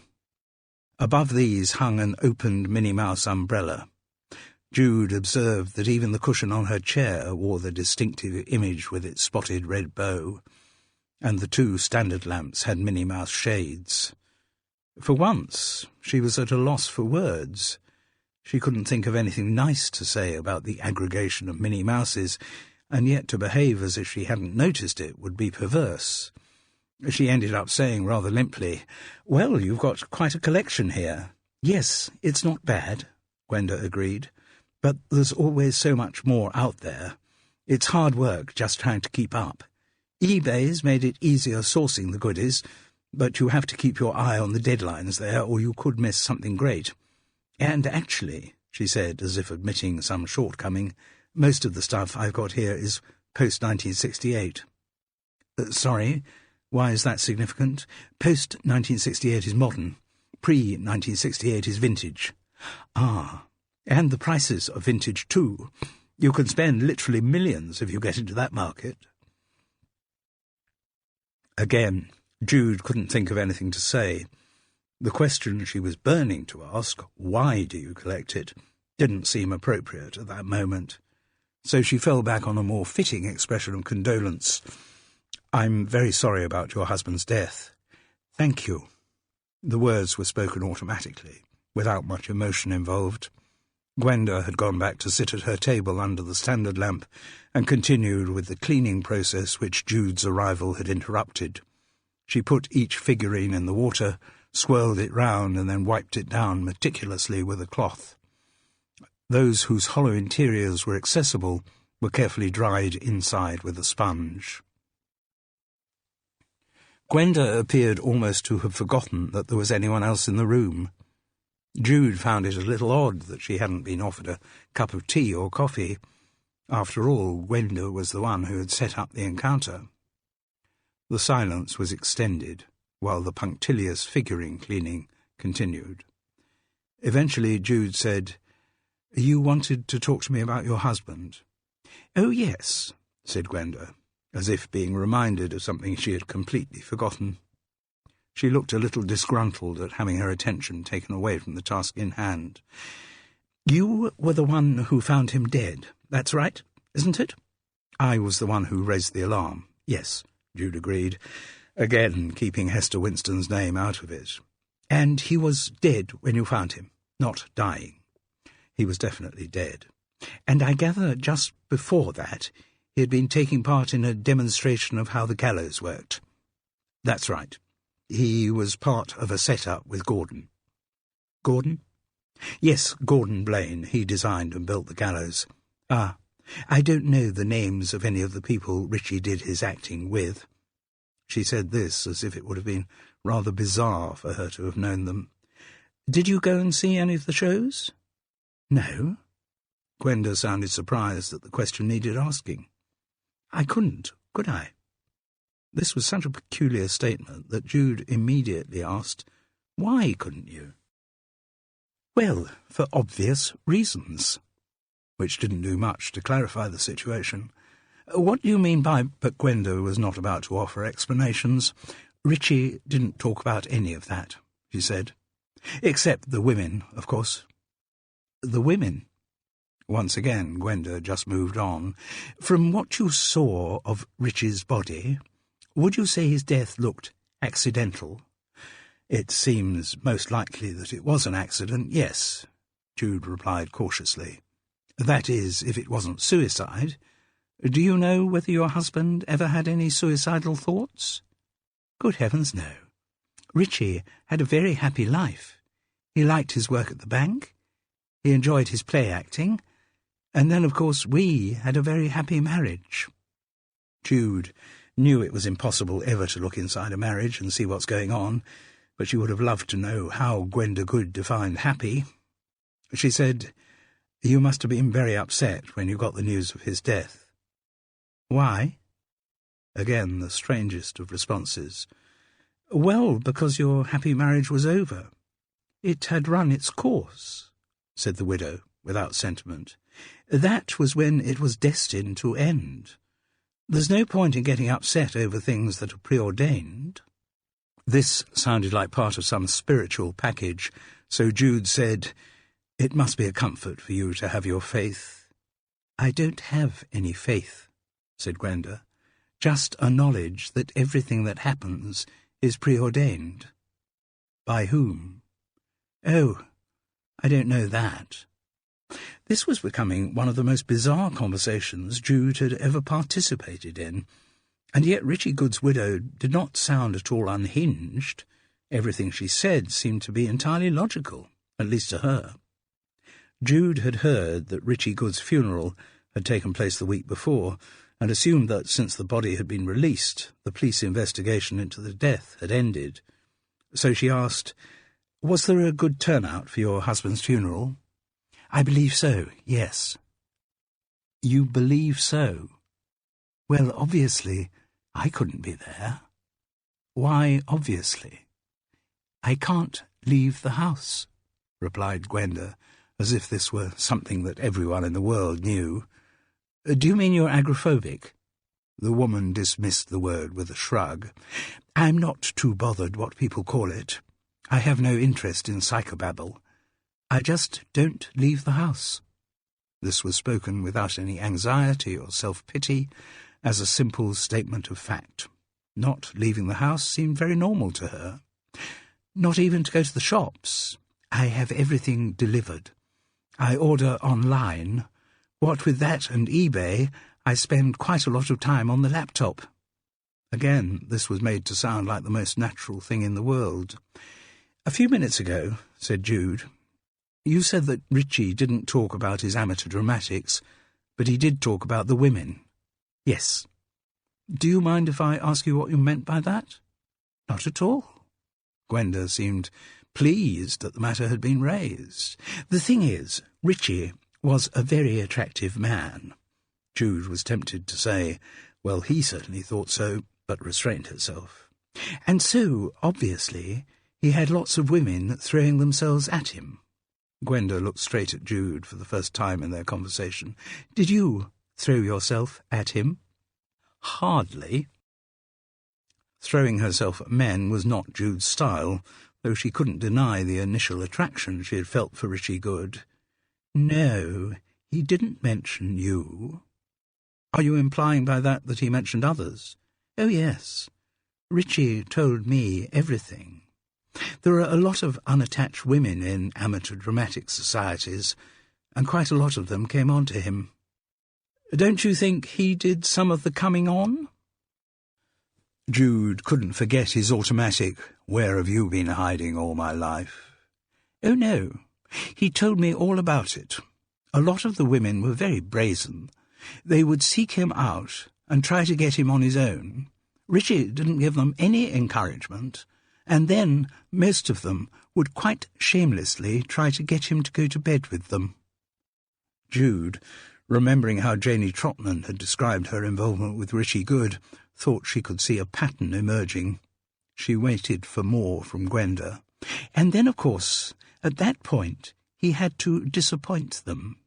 [SPEAKER 2] Above these hung an opened Minnie Mouse umbrella. Jude observed that even the cushion on her chair wore the distinctive image with its spotted red bow, and the 2 standard lamps had Minnie Mouse shades. For once, she was at a loss for words. She couldn't think of anything nice to say about the aggregation of Minnie Mouses, and yet to behave as if she hadn't noticed it would be perverse. She ended up saying rather limply, "Well, you've got quite a collection here." "Yes, it's not bad," Gwenda agreed, "but there's always so much more out there. It's hard work just trying to keep up. eBay's made it easier sourcing the goodies, but you have to keep your eye on the deadlines there, or you could miss something great. And actually," she said, as if admitting some shortcoming, "most of the stuff I've got here is post-1968. Sorry, why is that significant? Post-1968 is modern. Pre-1968 is vintage." "Ah, and the prices are vintage too. You can spend literally millions if you get into that market." Again, Jude couldn't think of anything to say. The question she was burning to ask, "Why do you collect it?" didn't seem appropriate at that moment. So she fell back on a more fitting expression of condolence. "I'm very sorry about your husband's death." "Thank you." The words were spoken automatically, without much emotion involved. Gwenda had gone back to sit at her table under the standard lamp and continued with the cleaning process which Jude's arrival had interrupted. She put each figurine in the water, swirled it round, and then wiped it down meticulously with a cloth. Those whose hollow interiors were accessible were carefully dried inside with a sponge. Gwenda appeared almost to have forgotten that there was anyone else in the room. Jude found it a little odd that she hadn't been offered a cup of tea or coffee. After all, Gwenda was the one who had set up the encounter. The silence was extended, while the punctilious figurine cleaning continued. Eventually Jude said, "You wanted to talk to me about your husband?" "Oh, yes," said Gwenda, as if being reminded of something she had completely forgotten. She looked a little disgruntled at having her attention taken away from the task in hand. "You were the one who found him dead, that's right, isn't it?" "I was the one who raised the alarm, yes," Jude agreed, again keeping Hester Winston's name out of it. "And he was dead when you found him, not dying?" "He was definitely dead. And I gather just before that he had been taking part in a demonstration of how the gallows worked." "That's right. He was part of a set-up with Gordon." "Gordon?" "Yes, Gordon Blaine. He designed and built the gallows." "Ah, I don't know the names of any of the people Richie did his acting with." She said this as if it would have been rather bizarre for her to have known them. "Did you go and see any of the shows?" "No." Gwenda sounded surprised that the question needed asking. "I couldn't, could I?" This was such a peculiar statement that Jude immediately asked, "Why couldn't you?" "Well, for obvious reasons," which didn't do much to clarify the situation. "What do you mean by—" But Gwenda was not about to offer explanations. "Richie didn't talk about any of that," she said. "Except the women, of course." "The women?" Once again, Gwenda just moved on. "From what you saw of Richie's body, would you say his death looked accidental?" "It seems most likely that it was an accident, yes," Jude replied cautiously. "That is, if it wasn't suicide. Do you know whether your husband ever had any suicidal thoughts?" "Good heavens, no. Richie had a very happy life. He liked his work at the bank. He enjoyed his play acting. And then, of course, we had a very happy marriage." Jude knew it was impossible ever to look inside a marriage and see what's going on, but she would have loved to know how Gwenda Good defined happy. She said, "You must have been very upset when you got the news of his death." "Why?" Again, the strangest of responses. "Well, because your happy marriage was over. It had run its course," said the widow, without sentiment. "That was when it was destined to end. There's no point in getting upset over things that are preordained. This sounded like part of some spiritual package, so Jude said, "It must be a comfort for you to have your faith." "I don't have any faith," said Gwenda, "just a knowledge that everything that happens is preordained." "By whom?" "Oh, I don't know that." This was becoming one of the most bizarre conversations Jude had ever participated in, and yet Richie Good's widow did not sound at all unhinged. Everything she said seemed to be entirely logical, at least to her. Jude had heard that Richie Good's funeral had taken place the week before, and assumed that since the body had been released, the police investigation into the death had ended. So she asked, "Was there a good turnout for your husband's funeral?" "I believe so, yes." "You believe so?" "Well, obviously, I couldn't be there." "Why, obviously?" "I can't leave the house," replied Gwenda, as if this were something that everyone in the world knew. "Do you mean you're agoraphobic?" The woman dismissed the word with a shrug. "I'm not too bothered what people call it. I have no interest in psychobabble. I just don't leave the house." This was spoken without any anxiety or self-pity, as a simple statement of fact. Not leaving the house seemed very normal to her. "Not even to go to the shops. I have everything delivered. I order online. What with that and eBay, I spend quite a lot of time on the laptop." Again, this was made to sound like the most natural thing in the world. "A few minutes ago," said Jude, "you said that Richie didn't talk about his amateur dramatics, but he did talk about the women." "Yes." "Do you mind if I ask you what you meant by that?" "Not at all." Gwenda seemed pleased that the matter had been raised. "The thing is, Richie was a very attractive man." Jude was tempted to say, well, he certainly thought so, but restrained herself. "And so, obviously, he had lots of women throwing themselves at him." Gwenda looked straight at Jude for the first time in their conversation. "Did you throw yourself at him?" "Hardly." Throwing herself at men was not Jude's style, though she couldn't deny the initial attraction she had felt for Richie Good. "No, he didn't mention you." "Are you implying by that he mentioned others?" "Oh, yes. Richie told me everything. There are a lot of unattached women in amateur dramatic societies, and quite a lot of them came on to him." "Don't you think he did some of the coming on?" Jude couldn't forget his automatic, "Where have you been hiding all my life?" "Oh, no. He told me all about it. A lot of the women were very brazen. They would seek him out and try to get him on his own. Richie didn't give them any encouragement, and then most of them would quite shamelessly try to get him to go to bed with them." Jude, remembering how Janie Trotman had described her involvement with Richie Good, thought she could see a pattern emerging. She waited for more from Gwenda. "And then, of course, at that point, he had to disappoint them.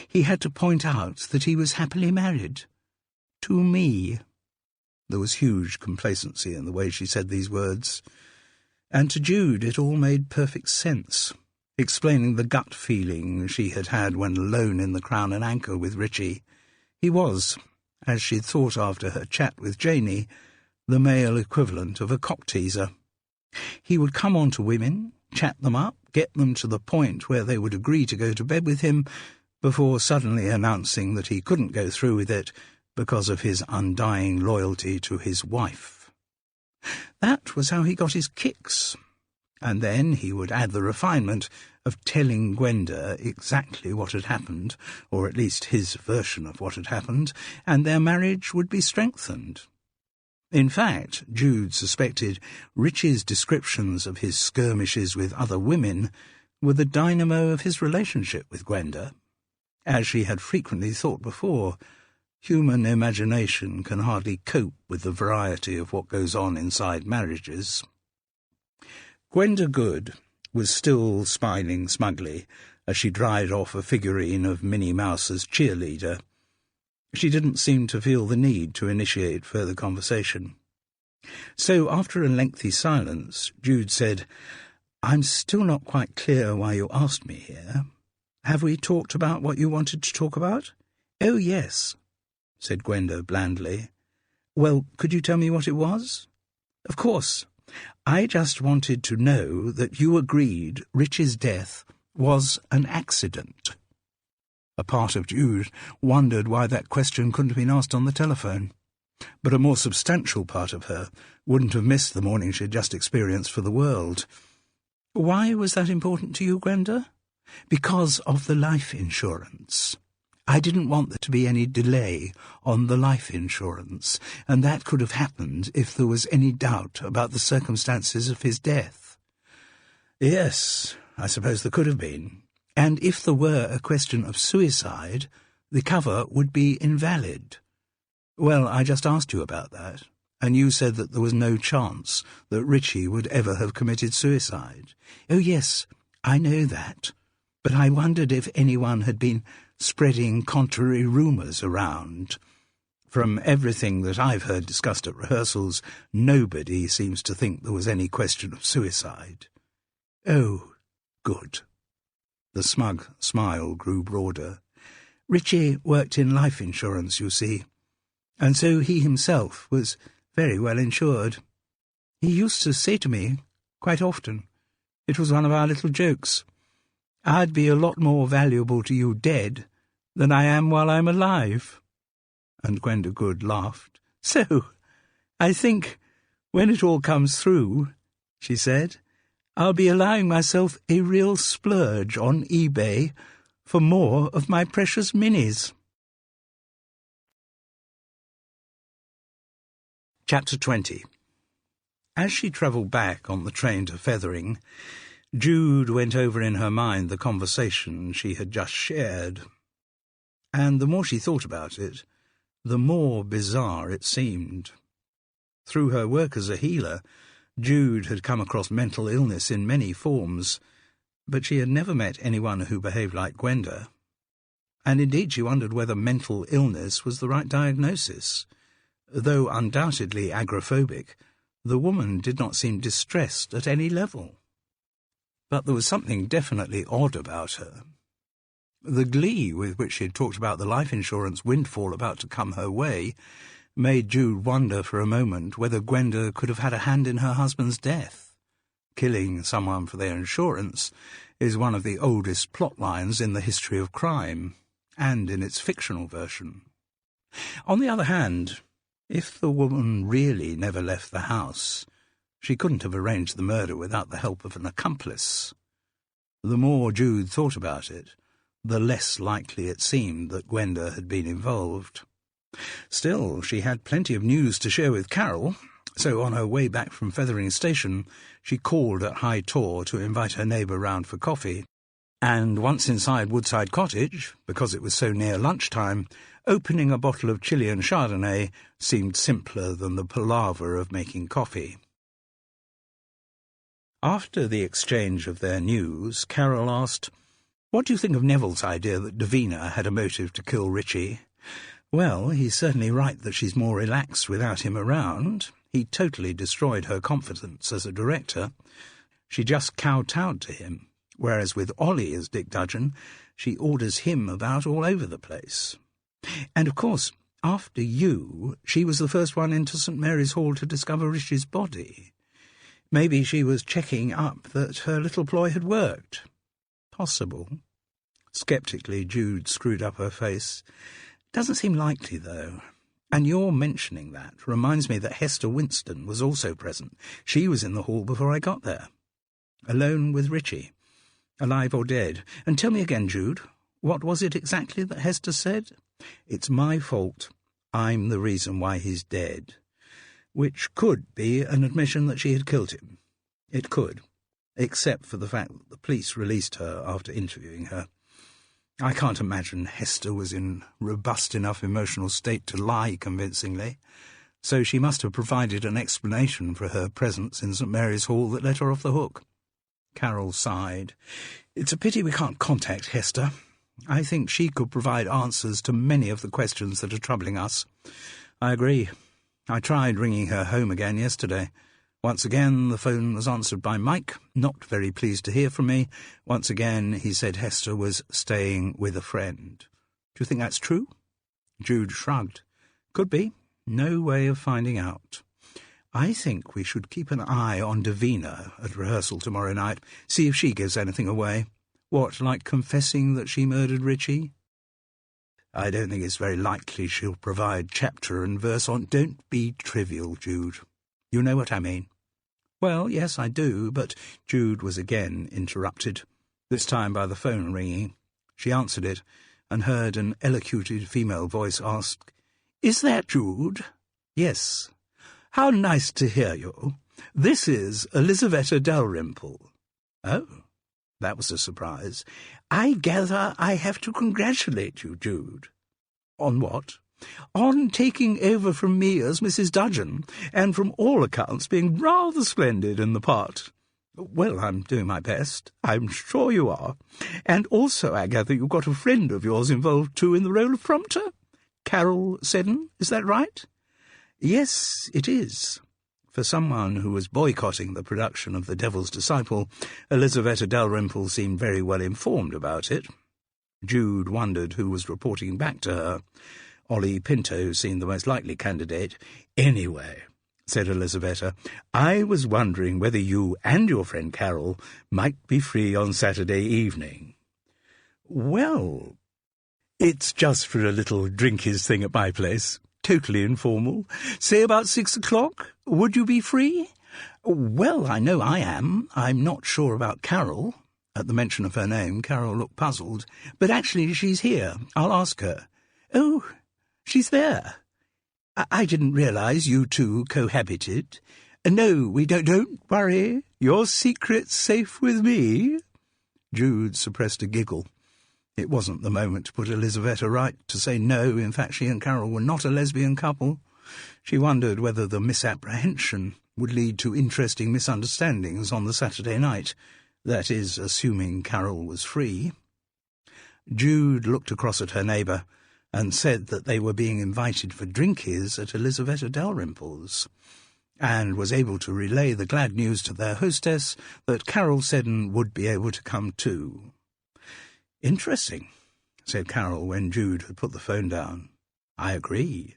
[SPEAKER 2] He had to point out that he was happily married. To me." There was huge complacency in the way she said these words. And to Jude it all made perfect sense, explaining the gut feeling she had had when alone in the Crown and Anchor with Richie. He was, as she'd thought after her chat with Janie, the male equivalent of a cock-teaser. He would come on to women, chat them up, get them to the point where they would agree to go to bed with him, before suddenly announcing that he couldn't go through with it because of his undying loyalty to his wife. That was how he got his kicks, and then he would add the refinement of telling Gwenda exactly what had happened, or at least his version of what had happened, and their marriage would be strengthened. In fact, Jude suspected Richie's descriptions of his skirmishes with other women were the dynamo of his relationship with Gwenda. As she had frequently thought before, human imagination can hardly cope with the variety of what goes on inside marriages. Gwenda Good was still smiling smugly as she dried off a figurine of Minnie Mouse as cheerleader. She didn't seem to feel the need to initiate further conversation. So, after a lengthy silence, Jude said, "I'm still not quite clear why you asked me here. Have we talked about what you wanted to talk about?" "Oh, yes," said Gwenda blandly. "Well, could you tell me what it was?" "Of course. I just wanted to know that you agreed Rich's death was an accident." A part of Jude wondered why that question couldn't have been asked on the telephone, but a more substantial part of her wouldn't have missed the morning she had just experienced for the world. "Why was that important to you, Gwenda?" "Because of the life insurance. I didn't want there to be any delay on the life insurance, and that could have happened if there was any doubt about the circumstances of his death." "Yes, I suppose there could have been. And if there were a question of suicide, the cover would be invalid." "Well, I just asked you about that, and you said that there was no chance that Richie would ever have committed suicide." "Oh, yes, I know that. But I wondered if anyone had been spreading contrary rumours around. From everything that I've heard discussed at rehearsals, nobody seems to think there was any question of suicide." "Oh, good." The smug smile grew broader. "Richie worked in life insurance, you see, and so he himself was very well insured. He used to say to me, quite often, it was one of our little jokes, 'I'd be a lot more valuable to you dead than I am while I'm alive.'" And Gwenda Good laughed. "So, I think, when it all comes through," she said, "I'll be allowing myself a real splurge on eBay for more of my precious minis." Chapter 20. As she travelled back on the train to Fethering, Jude went over in her mind the conversation she had just shared. And the more she thought about it, the more bizarre it seemed. Through her work as a healer, Jude had come across mental illness in many forms, but she had never met anyone who behaved like Gwenda. And indeed she wondered whether mental illness was the right diagnosis. Though undoubtedly agoraphobic, the woman did not seem distressed at any level. But there was something definitely odd about her. The glee with which she had talked about the life insurance windfall about to come her way made Jude wonder for a moment whether Gwenda could have had a hand in her husband's death. Killing someone for their insurance is one of the oldest plot lines in the history of crime, and in its fictional version. On the other hand, if the woman really never left the house, she couldn't have arranged the murder without the help of an accomplice. The more Jude thought about it, the less likely it seemed that Gwenda had been involved. Still, she had plenty of news to share with Carol, so on her way back from Fethering Station, she called at High Tor to invite her neighbour round for coffee. And once inside Woodside Cottage, because it was so near lunchtime, opening a bottle of Chilean Chardonnay seemed simpler than the palaver of making coffee. After the exchange of their news, Carol asked, "What do you think of Neville's idea that Davina had a motive to kill Richie?" "Well, he's certainly right that she's more relaxed without him around. He totally destroyed her confidence as a director. She just kowtowed to him, whereas with Ollie as Dick Dudgeon, she orders him about all over the place. And, of course, after you, she was the first one into St. Mary's Hall to discover Richie's body. Maybe she was checking up that her little ploy had worked. Possible." Sceptically, Jude screwed up her face. "Doesn't seem likely, though. And your mentioning that reminds me that Hester Winston was also present. She was in the hall before I got there. Alone with Richie. Alive or dead. And tell me again, Jude, what was it exactly that Hester said?" "It's my fault. I'm the reason why he's dead." Which could be an admission that she had killed him. It could, except for the fact that the police released her after interviewing her. I can't imagine Hester was in robust enough emotional state to lie convincingly, so she must have provided an explanation for her presence in St. Mary's Hall that let her off the hook. Carol sighed. "It's a pity we can't contact Hester. I think she could provide answers to many of the questions that are troubling us. I agree. I tried ringing her home again yesterday. Once again, the phone was answered by Mike, not very pleased to hear from me. Once again, he said Hester was staying with a friend. Do you think that's true? Jude shrugged. Could be. No way of finding out. I think we should keep an eye on Davina at rehearsal tomorrow night, see if she gives anything away. What, like confessing that she murdered Richie? I don't think it's very likely she'll provide chapter and verse on... Don't be trivial, Jude. You know what I mean. Well, yes, I do, but Jude was again interrupted, this time by the phone ringing. She answered it, and heard an elocuted female voice ask, "Is that Jude?" "Yes." "How nice to hear you. This is Elizaveta Dalrymple." "Oh, that was a surprise. I gather I have to congratulate you, Jude." "On what?" "On taking over from me as Mrs. Dudgeon, and from all accounts being rather splendid in the part." "Well, I'm doing my best." "I'm sure you are. And also I gather you've got a friend of yours involved too in the role of prompter? Carol Seddon, is that right?" "Yes, it is." For someone who was boycotting the production of The Devil's Disciple, Elizaveta Dalrymple seemed very well informed about it. Jude wondered who was reporting back to her. Ollie Pinto seemed the most likely candidate. "Anyway," said Elizaveta, "I was wondering whether you and your friend Carol might be free on Saturday evening." "Well, it's just for a little drinkies thing at my place. Totally informal. Say about 6 o'clock. Would you be free?" "Well, I know I am. I'm not sure about Carol." At the mention of her name, Carol looked puzzled. "But actually she's here. I'll ask her." "Oh, she's there. I didn't realise you two cohabited." "No, we don't. Don't worry. Your secret's safe with me." Jude suppressed a giggle. It wasn't the moment to put Elizaveta right to say no. In fact, she and Carol were not a lesbian couple. She wondered whether the misapprehension would lead to interesting misunderstandings on the Saturday night. That is, assuming Carol was free. Jude looked across at her neighbour and said that they were being invited for drinkies at Elizaveta Dalrymple's, and was able to relay the glad news to their hostess that Carol Seddon would be able to come too. "Interesting," said Carol when Jude had put the phone down. "I agree.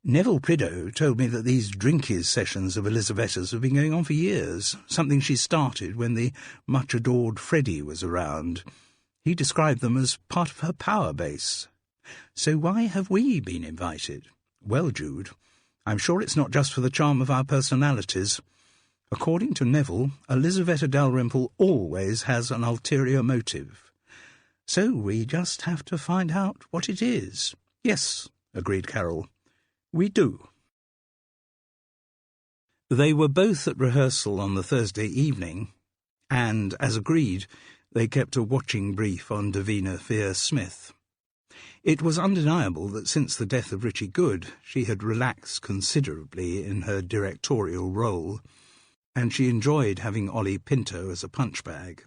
[SPEAKER 2] Neville Prideaux told me that these drinkies sessions of Elizaveta's have been going on for years, something she started when the much-adored Freddie was around. He described them as part of her power base. So why have we been invited?" "Well, Jude, I'm sure it's not just for the charm of our personalities. According to Neville, Elizaveta Dalrymple always has an ulterior motive. So we just have to find out what it is." "Yes," agreed Carol. "We do." They were both at rehearsal on the Thursday evening, and, as agreed, they kept a watching brief on Davina Fear-Smith. It was undeniable that since the death of Richie Good, she had relaxed considerably in her directorial role, and she enjoyed having Ollie Pinto as a punchbag.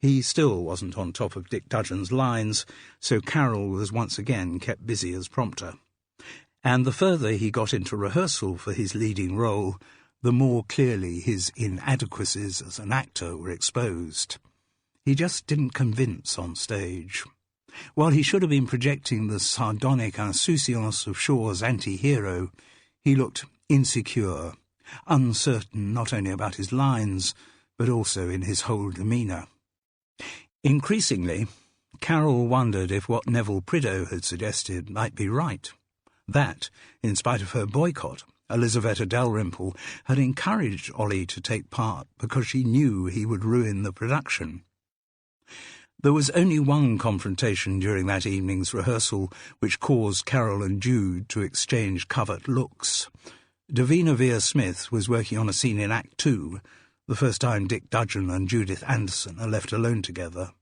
[SPEAKER 2] He still wasn't on top of Dick Dudgeon's lines, so Carol was once again kept busy as prompter. And the further he got into rehearsal for his leading role, the more clearly his inadequacies as an actor were exposed. He just didn't convince on stage. While he should have been projecting the sardonic insouciance of Shaw's anti-hero, he looked insecure, uncertain not only about his lines, but also in his whole demeanour. Increasingly, Carol wondered if what Neville Prideaux had suggested might be right. That, in spite of her boycott, Elizaveta Dalrymple had encouraged Ollie to take part because she knew he would ruin the production. There was only one confrontation during that evening's rehearsal which caused Carol and Jude to exchange covert looks. Davina Fear-Smith was working on a scene in Act 2, the first time Dick Dudgeon and Judith Anderson are left alone together.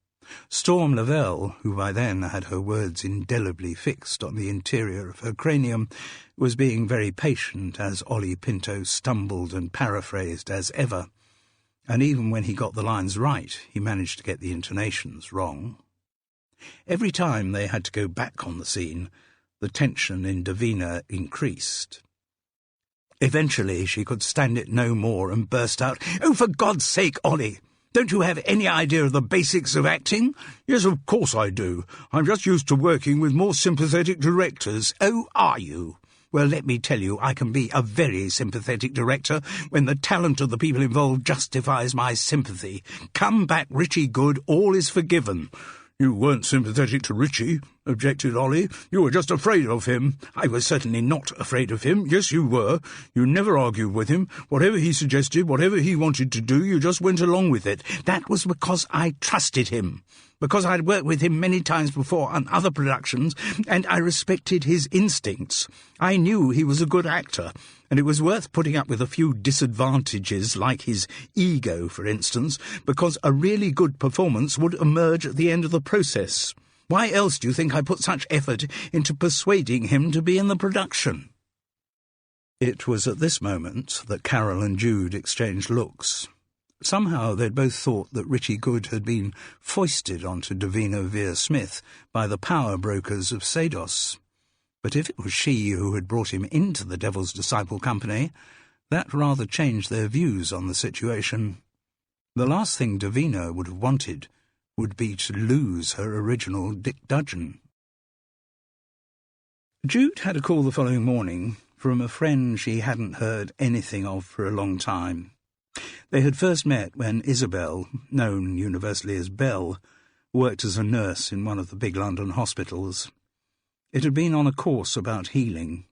[SPEAKER 2] Storm Lavelle, who by then had her words indelibly fixed on the interior of her cranium, was being very patient as Ollie Pinto stumbled and paraphrased as ever, and even when he got the lines right, he managed to get the intonations wrong. Every time they had to go back on the scene, the tension in Davina increased. Eventually she could stand it no more and burst out, "Oh, for God's sake, Ollie! Don't you have any idea of the basics of acting?" "Yes, of course I do. I'm just used to working with more sympathetic directors." "Oh, are you? Well, let me tell you, I can be a very sympathetic director when the talent of the people involved justifies my sympathy. Come back, Richie Good, all is forgiven." "You weren't sympathetic to Richie," objected Ollie. "You were just afraid of him." "I was certainly not afraid of him." "Yes, you were. You never argued with him. Whatever he suggested, whatever he wanted to do, you just went along with it." "That was because I trusted him. Because I'd worked with him many times before on other productions, and I respected his instincts. I knew he was a good actor, and it was worth putting up with a few disadvantages, like his ego, for instance, because a really good performance would emerge at the end of the process. Why else do you think I put such effort into persuading him to be in the production?" It was at this moment that Carol and Jude exchanged looks. Somehow they'd both thought that Richie Good had been foisted onto Davina Vere-Smith by the power brokers of Sados. But if it was she who had brought him into the Devil's Disciple Company, that rather changed their views on the situation. The last thing Davina would have wanted would be to lose her original Dick Dudgeon. Jude had a call the following morning from a friend she hadn't heard anything of for a long time. They had first met when Isabel, known universally as Belle, worked as a nurse in one of the big London hospitals. It had been on a course about healing.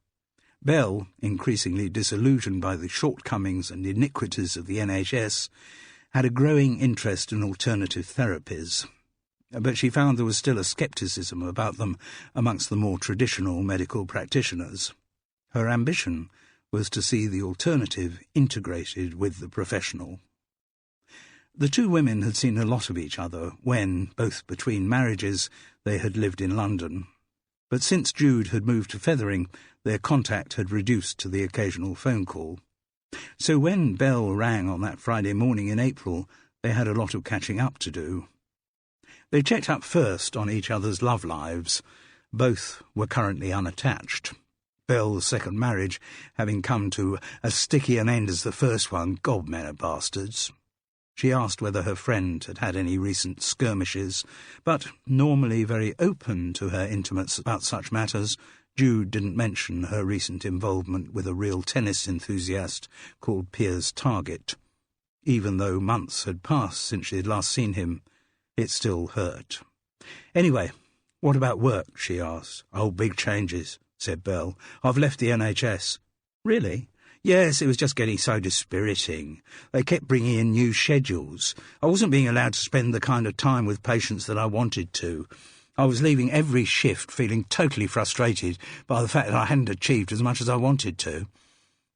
[SPEAKER 2] Belle, increasingly disillusioned by the shortcomings and iniquities of the NHS, had a growing interest in alternative therapies, but she found there was still a scepticism about them amongst the more traditional medical practitioners. Her ambition was to see the alternative integrated with the professional. The two women had seen a lot of each other when, both between marriages, they had lived in London. But since Jude had moved to Fethering, their contact had reduced to the occasional phone call. So when Belle rang on that Friday morning in April, they had a lot of catching up to do. They checked up first on each other's love lives. Both were currently unattached. Belle's second marriage having come to as sticky an end as the first one. God, men are bastards. She asked whether her friend had had any recent skirmishes, but, normally very open to her intimates about such matters, Jude didn't mention her recent involvement with a real tennis enthusiast called Piers Target. Even though months had passed since she had last seen him, it still hurt. "Anyway, what about work?" she asked. "Oh, big changes," said Belle. "I've left the NHS." "Really?" "Yes, it was just getting so dispiriting. They kept bringing in new schedules. I wasn't being allowed to spend the kind of time with patients that I wanted to. I was leaving every shift feeling totally frustrated by the fact that I hadn't achieved as much as I wanted to.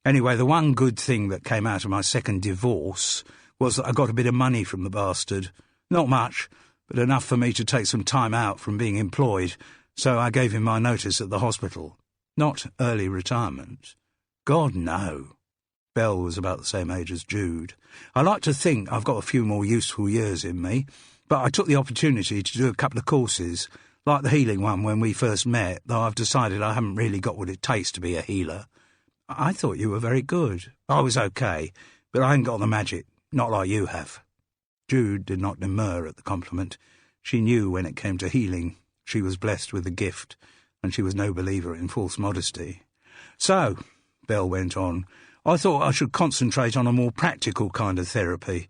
[SPEAKER 2] Anyway, the one good thing that came out of my second divorce was that I got a bit of money from the bastard. Not much, but enough for me to take some time out from being employed, so I gave him my notice at the hospital. Not early retirement. God, no." Belle was about the same age as Jude. "I like to think I've got a few more useful years in me, but I took the opportunity to do a couple of courses, like the healing one when we first met, though I've decided I haven't really got what it takes to be a healer." "I thought you were very good." "I was okay, but I ain't got the magic, not like you have." Jude did not demur at the compliment. She knew when it came to healing, she was blessed with the gift, and she was no believer in false modesty. "So," Belle went on, "I thought I should concentrate on a more practical kind of therapy.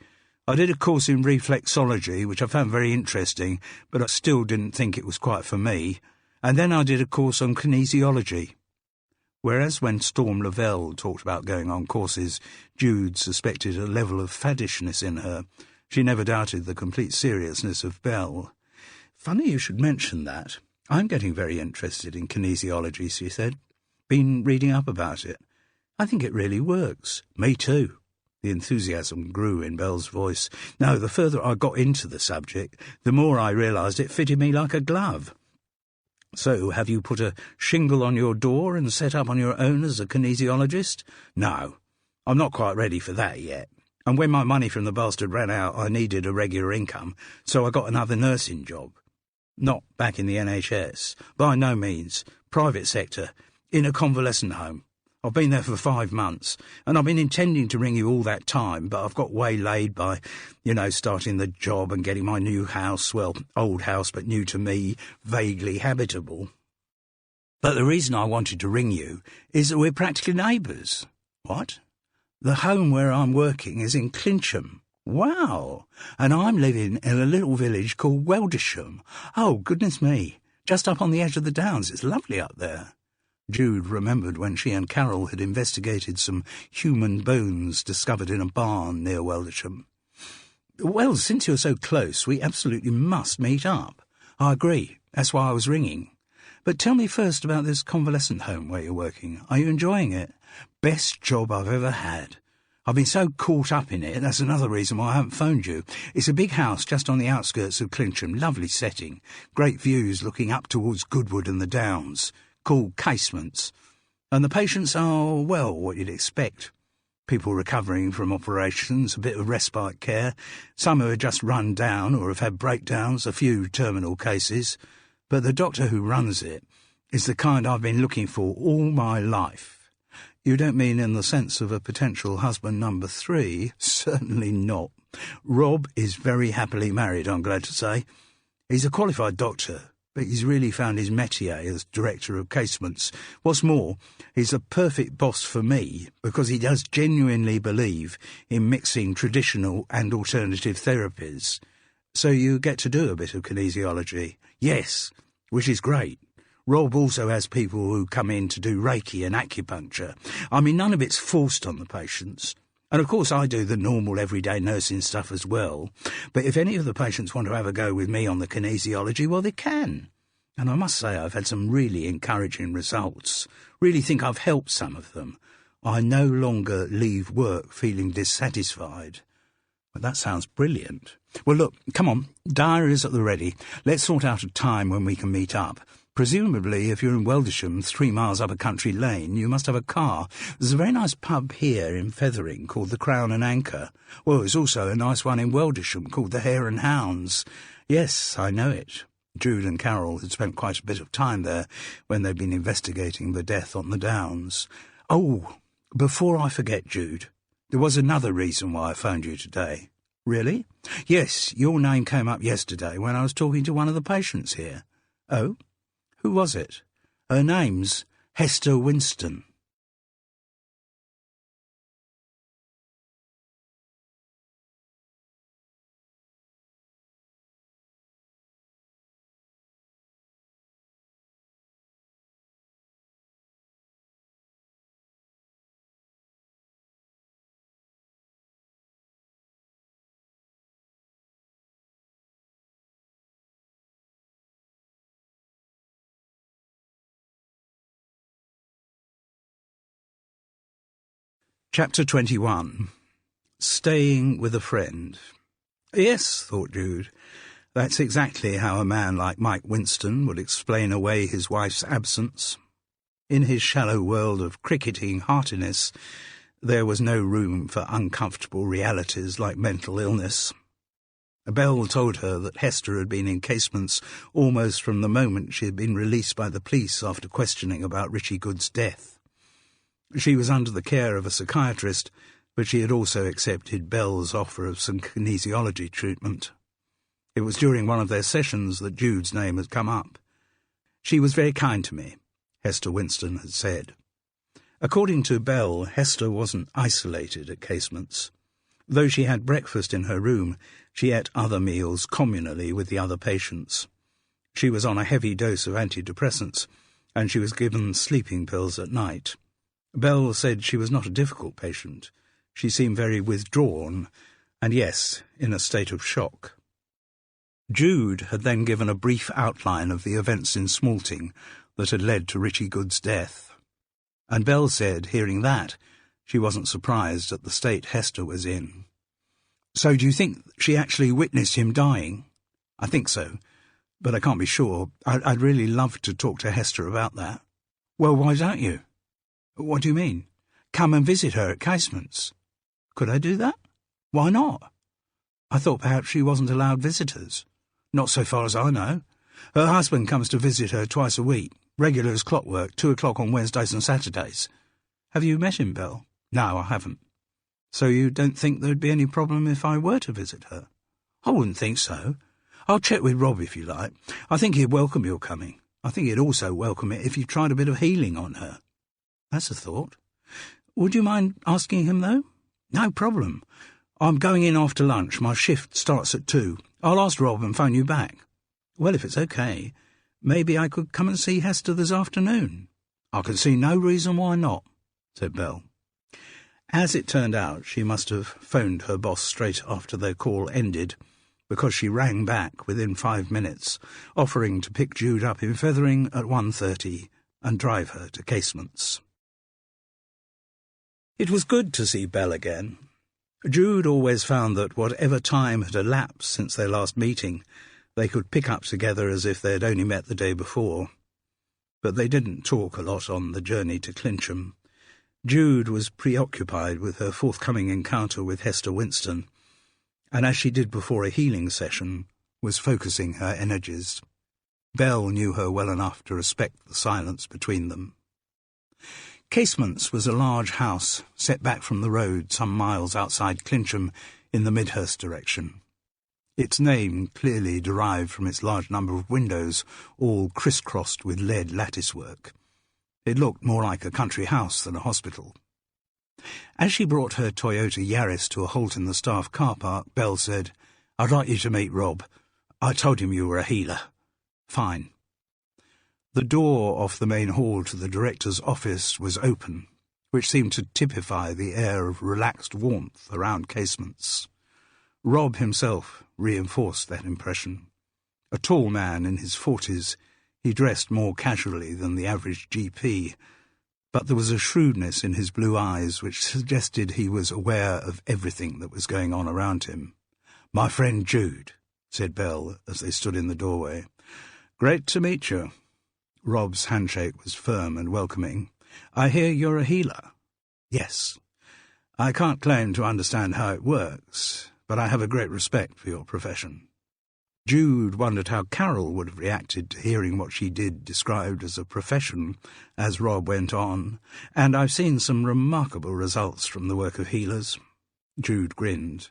[SPEAKER 2] I did a course in reflexology, which I found very interesting, but I still didn't think it was quite for me. And then I did a course on kinesiology." Whereas when Storm Lavelle talked about going on courses, Jude suspected a level of faddishness in her. She never doubted the complete seriousness of Belle. "Funny you should mention that. I'm getting very interested in kinesiology," she said. "Been reading up about it. I think it really works." "Me too." The enthusiasm grew in Belle's voice. "No, the further I got into the subject, the more I realised it fitted me like a glove." "So, have you put a shingle on your door and set up on your own as a kinesiologist?" "No, I'm not quite ready for that yet. And when my money from the bastard ran out, I needed a regular income, so I got another nursing job." Not back in the NHS. By no means. Private sector. In a convalescent home. I've been there for 5 months, and I've been intending to ring you all that time, but I've got waylaid by, starting the job and getting my new house, well, old house but new to me, vaguely habitable. But the reason I wanted to ring you is that we're practically neighbours. What? The home where I'm working is in Clincham. Wow! And I'm living in a little village called Weldisham. Oh, goodness me. Just up on the edge of the downs. It's lovely up there. Jude remembered when she and Carol had investigated some human bones discovered in a barn near Weldisham. Well, since you're so close, we absolutely must meet up. I agree. That's why I was ringing. But tell me first about this convalescent home where you're working. Are you enjoying it? Best job I've ever had. I've been so caught up in it, that's another reason why I haven't phoned you. It's a big house just on the outskirts of Clincham, lovely setting, great views looking up towards Goodwood and the Downs, called casements. And the patients are, well, what you'd expect. People recovering from operations, a bit of respite care, some who are just run down or have had breakdowns, a few terminal cases. But the doctor who runs it is the kind I've been looking for all my life. You don't mean in the sense of a potential husband number 3? Certainly not. Rob is very happily married, I'm glad to say. He's a qualified doctor, but he's really found his métier as director of casements. What's more, he's a perfect boss for me because he does genuinely believe in mixing traditional and alternative therapies. So you get to do a bit of kinesiology. Yes, which is great. Rob also has people who come in to do Reiki and acupuncture. I mean, none of it's forced on the patients. And of course I do the normal everyday nursing stuff as well. But if any of the patients want to have a go with me on the kinesiology, well, they can. And I must say I've had some really encouraging results. Really think I've helped some of them. I no longer leave work feeling dissatisfied. But that sounds brilliant. Well, look, come on, diary's at the ready. Let's sort out a time when we can meet up. Presumably, if you're in Weldisham, 3 miles up a country lane, you must have a car. There's a very nice pub here in Fethering called the Crown and Anchor. Well, there's also a nice one in Weldisham called the Hare and Hounds. Yes, I know it. Jude and Carol had spent quite a bit of time there when they'd been investigating the death on the Downs. Oh, before I forget, Jude, there was another reason why I phoned you today. Really? Yes, your name came up yesterday when I was talking to one of the patients here. Oh? Who was it? Her name's Hester Winston. Chapter 21. Staying with a Friend. Yes, thought Jude, that's exactly how a man like Mike Winston would explain away his wife's absence. In his shallow world of cricketing heartiness, there was no room for uncomfortable realities like mental illness. Bell told her that Hester had been in casements almost from the moment she had been released by the police after questioning about Richie Good's death. She was under the care of a psychiatrist, but she had also accepted Bell's offer of some kinesiology treatment. It was during one of their sessions that Jude's name had come up. She was very kind to me, Hester Winston had said. According to Bell, Hester wasn't isolated at casements. Though she had breakfast in her room, she ate other meals communally with the other patients. She was on a heavy dose of antidepressants, and she was given sleeping pills at night. Bell said she was not a difficult patient. She seemed very withdrawn, and yes, in a state of shock. Jude had then given a brief outline of the events in Smalting that had led to Richie Good's death. And Bell said, hearing that, she wasn't surprised at the state Hester was in. So do you think she actually witnessed him dying? I think so, but I can't be sure. I'd really love to talk to Hester about that. Well, why don't you? What do you mean? Come and visit her at casements. Could I do that? Why not? I thought perhaps she wasn't allowed visitors. Not so far as I know. Her husband comes to visit her twice a week, regular as clockwork, 2 o'clock on Wednesdays and Saturdays.
[SPEAKER 1] Have you met him, Belle?
[SPEAKER 2] No, I haven't.
[SPEAKER 1] So you don't think there'd be any problem if I were to visit her?
[SPEAKER 2] I wouldn't think so. I'll check with Rob if you like. I think he'd welcome your coming. I think he'd also welcome it if you tried a bit of healing on her.
[SPEAKER 1] That's a thought. Would you mind asking him, though?
[SPEAKER 2] No problem. I'm going in after lunch. My shift starts at 2. I'll ask Rob and phone you back.
[SPEAKER 1] Well, if it's okay, maybe I could come and see Hester this afternoon.
[SPEAKER 2] I can see no reason why not, said Belle.
[SPEAKER 1] As it turned out, she must have phoned her boss straight after their call ended, because she rang back within 5 minutes, offering to pick Jude up in Fethering at 1:30 and drive her to Casements. It was good to see Belle again. Jude always found that whatever time had elapsed since their last meeting, they could pick up together as if they had only met the day before. But they didn't talk a lot on the journey to Clincham. Jude was preoccupied with her forthcoming encounter with Hester Winston, and as she did before a healing session, was focusing her energies. Belle knew her well enough to respect the silence between them. Casements was a large house set back from the road some miles outside Clincham in the Midhurst direction. Its name clearly derived from its large number of windows, all criss-crossed with lead latticework. It looked more like a country house than a hospital. As she brought her Toyota Yaris to a halt in the staff car park, Belle said, "I'd like you to meet Rob. I told him you were a healer." "Fine." The door off the main hall to the director's office was open, which seemed to typify the air of relaxed warmth around Casements. Rob himself reinforced that impression. A tall man in his 40s, he dressed more casually than the average GP, but there was a shrewdness in his blue eyes which suggested he was aware of everything that was going on around him. "My friend Jude," said Belle as they stood in the doorway. "Great to meet you." Rob's handshake was firm and welcoming. "I hear you're a healer." "Yes. I can't claim to understand how it works, but I have a great respect for your profession." Jude wondered how Carol would have reacted to hearing what she did described as a profession as Rob went on, "And I've seen some remarkable results from the work of healers." Jude grinned.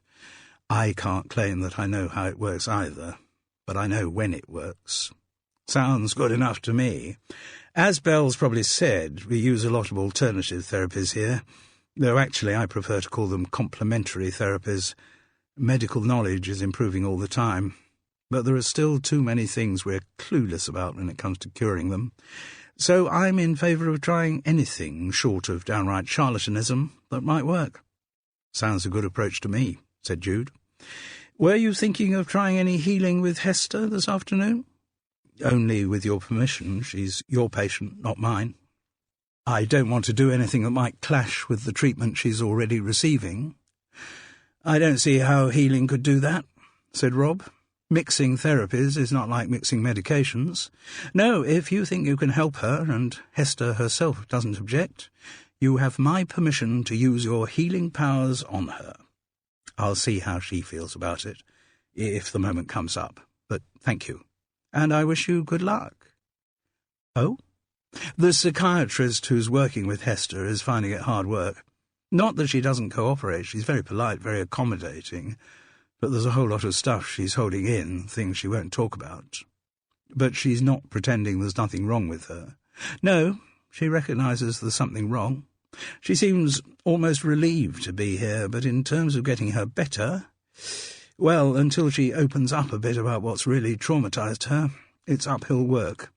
[SPEAKER 1] "I can't claim that I know how it works either, but I know when it works." "Sounds good enough to me. As Belle's probably said, we use a lot of alternative therapies here, though actually I prefer to call them complementary therapies. Medical knowledge is improving all the time, but there are still too many things we're clueless about when it comes to curing them. So I'm in favour of trying anything short of downright charlatanism that might work." "Sounds a good approach to me," said Jude. "Were you thinking of trying any healing with Hester this afternoon?" "Only with your permission. She's your patient, not mine." "I don't want to do anything that might clash with the treatment she's already receiving." "I don't see how healing could do that," said Rob. "Mixing therapies is not like mixing medications. No, if you think you can help her, and Hester herself doesn't object, you have my permission to use your healing powers on her. I'll see how she feels about it, if the moment comes up. But thank you. And I wish you good luck." "Oh?" "The psychiatrist who's working with Hester is finding it hard work. Not that she doesn't cooperate. She's very polite, very accommodating. But there's a whole lot of stuff she's holding in, things she won't talk about. But she's not pretending there's nothing wrong with her. No, she recognises there's something wrong. She seems almost relieved to be here, but in terms of getting her better, well, until she opens up a bit about what's really traumatised her, it's uphill work.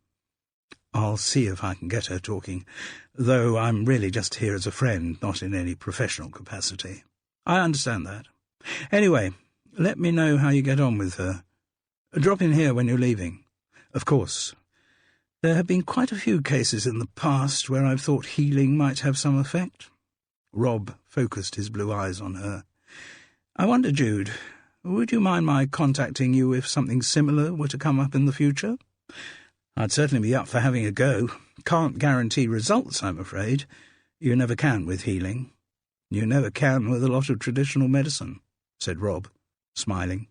[SPEAKER 1] I'll see if I can get her talking, though I'm really just here as a friend, not in any professional capacity." "I understand that. Anyway, let me know how you get on with her. Drop in here when you're leaving." "Of course. There have been quite a few cases in the past where I've thought healing might have some effect." Rob focused his blue eyes on her. "I wonder, Jude, would you mind my contacting you if something similar were to come up in the future? I'd certainly be up for having a go. Can't guarantee results, I'm afraid. You never can with healing. You never can with a lot of traditional medicine," said Rob, smiling.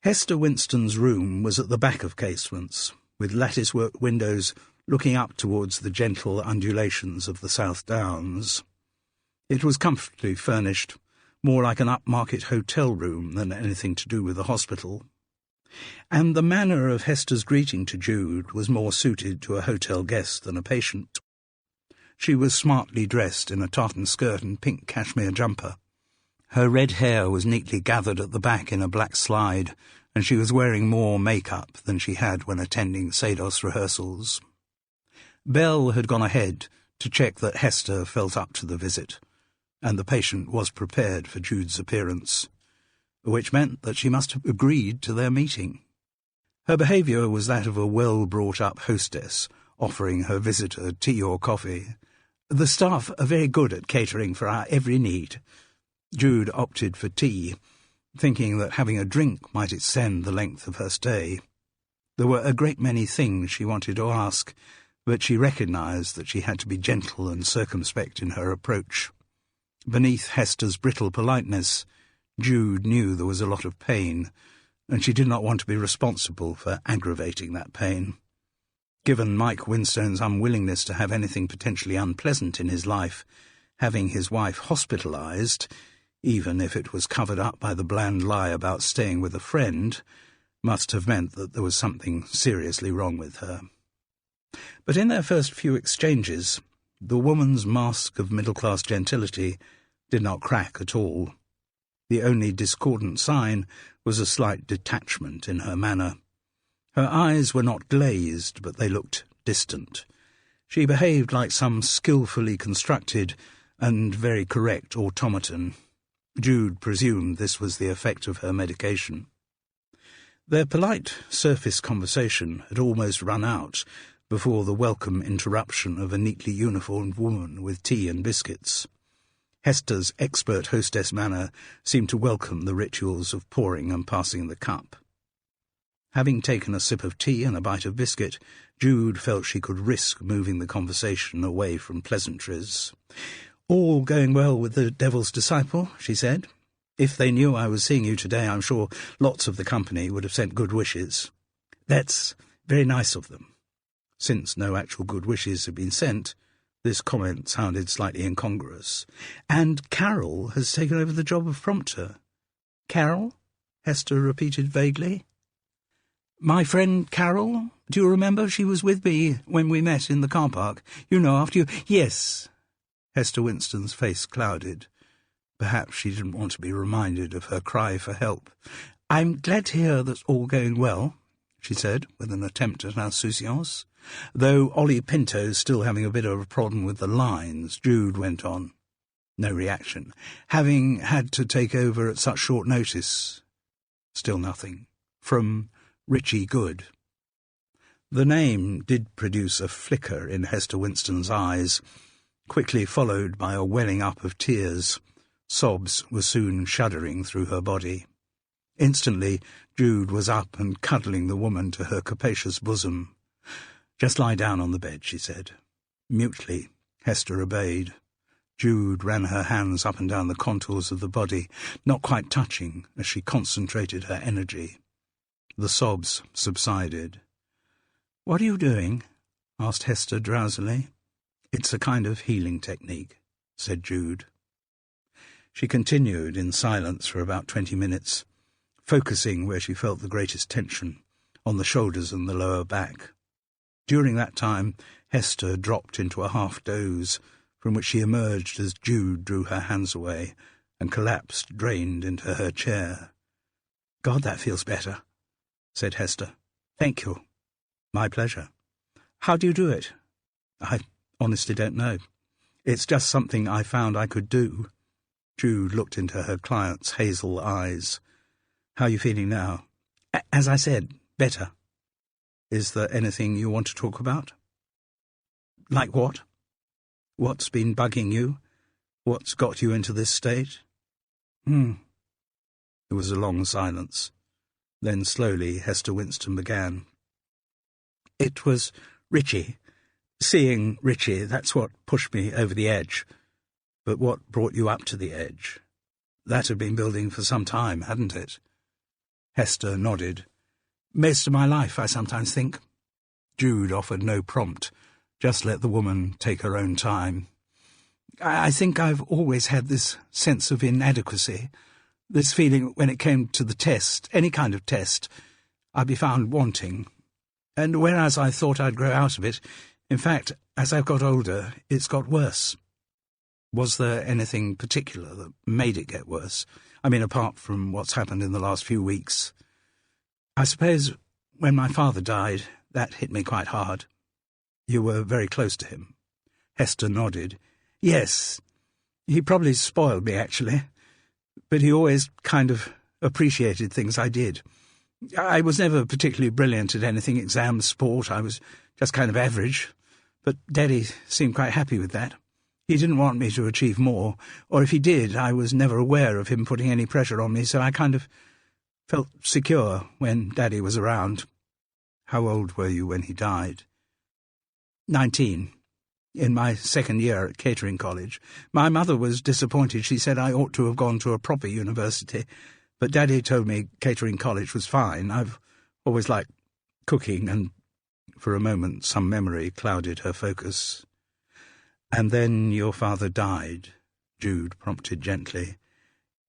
[SPEAKER 2] Hester Winston's room was at the back of Casements, with lattice-work windows looking up towards the gentle undulations of the South Downs. It was comfortably furnished, more like an upmarket hotel room than anything to do with the hospital. And the manner of Hester's greeting to Jude was more suited to a hotel guest than a patient. She was smartly dressed in a tartan skirt and pink cashmere jumper. Her red hair was neatly gathered at the back in a black slide, and she was wearing more make-up than she had when attending Sados rehearsals. Bell had gone ahead to check that Hester felt up to the visit, and the patient was prepared for Jude's appearance, which meant that she must have agreed to their meeting. Her behaviour was that of a well-brought-up hostess offering her visitor tea or coffee. "The staff are very good at catering for our every need." Jude opted for tea, thinking that having a drink might extend the length of her stay. There were a great many things she wanted to ask, but she recognised that she had to be gentle and circumspect in her approach. Beneath Hester's brittle politeness, Jude knew there was a lot of pain, and she did not want to be responsible for aggravating that pain. Given Mike Winstone's unwillingness to have anything potentially unpleasant in his life, having his wife hospitalised, even if it was covered up by the bland lie about staying with a friend, must have meant that there was something seriously wrong with her. But in their first few exchanges, the woman's mask of middle-class gentility did not crack at all. The only discordant sign was a slight detachment in her manner. Her eyes were not glazed, but they looked distant. She behaved like some skillfully constructed and very correct automaton. Jude presumed this was the effect of her medication. Their polite surface conversation had almost run out before the welcome interruption of a neatly uniformed woman with tea and biscuits. Hester's expert hostess manner seemed to welcome the rituals of pouring and passing the cup. Having taken a sip of tea and a bite of biscuit, Jude felt she could risk moving the conversation away from pleasantries. "All going well with the Devil's Disciple," she said. "If they knew I was seeing you today, I'm sure lots of the company would have sent good wishes." "That's very nice of them." Since no actual good wishes had been sent, this comment sounded slightly incongruous. "And Carol has taken over the job of prompter." "Carol?" Hester repeated vaguely. "My friend Carol? Do you remember? She was with me when we met in the car park. You know, after you—" "Yes." Hester Winston's face clouded. Perhaps she didn't want to be reminded of her cry for help. "I'm glad to hear that's all going well," she said, with an attempt at insouciance. "Though Ollie Pinto's still having a bit of a problem with the lines," Jude went on. No reaction. "Having had to take over at such short notice." Still nothing. From Richie Good. The name did produce a flicker in Hester Winston's eyes, quickly followed by a welling up of tears. Sobs were soon shuddering through her body. Instantly, Jude was up and cuddling the woman to her capacious bosom. "Just lie down on the bed," she said. Mutely, Hester obeyed. Jude ran her hands up and down the contours of the body, not quite touching, as she concentrated her energy. The sobs subsided. "What are you doing?" asked Hester drowsily. "It's a kind of healing technique," said Jude. She continued in silence for about 20 minutes, focusing where she felt the greatest tension, on the shoulders and the lower back. During that time, Hester dropped into a half-doze, from which she emerged as Jude drew her hands away and collapsed, drained into her chair. "God, that feels better," said Hester. "Thank you." "My pleasure." "How do you do it?" "I honestly don't know. It's just something I found I could do." Jude looked into her client's hazel eyes. "How are you feeling now?" "As I said, better." "Is there anything you want to talk about?" "Like what?" "What's been bugging you? What's got you into this state?" There was a long silence. Then slowly Hester Winston began. "It was Richie. Seeing Richie, that's what pushed me over the edge. But what brought you up to the edge? That had been building for some time, hadn't it?" Hester nodded. "Most of my life, I sometimes think." Jude offered no prompt, just let the woman take her own time. "I think I've always had this sense of inadequacy, this feeling when it came to the test, any kind of test, I'd be found wanting. And whereas I thought I'd grow out of it, in fact, as I've got older, it's got worse." "Was there anything particular that made it get worse? I mean, apart from what's happened in the last few weeks?" "I suppose when my father died, that hit me quite hard." "You were very close to him?" Hester nodded. "Yes. He probably spoiled me, actually. But he always kind of appreciated things I did. I was never particularly brilliant at anything, exams, sport. I was just kind of average. But Daddy seemed quite happy with that. He didn't want me to achieve more, or if he did, I was never aware of him putting any pressure on me, so I kind of felt secure when Daddy was around." "How old were you when he died?" 19. In my second year at catering college. My mother was disappointed. She said I ought to have gone to a proper university, but Daddy told me catering college was fine. I've always liked cooking, and for a moment some memory clouded her focus. "And then your father died," Jude prompted gently.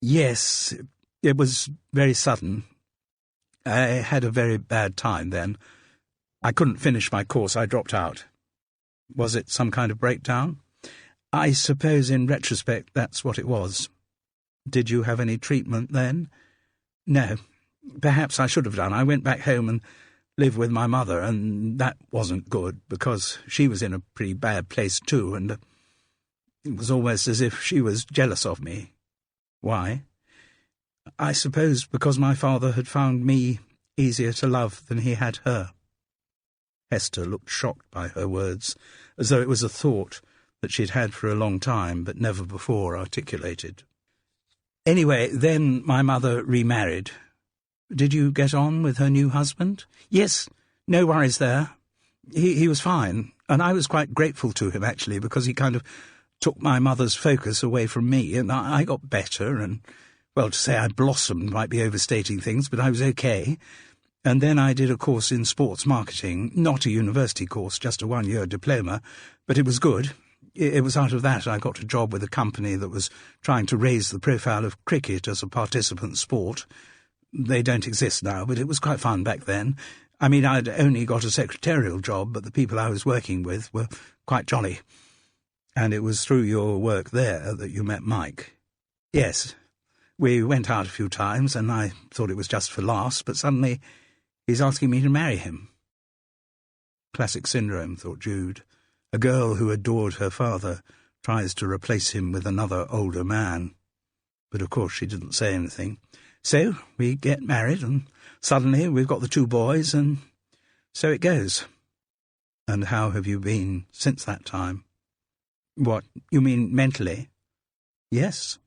[SPEAKER 2] "Yes, it was very sudden. I had a very bad time then. I couldn't finish my course. I dropped out." "Was it some kind of breakdown?" "I suppose in retrospect that's what it was." "Did you have any treatment then?" "No. Perhaps I should have done. I went back home and lived with my mother, and that wasn't good, because she was in a pretty bad place too, and it was almost as if she was jealous of me." "Why?" "I suppose because my father had found me easier to love than he had her." Hester looked shocked by her words, as though it was a thought that she'd had for a long time but never before articulated. "Anyway, then my mother remarried. Did you get on with her new husband?" "Yes, no worries there. He was fine, and I was quite grateful to him, actually, because he kind of took my mother's focus away from me, and I got better, and, well, to say I blossomed might be overstating things, but I was okay. And then I did a course in sports marketing, not a university course, just a one-year diploma, but it was good. It was out of that I got a job with a company that was trying to raise the profile of cricket as a participant sport. They don't exist now, but it was quite fun back then. I mean, I'd only got a secretarial job, but the people I was working with were quite jolly." "And it was through your work there that you met Mike?" "Yes. We went out a few times, and I thought it was just for laughs, but suddenly he's asking me to marry him." Classic syndrome, thought Jude. A girl who adored her father tries to replace him with another older man. But of course she didn't say anything. "So we get married, and suddenly we've got the 2 boys, and so it goes." "And how have you been since that time?" "What, you mean mentally?" "Yes."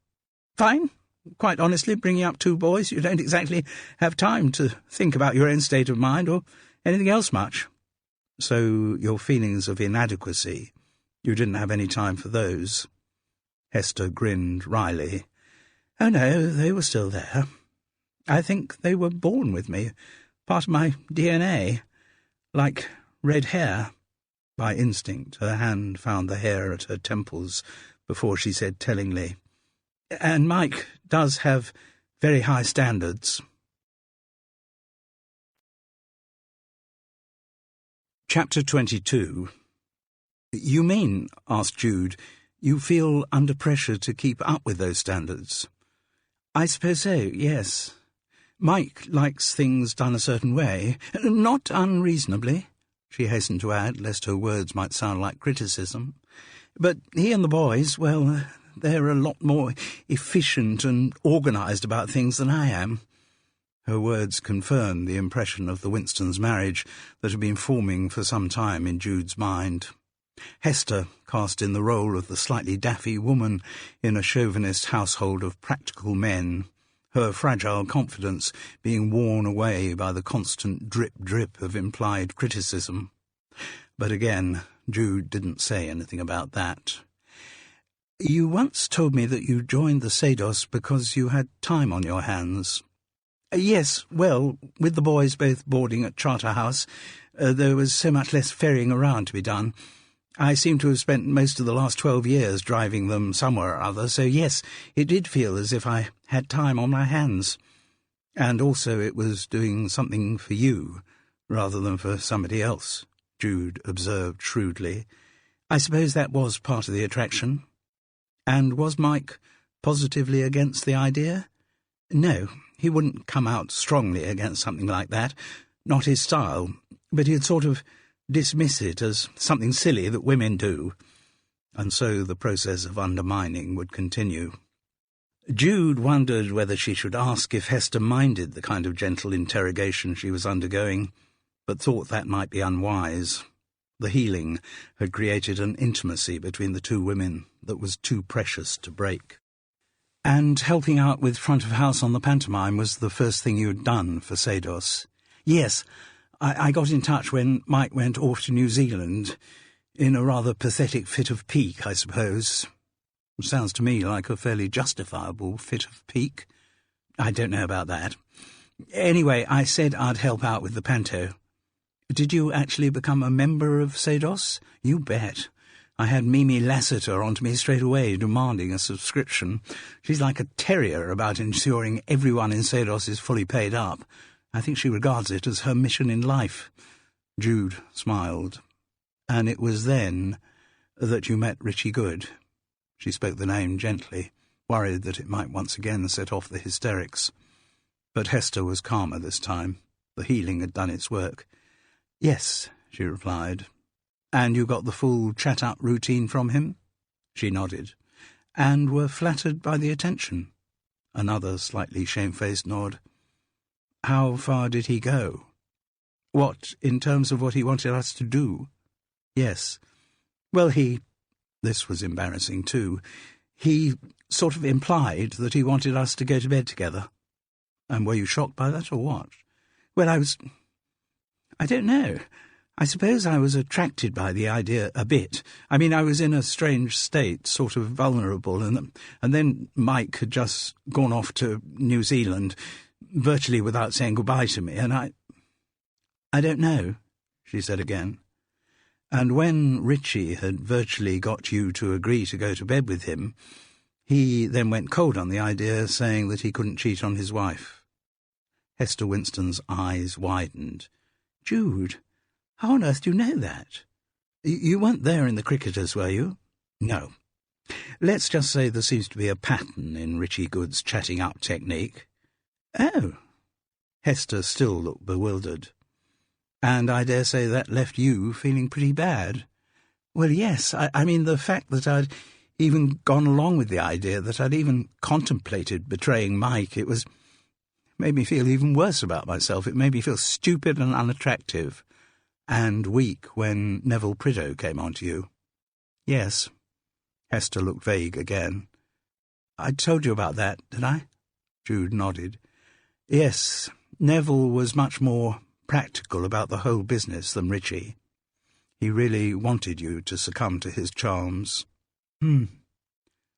[SPEAKER 2] "Fine. Quite honestly, bringing up 2 boys, you don't exactly have time to think about your own state of mind or anything else much." "So your feelings of inadequacy, you didn't have any time for those?" Hester grinned wryly. "Oh no, they were still there. I think they were born with me, part of my DNA, like red hair." By instinct, her hand found the hair at her temples before she said tellingly, "And Mike does have very high standards." Chapter 22. "You mean," asked Jude, "you feel under pressure to keep up with those standards?" "I suppose so, yes. Mike likes things done a certain way, not unreasonably," she hastened to add, lest her words might sound like criticism. "But he and the boys, well, they're a lot more efficient and organised about things than I am." Her words confirmed the impression of the Winstons' marriage that had been forming for some time in Jude's mind. Hester cast in the role of the slightly daffy woman in a chauvinist household of practical men, her fragile confidence being worn away by the constant drip-drip of implied criticism. But again, Jude didn't say anything about that. "You once told me that you joined the Sados because you had time on your hands." Yes, well, with the boys both boarding at Charterhouse, there was so much less ferrying around to be done. I seem to have spent most of the last 12 years driving them somewhere or other, so yes, it did feel as if I had time on my hands. And also it was doing something for you, rather than for somebody else, Jude observed shrewdly. I suppose that was part of the attraction. And was Mike positively against the idea? No, he wouldn't come out strongly against something like that, not his style, but he'd sort of dismiss it as something silly that women do, and so the process of undermining would continue. Jude wondered whether she should ask if Hester minded the kind of gentle interrogation she was undergoing, but thought that might be unwise. The healing had created an intimacy between the two women that was too precious to break. And helping out with front of house on the pantomime was the first thing you'd done for Sados. Yes, I got in touch when Mike went off to New Zealand, in a rather pathetic fit of pique, I suppose. Sounds to me like a fairly justifiable fit of pique. I don't know about that. Anyway, I said I'd help out with the panto. Did you actually become a member of Sados? You bet. I had Mimi Lassiter onto me straight away, demanding a subscription. She's like a terrier about ensuring everyone in Sados is fully paid up. I think she regards it as her mission in life. Jude smiled. And it was then that you met Richie Good. She spoke the name gently, worried that it might once again set off the hysterics. But Hester was calmer this time. The healing had done its work. Yes, she replied. And you got the full chat-up routine from him? She nodded. And were flattered by the attention? Another slightly shamefaced nod. How far did he go? What, in terms of what he wanted us to do? Yes. Well, this was embarrassing too, he sort of implied that he wanted us to go to bed together. And were you shocked by that, or what? Well, I don't know. I suppose I was attracted by the idea a bit. I mean, I was in a strange state, sort of vulnerable, and then Mike had just gone off to New Zealand, virtually without saying goodbye to me, and I don't know, she said again. And when Richie had virtually got you to agree to go to bed with him, he then went cold on the idea, saying that he couldn't cheat on his wife. Hester Winston's eyes widened. Jude, how on earth do you know that? You weren't there in the cricketers, were you? No. Let's just say there seems to be a pattern in Richie Good's chatting-up technique. Oh. Hester still looked bewildered. And I dare say that left you feeling pretty bad. Well, yes, I mean the fact that I'd even gone along with the idea, that I'd even contemplated betraying Mike, made me feel even worse about myself. It made me feel stupid and unattractive. And weak when Neville Prideaux came on to you. Yes. Hester looked vague again. I told you about that, did I? Jude nodded. Yes, Neville was much more practical about the whole business than Richie. He really wanted you to succumb to his charms.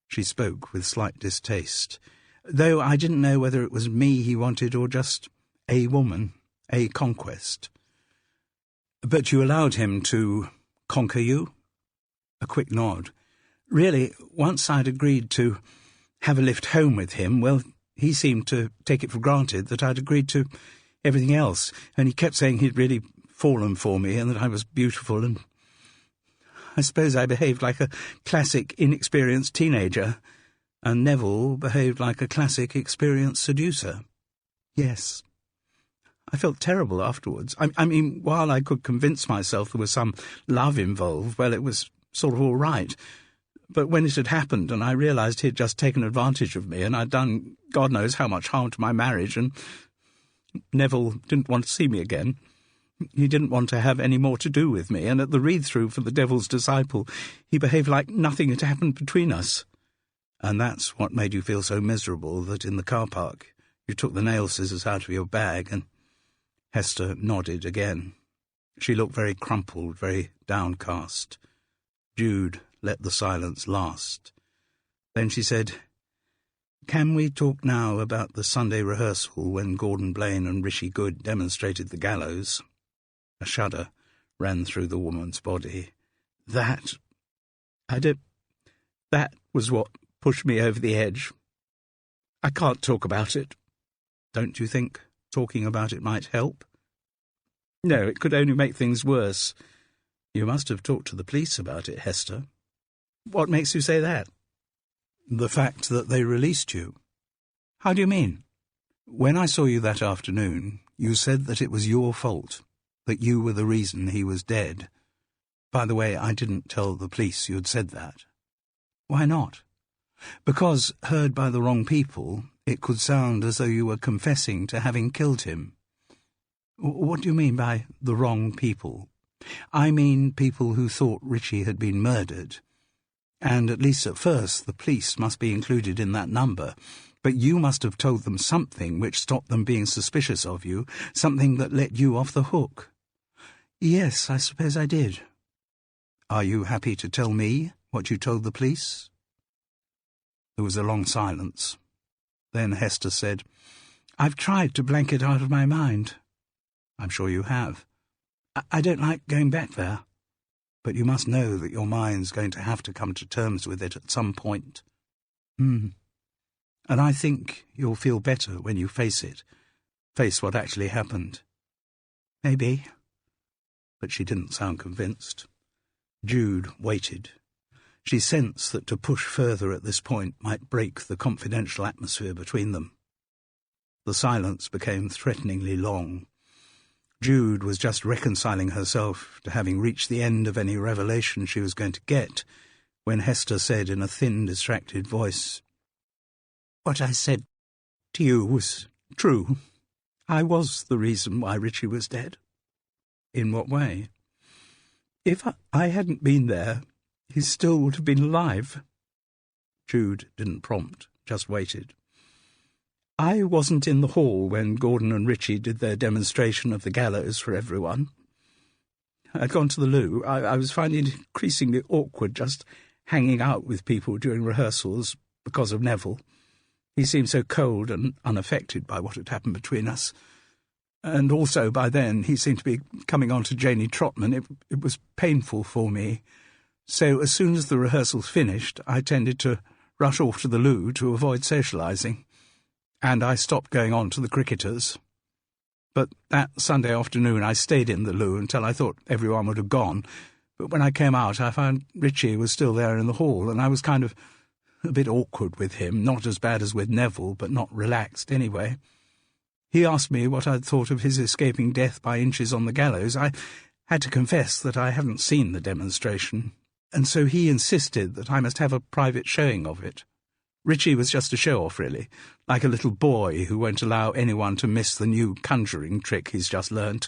[SPEAKER 2] She spoke with slight distaste, though I didn't know whether it was me he wanted or just a woman, a conquest. But you allowed him to conquer you? A quick nod. Really, once I'd agreed to have a lift home with him, well, he seemed to take it for granted that I'd agreed to everything else, and he kept saying he'd really fallen for me and that I was beautiful, and I suppose I behaved like a classic inexperienced teenager, and Neville behaved like a classic experienced seducer. Yes. I felt terrible afterwards. I mean, while I could convince myself there was some love involved, well, it was sort of all right. But when it had happened and I realised he'd just taken advantage of me and I'd done God knows how much harm to my marriage, and Neville didn't want to see me again. He didn't want to have any more to do with me, and at the read-through for The Devil's Disciple, he behaved like nothing had happened between us. And that's what made you feel so miserable that in the car park you took the nail scissors out of your bag and... Hester nodded again. She looked very crumpled, very downcast. Jude let the silence last. Then she said, Can we talk now about the Sunday rehearsal when Gordon Blaine and Rishi Good demonstrated the gallows? A shudder ran through the woman's body. That was what pushed me over the edge. I can't talk about it. Don't you think talking about it might help? No, it could only make things worse. You must have talked to the police about it, Hester. What makes you say that? The fact that they released you. How do you mean? When I saw you that afternoon, you said that it was your fault, that you were the reason he was dead. By the way, I didn't tell the police you had said that. Why not? Because, heard by the wrong people, it could sound as though you were confessing to having killed him. What do you mean by the wrong people? I mean people who thought Richie had been murdered. And at least at first the police must be included in that number. But you must have told them something which stopped them being suspicious of you, something that let you off the hook. Yes, I suppose I did. Are you happy to tell me what you told the police? There was a long silence. Then Hester said, I've tried to blank it out of my mind. I'm sure you have. I don't like going back there. But you must know that your mind's going to have to come to terms with it at some point. And I think you'll feel better when you face it, face what actually happened. Maybe. But she didn't sound convinced. Jude waited. She sensed that to push further at this point might break the confidential atmosphere between them. The silence became threateningly long. Jude was just reconciling herself to having reached the end of any revelation she was going to get, when Hester said in a thin, distracted voice, What I said to you was true. I was the reason why Richie was dead. In what way? If I hadn't been there, he still would have been alive. Jude didn't prompt, just waited. I wasn't in the hall when Gordon and Richie did their demonstration of the gallows for everyone. I'd gone to the loo. I was finding it increasingly awkward just hanging out with people during rehearsals because of Neville. He seemed so cold and unaffected by what had happened between us. And also, by then, he seemed to be coming on to Janie Trotman. It was painful for me. So as soon as the rehearsals finished, I tended to rush off to the loo to avoid socialising. And I stopped going on to the cricketers. But that Sunday afternoon I stayed in the loo until I thought everyone would have gone. But when I came out I found Richie was still there in the hall, and I was kind of a bit awkward with him, not as bad as with Neville, but not relaxed anyway. He asked me what I'd thought of his escaping death by inches on the gallows. I had to confess that I hadn't seen the demonstration, and so he insisted that I must have a private showing of it. Richie was just a show-off, really, like a little boy who won't allow anyone to miss the new conjuring trick he's just learnt.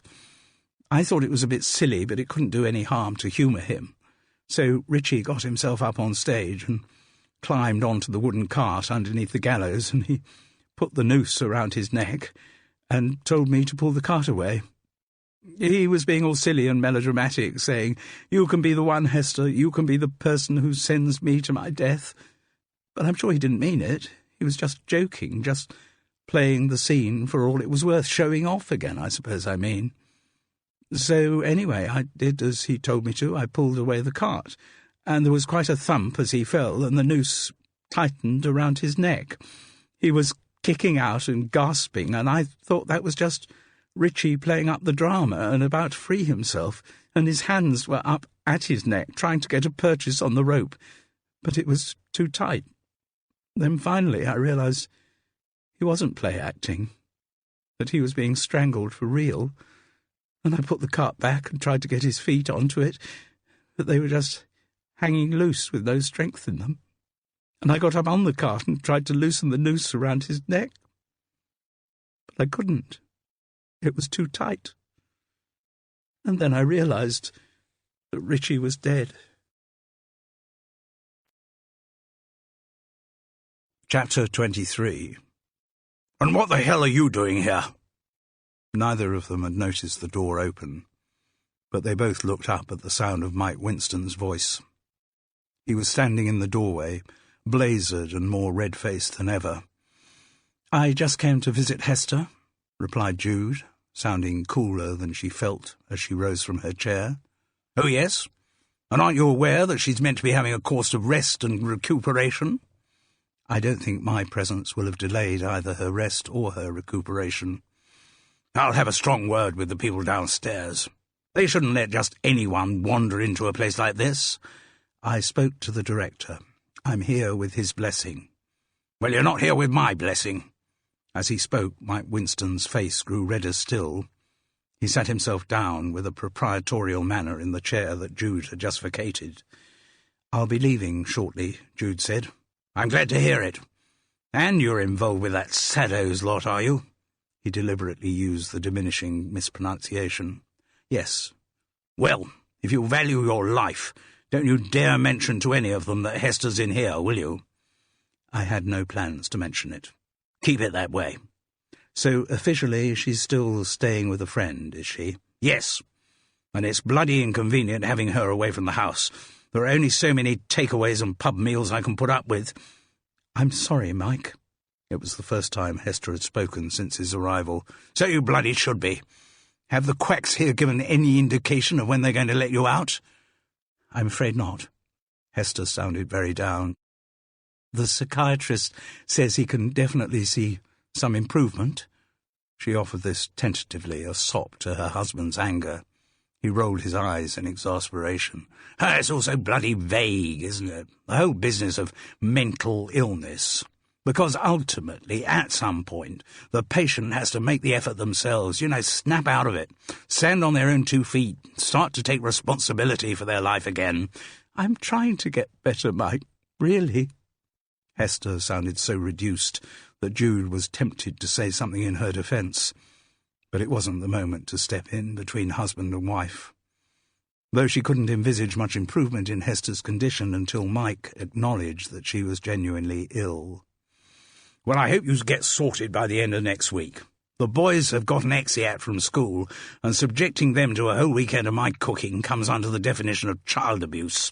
[SPEAKER 2] I thought it was a bit silly, but it couldn't do any harm to humour him. So Richie got himself up on stage and climbed onto the wooden cart underneath the gallows, and he put the noose around his neck and told me to pull the cart away. He was being all silly and melodramatic, saying, "You can be the one, Hester, you can be the person who sends me to my death." But I'm sure he didn't mean it. He was just joking, just playing the scene for all it was worth, showing off again, I suppose I mean. So anyway, I did as he told me to. I pulled away the cart, and there was quite a thump as he fell, and the noose tightened around his neck. He was kicking out and gasping, and I thought that was just Richie playing up the drama and about to free himself, and his hands were up at his neck, trying to get a purchase on the rope, but it was too tight. Then finally I realised he wasn't play-acting, that he was being strangled for real, and I put the cart back and tried to get his feet onto it, but they were just hanging loose with no strength in them. And I got up on the cart and tried to loosen the noose around his neck. But I couldn't. It was too tight. And then I realised that Richie was dead. Chapter 23. "And what the hell are you doing here?" Neither of them had noticed the door open, but they both looked up at the sound of Mike Winston's voice. He was standing in the doorway, blazered and more red-faced than ever. "I just came to visit Hester," replied Jude, sounding cooler than she felt as she rose from her chair.
[SPEAKER 1] "Oh, yes? And aren't you aware that she's meant to be having a course of rest and recuperation?"
[SPEAKER 2] "I don't think my presence will have delayed either her rest or her recuperation."
[SPEAKER 1] "I'll have a strong word with the people downstairs. They shouldn't let just anyone wander into a place like this."
[SPEAKER 2] "I spoke to the director. I'm here with his blessing."
[SPEAKER 1] "Well, you're not here with my blessing."
[SPEAKER 2] As he spoke, Mike Winston's face grew redder still. He sat himself down with a proprietorial manner in the chair that Jude had just vacated. "I'll be leaving shortly," Jude said.
[SPEAKER 1] "I'm glad to hear it. And you're involved with that Saddos lot, are you?"
[SPEAKER 2] He deliberately used the diminishing mispronunciation. "Yes."
[SPEAKER 1] "Well, if you value your life, don't you dare mention to any of them that Hester's in here, will you?"
[SPEAKER 2] "I had no plans to mention it."
[SPEAKER 1] "Keep it that way."
[SPEAKER 2] "So officially she's still staying with a friend, is she?"
[SPEAKER 1] "Yes, and it's bloody inconvenient having her away from the house. There are only so many takeaways and pub meals I can put up with."
[SPEAKER 2] "I'm sorry, Mike." It was the first time Hester had spoken since his arrival.
[SPEAKER 1] "So you bloody should be. Have the quacks here given any indication of when they're going to let you out?"
[SPEAKER 2] "I'm afraid not." Hester sounded very down. "The psychiatrist says he can definitely see some improvement." She offered this tentatively, a sop to her husband's anger. He rolled his eyes in exasperation.
[SPEAKER 1] "It's all so bloody vague, isn't it? The whole business of mental illness. Because ultimately, at some point, the patient has to make the effort themselves, snap out of it, stand on their own 2 feet, start to take responsibility for their life again."
[SPEAKER 2] "I'm trying to get better, Mike, really." Hester sounded so reduced that Jude was tempted to say something in her defence, but it wasn't the moment to step in between husband and wife. Though she couldn't envisage much improvement in Hester's condition until Mike acknowledged that she was genuinely ill.
[SPEAKER 1] "Well, I hope you get sorted by the end of next week. The boys have got an exeat from school, and subjecting them to a whole weekend of my cooking comes under the definition of child abuse."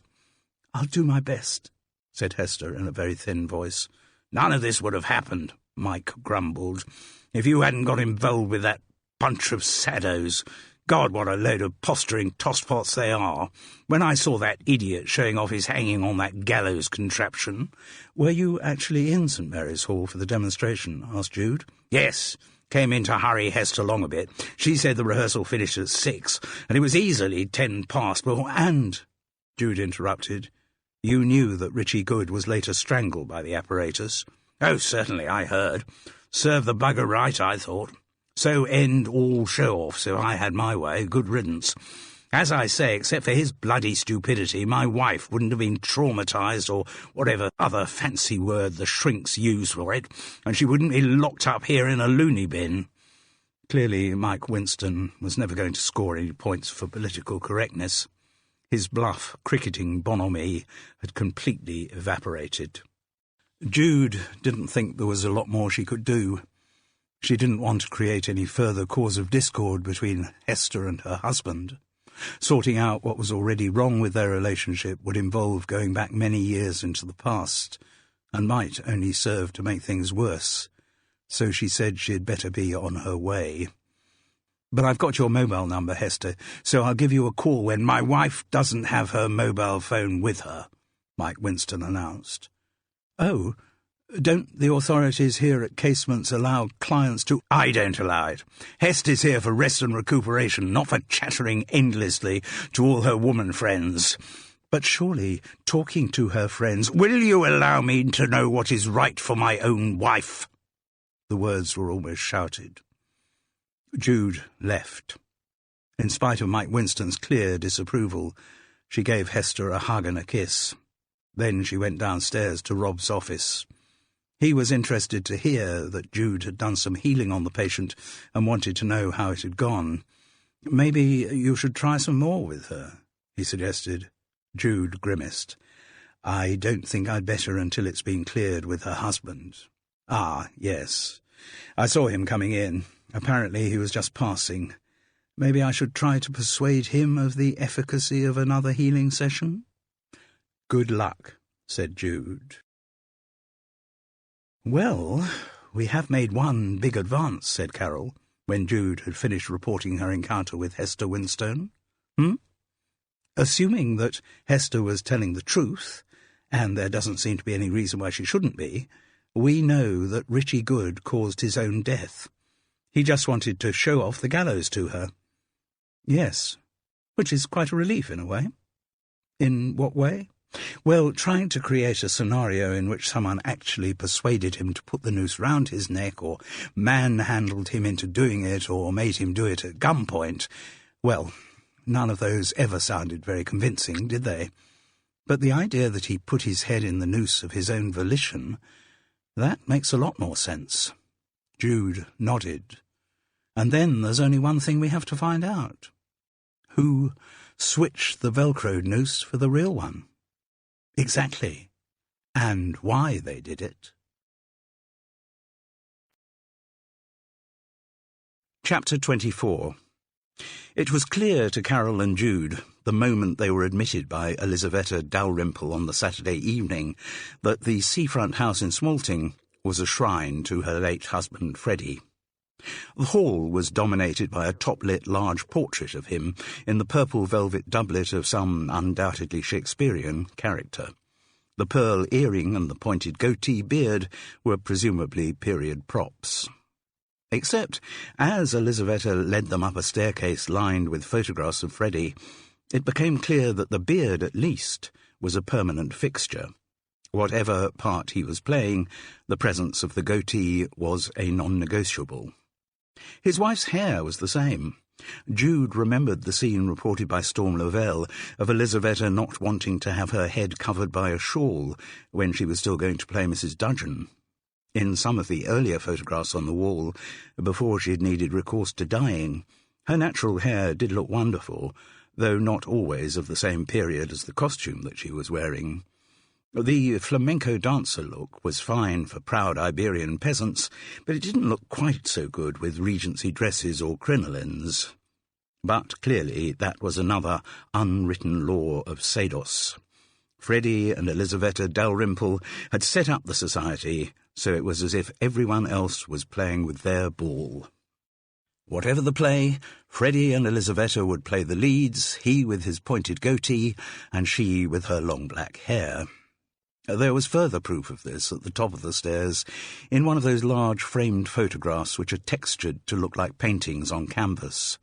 [SPEAKER 2] "I'll do my best," said Hester in a very thin voice.
[SPEAKER 1] "None of this would have happened," Mike grumbled, "if you hadn't got involved with that bunch of Saddos. God, what a load of posturing tosspots they are. When I saw that idiot showing off his hanging on that gallows contraption—"
[SPEAKER 2] "Were you actually in St. Mary's Hall for the demonstration?" asked Jude.
[SPEAKER 1] "Yes. Came in to hurry Hester along a bit. She said the rehearsal finished at 6, and it was easily 10 past before—"
[SPEAKER 2] "And," Jude interrupted, "you knew that Richie Good was later strangled by the apparatus?"
[SPEAKER 1] "Oh, certainly, I heard. Served the bugger right, I thought. So end all show-offs if I had my way. Good riddance. As I say, except for his bloody stupidity, my wife wouldn't have been traumatised, or whatever other fancy word the shrinks use for it, and she wouldn't be locked up here in a loony bin."
[SPEAKER 2] Clearly, Mike Winston was never going to score any points for political correctness. His bluff cricketing bonhomie had completely evaporated. Jude didn't think there was a lot more she could do. She didn't want to create any further cause of discord between Hester and her husband. Sorting out what was already wrong with their relationship would involve going back many years into the past, and might only serve to make things worse. So she said she'd better be on her way. "But I've got your mobile number, Hester, so I'll give you a call when—"
[SPEAKER 1] "My wife doesn't have her mobile phone with her," Mike Winston announced.
[SPEAKER 2] "Oh, don't the authorities here at Casements allow clients to—"
[SPEAKER 1] "I don't allow it. Hester's here for rest and recuperation, not for chattering endlessly to all her woman friends."
[SPEAKER 2] "But surely talking to her friends—"
[SPEAKER 1] "Will you allow me to know what is right for my own wife?"
[SPEAKER 2] The words were almost shouted. Jude left. In spite of Mike Winston's clear disapproval, she gave Hester a hug and a kiss. Then she went downstairs to Rob's office. He was interested to hear that Jude had done some healing on the patient and wanted to know how it had gone. "Maybe you should try some more with her," he suggested. Jude grimaced. "I don't think I'd better until it's been cleared with her husband." "Ah, yes. I saw him coming in. Apparently he was just passing. Maybe I should try to persuade him of the efficacy of another healing session?" "Good luck," said Jude. Well, we have made one big advance," said Carol, when Jude had finished reporting her encounter with Hester Winstone. Assuming that Hester was telling the truth, and there doesn't seem to be any reason why she shouldn't be, we know that Richie Good caused his own death. He just wanted to show off the gallows to her." "Yes, which is quite a relief in a way." "In what way?" "Well, trying to create a scenario in which someone actually persuaded him to put the noose round his neck, or manhandled him into doing it, or made him do it at gunpoint. Well, none of those ever sounded very convincing, did they? But the idea that he put his head in the noose of his own volition, that makes a lot more sense." Jude nodded. "And then there's only one thing we have to find out. Who switched the Velcro noose for the real one? Exactly. And why they did it." Chapter 24. It was clear to Carol and Jude, the moment they were admitted by Elizaveta Dalrymple on the Saturday evening, that the seafront house in Smalting was a shrine to her late husband Freddie. The hall was dominated by a top-lit large portrait of him in the purple velvet doublet of some undoubtedly Shakespearean character. The pearl earring and the pointed goatee beard were presumably period props. Except, as Elizaveta led them up a staircase lined with photographs of Freddie, it became clear that the beard, at least, was a permanent fixture. Whatever part he was playing, the presence of the goatee was a non-negotiable. His wife's hair was the same. Jude remembered the scene reported by Storm Lavelle of Elizaveta not wanting to have her head covered by a shawl when she was still going to play Mrs. Dudgeon. In some of the earlier photographs on the wall, before she had needed recourse to dyeing, her natural hair did look wonderful, though not always of the same period as the costume that she was wearing. The flamenco dancer look was fine for proud Iberian peasants, but it didn't look quite so good with Regency dresses or crinolines. But clearly that was another unwritten law of Seidos. Freddie and Elizaveta Dalrymple had set up the society, so it was as if everyone else was playing with their ball. Whatever the play, Freddie and Elizaveta would play the leads, he with his pointed goatee, and she with her long black hair. There was further proof of this at the top of the stairs, in one of those large framed photographs which are textured to look like paintings on canvas.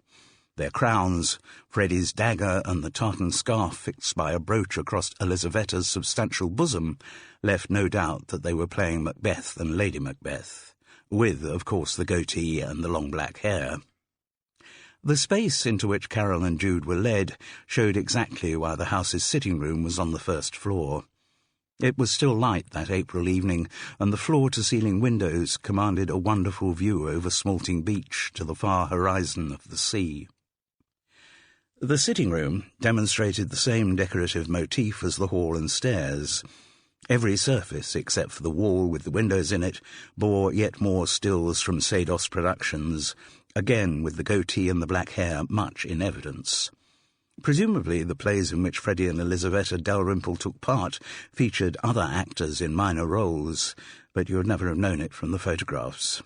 [SPEAKER 2] Their crowns, Freddie's dagger and the tartan scarf fixed by a brooch across Elizaveta's substantial bosom, left no doubt that they were playing Macbeth and Lady Macbeth, with, of course, the goatee and the long black hair. The space into which Carol and Jude were led showed exactly why the house's sitting room was on the first floor. It was still light that April evening, and the floor-to-ceiling windows commanded a wonderful view over Smalting Beach to the far horizon of the sea. The sitting room demonstrated the same decorative motif as the hall and stairs. Every surface, except for the wall with the windows in it, bore yet more stills from Seidos Productions, again with the goatee and the black hair much in evidence. Presumably the plays in which Freddie and Elizaveta Dalrymple took part featured other actors in minor roles, but you would never have known it from the photographs.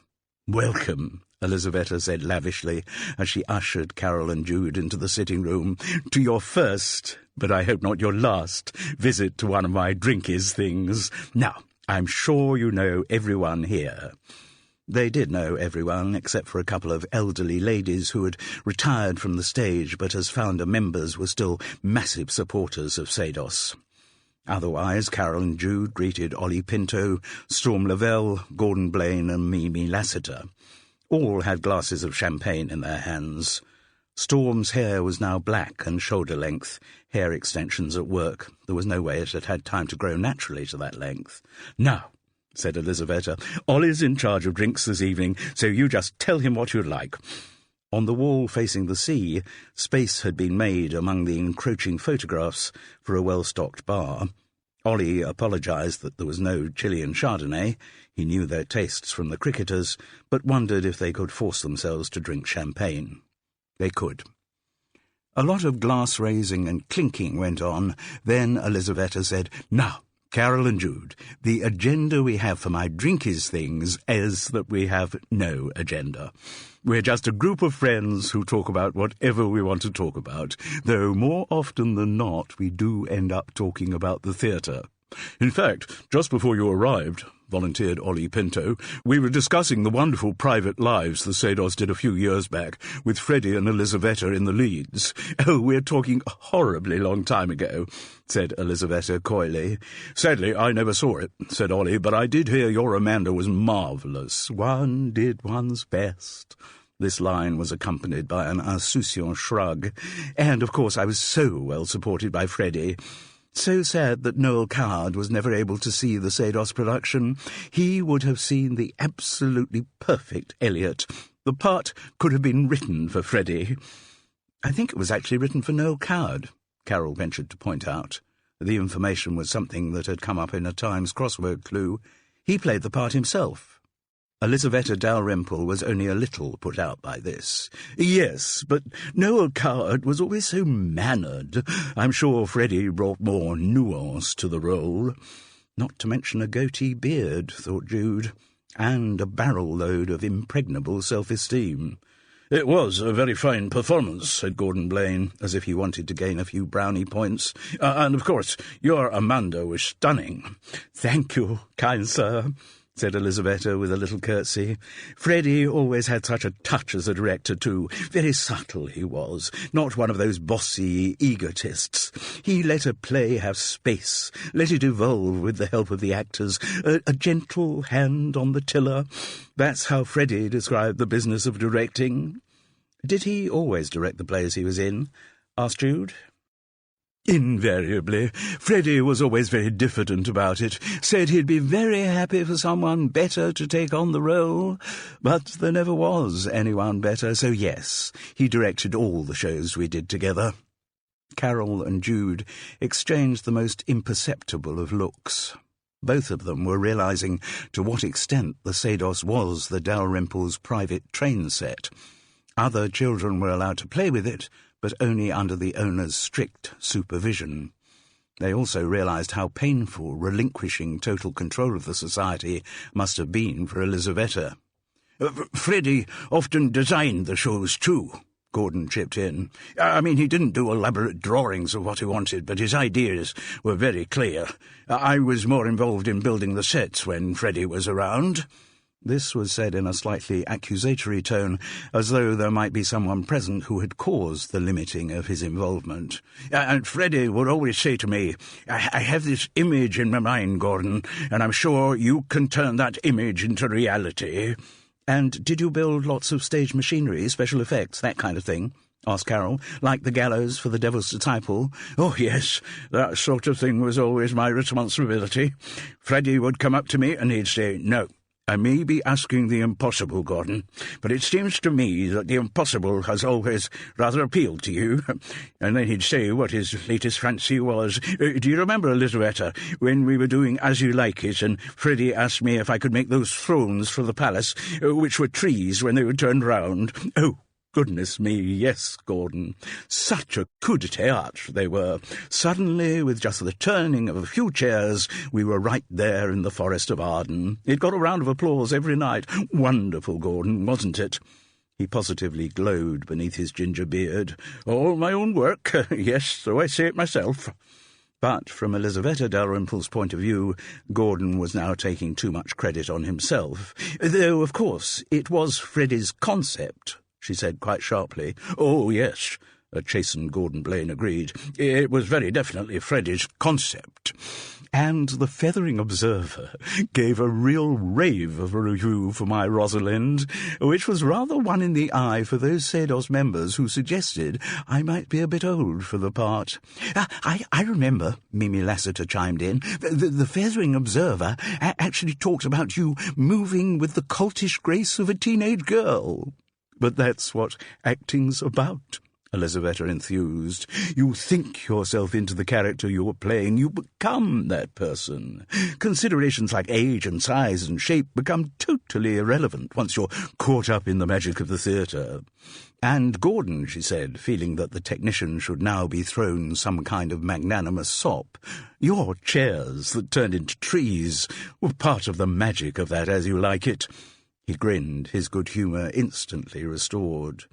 [SPEAKER 2] "Welcome," Elizaveta said lavishly, as she ushered Carol and Jude into the sitting room, "to your first, but I hope not your last, visit to one of my drinkies things. Now, I'm sure you know everyone here." They did know everyone, except for a couple of elderly ladies who had retired from the stage but as founder members were still massive supporters of Seidos. Otherwise, Carol and Jude greeted Ollie Pinto, Storm Lavelle, Gordon Blaine and Mimi Lassiter. All had glasses of champagne in their hands. Storm's hair was now black and shoulder-length, hair extensions at work. There was no way it had had time to grow naturally to that length. "Now," said Elizaveta, "Ollie's in charge of drinks this evening, so you just tell him what you'd like." On the wall facing the sea, space had been made among the encroaching photographs for a well-stocked bar. Ollie apologised that there was no Chilean Chardonnay. He knew their tastes from the cricketers, but wondered if they could force themselves to drink champagne. They could. A lot of glass raising and clinking went on. Then Elizaveta said, "Now, Carol and Jude, the agenda we have for my drinkies things is that we have no agenda. We're just a group of friends who talk about whatever we want to talk about, though more often than not we do end up talking about the theatre. In fact, just before you arrived, volunteered Ollie Pinto, we were discussing the wonderful private lives the Sados did a few years back, with Freddie and Elizaveta in the leads. Oh, we're talking a horribly long time ago, said Elizaveta coyly. Sadly, I never saw it, said Ollie, but I did hear your Amanda was marvellous. One did one's best. This line was accompanied by an insouciant shrug, and, of course, I was so well supported by Freddie. So sad that Noel Coward was never able to see the Sados production. He would have seen the absolutely perfect Elliot. The part could have been written for Freddie. I think it was actually written for Noel Coward, Carol ventured to point out. The information was something that had come up in a Times crossword clue. He played the part himself. Elizaveta Dalrymple was only a little put out by this. Yes, but Noel Coward was always so mannered. I'm sure Freddie brought more nuance to the role. Not to mention a goatee beard, thought Jude, and a barrel-load of impregnable self-esteem. It was a very fine performance, said Gordon Blaine, as if he wanted to gain a few brownie points. And, of course, your Amanda was stunning. Thank you, kind sir, said Elizaveta with a little curtsy. Freddie always had such a touch as a director, too. Very subtle he was, not one of those bossy egotists. He let a play have space, let it evolve with the help of the actors, a gentle hand on the tiller. That's how Freddie described the business of directing. Did he always direct the plays he was in? Asked Jude. Invariably. Freddie was always very diffident about it, said he'd be very happy for someone better to take on the role, but there never was anyone better, so yes, he directed all the shows we did together. Carol and Jude exchanged the most imperceptible of looks. Both of them were realizing to what extent the Sados was the Dalrymple's private train set. Other children were allowed to play with it, but only under the owner's strict supervision. They also realized how painful relinquishing total control of the society must have been for Elizaveta. Freddie often designed the shows too, Gordon chipped in. I mean, he didn't do elaborate drawings of what he wanted, but his ideas were very clear. I was more involved in building the sets when Freddie was around. This was said in a slightly accusatory tone, as though there might be someone present who had caused the limiting of his involvement. And Freddie would always say to me, I have this image in my mind, Gordon, and I'm sure you can turn that image into reality. And did you build lots of stage machinery, special effects, that kind of thing? Asked Carol, like the gallows for the Devil's Disciple. Oh, yes, that sort of thing was always my responsibility. Freddie would come up to me and he'd say, No, I may be asking the impossible, Gordon, but it seems to me that the impossible has always rather appealed to you. And then he'd say what his latest fancy was. Do you remember, Elizaveta, when we were doing As You Like It, and Freddie asked me if I could make those thrones for the palace, which were trees when they were turned round? Oh, goodness me, yes, Gordon. Such a coup de théâtre they were. Suddenly, with just the turning of a few chairs, we were right there in the Forest of Arden. It got a round of applause every night. Wonderful, Gordon, wasn't it? He positively glowed beneath his ginger beard. All my own work. Yes, so I say it myself. But from Elizaveta Dalrymple's point of view, Gordon was now taking too much credit on himself. Though, of course, it was Freddie's concept, she said quite sharply. Oh, yes, a chastened Gordon Blaine agreed. It was very definitely Freddie's concept. And the Fethering Observer gave a real rave of a review for my Rosalind, which was rather one in the eye for those Sados members who suggested I might be a bit old for the part. I remember, Mimi Lassiter chimed in, the Fethering Observer actually talked about you moving with the cultish grace of a teenage girl. But that's what acting's about, Elizaveta enthused. "You think yourself into the character you are playing. You become that person. Considerations like age and size and shape become totally irrelevant once you're caught up in the magic of the theatre." "And Gordon," she said, feeling that the technician should now be thrown some kind of magnanimous sop, "your chairs that turned into trees were part of the magic of that As You Like It." He grinned, his good humour instantly restored.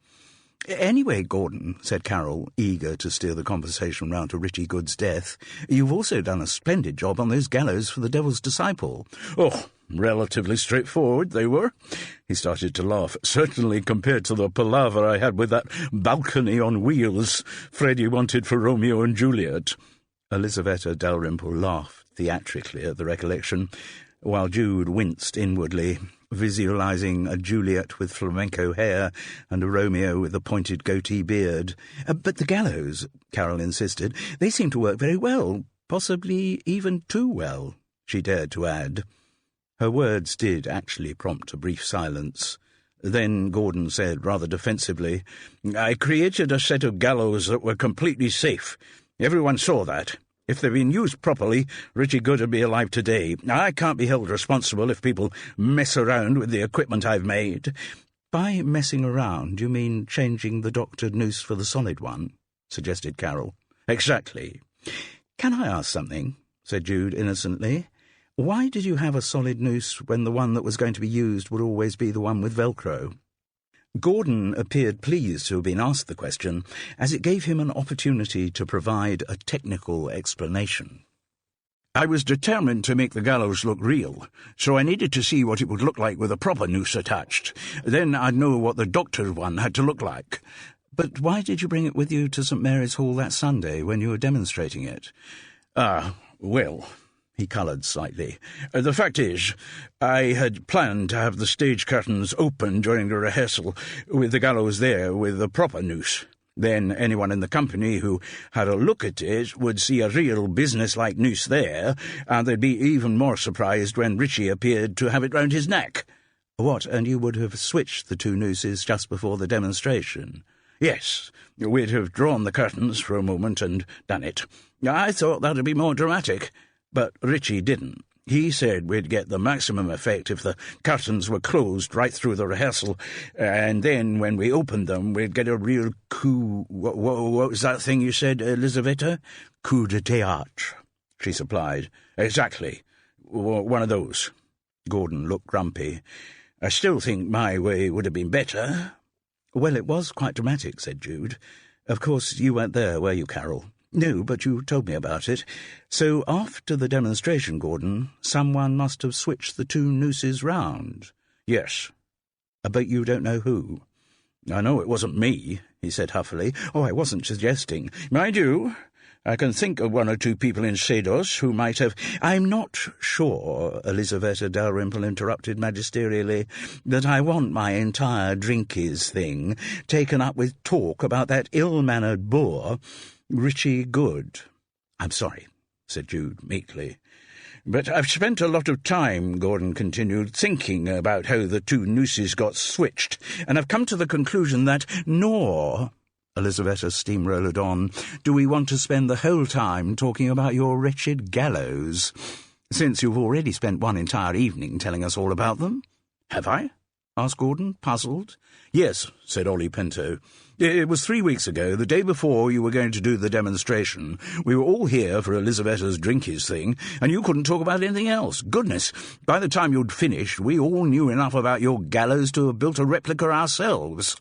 [SPEAKER 2] "Anyway, Gordon," said Carol, eager to steer the conversation round to Richie Good's death, "you've also done a splendid job on those gallows for the Devil's Disciple."
[SPEAKER 3] "Oh, relatively straightforward, they were." He started to laugh. "Certainly compared to the palaver I had with that balcony on wheels Freddie wanted for Romeo and Juliet."
[SPEAKER 2] Elizaveta Dalrymple laughed theatrically at the recollection, while Jude winced inwardly, visualizing a Juliet with flamenco hair and a Romeo with a pointed goatee beard. "But the gallows," Carol insisted, "they seem to work very well, possibly even too well," she dared to add. Her words did actually prompt a brief silence. Then Gordon said rather defensively,
[SPEAKER 3] "I created a set of gallows that were completely safe. Everyone saw that. If they'd been used properly, Richie Good would be alive today. I can't be held responsible if people mess around with the equipment I've made."
[SPEAKER 2] "By messing around, you mean changing the doctored noose for the solid one?" suggested Carol.
[SPEAKER 3] "Exactly."
[SPEAKER 2] "Can I ask something?" said Jude innocently. "Why did you have a solid noose when the one that was going to be used would always be the one with Velcro?" Gordon appeared pleased to have been asked the question, as it gave him an opportunity to provide a technical explanation.
[SPEAKER 3] "I was determined to make the gallows look real, so I needed to see what it would look like with a proper noose attached. Then I'd know what the doctor's one had to look like."
[SPEAKER 2] "But why did you bring it with you to St. Mary's Hall that Sunday when you were demonstrating it?"
[SPEAKER 3] Well, he coloured slightly. "The fact is, I had planned to have the stage curtains open during the rehearsal, with the gallows there with a proper noose. Then anyone in the company who had a look at it would see a real business-like noose there, and they'd be even more surprised when Richie appeared to have it round his neck."
[SPEAKER 2] "What, and you would have switched the two nooses just before the demonstration?"
[SPEAKER 3] "Yes, we'd have drawn the curtains for a moment and done it. I thought that'd be more dramatic. But Richie didn't. He said we'd get the maximum effect if the curtains were closed right through the rehearsal, and then when we opened them we'd get a real coup— What was that thing you said, Elizaveta?"
[SPEAKER 2] "Coup de théâtre,"
[SPEAKER 3] she supplied. "Exactly. One of those."
[SPEAKER 2] Gordon looked grumpy.
[SPEAKER 3] "I still think my way would have been better."
[SPEAKER 2] "Well, it was quite dramatic," said Jude. "Of course you weren't there, were you, Carol?" "No, but you told me about it. So after the demonstration, Gordon, someone must have switched the two nooses round."
[SPEAKER 3] "Yes."
[SPEAKER 2] "But you don't know who?"
[SPEAKER 3] "I know it wasn't me," he said huffily.
[SPEAKER 2] "Oh, I wasn't suggesting."
[SPEAKER 3] "Mind you, I can think of one or two people in Sados who might have—"
[SPEAKER 2] "I'm not sure," Elizaveta Dalrymple interrupted magisterially, "that I want my entire drinkies thing taken up with talk about that ill-mannered boor, Richie Good."
[SPEAKER 3] "I'm sorry," said Jude meekly. "But I've spent a lot of time," Gordon continued, "thinking about how the two nooses got switched, and I've come to the conclusion that—"
[SPEAKER 2] "Nor," Elizaveta steamrollered on, "do we want to spend the whole time talking about your wretched gallows, since you've already spent one entire evening telling us all about them."
[SPEAKER 3] "Have I?"
[SPEAKER 2] asked Gordon, puzzled.
[SPEAKER 3] "Yes," said Ollie Pinto. "It was 3 weeks ago, the day before you were going to do the demonstration. We were all here for Elizaveta's drinkies thing, and you couldn't talk about anything else. Goodness, by the time you'd finished, we all knew enough about your gallows to have built a replica ourselves."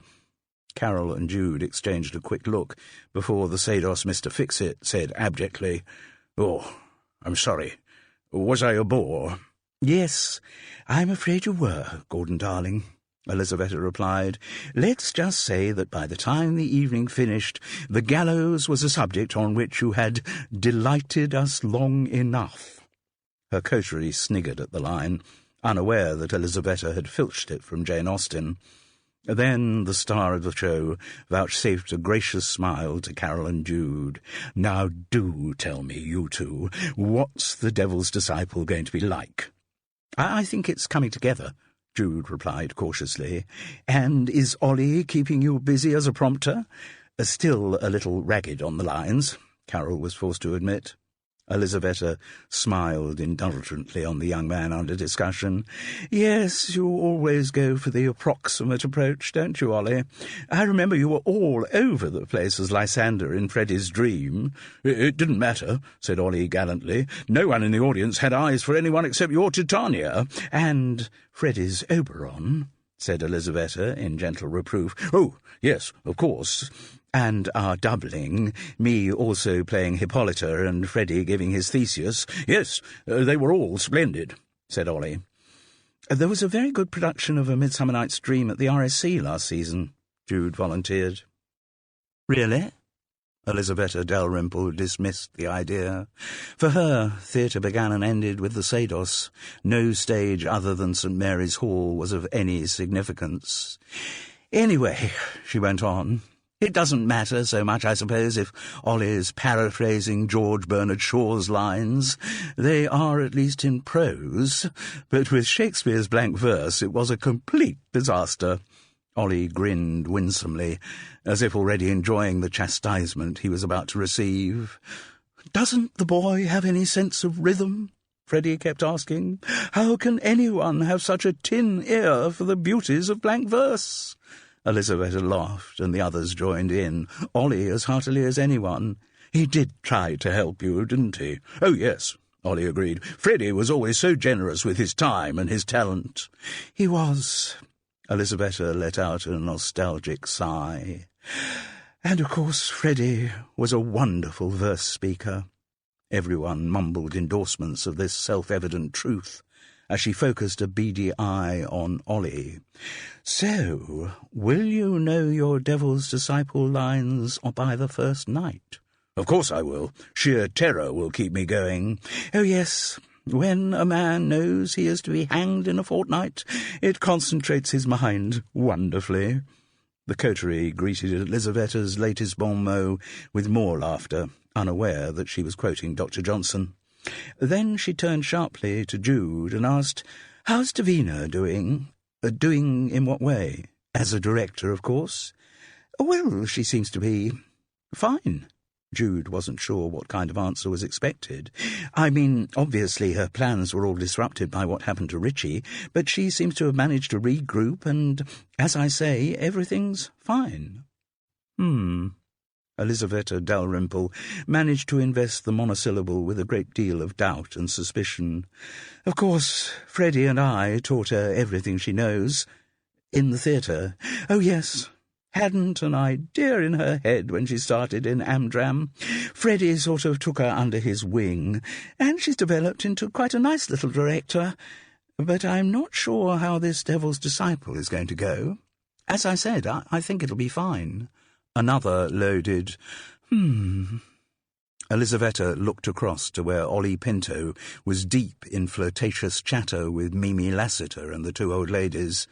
[SPEAKER 2] Carol and Jude exchanged a quick look before the Sados Mr. Fix-It said abjectly,
[SPEAKER 3] "Oh, I'm sorry. Was I a bore?"
[SPEAKER 2] "Yes, I'm afraid you were, Gordon darling," Elizaveta replied. "Let's just say that by the time the evening finished, the gallows was a subject on which you had delighted us long enough." Her coterie sniggered at the line, unaware that Elizaveta had filched it from Jane Austen. Then the star of the show vouchsafed a gracious smile to Carol and Jude. "Now do tell me, you two, what's the Devil's Disciple going to be like?" "I think it's coming together," Jude replied cautiously. "And is Ollie keeping you busy as a prompter?" Still a little ragged on the lines, Carol was forced to admit. Elizaveta smiled indulgently on the young man under discussion. "Yes, you always go for the approximate approach, don't you, Ollie? I remember you were all over the place as Lysander in Freddy's dream."
[SPEAKER 3] It didn't matter," said Ollie gallantly. "No one in the audience had eyes for anyone except your Titania."
[SPEAKER 2] "And Freddy's Oberon," said Elizaveta in gentle reproof.
[SPEAKER 3] "Oh, yes, of course."
[SPEAKER 2] "And our doubling, me also playing Hippolyta and Freddy giving his Theseus."
[SPEAKER 3] "Yes, they were all splendid," said Ollie.
[SPEAKER 2] "There was a very good production of A Midsummer Night's Dream at the RSC last season," Jude volunteered. "Really?" Elizaveta Dalrymple dismissed the idea. For her, theatre began and ended with the Sados. No stage other than St. Mary's Hall was of any significance. "Anyway," she went on, "it doesn't matter so much, I suppose, if Ollie's paraphrasing George Bernard Shaw's lines. They are at least in prose, but with Shakespeare's blank verse it was a complete disaster." Ollie grinned winsomely, as if already enjoying the chastisement he was about to receive. "Doesn't the boy have any sense of rhythm?" Freddy kept asking. "How can anyone have such a tin ear for the beauties of blank verse?" Elizaveta laughed, and the others joined in, Ollie as heartily as anyone.
[SPEAKER 3] "He did try to help you, didn't he?" "Oh, yes," Ollie agreed. "Freddy was always so generous with his time and his talent."
[SPEAKER 2] "He was." Elizaveta let out a nostalgic sigh. "And, of course, Freddy was a wonderful verse speaker." Everyone mumbled endorsements of this self-evident truth, as she focused a beady eye on Ollie. "So, will you know your Devil's Disciple lines by the first night?"
[SPEAKER 3] "Of course I will. Sheer terror will keep me going."
[SPEAKER 2] "Oh, yes. When a man knows he is to be hanged in a fortnight, it concentrates his mind wonderfully." The coterie greeted Elizaveta's latest bon mot with more laughter, unaware that she was quoting Dr. Johnson. Then she turned sharply to Jude and asked, "How's Davina doing?" "Doing in what way?" "As a director, of course." "Well, she seems to be fine." Jude wasn't sure what kind of answer was expected. "I mean, obviously her plans were all disrupted by what happened to Richie, but she seems to have managed to regroup, and, as I say, everything's fine." Elizaveta Dalrymple managed to invest the monosyllable with a great deal of doubt and suspicion. "Of course, Freddy and I taught her everything she knows. In the theatre. Oh, yes. Hadn't an idea in her head when she started in Amdram. Freddy sort of took her under his wing, and she's developed into quite a nice little director. But I'm not sure how this Devil's Disciple is going to go. As I said, I think it'll be fine." Another loaded, Elizaveta looked across to where Ollie Pinto was deep in flirtatious chatter with Mimi Lassiter and the two old ladies.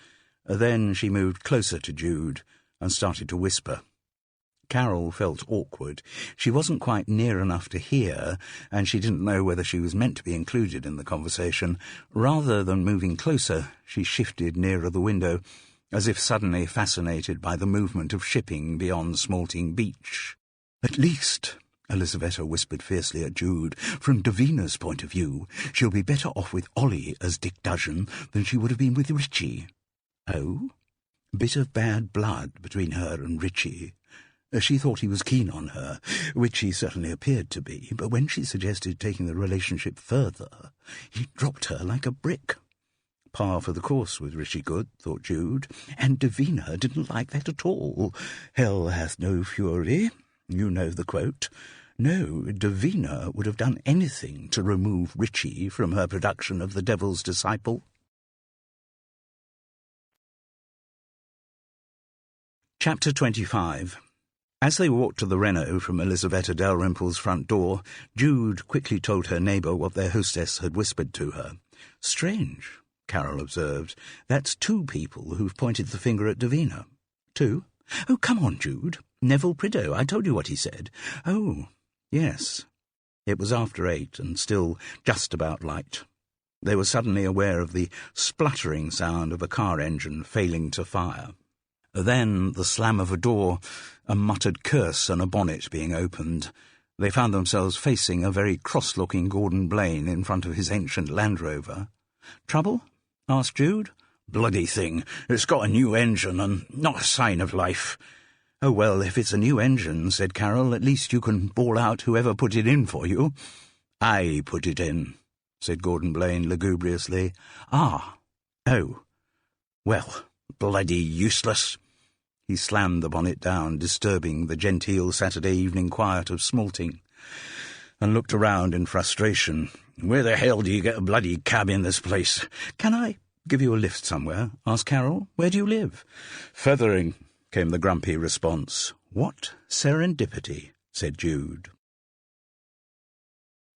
[SPEAKER 2] Then she moved closer to Jude and started to whisper. Carol felt awkward. She wasn't quite near enough to hear, and she didn't know whether she was meant to be included in the conversation. Rather than moving closer, she shifted nearer the window, as if suddenly fascinated by the movement of shipping beyond Smalting Beach. "At least," Elizaveta whispered fiercely at Jude, "from Davina's point of view, she'll be better off with Ollie as Dick Dudgeon than she would have been with Richie." "Oh? Bit of bad blood between her and Richie." She thought he was keen on her, which he certainly appeared to be, but when she suggested taking the relationship further, he dropped her like a brick. Par for the course with Richie Good, thought Jude, and Davina didn't like that at all. "Hell hath no fury," you know the quote. No, Davina would have done anything to remove Richie from her production of The Devil's Disciple. Chapter 25. As they walked to the Renault from Elizaveta Dalrymple's front door, Jude quickly told her neighbour what their hostess had whispered to her. "Strange," Carol observed. "That's two people who've pointed the finger at Davina." "Two? Oh, come on, Jude. Neville Prideaux, I told you what he said." "Oh, yes." It was after 8 and still just about light. They were suddenly aware of the spluttering sound of a car engine failing to fire. Then the slam of a door, a muttered curse and a bonnet being opened. They found themselves facing a very cross-looking Gordon Blaine in front of his ancient Land Rover. "Trouble?" asked Jude.
[SPEAKER 3] "Bloody thing. It's got a new engine and not a sign of life."
[SPEAKER 2] "Oh, well, if it's a new engine," said Carroll, "at least you can bawl out whoever put it in for you."
[SPEAKER 3] "I put it in," said Gordon Blaine lugubriously.
[SPEAKER 2] "Ah. Oh.
[SPEAKER 3] "Well, bloody useless."
[SPEAKER 2] He slammed the bonnet down, disturbing the genteel Saturday evening quiet of Smalting, and looked around in frustration.
[SPEAKER 3] "Where the hell do you get a bloody cab in this place?"
[SPEAKER 2] "Can I give you a lift somewhere?" asked Carroll. "Where do you live?"
[SPEAKER 3] "Fethering," came the grumpy response.
[SPEAKER 2] "What serendipity," said Jude.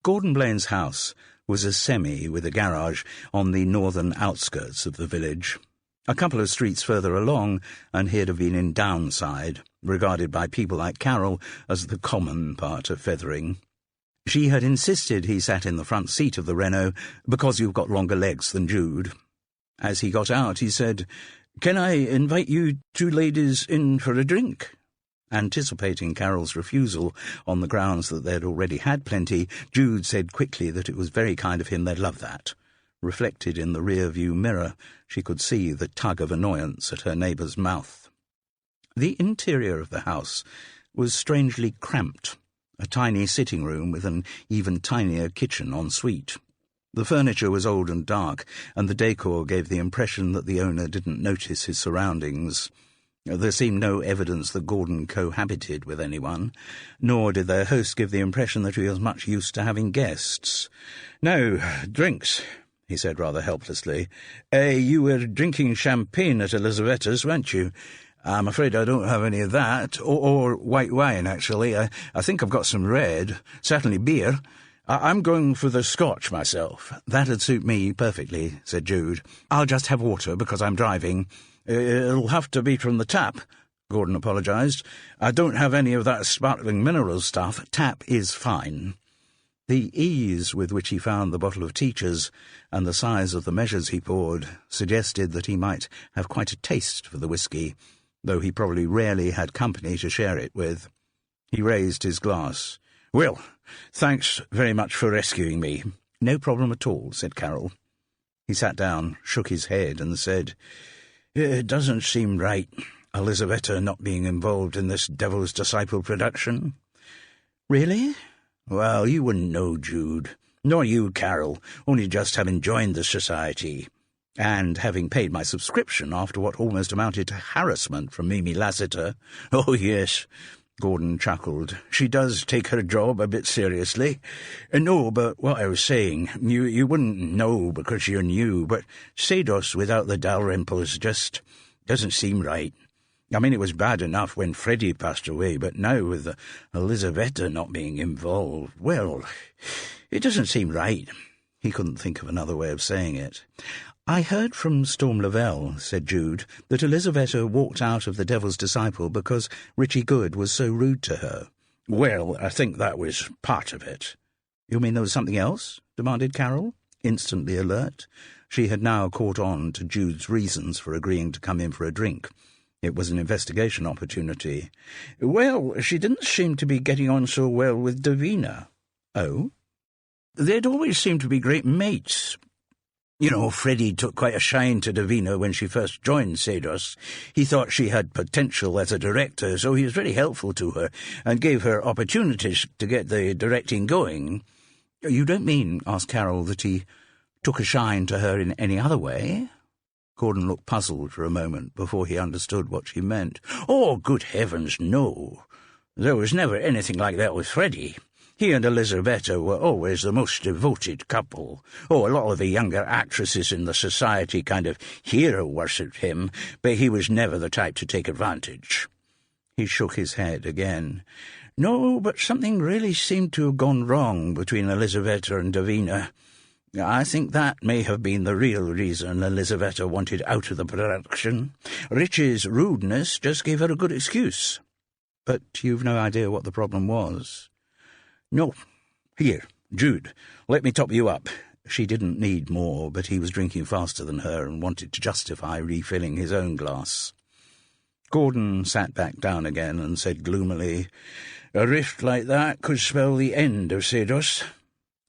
[SPEAKER 2] Gordon Blaine's house was a semi with a garage on the northern outskirts of the village. A couple of streets further along, and he'd have been in Downside, regarded by people like Carroll as the common part of Fethering. She had insisted he sat in the front seat of the Renault because you've got longer legs than Jude. As he got out, he said,
[SPEAKER 3] "Can I invite you two ladies in for a drink?"
[SPEAKER 2] Anticipating Carroll's refusal on the grounds that they'd already had plenty, Jude said quickly that it was very kind of him, they'd love that. Reflected in the rear-view mirror, she could see the tug of annoyance at her neighbour's mouth. The interior of the house was strangely cramped, a tiny sitting room with an even tinier kitchen en suite. The furniture was old and dark, and the decor gave the impression that the owner didn't notice his surroundings. There seemed no evidence that Gordon cohabited with anyone, nor did their host give the impression that he was much used to having guests.
[SPEAKER 3] "No, drinks," he said rather helplessly. You were drinking champagne at Elisavetta's, weren't you?" "I'm afraid I don't have any of that, or white wine, actually. I think I've got some red, certainly beer.
[SPEAKER 2] I'm going for the Scotch myself." "That'd suit me perfectly," said Jude. "I'll just have water because I'm driving."
[SPEAKER 3] "It'll have to be from the tap," Gordon apologised. "I don't have any of that sparkling mineral stuff."
[SPEAKER 2] "Tap is fine." The ease with which he found the bottle of Teacher's and the size of the measures he poured suggested that he might have quite a taste for the whisky, though he probably rarely had company to share it with. He raised his glass.
[SPEAKER 3] "Well, thanks very much for rescuing me."
[SPEAKER 2] "No problem at all," said Carroll. He sat down, shook his head, and said,
[SPEAKER 3] "It doesn't seem right, Elisaveta not being involved in this Devil's Disciple production."
[SPEAKER 2] "Really?"
[SPEAKER 3] "Well, you wouldn't know, Jude. Nor you, Carroll, only just having joined the society.
[SPEAKER 2] And having paid my subscription after what almost amounted to harassment from Mimi Lassiter."
[SPEAKER 3] "Oh, yes," Gordon chuckled. "She does take her job a bit seriously. No, but what I was saying, you wouldn't know because you're new, but Sados without the Dalrymples just doesn't seem right. I mean, it was bad enough when Freddie passed away, but now with Elisaveta not being involved, well, it doesn't seem right."
[SPEAKER 2] He couldn't think of another way of saying it. "I heard from Storm Lavelle," said Jude, "that Elisaveta walked out of the Devil's Disciple because Richie Good was so rude to her."
[SPEAKER 3] "Well, I think that was part of it."
[SPEAKER 2] "You mean there was something else?" demanded Carroll, instantly alert. She had now caught on to Jude's reasons for agreeing to come in for a drink. It was an investigation opportunity.
[SPEAKER 3] "Well, she didn't seem to be getting on so well with Davina."
[SPEAKER 2] "Oh?"
[SPEAKER 3] "They'd always seemed to be great mates. You know, Freddie took quite a shine to Davina when she first joined Sados. He thought she had potential as a director, so he was very helpful to her and gave her opportunities to get the directing going."
[SPEAKER 2] "You don't mean," asked Carroll, "that he took a shine to her in any other way?" Gordon looked puzzled for a moment before he understood what she meant.
[SPEAKER 3] "Oh, good heavens, no. There was never anything like that with Freddie. He and Elisaveta were always the most devoted couple. Oh, a lot of the younger actresses in the society kind of hero-worshipped him, but he was never the type to take advantage."
[SPEAKER 2] He shook his head again.
[SPEAKER 3] "No, but something really seemed to have gone wrong between Elisaveta and Davina. I think that may have been the real reason Elisaveta wanted out of the production. Rich's rudeness just gave her a good excuse."
[SPEAKER 2] "But you've no idea what the problem was?"
[SPEAKER 3] "No. Here, Jude, let me top you up."
[SPEAKER 2] She didn't need more, but he was drinking faster than her and wanted to justify refilling his own glass.
[SPEAKER 3] Gordon sat back down again and said gloomily, "A rift like that could spell the end of Sedos."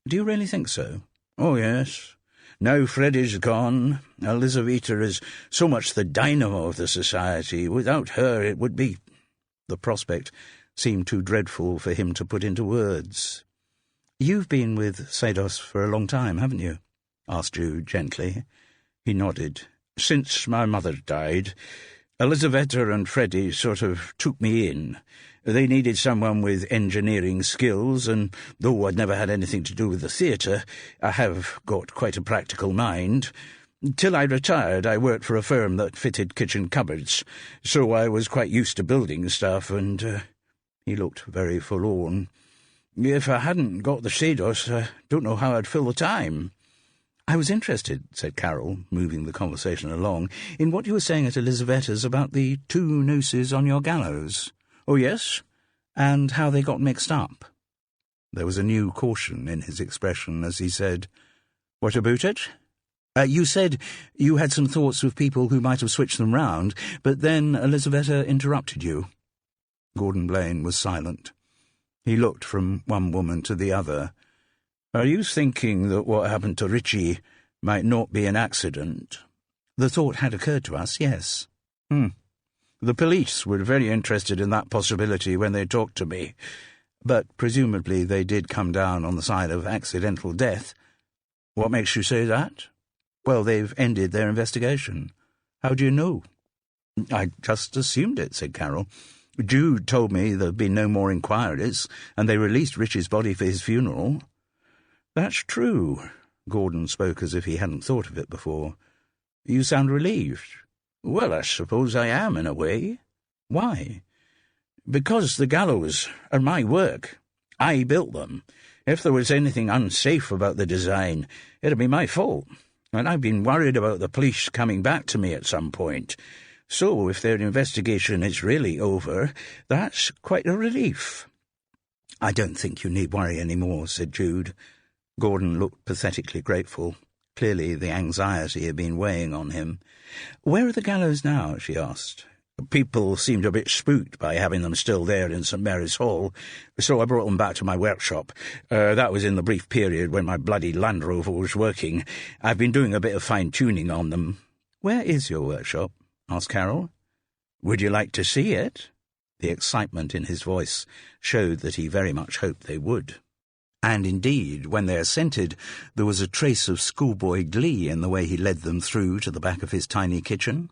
[SPEAKER 2] "Do you really think so?"
[SPEAKER 3] "Oh, yes. Now Freddy's gone, Elizaveta is so much the dynamo of the society. Without her it would be—"
[SPEAKER 2] The prospect seemed too dreadful for him to put into words. "You've been with Sedos for a long time, haven't you?" asked Jude gently.
[SPEAKER 3] He nodded. "Since my mother died, Elizaveta and Freddy sort of took me in. They needed someone with engineering skills, and though I'd never had anything to do with the theatre, I have got quite a practical mind. Till I retired, I worked for a firm that fitted kitchen cupboards, so I was quite used to building stuff, and—"
[SPEAKER 2] He looked very forlorn.
[SPEAKER 3] "If I hadn't got the Sedos, I don't know how I'd fill the time."
[SPEAKER 2] "I was interested," said Carol, moving the conversation along, "in what you were saying at Elizaveta's about the 2 nooses on your gallows."
[SPEAKER 3] "Oh, yes?"
[SPEAKER 2] "And how they got mixed up." There was a new caution in his expression as he said,
[SPEAKER 3] "What about it?"
[SPEAKER 2] You said you had some thoughts of people who might have switched them round, but then Elizaveta interrupted you." Gordon Blaine was silent. He looked from one woman to the other.
[SPEAKER 3] "Are you thinking that what happened to Richie might not be an accident?"
[SPEAKER 2] "The thought had occurred to us, yes."
[SPEAKER 3] The police were very interested in that possibility when they talked to me."
[SPEAKER 2] "But presumably they did come down on the side of accidental death."
[SPEAKER 3] "What makes you say that?"
[SPEAKER 2] "Well, they've ended their investigation."
[SPEAKER 3] "How do you know?"
[SPEAKER 2] "I just assumed it," said Carol. "Jude told me there'd been no more inquiries, and they released Richie's body for his funeral."
[SPEAKER 3] "That's true."
[SPEAKER 2] Gordon spoke as if he hadn't thought of it before. "You sound relieved."
[SPEAKER 3] "Well, I suppose I am, in a way."
[SPEAKER 2] "Why?"
[SPEAKER 3] "Because the gallows are my work. I built them. If there was anything unsafe about the design, it'd be my fault. And I've been worried about the police coming back to me at some point. So if their investigation is really over, that's quite a relief."
[SPEAKER 2] "I don't think you need worry any more," said Jude. Gordon looked pathetically grateful. Clearly the anxiety had been weighing on him. "Where are the gallows now?" she asked.
[SPEAKER 3] "People seemed a bit spooked by having them still there in St. Mary's Hall, so I brought them back to my workshop. That was in the brief period when my bloody Land Rover was working. I've been doing a bit of fine-tuning on them."
[SPEAKER 2] "Where is your workshop?" asked Carol.
[SPEAKER 3] "Would you like to see it?"
[SPEAKER 2] The excitement in his voice showed that he very much hoped they would. And indeed, when they assented, there was a trace of schoolboy glee in the way he led them through to the back of his tiny kitchen.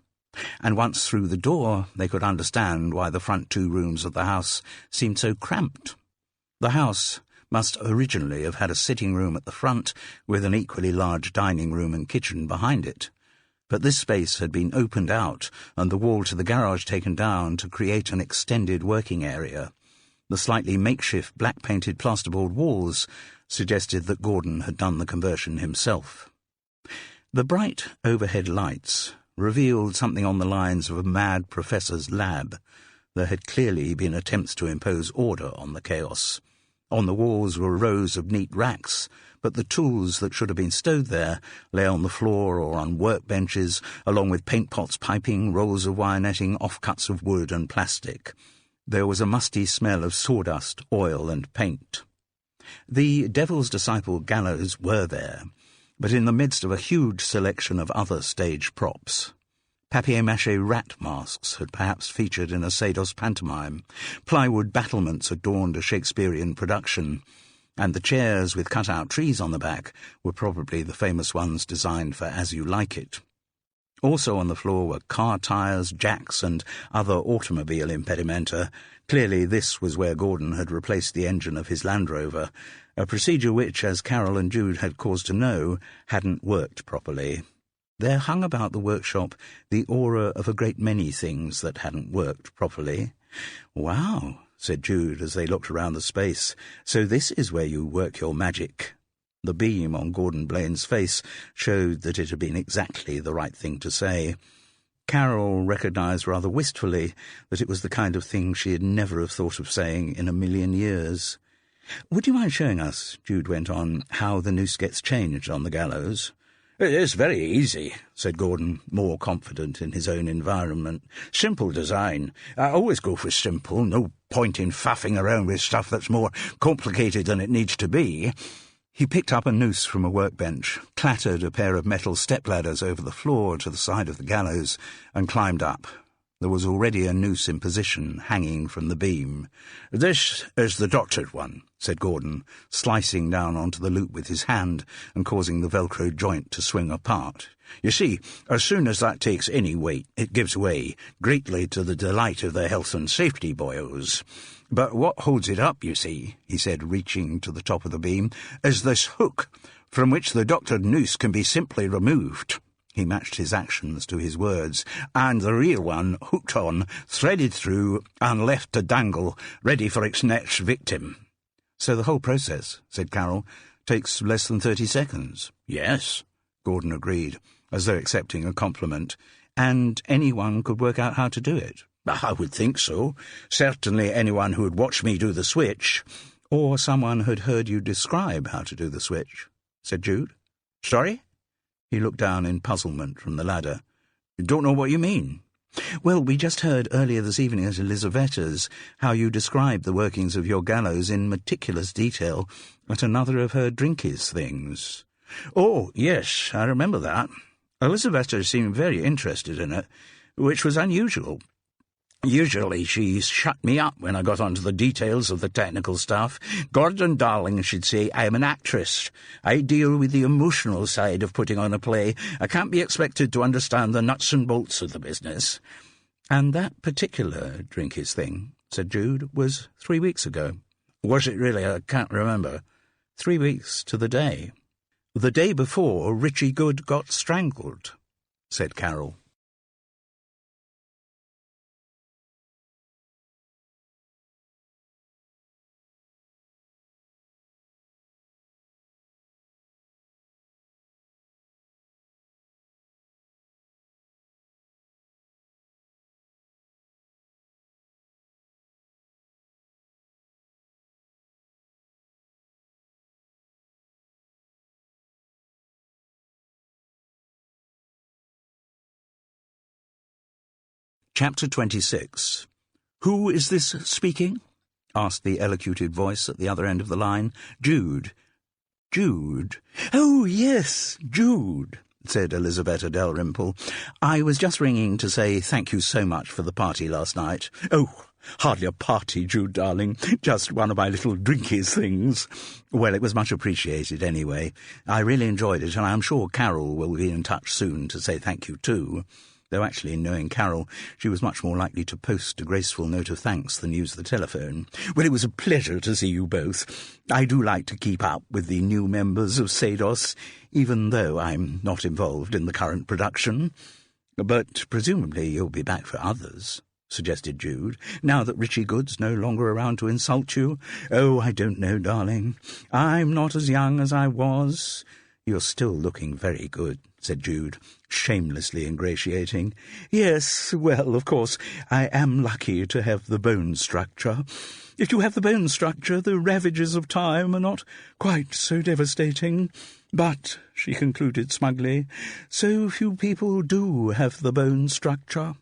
[SPEAKER 2] And once through the door, they could understand why the front 2 rooms of the house seemed so cramped. The house must originally have had a sitting room at the front with an equally large dining room and kitchen behind it. But this space had been opened out and the wall to the garage taken down to create an extended working area. The slightly makeshift black-painted plasterboard walls suggested that Gordon had done the conversion himself. The bright overhead lights revealed something on the lines of a mad professor's lab. There had clearly been attempts to impose order on the chaos. On the walls were rows of neat racks, but the tools that should have been stowed there lay on the floor or on workbenches, along with paint pots, piping, rolls of wire netting, offcuts of wood and plastic. There was a musty smell of sawdust, oil and paint. The Devil's Disciple gallows were there, but in the midst of a huge selection of other stage props. Papier-mâché rat masks had perhaps featured in a Sedos pantomime. Plywood battlements adorned a Shakespearean production, and the chairs with cut-out trees on the back were probably the famous ones designed for As You Like It. Also on the floor were car tyres, jacks, and other automobile impedimenta. Clearly this was where Gordon had replaced the engine of his Land Rover, a procedure which, as Carol and Jude had cause to know, hadn't worked properly. There hung about the workshop the aura of a great many things that hadn't worked properly. "Wow," said Jude as they looked around the space. "So this is where you work your magic." The beam on Gordon Blaine's face showed that it had been exactly the right thing to say. Carol recognised rather wistfully that it was the kind of thing she had never have thought of saying in a million years. "Would you mind showing us," Jude went on, "how the noose gets changed on the gallows?"
[SPEAKER 3] "It's very easy," said Gordon, more confident in his own environment. "Simple design. I always go for simple. No point in faffing around with stuff that's more complicated than it needs to be."
[SPEAKER 2] He picked up a noose from a workbench, clattered a pair of metal stepladders over the floor to the side of the gallows, and climbed up. There was already a noose in position, hanging from the beam.
[SPEAKER 3] "This is the doctored one,"
[SPEAKER 2] said Gordon, slicing down onto the loop with his hand and causing the Velcro joint to swing apart.
[SPEAKER 3] "You see, as soon as that takes any weight, it gives way, greatly to the delight of the health and safety boyos. But what holds it up, you see," he said, reaching to the top of the beam, "is this hook, from which the doctored noose can be simply removed." He matched his actions to his words. "And the real one, hooked on, threaded through, and left to dangle, ready for its next victim."
[SPEAKER 2] "So the whole process," said Carroll, "takes less than 30 seconds.
[SPEAKER 3] "Yes,"
[SPEAKER 2] Gordon agreed, as though accepting a compliment. "And anyone could work out how to do it?"
[SPEAKER 3] "I would think so. Certainly anyone who had watched me do the switch."
[SPEAKER 2] "Or someone had heard you describe how to do the switch," said Jude.
[SPEAKER 3] "Sorry?"
[SPEAKER 2] He looked down in puzzlement from the ladder.
[SPEAKER 3] "Don't know what you mean."
[SPEAKER 2] "Well, we just heard earlier this evening at Elisavetta's how you described the workings of your gallows in meticulous detail at another of her drinkies things."
[SPEAKER 3] "Oh, yes, I remember that. Elisaveta seemed very interested in it, which was unusual. Usually she shut me up when I got onto the details of the technical stuff. 'Gordon, darling,' she'd say, 'I am an actress. I deal with the emotional side of putting on a play. I can't be expected to understand the nuts and bolts of the business.'"
[SPEAKER 2] "And that particular drinkies thing," said Jude, "was 3 weeks ago."
[SPEAKER 3] "Was it really? I can't remember."
[SPEAKER 2] 3 weeks to the day. The day before Richie Good got strangled," said Carroll. Chapter 26. "Who is this speaking?" asked the elocuted voice at the other end of the line.
[SPEAKER 1] "Jude."
[SPEAKER 2] "Jude? Oh, yes, Jude," said Elisabetta Dalrymple. "I was just ringing to say thank you so much for the party last night."
[SPEAKER 1] "Oh, hardly a party, Jude, darling. Just one of my little drinkies things."
[SPEAKER 2] "Well, it was much appreciated anyway. I really enjoyed it, and I'm sure Carol will be in touch soon to say thank you too." Though actually, knowing Carol, she was much more likely to post a graceful note of thanks than use the telephone.
[SPEAKER 1] "Well, it was a pleasure to see you both. I do like to keep up with the new members of Sados, even though I'm not involved in the current production."
[SPEAKER 2] "But presumably you'll be back for others," suggested Jude, "now that Richie Good's no longer around to insult you."
[SPEAKER 1] "Oh, I don't know, darling. I'm not as young as I was."
[SPEAKER 2] "You're still looking very good," said Jude, shamelessly ingratiating.
[SPEAKER 1] "Yes, well, of course, I am lucky to have the bone structure. If you have the bone structure, the ravages of time are not quite so devastating. But," she concluded smugly, "so few people do have the bone structure."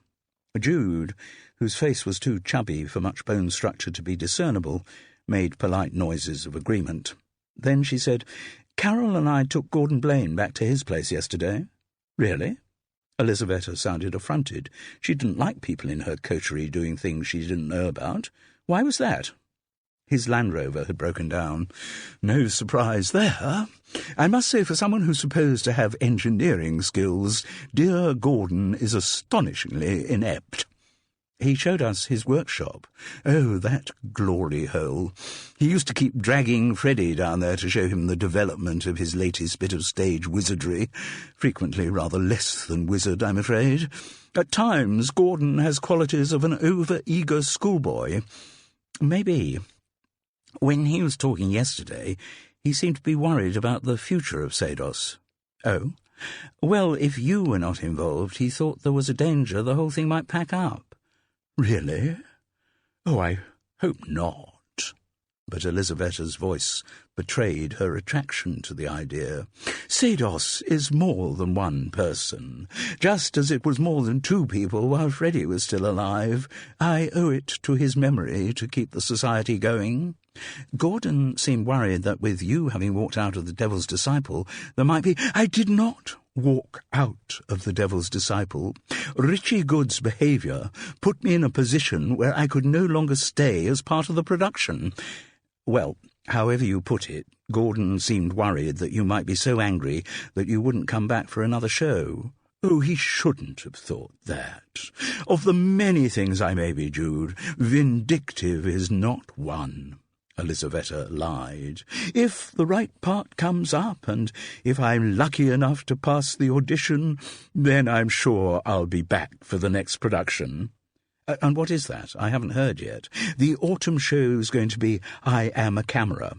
[SPEAKER 2] Jude, whose face was too chubby for much bone structure to be discernible, made polite noises of agreement. Then she said, "Carol and I took Gordon Blaine back to his place yesterday."
[SPEAKER 1] "Really?"
[SPEAKER 2] Elisabetta sounded affronted. She didn't like people in her coterie doing things she didn't know about.
[SPEAKER 1] "Why was that?"
[SPEAKER 2] "His Land Rover had broken down."
[SPEAKER 1] "No surprise there. I must say, for someone who's supposed to have engineering skills, dear Gordon is astonishingly inept."
[SPEAKER 2] "He showed us his workshop."
[SPEAKER 1] "Oh, that glory hole. He used to keep dragging Freddie down there to show him the development of his latest bit of stage wizardry. Frequently rather less than wizard, I'm afraid. At times, Gordon has qualities of an over-eager schoolboy."
[SPEAKER 2] "Maybe. When he was talking yesterday, he seemed to be worried about the future of Sados."
[SPEAKER 1] "Oh?"
[SPEAKER 2] "Well, if you were not involved, he thought there was a danger the whole thing might pack up."
[SPEAKER 1] "Really? Oh, I hope not."
[SPEAKER 2] But Elisavetta's voice
[SPEAKER 3] betrayed her attraction to the idea. Sados is more than one person, just as it was more than two people while Freddie was still alive. I owe it to his memory to keep the society going. Gordon seemed worried that with you having walked out of the Devil's Disciple, there might be— I did not walk out of the Devil's Disciple. Richie Good's behaviour put me in a position where I could no longer stay as part of the production. Well, however you put it, Gordon seemed worried that you might be so angry that you wouldn't come back for another show. Oh, he shouldn't have thought that. Of the many things I may be, Jude, vindictive is not one. Elisaveta lied. If the right part comes up, and if I'm lucky enough to pass the audition, then I'm sure I'll be back for the next production. And what is that? I haven't heard yet. The autumn show's going to be I Am a Camera.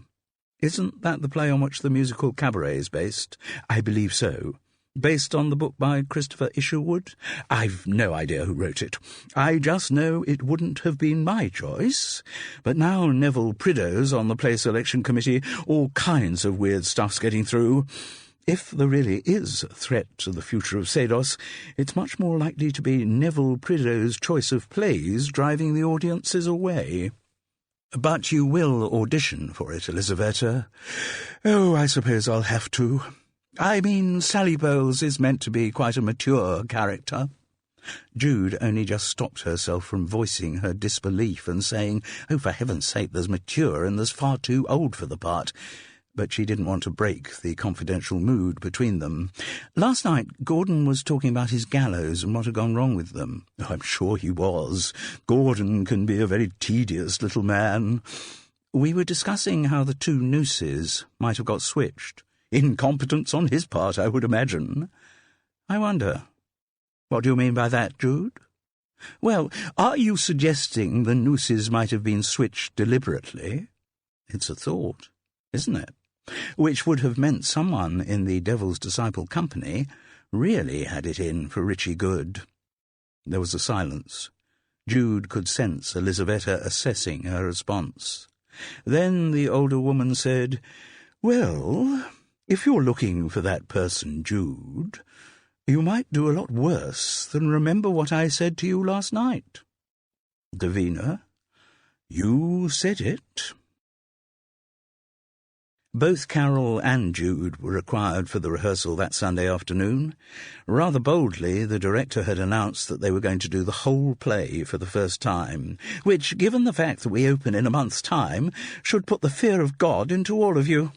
[SPEAKER 3] Isn't that the play on which the musical Cabaret is based? I believe so. Based on the book by Christopher Isherwood? I've no idea who wrote it. I just know it wouldn't have been my choice. But now Neville Prideaux's on the play selection committee, all kinds of weird stuff's getting through. If there really is a threat to the future of Sados, it's much more likely to be Neville Prideaux's choice of plays driving the audiences away. But you will audition for it, Elisaveta. Oh, I suppose I'll have to. I mean, Sally Bowles is meant to be quite a mature character. Jude only just stopped herself from voicing her disbelief and saying, oh, for heaven's sake, there's mature and there's far too old for the part. But she didn't want to break the confidential mood between them. Last night, Gordon was talking about his gallows and what had gone wrong with them. Oh, I'm sure he was. Gordon can be a very tedious little man. We were discussing how the two nooses might have got switched. Incompetence on his part, I would imagine. I wonder, what do you mean by that, Jude? Well, are you suggesting the nooses might have been switched deliberately? It's a thought, isn't it? Which would have meant someone in the Devil's Disciple company really had it in for Richie Good. There was a silence. Jude could sense Elisaveta assessing her response. Then the older woman said, well, if you're looking for that person, Jude, you might do a lot worse than remember what I said to you last night. Davina, you said it. Both Carol and Jude were required for the rehearsal that Sunday afternoon. Rather boldly, the director had announced that they were going to do the whole play for the first time, which, given the fact that we open in a month's time, should put the fear of God into all of you.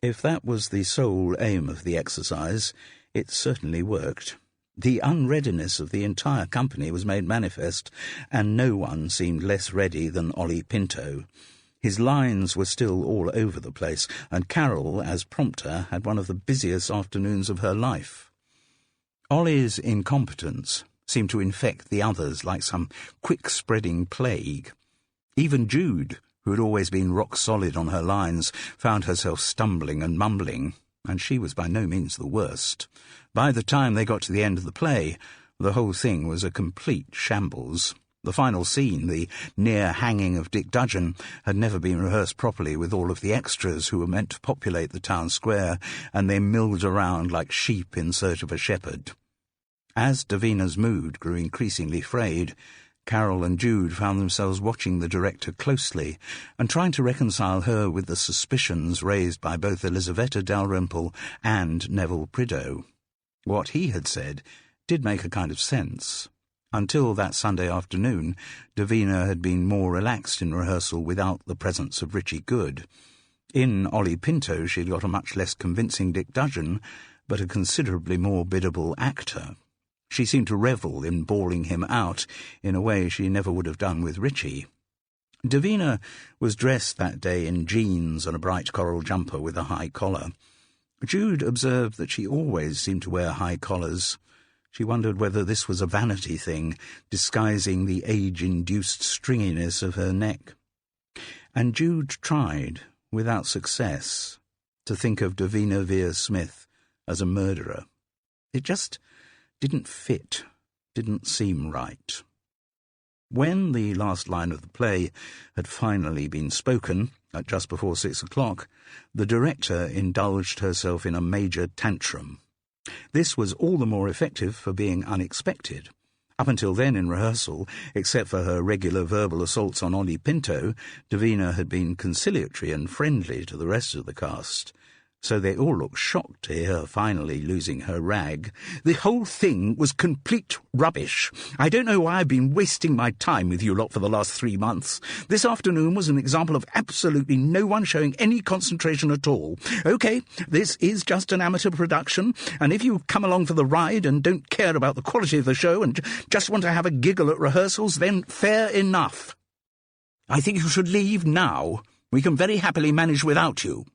[SPEAKER 3] If that was the sole aim of the exercise, it certainly worked. The unreadiness of the entire company was made manifest, and no one seemed less ready than Ollie Pinto. His lines were still all over the place, and Carol, as prompter, had one of the busiest afternoons of her life. Ollie's incompetence seemed to infect the others like some quick-spreading plague. Even Jude, who had always been rock-solid on her lines, found herself stumbling and mumbling, and she was by no means the worst. By the time they got to the end of the play, the whole thing was a complete shambles. The final scene, the near hanging of Dick Dudgeon, had never been rehearsed properly with all of the extras who were meant to populate the town square, and they milled around like sheep in search of a shepherd. As Davina's mood grew increasingly frayed, Carol and Jude found themselves watching the director closely and trying to reconcile her with the suspicions raised by both Elisaveta Dalrymple and Neville Prideaux. What he had said did make a kind of sense. Until that Sunday afternoon, Davina had been more relaxed in rehearsal without the presence of Richie Good. In Ollie Pinto she'd got a much less convincing Dick Dudgeon, but a considerably more biddable actor. She seemed to revel in bawling him out in a way she never would have done with Richie. Davina was dressed that day in jeans and a bright coral jumper with a high collar. Jude observed that she always seemed to wear high collars. She wondered whether this was a vanity thing, disguising the age-induced stringiness of her neck. And Jude tried, without success, to think of Davina Vere-Smith as a murderer. It just didn't fit, didn't seem right. When the last line of the play had finally been spoken,
[SPEAKER 2] At just before 6 o'clock, the director indulged herself in a major tantrum. This was all the more effective for being unexpected. Up until then in rehearsal, except for her regular verbal assaults on Ollie Pinto, Davina had been conciliatory and friendly to the rest of the cast. So they all looked shocked to hear her finally losing her rag. "The whole thing was complete rubbish. I don't know why I've been wasting my time with you lot for the last 3 months. This afternoon was an example of absolutely no one showing any concentration at all. OK, this is just an amateur production, and if you come along for the ride and don't care about the quality of the show and just want to have a giggle at rehearsals, then fair enough. I think you should leave now. We can very happily manage without you.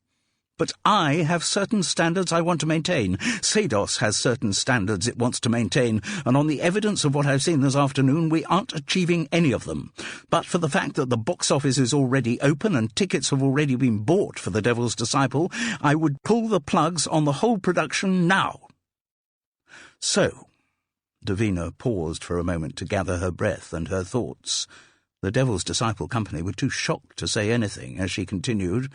[SPEAKER 2] But I have certain standards I want to maintain. Sados has certain standards it wants to maintain, and on the evidence of what I've seen this afternoon, we aren't achieving any of them. But for the fact that the box office is already open and tickets have already been bought for The Devil's Disciple, I would pull the plugs on the whole production now." So, Davina paused for a moment to gather her breath and her thoughts. The Devil's Disciple Company were too shocked to say anything as she continued,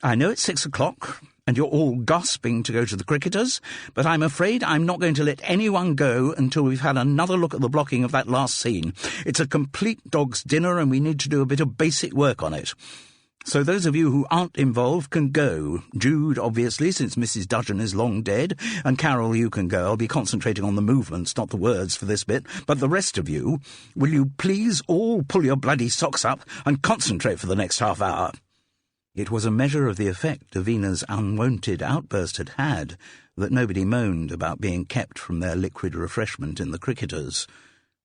[SPEAKER 2] "I know it's 6 o'clock, and you're all gasping to go to the cricketers, but I'm afraid I'm not going to let anyone go until we've had another look at the blocking of that last scene. It's a complete dog's dinner, and we need to do a bit of basic work on it. So those of you who aren't involved can go. Jude, obviously, since Mrs. Dudgeon is long dead, and Carol, you can go. I'll be concentrating on the movements, not the words, for this bit. But the rest of you, will you please all pull your bloody socks up and concentrate for the next half hour?" It was a measure of the effect Davina's unwonted outburst had had that nobody moaned about being kept from their liquid refreshment in the cricketers.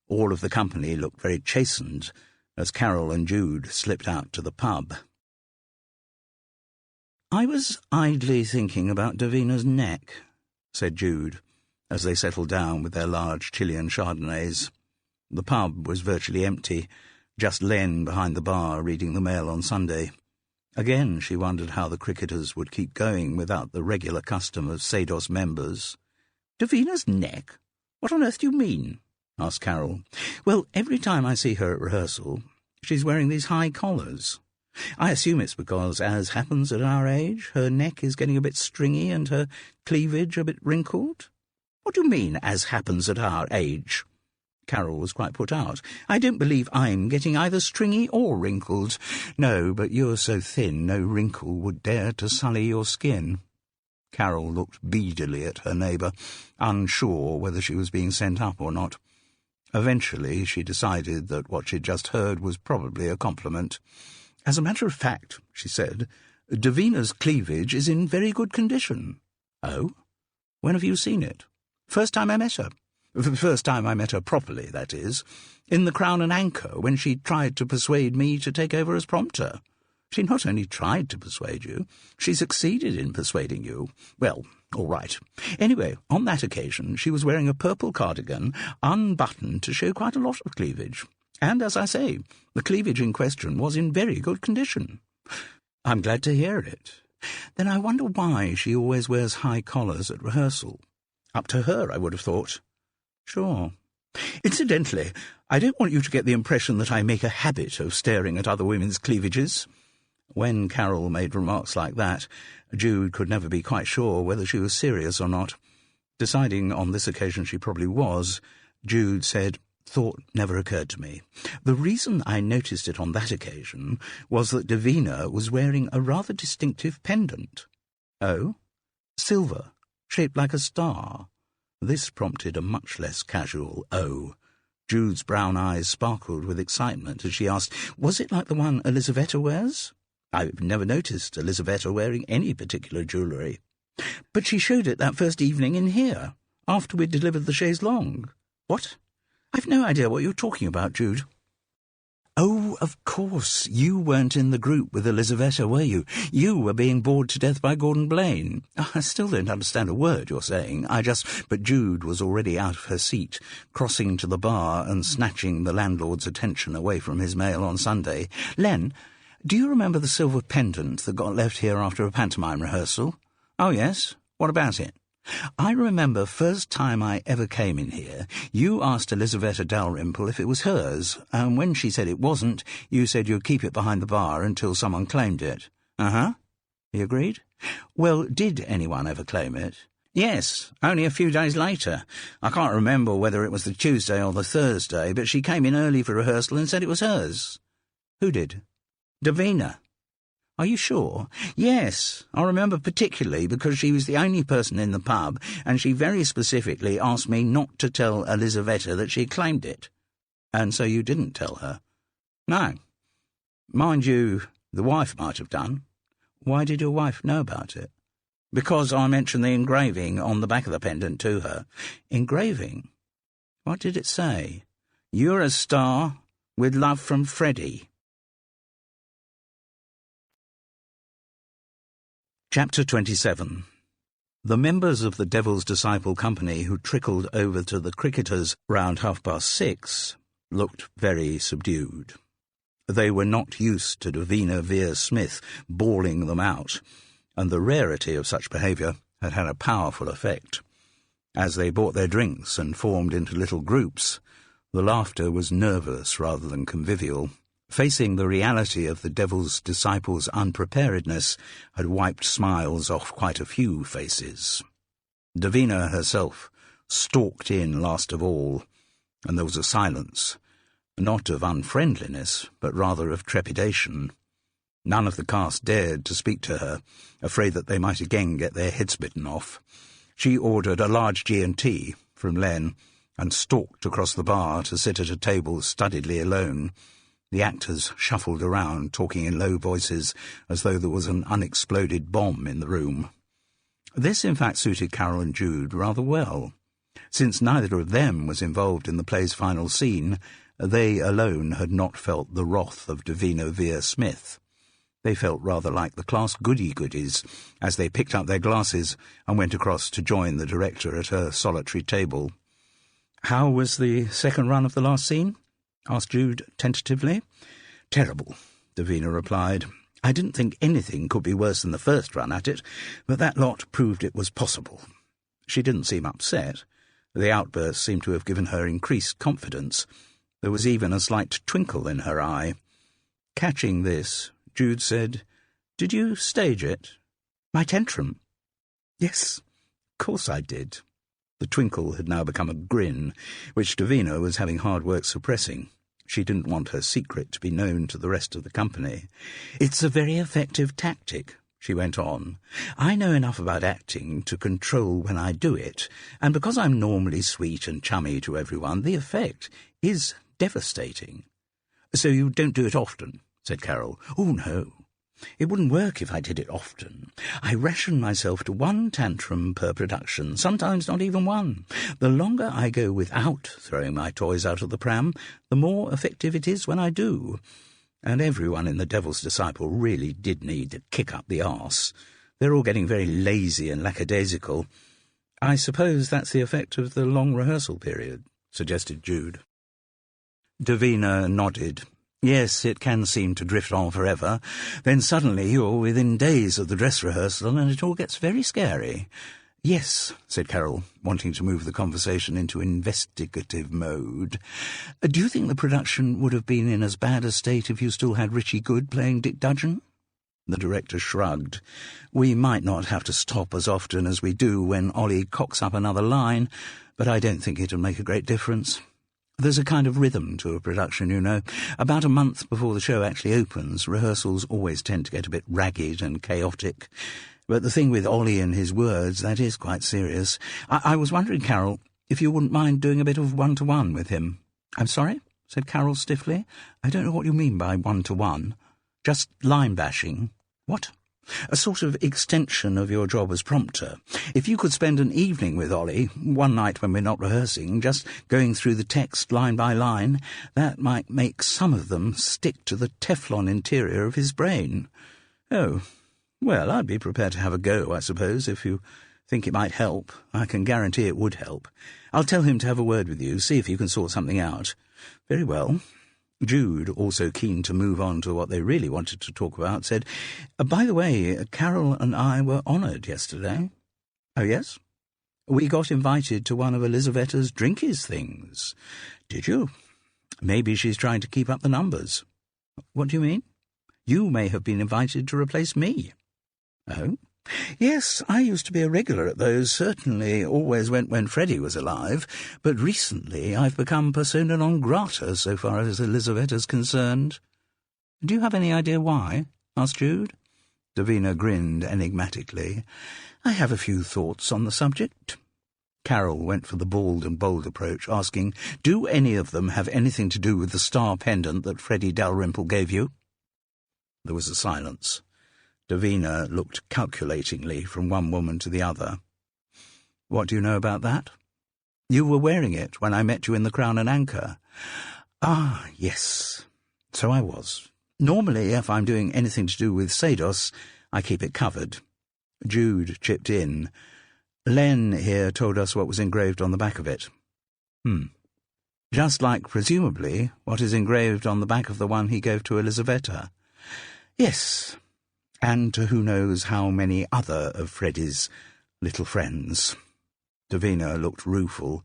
[SPEAKER 2] All of the company looked very chastened as Carol and Jude slipped out to the pub. "I was idly thinking about Davina's neck," said Jude, as they settled down with their large Chilean Chardonnays. The pub was virtually empty, just Len behind the bar reading the Mail on Sunday. Again she wondered how the cricketers would keep going without the regular custom of Sados members. "Davina's neck? What on earth do you mean?" asked Carol. "Well, every time I see her at rehearsal, she's wearing these high collars. I assume it's because, as happens at our age, her neck is getting a bit stringy and her cleavage a bit wrinkled." "What do you mean, as happens at our age?" Carol was quite put out. "I don't believe I'm getting either stringy or wrinkled. No, but you're so thin no wrinkle would dare to sully your skin." Carol looked beadily at her neighbour, unsure whether she was being sent up or not. Eventually she decided that what she'd just heard was probably a compliment. "As a matter of fact," she said, "Davina's cleavage is in very good condition." "Oh? When have you seen it?" "First time I met her. The first time I met her properly, that is. In the Crown and Anchor, when she tried to persuade me to take over as prompter. She not only tried to persuade you, she succeeded in persuading you. Well, all right. Anyway, on that occasion, she was wearing a purple cardigan, unbuttoned to show quite a lot of cleavage. And, as I say, the cleavage in question was in very good condition." "I'm glad to hear it. Then I wonder why she always wears high collars at rehearsal. Up to her, I would have thought." "Sure. Incidentally, I don't want you to get the impression that I make a habit of staring at other women's cleavages." When Carol made remarks like that, Jude could never be quite sure whether she was serious or not. Deciding on this occasion she probably was, Jude said, "Thought never occurred to me. The reason I noticed it on that occasion was that Davina was wearing a rather distinctive pendant." "Oh? Silver, shaped like a star." This prompted a much less casual "oh." Jude's brown eyes sparkled with excitement as she asked, "Was it like the one Elisabetta wears?" "I've never noticed Elisabetta wearing any particular jewellery." "But she showed it that first evening in here, after we'd delivered the chaise longue." "What? I've no idea what you're talking about, Jude." "Oh, of course, you weren't in the group with Elisabetta, were you? You were being bored to death by Gordon Blaine. I still don't understand a word you're saying. But Jude was already out of her seat, crossing to the bar and snatching the landlord's attention away from his Mail on Sunday. "Len, do you remember the silver pendant that got left here after a pantomime rehearsal?" "Oh, yes. What about it?" "I remember first time I ever came in here, you asked Elisabetta Dalrymple if it was hers, and when she said it wasn't, you said you'd keep it behind the bar until someone claimed it. Uh-huh, he agreed. Well, did anyone ever claim it? Yes, only a few days later. I can't remember whether it was the Tuesday or the Thursday, but she came in early for rehearsal and said it was hers. Who did? Davina. Are you sure? Yes, I remember particularly because she was the only person in the pub, and she very specifically asked me not to tell Elisaveta that she had claimed it. And so you didn't tell her? No. Mind you, the wife might have done. Why did your wife know about it? Because I mentioned the engraving on the back of the pendant to her. Engraving? What did it say? You're a star, with love from Freddie. Chapter 27. The members of the Devil's Disciple Company who trickled over to the cricketers round 6:30 looked very subdued. They were not used to Davina Vere-Smith bawling them out, and the rarity of such behaviour had had a powerful effect. As they bought their drinks and formed into little groups, the laughter was nervous rather than convivial. Facing the reality of the Devil's Disciples' unpreparedness had wiped smiles off quite a few faces. Davina herself stalked in last of all, and there was a silence, not of unfriendliness, but rather of trepidation. None of the cast dared to speak to her, afraid that they might again get their heads bitten off. She ordered a large G&T from Len and stalked across the bar to sit at a table studiedly alone. The actors shuffled around, talking in low voices, as though there was an unexploded bomb in the room. This, in fact, suited Carol and Jude rather well. Since neither of them was involved in the play's final scene, they alone had not felt the wrath of Davina Vere-Smith. They felt rather like the class goody-goodies as they picked up their glasses and went across to join the director at her solitary table. "How was the second run of the last scene?" asked Jude tentatively. "Terrible," Davina replied. "I didn't think anything could be worse than the first run at it, but that lot proved it was possible." She didn't seem upset. The outburst seemed to have given her increased confidence. There was even a slight twinkle in her eye. Catching this, Jude said, "Did you stage it?" "My tantrum?" "Yes, of course I did." The twinkle had now become a grin, which Davina was having hard work suppressing. She didn't want her secret to be known to the rest of the company. "It's a very effective tactic," she went on. "I know enough about acting to control when I do it, and because I'm normally sweet and chummy to everyone, the effect is devastating." "So you don't do it often?" said Carol. "Oh, no. It wouldn't work if I did it often. I ration myself to one tantrum per production, sometimes not even one. The longer I go without throwing my toys out of the pram, the more effective it is when I do. And everyone in the Devil's Disciple really did need to kick up the arse. They're all getting very lazy and lackadaisical. I suppose that's the effect of the long rehearsal period," suggested Jude. Davina nodded. "Yes, it can seem to drift on forever. Then suddenly you're within days of the dress rehearsal and it all gets very scary." "Yes," said Carol, wanting to move the conversation into investigative mode. "Do you think the production would have been in as bad a state if you still had Richie Good playing Dick Dudgeon?" The director shrugged. "We might not have to stop as often as we do when Ollie cocks up another line, but I don't think it'll make a great difference. There's a kind of rhythm to a production, you know. About a month before the show actually opens, rehearsals always tend to get a bit ragged and chaotic. But the thing with Ollie and his words, that is quite serious. I was wondering, Carol, if you wouldn't mind doing a bit of one-to-one with him." "I'm sorry?" said Carol stiffly. "I don't know what you mean by one-to-one." "Just line-bashing." "What?" "A sort of extension of your job as prompter. If you could spend an evening with Ollie, one night when we're not rehearsing, just going through the text line by line, that might make some of them stick to the Teflon interior of his brain." "Oh, well, I'd be prepared to have a go, I suppose, if you think it might help. I can guarantee it would help. I'll tell him to have a word with you, see if you can sort something out." "Very well." Jude, also keen to move on to what they really wanted to talk about, said, "By the way, Carol and I were honoured yesterday." "Oh, yes?" "We got invited to one of Elisaveta's drinkies things." "Did you? Maybe she's trying to keep up the numbers." "What do you mean?" You may have been invited to replace me." "Oh? Yes, I used to be a regular at those, certainly always went when Freddie was alive, but recently I've become persona non grata so far as Elisavetta's concerned." "Do you have any idea why?" asked Jude. Davina grinned enigmatically. "I have a few thoughts on the subject." Carol went for the bald and bold approach, asking, "Do any of them have anything to do with the star pendant that Freddie Dalrymple gave you?" There was a silence. Davina looked calculatingly from one woman to the other. "What do you know about that?" "You were wearing it when I met you in the Crown and Anchor." "Ah, yes. So I was. Normally, if I'm doing anything to do with Sados, I keep it covered." Jude chipped in. "Len here told us what was engraved on the back of it." "Just like, presumably, what is engraved on the back of the one he gave to Elisaveta." "Yes, and to who knows how many other of Freddie's little friends." Davina looked rueful,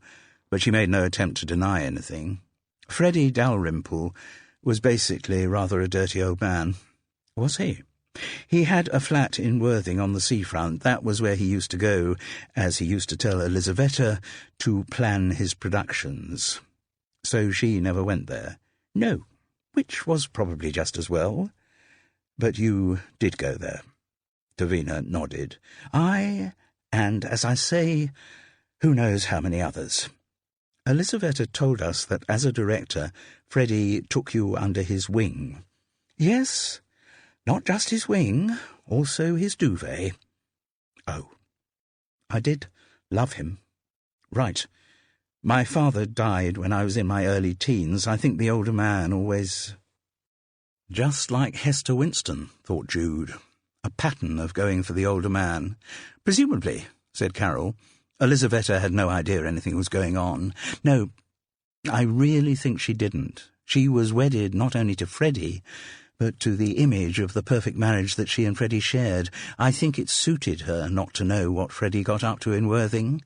[SPEAKER 2] but she made no attempt to deny anything. Freddie Dalrymple was basically rather a dirty old man. Was he? He had a flat in Worthing on the seafront. That was where he used to go, as he used to tell Elisaveta, to plan his productions. So she never went there. "No, which was probably just as well." "But you did go there?" Davina nodded. "I, and as I say, who knows how many others. Elisaveta told us that as a director, Freddie took you under his wing." "Yes, not just his wing, also his duvet." "Oh, I did love him." "Right. My father died when I was in my early teens. I think the older man always—" Just like Hester Winston, thought Jude. A pattern of going for the older man. "Presumably," said Carol. "Elisaveta had no idea anything was going on." "No, I really think she didn't. She was wedded not only to Freddie, but to the image of the perfect marriage that she and Freddie shared. I think it suited her not to know what Freddie got up to in Worthing."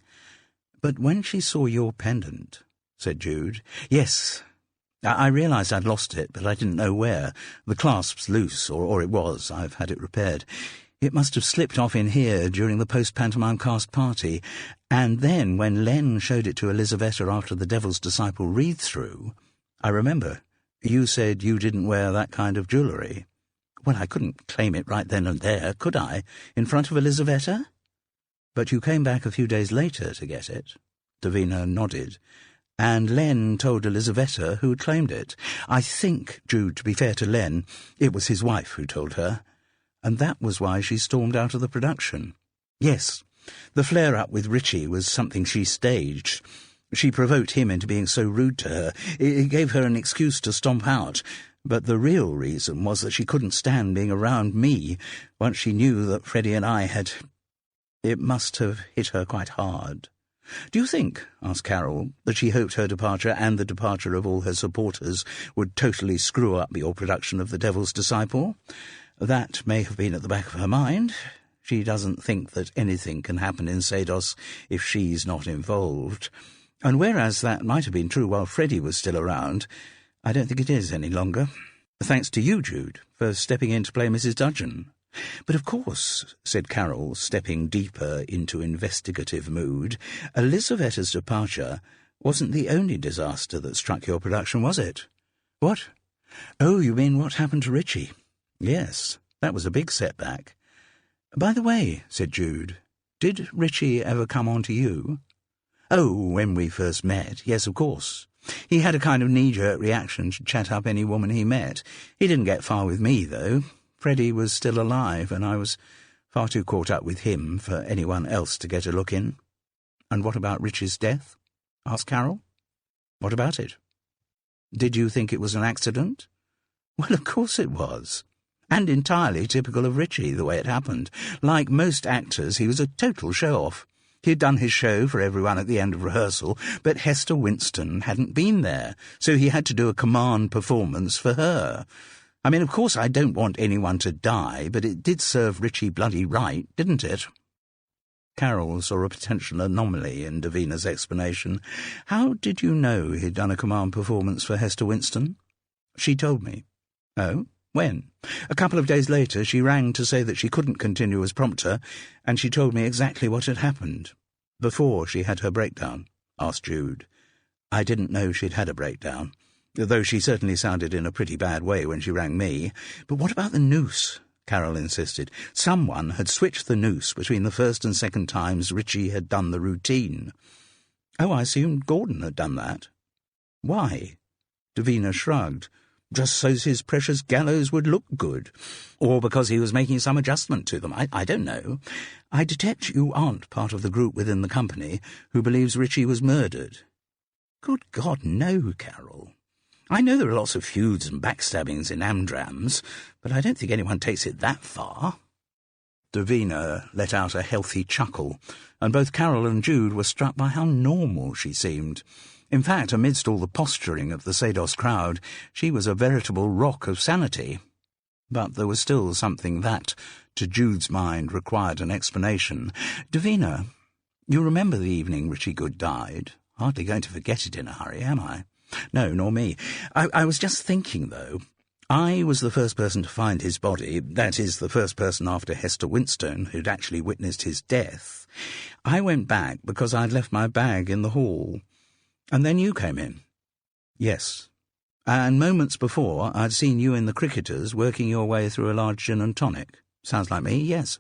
[SPEAKER 2] "But when she saw your pendant," said Jude. "Yes, I realised I'd lost it, but I didn't know where. The clasp's loose, or it was. I've had it repaired. It must have slipped off in here during the post-pantomime cast party, and then when Len showed it to Elisaveta after the Devil's Disciple read-through, I remember you said you didn't wear that kind of jewellery. Well, I couldn't claim it right then and there, could I, in front of Elisaveta? But you came back a few days later to get it." Davina nodded. "And Len told Elisaveta who'd claimed it. I think, Jude, to be fair to Len, it was his wife who told her. And that was why she stormed out of the production." "Yes, the flare-up with Richie was something she staged. She provoked him into being so rude to her. It gave her an excuse to stomp out. But the real reason was that she couldn't stand being around me once she knew that Freddie and I had... It must have hit her quite hard." "Do you think," asked Carol, "that she hoped her departure and the departure of all her supporters would totally screw up your production of The Devil's Disciple? That may have been at the back of her mind. She doesn't think that anything can happen in Sados if she's not involved. And whereas that might have been true while Freddie was still around, I don't think it is any longer. Thanks to you, Jude, for stepping in to play Mrs. Dudgeon." "But of course," said Carol, stepping deeper into investigative mood, "Elisaveta's departure wasn't the only disaster that struck your production, was it?" "What? Oh, you mean what happened to Richie?" "Yes, that was a big setback." "By the way," said Jude, "did Richie ever come on to you?" "Oh, when we first met, yes, of course. He had a kind of knee-jerk reaction to chat up any woman he met. He didn't get far with me, though. Freddie was still alive, and I was far too caught up with him for anyone else to get a look in." "And what about Richie's death?" asked Carol. "What about it? Did you think it was an accident?" "Well, of course it was. And entirely typical of Richie, the way it happened. Like most actors, he was a total show-off. He'd done his show for everyone at the end of rehearsal, but Hester Winston hadn't been there, so he had to do a command performance for her. I mean, of course I don't want anyone to die, but it did serve Richie bloody right, didn't it?" Carol saw a potential anomaly in Davina's explanation. "How did you know he'd done a command performance for Hester Winston?" "She told me." "Oh, When? A couple of days later she rang to say that she couldn't continue as prompter, and she told me exactly what had happened. Before she had her breakdown, asked Jude. I didn't know she'd had a breakdown, though she certainly sounded in a pretty bad way when she rang me. But what about the noose? Carol insisted. Someone had switched the noose between the first and second times Richie had done the routine. Oh, I assumed Gordon had done that. Why? Davina shrugged. Just so his precious gallows would look good. Or because he was making some adjustment to them. I don't know. I detect you aren't part of the group within the company who believes Richie was murdered. Good God, no, Carol. I know there are lots of feuds and backstabbings in Amdrams, but I don't think anyone takes it that far. Davina let out a healthy chuckle, and both Carol and Jude were struck by how normal she seemed. In fact, amidst all the posturing of the Sados crowd, she was a veritable rock of sanity. But there was still something that, to Jude's mind, required an explanation. Davina, you remember the evening Richie Good died? Hardly going to forget it in a hurry, am I? No, nor me. I was just thinking, though. I was the first person to find his body, that is, the first person after Hester Winstone who'd actually witnessed his death. I went back because I'd left my bag in the hall. And then you came in. Yes. And moments before, I'd seen you in the Cricketers working your way through a large gin and tonic. Sounds like me, yes.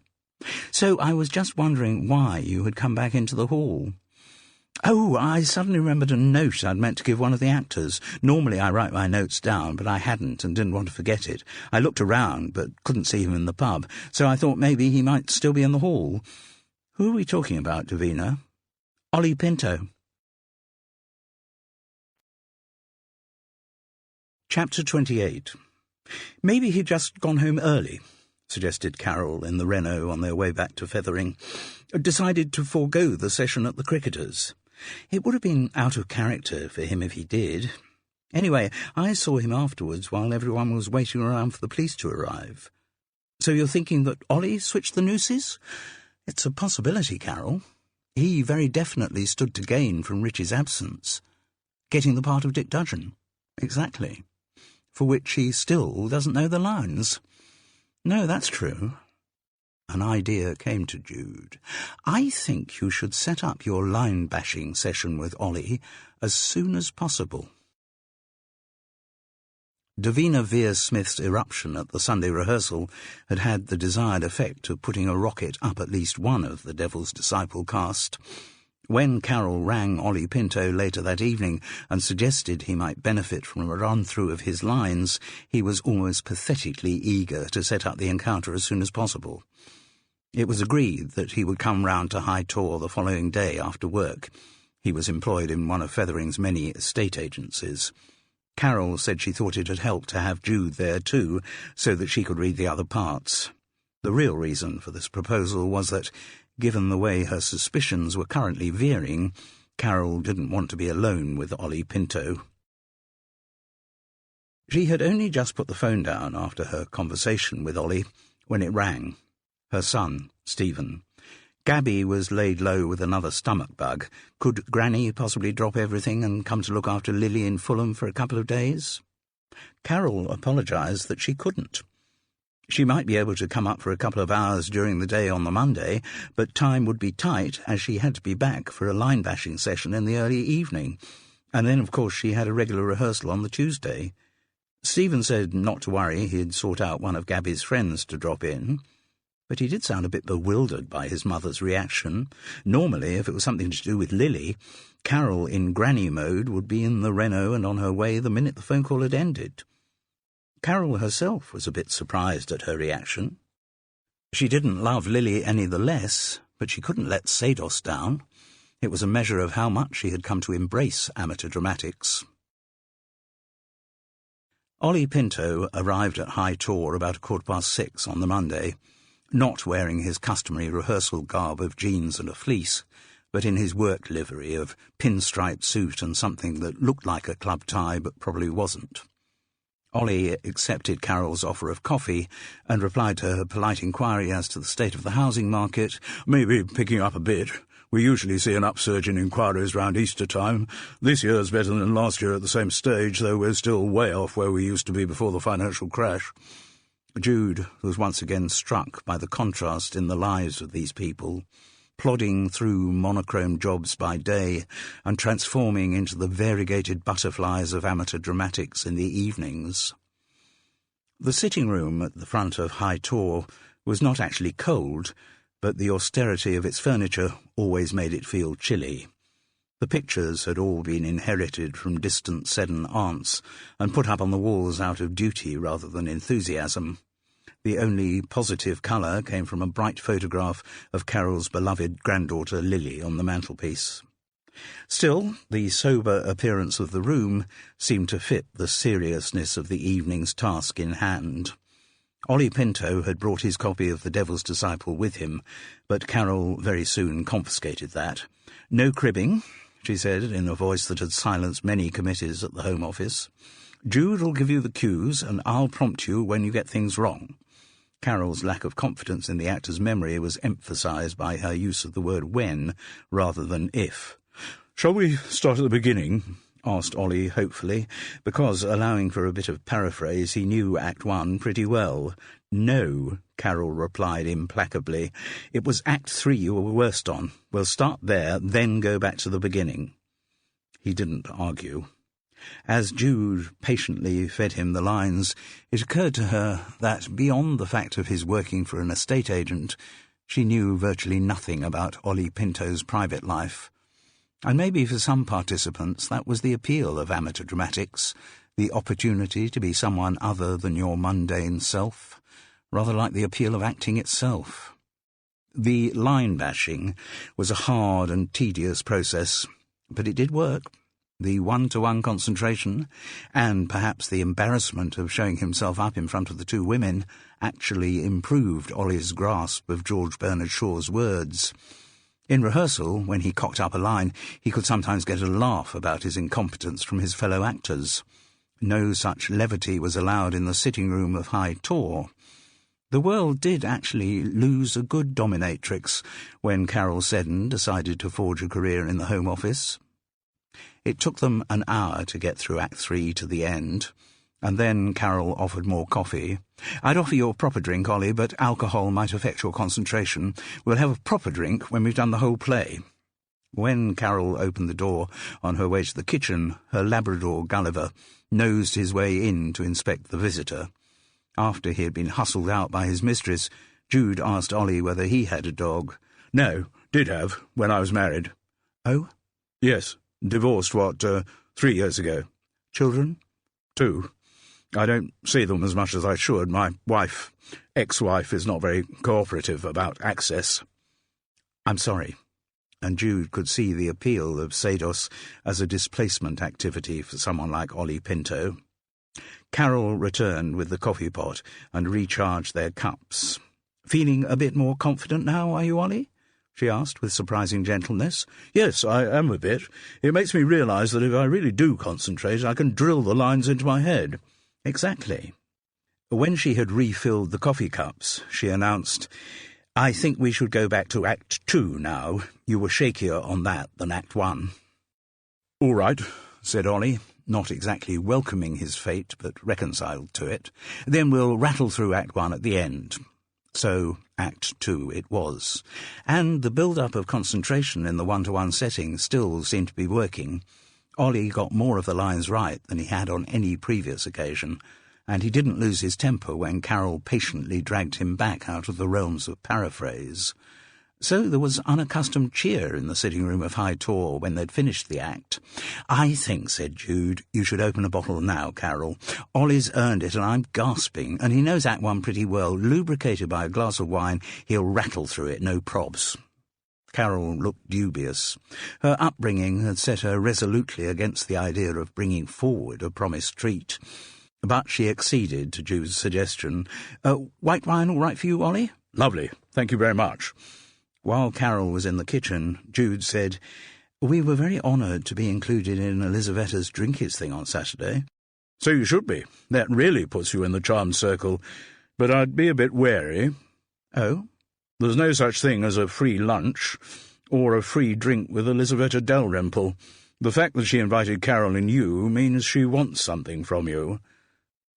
[SPEAKER 2] So I was just wondering why you had come back into the hall. Oh, I suddenly remembered a note I'd meant to give one of the actors. Normally I write my notes down, but I hadn't and didn't want to forget it. I looked around, but couldn't see him in the pub, so I thought maybe he might still be in the hall. Who are we talking about, Davina? Ollie Pinto. Chapter 28. Maybe he'd just gone home early, suggested Carol in the Renault on their way back to Fethering. Decided to forego the session at the Cricketers. It would have been out of character for him if he did. Anyway, I saw him afterwards while everyone was waiting around for the police to arrive. So you're thinking that Ollie switched the nooses? It's a possibility, Carol. He very definitely stood to gain from Richie's absence. Getting the part of Dick Dudgeon. Exactly. For which he still doesn't know the lines. No, that's true. An idea came to Jude. I think you should set up your line-bashing session with Ollie as soon as possible. Davina Vere-Smith's eruption at the Sunday rehearsal had had the desired effect of putting a rocket up at least one of the Devil's Disciple cast. When Carol rang Ollie Pinto later that evening and suggested he might benefit from a run-through of his lines, he was almost pathetically eager to set up the encounter as soon as possible. It was agreed that he would come round to High Tor the following day after work. He was employed in one of Fethering's many estate agencies. Carol said she thought it had helped to have Jude there too, so that she could read the other parts. The real reason for this proposal was that, given the way her suspicions were currently veering, Carol didn't want to be alone with Ollie Pinto. She had only just put the phone down after her conversation with Ollie when it rang. Her son, Stephen. Gabby was laid low with another stomach bug. Could Granny possibly drop everything and come to look after Lily in Fulham for a couple of days? Carol apologised that she couldn't. She might be able to come up for a couple of hours during the day on the Monday, but time would be tight as she had to be back for a line-bashing session in the early evening. And then, of course, she had a regular rehearsal on the Tuesday. Stephen said not to worry, he'd sort out one of Gabby's friends to drop in. But he did sound a bit bewildered by his mother's reaction. Normally, if it was something to do with Lily, Carol in granny mode would be in the Renault and on her way the minute the phone call had ended. Carol herself was a bit surprised at her reaction. She didn't love Lily any the less, but she couldn't let Sados down. It was a measure of how much she had come to embrace amateur dramatics. Ollie Pinto arrived at High Tor about 6:15 on the Monday, not wearing his customary rehearsal garb of jeans and a fleece, but in his work livery of pinstriped suit and something that looked like a club tie but probably wasn't. Ollie accepted Carol's offer of coffee and replied to her polite inquiry as to the state of the housing market.
[SPEAKER 3] Maybe picking up a bit. We usually see an upsurge in inquiries round Easter time. This year's better than last year at the same stage, though we're still way off where we used to be before the financial crash.
[SPEAKER 2] Jude was once again struck by the contrast in the lives of these people, plodding through monochrome jobs by day and transforming into the variegated butterflies of amateur dramatics in the evenings. The sitting room at the front of High Tor was not actually cold, but the austerity of its furniture always made it feel chilly. The pictures had all been inherited from distant Seddon aunts and put up on the walls out of duty rather than enthusiasm. The only positive colour came from a bright photograph of Carol's beloved granddaughter Lily on the mantelpiece. Still, the sober appearance of the room seemed to fit the seriousness of the evening's task in hand. Ollie Pinto had brought his copy of The Devil's Disciple with him, but Carol very soon confiscated that. "No cribbing," she said in a voice that had silenced many committees at the Home Office. "Jude'll give you the cues, and I'll prompt you when you get things wrong." Carol's lack of confidence in the actor's memory was emphasised by her use of the word when rather than if.
[SPEAKER 3] "Shall we start at the beginning?" asked Ollie hopefully, because, allowing for a bit of paraphrase, he knew Act 1 pretty well.
[SPEAKER 2] "No," Carol replied implacably. "It was Act 3 you were worst on. We'll start there, then go back to the beginning." He didn't argue. As Jude patiently fed him the lines, it occurred to her that, beyond the fact of his working for an estate agent, she knew virtually nothing about Ollie Pinto's private life. And maybe for some participants that was the appeal of amateur dramatics, the opportunity to be someone other than your mundane self, rather like the appeal of acting itself. The line-bashing was a hard and tedious process, but it did work. The one-to-one concentration, and perhaps the embarrassment of showing himself up in front of the two women, actually improved Ollie's grasp of George Bernard Shaw's words. In rehearsal, when he cocked up a line, he could sometimes get a laugh about his incompetence from his fellow actors. No such levity was allowed in the sitting room of High Tor. The world did actually lose a good dominatrix when Carol Seddon decided to forge a career in the Home Office. It took them an hour to get through Act 3 to the end, and then Carol offered more coffee. "I'd offer you a proper drink, Ollie, but alcohol might affect your concentration. We'll have a proper drink when we've done the whole play." When Carol opened the door on her way to the kitchen, her Labrador Gulliver nosed his way in to inspect the visitor. After he had been hustled out by his mistress, Jude asked Ollie whether he had a dog.
[SPEAKER 3] "No, did have, when I was married."
[SPEAKER 2] "Oh?"
[SPEAKER 3] "Yes, divorced, 3 years ago."
[SPEAKER 2] "Children?"
[SPEAKER 3] 2. I don't see them as much as I should. My ex-wife, is not very cooperative about access."
[SPEAKER 2] "I'm sorry." And Jude could see the appeal of Sados as a displacement activity for someone like Ollie Pinto. Carol returned with the coffee pot and recharged their cups. "Feeling a bit more confident now, are you, Ollie?" she asked with surprising gentleness.
[SPEAKER 3] "Yes, I am a bit. It makes me realise that if I really do concentrate, I can drill the lines into my head."
[SPEAKER 2] "Exactly." When she had refilled the coffee cups, she announced, "I think we should go back to Act 2 now. You were shakier on that than Act 1.
[SPEAKER 3] "All right,"
[SPEAKER 2] said Ollie, not exactly welcoming his fate, but reconciled to it. "Then we'll rattle through Act 1 at the end." So Act 2 it was, and the build-up of concentration in the one-to-one setting still seemed to be working. Ollie got more of the lines right than he had on any previous occasion, and he didn't lose his temper when Carol patiently dragged him back out of the realms of paraphrase. So there was unaccustomed cheer in the sitting room of High Tor when they'd finished the act. "I think," said Jude, "you should open a bottle now, Carol. Ollie's earned it, and I'm gasping, and he knows Act 1 pretty well. Lubricated by a glass of wine, he'll rattle through it, no probs." Carol looked dubious. Her upbringing had set her resolutely against the idea of bringing forward a promised treat. But she acceded to Jude's suggestion. "White wine all right for you, Ollie?"
[SPEAKER 3] "Lovely, thank you very much."
[SPEAKER 2] While Carol was in the kitchen, Jude said, "We were very honoured to be included in Elisavetta's Drinkies thing on Saturday."
[SPEAKER 3] "So you should be. That really puts you in the charmed circle. But I'd be a bit wary."
[SPEAKER 2] "Oh?"
[SPEAKER 3] "There's no such thing as a free lunch, or a free drink with Elisaveta Dalrymple. The fact that she invited Carol and you means she wants something from you."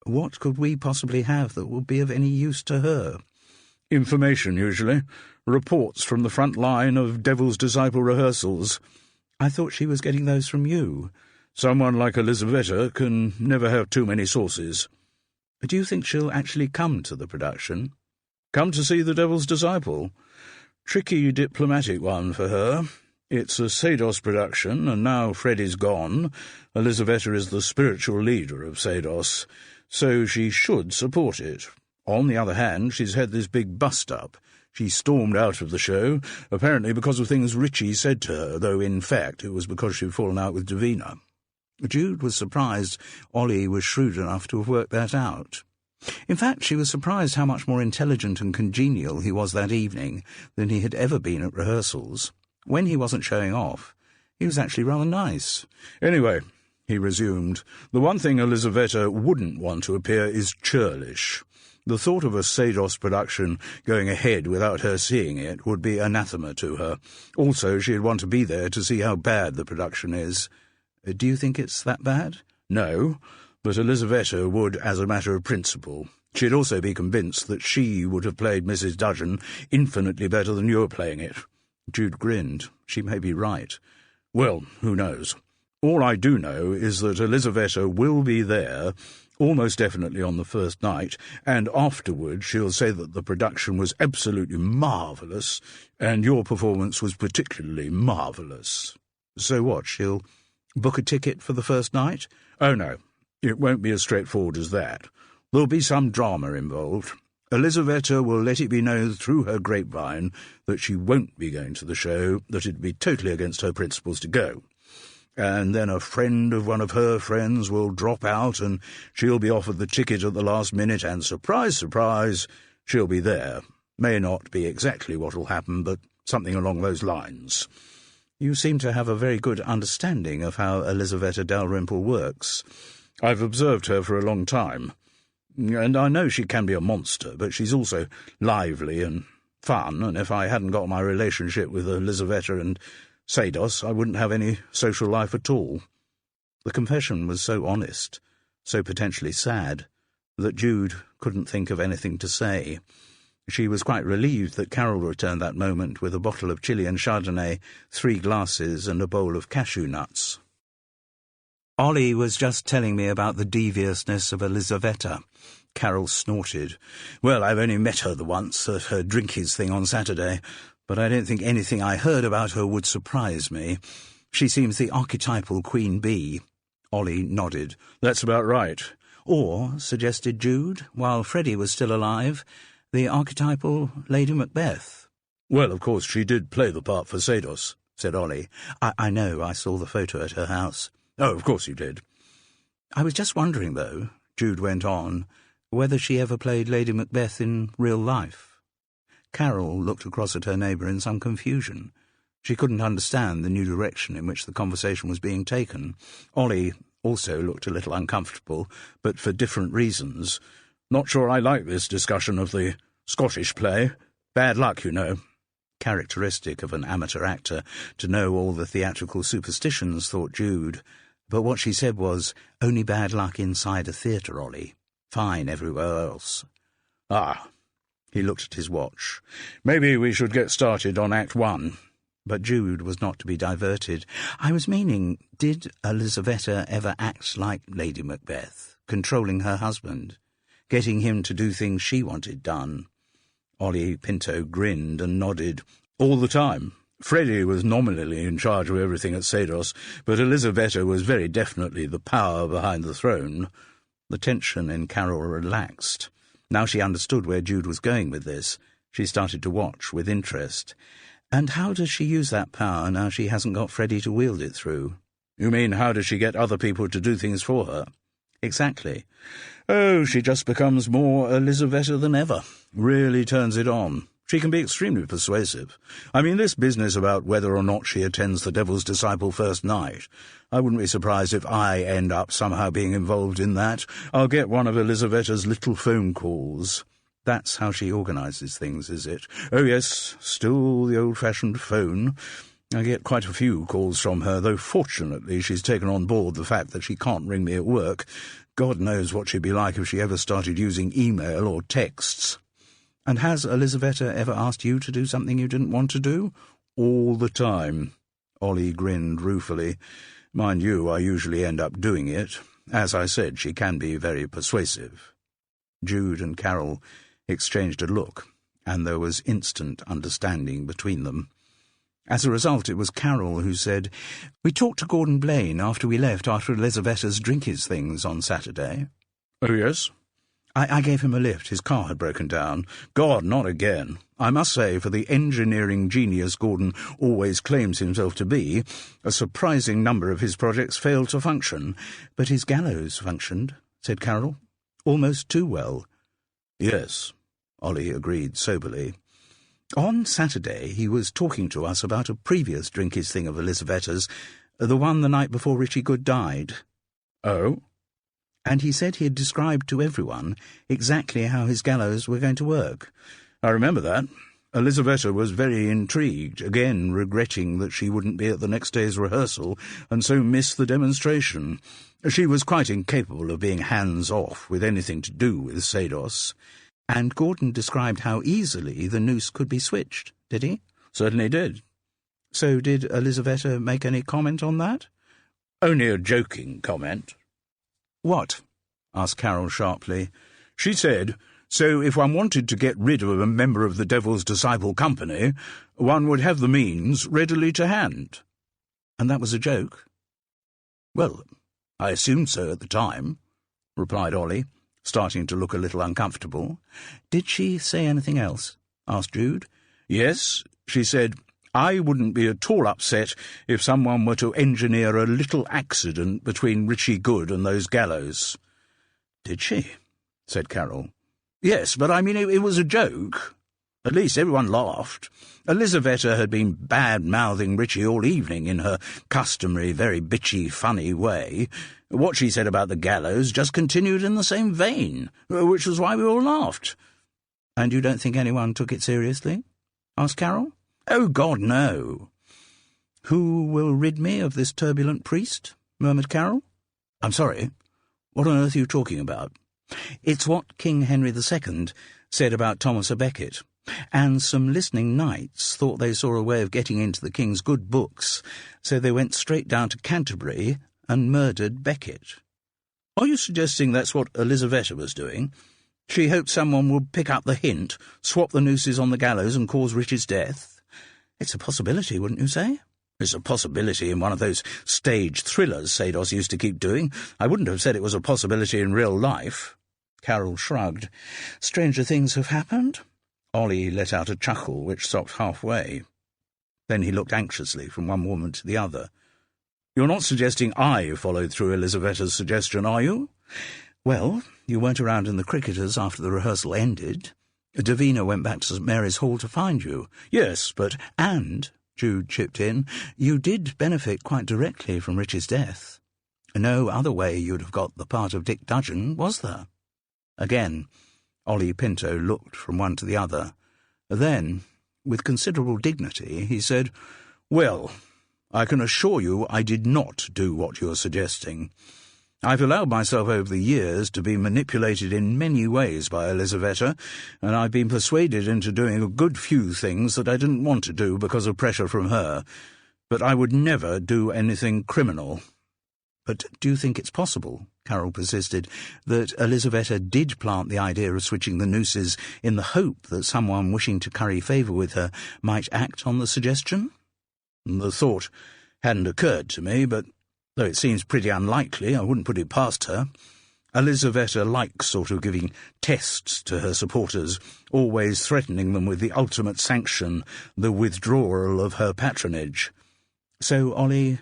[SPEAKER 2] What could we possibly have that would be of any use to her?
[SPEAKER 3] Information, usually. Reports from the front line of Devil's Disciple rehearsals.
[SPEAKER 2] I thought she was getting those from you.
[SPEAKER 3] Someone like Elizaveta can never have too many sources.
[SPEAKER 2] Do you think she'll actually come to the production?
[SPEAKER 3] Come to see the Devil's Disciple? Tricky diplomatic one for her. It's a Sados production, and now Freddie's gone. Elizaveta is the spiritual leader of Sados, so she should support it. On the other hand, she's had this big bust-up. She stormed out of the show, apparently because of things Richie said to her, though in fact it was because she'd fallen out with Davina.
[SPEAKER 2] Jude was surprised Ollie was shrewd enough to have worked that out. In fact, she was surprised how much more intelligent and congenial he was that evening than he had ever been at rehearsals. When he wasn't showing off, he was actually rather nice.
[SPEAKER 3] Anyway, he resumed, the one thing Elizaveta wouldn't want to appear is churlish. The thought of a Sados production going ahead without her seeing it would be anathema to her. Also, she'd want to be there to see how bad the production is.
[SPEAKER 2] Do you think it's that bad?
[SPEAKER 3] No, but Elizaveta would as a matter of principle. She'd also be convinced that she would have played Mrs. Dudgeon infinitely better than you're playing it.
[SPEAKER 2] Jude grinned. She may be right.
[SPEAKER 3] Well, who knows? All I do know is that Elizaveta will be there, almost definitely on the first night, and afterward she'll say that the production was absolutely marvellous, and your performance was particularly marvellous.
[SPEAKER 2] So what, she'll book a ticket for the first night?
[SPEAKER 3] Oh, no. It won't be as straightforward as that. There'll be some drama involved. Elizaveta will let it be known through her grapevine that she won't be going to the show, that it'd be totally against her principles to go. And then a friend of one of her friends will drop out, and she'll be offered the ticket at the last minute, and surprise, surprise, she'll be there. May not be exactly what'll happen, but something along those lines.
[SPEAKER 2] You seem to have a very good understanding of how Elizaveta Dalrymple works.
[SPEAKER 3] I've observed her for a long time, and I know she can be a monster, but she's also lively and fun, and if I hadn't got my relationship with Elizaveta and Sados, I wouldn't have any social life at all.
[SPEAKER 2] The confession was so honest, so potentially sad, that Jude couldn't think of anything to say. She was quite relieved that Carol returned that moment with a bottle of Chilean Chardonnay, 3 glasses, and a bowl of cashew nuts. Ollie was just telling me about the deviousness of Elizaveta. Carol snorted.
[SPEAKER 3] Well, I've only met her the once at her drinkies thing on Saturday, but I don't think anything I heard about her would surprise me.
[SPEAKER 2] She seems the archetypal queen bee. Ollie nodded.
[SPEAKER 3] That's about right.
[SPEAKER 2] Or, suggested Jude, while Freddie was still alive, the archetypal Lady Macbeth.
[SPEAKER 3] Well, of course, she did play the part for Sados, said Ollie.
[SPEAKER 2] I know, I saw the photo at her house.
[SPEAKER 3] Oh, of course you did.
[SPEAKER 2] I was just wondering, though, Jude went on, whether she ever played Lady Macbeth in real life. Carol looked across at her neighbour in some confusion. She couldn't understand the new direction in which the conversation was being taken. Ollie also looked a little uncomfortable, but for different reasons.
[SPEAKER 3] Not sure I like this discussion of the Scottish play. Bad luck, you know.
[SPEAKER 2] Characteristic of an amateur actor to know all the theatrical superstitions, thought Jude. But what she said was, only bad luck inside a theatre, Ollie. Fine everywhere else.
[SPEAKER 3] Ah. He looked at his watch. Maybe we should get started on Act 1.
[SPEAKER 2] But Jude was not to be diverted. I was meaning, did Elizaveta ever act like Lady Macbeth, controlling her husband, getting him to do things she wanted done?
[SPEAKER 3] Ollie Pinto grinned and nodded. All the time. Freddie was nominally in charge of everything at Sados, but Elizaveta was very definitely the power behind the throne.
[SPEAKER 2] The tension in Carol relaxed. Now she understood where Jude was going with this. She started to watch with interest. And how does she use that power now she hasn't got Freddie to wield it through?
[SPEAKER 3] You mean, how does she get other people to do things for her?
[SPEAKER 2] Exactly.
[SPEAKER 3] Oh, she just becomes more Elizaveta than ever. Really turns it on. She can be extremely persuasive. I mean, this business about whether or not she attends the Devil's Disciple first night, I wouldn't be surprised if I end up somehow being involved in that. I'll get one of Elizaveta's little phone calls.
[SPEAKER 2] That's how she organises things, is it?
[SPEAKER 3] Oh, yes, still the old-fashioned phone. I get quite a few calls from her, though fortunately she's taken on board the fact that she can't ring me at work. God knows what she'd be like if she ever started using email or texts.
[SPEAKER 2] And has Elizaveta ever asked you to do something you didn't want to do?
[SPEAKER 3] All the time. Ollie grinned ruefully. Mind you, I usually end up doing it. As I said, she can be very persuasive.
[SPEAKER 2] Jude and Carol exchanged a look, and there was instant understanding between them. As a result, it was Carol who said, "We talked to Gordon Blaine after we left after Elizaveta's drinkies things on Saturday."
[SPEAKER 3] "Oh, yes?"
[SPEAKER 2] I gave him a lift. His car had broken down.
[SPEAKER 3] God, not again. I must say, for the engineering genius Gordon always claims himself to be, a surprising number of his projects failed to function.
[SPEAKER 2] "But his gallows functioned," said Carol. "Almost too well."
[SPEAKER 3] "Yes," Ollie agreed soberly.
[SPEAKER 2] "On Saturday he was talking to us about a previous drinkies thing of Elizaveta's, the one the night before Richie Good died."
[SPEAKER 3] "Oh?"
[SPEAKER 2] "And he said he had described to everyone exactly how his gallows were going to work."
[SPEAKER 3] "I remember that. Elizaveta was very intrigued, again regretting that she wouldn't be at the next day's rehearsal and so miss the demonstration. She was quite incapable of being hands-off with anything to do with Sados."
[SPEAKER 2] "And Gordon described how easily the noose could be switched, did he?"
[SPEAKER 3] "Certainly did."
[SPEAKER 2] "So did Elizaveta make any comment on that?"
[SPEAKER 3] "Only a joking comment."
[SPEAKER 2] "What?" asked Carol sharply.
[SPEAKER 3] "She said, so if one wanted to get rid of a member of the Devil's Disciple Company, one would have the means readily to hand."
[SPEAKER 2] "And that was a joke?"
[SPEAKER 3] "Well, I assumed so at the time," replied Ollie, starting to look a little uncomfortable.
[SPEAKER 2] "Did she say anything else?" asked Jude.
[SPEAKER 3] "Yes, she said, I wouldn't be at all upset if someone were to engineer a little accident between Richie Good and those gallows."
[SPEAKER 2] "Did she?" said Carol.
[SPEAKER 3] "Yes, but I mean it was a joke. At least everyone laughed. Elizaveta had been bad-mouthing Richie all evening in her customary, very bitchy, funny way. What she said about the gallows just continued in the same vein, which was why we all laughed."
[SPEAKER 2] "And you don't think anyone took it seriously?" asked Carol.
[SPEAKER 3] "Oh, God, no."
[SPEAKER 2] "Who will rid me of this turbulent priest?" murmured Carol.
[SPEAKER 3] "I'm sorry. What on earth are you talking about?"
[SPEAKER 2] "It's what King Henry II said about Thomas à Becket, and some listening knights thought they saw a way of getting into the king's good books, so they went straight down to Canterbury and murdered Becket."
[SPEAKER 3] "Are you suggesting that's what Elizaveta was doing? She hoped someone would pick up the hint, swap the nooses on the gallows and cause Richard's death?"
[SPEAKER 2] "It's a possibility, wouldn't you say?"
[SPEAKER 3] "It's a possibility in one of those stage thrillers Sados used to keep doing. I wouldn't have said it was a possibility in real life."
[SPEAKER 2] Carol shrugged. "Stranger things have happened."
[SPEAKER 3] Ollie let out a chuckle which stopped halfway. Then he looked anxiously from one woman to the other. "You're not suggesting I followed through Elizaveta's suggestion, are you?"
[SPEAKER 2] "Well, you weren't around in the cricketers after the rehearsal ended. Davina went back to St. Mary's Hall to find you."
[SPEAKER 3] "Yes, but—"
[SPEAKER 2] "And," Jude chipped in, "you did benefit quite directly from Rich's death. No other way you'd have got the part of Dick Dudgeon, was there?" Again, Ollie Pinto looked from one to the other. Then, with considerable dignity, he said,
[SPEAKER 3] "Well, I can assure you I did not do what you're suggesting. I've allowed myself over the years to be manipulated in many ways by Elizaveta, and I've been persuaded into doing a good few things that I didn't want to do because of pressure from her. But I would never do anything criminal."
[SPEAKER 2] "But do you think it's possible," Carol persisted, "that Elizaveta did plant the idea of switching the nooses in the hope that someone wishing to curry favour with her might act on the suggestion?"
[SPEAKER 3] "The thought hadn't occurred to me, but though it seems pretty unlikely, I wouldn't put it past her. Elizaveta likes sort of giving tests to her supporters, always threatening them with the ultimate sanction, the withdrawal of her patronage."
[SPEAKER 2] "So, Ollie,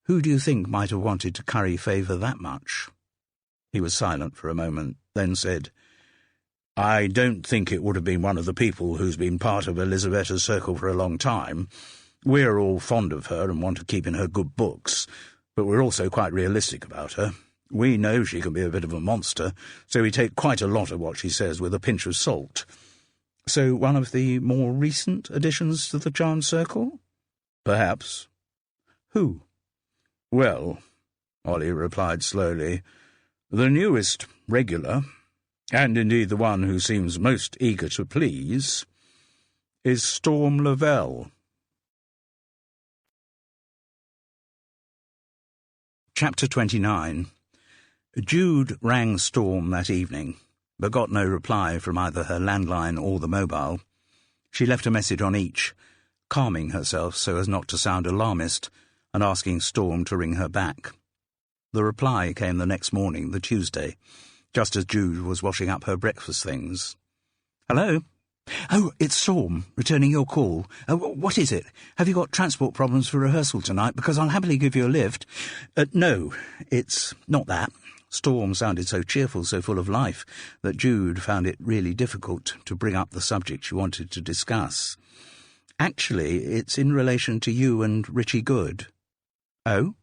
[SPEAKER 2] who do you think might have wanted to curry favour that much?"
[SPEAKER 3] He was silent for a moment, then said, "I don't think it would have been one of the people who's been part of Elizaveta's circle for a long time. We're all fond of her and want to keep in her good books, but we're also quite realistic about her. We know she can be a bit of a monster, so we take quite a lot of what she says with a pinch of salt."
[SPEAKER 2] "So one of the more recent additions to the charmed circle?"
[SPEAKER 3] Perhaps.
[SPEAKER 2] Who?
[SPEAKER 3] Well, Ollie replied slowly, the newest regular, and indeed the one who seems most eager to please, is Storm Lavelle.
[SPEAKER 2] Chapter 29. Jude rang Storm that evening, but got no reply from either her landline or the mobile. She left a message on each, calming herself so as not to sound alarmist, and asking Storm to ring her back. The reply came the next morning, the Tuesday, just as Jude was washing up her breakfast things. "Hello? Oh, it's Storm, returning your call. What is it? Have you got transport problems for rehearsal tonight? Because I'll happily give you a lift." No, it's not that." Storm sounded so cheerful, so full of life, that Jude found it really difficult to bring up the subject she wanted to discuss. "Actually, it's in relation to you and Richie Good." "Oh?"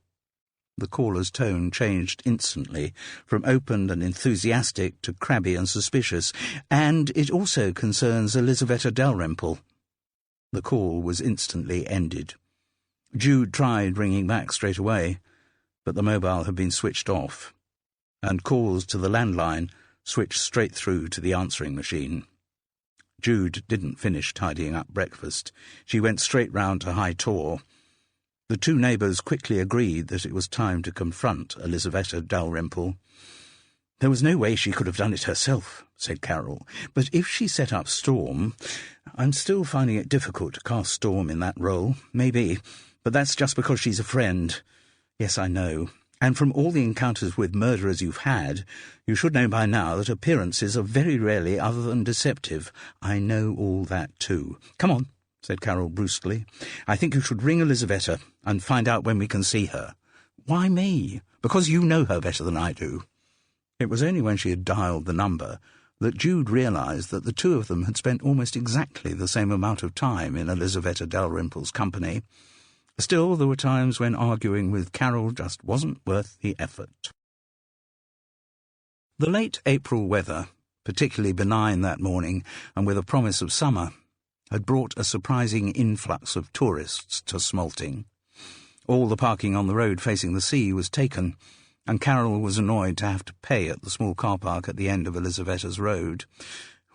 [SPEAKER 2] The caller's tone changed instantly, from open and enthusiastic to crabby and suspicious. "And it also concerns Elizaveta Dalrymple." The call was instantly ended. Jude tried ringing back straight away, but the mobile had been switched off, and calls to the landline switched straight through to the answering machine. Jude didn't finish tidying up breakfast. She went straight round to High Tor. The two neighbours quickly agreed that it was time to confront Elizaveta Dalrymple. "There was no way she could have done it herself," said Carol, "but if she set up Storm, I'm still finding it difficult to cast Storm in that role. Maybe, but that's just because she's a friend." "Yes, I know. And from all the encounters with murderers you've had, you should know by now that appearances are very rarely other than deceptive." "I know all that too." "Come on," said Carol brusquely. "I think you should ring Elizaveta and find out when we can see her." "Why me?" "Because you know her better than I do." It was only when she had dialed the number that Jude realised that the two of them had spent almost exactly the same amount of time in Elizaveta Dalrymple's company. Still, there were times when arguing with Carol just wasn't worth the effort. The late April weather, particularly benign that morning and with a promise of summer, had brought a surprising influx of tourists to Smalting. All the parking on the road facing the sea was taken, and Carol was annoyed to have to pay at the small car park at the end of Elizaveta's road.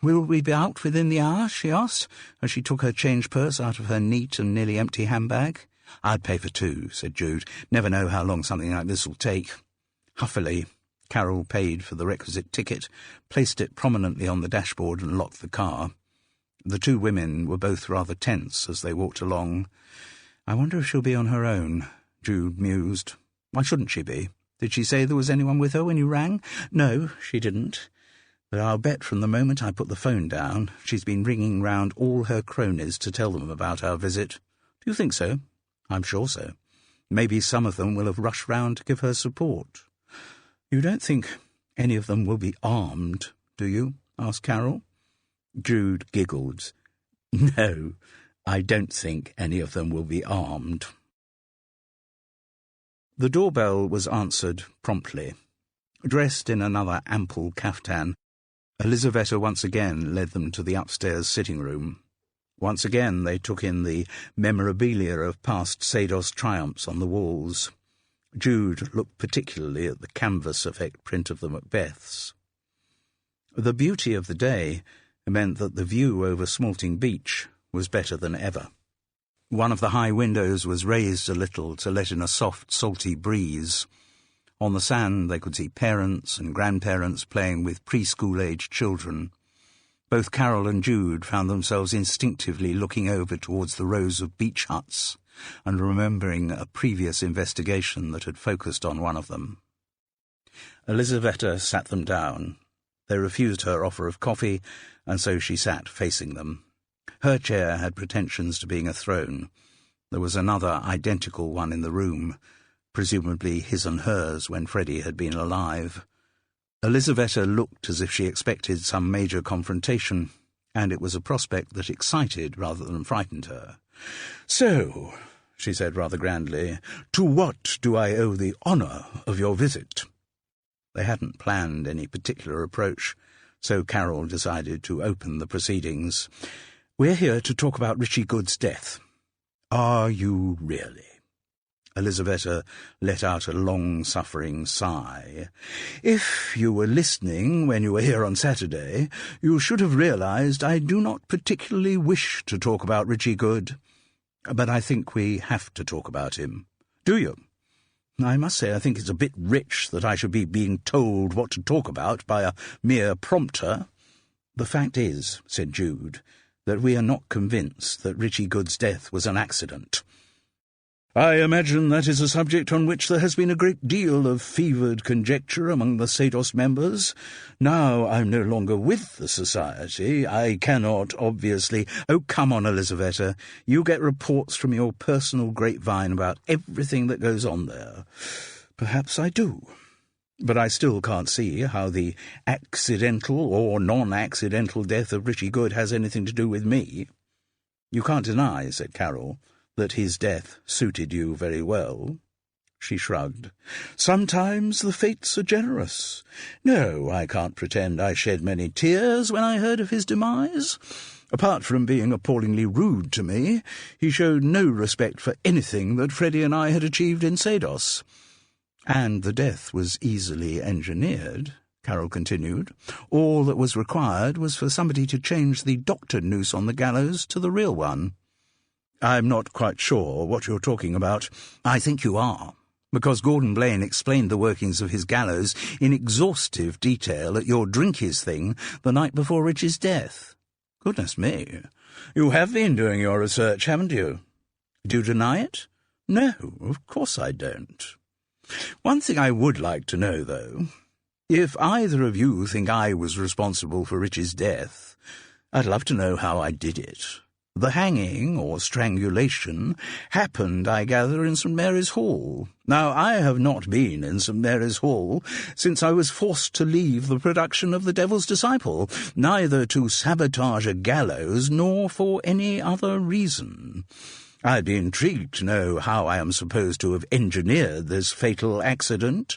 [SPEAKER 2] "Will we be out within the hour?" she asked, as she took her change purse out of her neat and nearly empty handbag. "I'd pay for two," said Jude. "Never know how long something like this will take." Huffily, Carol paid for the requisite ticket, placed it prominently on the dashboard and locked the car. The two women were both rather tense as they walked along. "I wonder if she'll be on her own," Jude mused. "Why shouldn't she be? Did she say there was anyone with her when you rang?" "No, she didn't. But I'll bet from the moment I put the phone down, she's been ringing round all her cronies to tell them about our visit." "Do you think so?" "I'm sure so. Maybe some of them will have rushed round to give her support." "You don't think any of them will be armed, do you?" asked Carol. Jude giggled. "No, I don't think any of them will be armed." The doorbell was answered promptly. Dressed in another ample caftan, Elizaveta once again led them to the upstairs sitting room. Once again they took in the memorabilia of past Sados triumphs on the walls. Jude looked particularly at the canvas effect print of the Macbeths. The beauty of the day meant that the view over Smalting Beach was better than ever. One of the high windows was raised a little to let in a soft, salty breeze. On the sand they could see parents and grandparents playing with preschool-aged children. Both Carol and Jude found themselves instinctively looking over towards the rows of beach huts and remembering a previous investigation that had focused on one of them. Elizaveta sat them down. They refused her offer of coffee, and so she sat facing them. Her chair had pretensions to being a throne. There was another identical one in the room, presumably his and hers when Freddie had been alive. Elizaveta looked as if she expected some major confrontation, and it was a prospect that excited rather than frightened her. "So," she said rather grandly, "to what do I owe the honour of your visit?" They hadn't planned any particular approach, so Carol decided to open the proceedings. "We're here to talk about Richie Good's death."
[SPEAKER 3] Are you really? Elizaveta let out a long-suffering sigh. If you were listening when you were here on Saturday, you should have realized I do not particularly wish to talk about Richie Good. But I think we have to talk about him. Do you? I must say I think it's a bit rich that I should be being told what to talk about by a mere prompter. The fact is, said Jude, that we are not convinced that Richie Good's death was an accident. I imagine that is a subject on which there has been a great deal of fevered conjecture among the Sados members. Now I'm no longer with the society. I cannot, obviously— Oh, come on, Elizaveta. You get reports from your personal grapevine about everything that goes on there. Perhaps I do. But I still can't see how the accidental or non-accidental death of Richie Good has anything to do with me. You can't deny, said Carol, that his death suited you very well. She shrugged. Sometimes the fates are generous. No, I can't pretend I shed many tears when I heard of his demise. Apart from being appallingly rude to me, he showed no respect for anything that Freddie and I had achieved in Sados. And the death was easily engineered, Carol continued. All that was required was for somebody to change the doctored noose on the gallows to the real one. I'm not quite sure what you're talking about. I think you are, because Gordon Blaine explained the workings of his gallows in exhaustive detail at your drinkies thing the night before Rich's death. Goodness me, you have been doing your research, haven't you? Do you deny it? No, of course I don't. One thing I would like to know, though, if either of you think I was responsible for Rich's death, I'd love to know how I did it. The hanging, or strangulation, happened, I gather, in St. Mary's Hall. Now, I have not been in St. Mary's Hall since I was forced to leave the production of The Devil's Disciple, neither to sabotage a gallows nor for any other reason. I'd be intrigued to know how I am supposed to have engineered this fatal accident.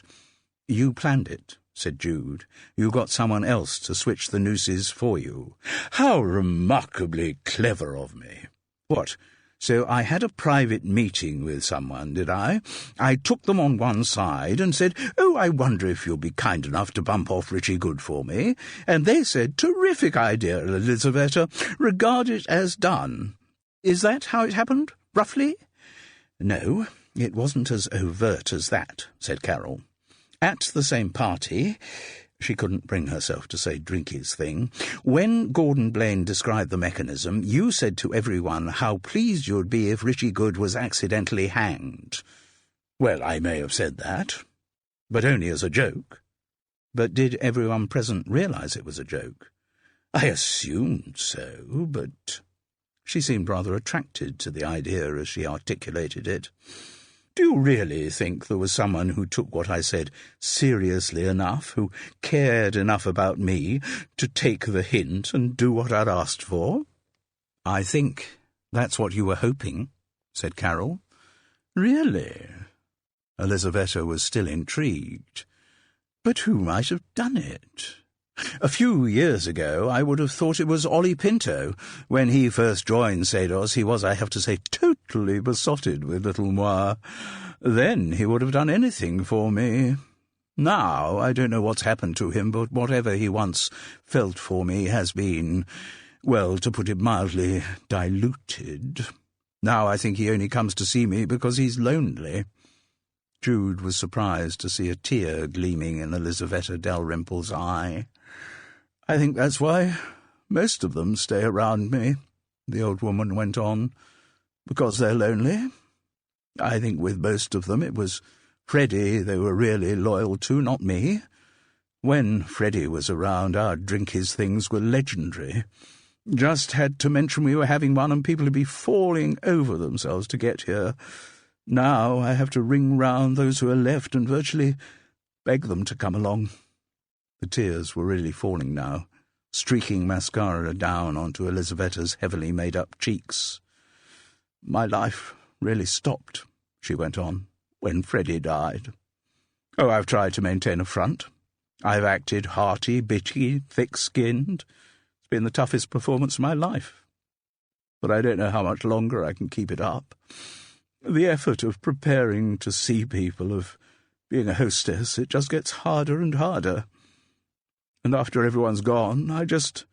[SPEAKER 3] You planned it, said Jude. You got someone else to switch the nooses for you. How remarkably clever of me. What, so I had a private meeting with someone, did I? I took them on one side and said, "Oh, I wonder if you'll be kind enough to bump off Richie Good for me." And they said, "Terrific idea, Elizaveta. Regard it as done." Is that how it happened, roughly? No, it wasn't as overt as that, said Carol. At the same party— she couldn't bring herself to say Drinky's thing— when Gordon Blaine described the mechanism, you said to everyone how pleased you'd be if Richie Good was accidentally hanged. Well, I may have said that, but only as a joke. But did everyone present realize it was a joke? I assumed so, but— She seemed rather attracted to the idea as she articulated it. Do you really think there was someone who took what I said seriously enough, who cared enough about me to take the hint and do what I'd asked for? I think that's what you were hoping, said Carol. Really? Elizaveta was still intrigued. But who might have done it? A few years ago I would have thought it was Ollie Pinto. When he first joined Sados, he was, I have to say, totally besotted with little moi. Then he would have done anything for me. Now I don't know what's happened to him, but whatever he once felt for me has been, well, to put it mildly, diluted. Now I think he only comes to see me because he's lonely. Jude was surprised to see a tear gleaming in Elizaveta Dalrymple's eye. I think that's why most of them stay around me, the old woman went on, because they're lonely. I think with most of them it was Freddie they were really loyal to, not me. When Freddie was around, our drinkies things were legendary. Just had to mention we were having one and people would be falling over themselves to get here. Now I have to ring round those who are left and virtually beg them to come along. The tears were really falling now, streaking mascara down onto Elizaveta's heavily made-up cheeks. My life really stopped, she went on, when Freddie died. Oh, I've tried to maintain a front. I've acted hearty, bitchy, thick-skinned. It's been the toughest performance of my life. but I don't know how much longer I can keep it up. The effort of preparing to see people, of being a hostess, it just gets harder and harder. And after everyone's gone, I just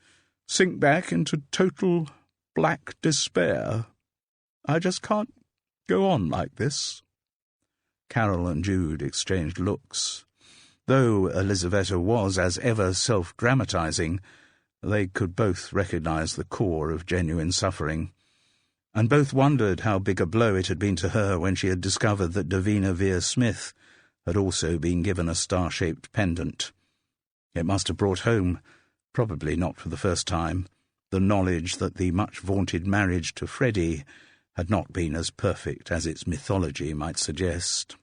[SPEAKER 3] sink back into total black despair. I just can't go on like this."
[SPEAKER 2] Carol and Jude exchanged looks. Though Elizaveta was, as ever, self-dramatising, they could both recognise the core of genuine suffering, and both wondered how big a blow it had been to her when she had discovered that Davina Vere-Smith had also been given a star-shaped pendant. It must have brought home, probably not for the first time, the knowledge that the much-vaunted marriage to Freddie had not been as perfect as its mythology might suggest.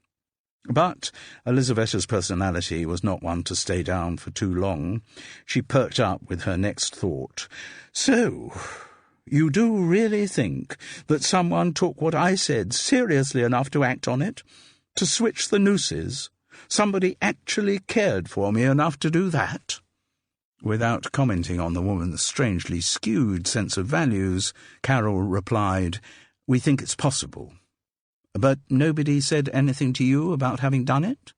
[SPEAKER 2] But Elizaveta's personality was not one to stay down for too long. She perked up with her next thought. "So, you do really think that someone took what I said seriously enough to act on it? To switch the nooses? Somebody actually cared for me enough to do that?" Without commenting on the woman's strangely skewed sense of values, Carol replied, "We think it's possible." "But nobody said anything to you about having done it?"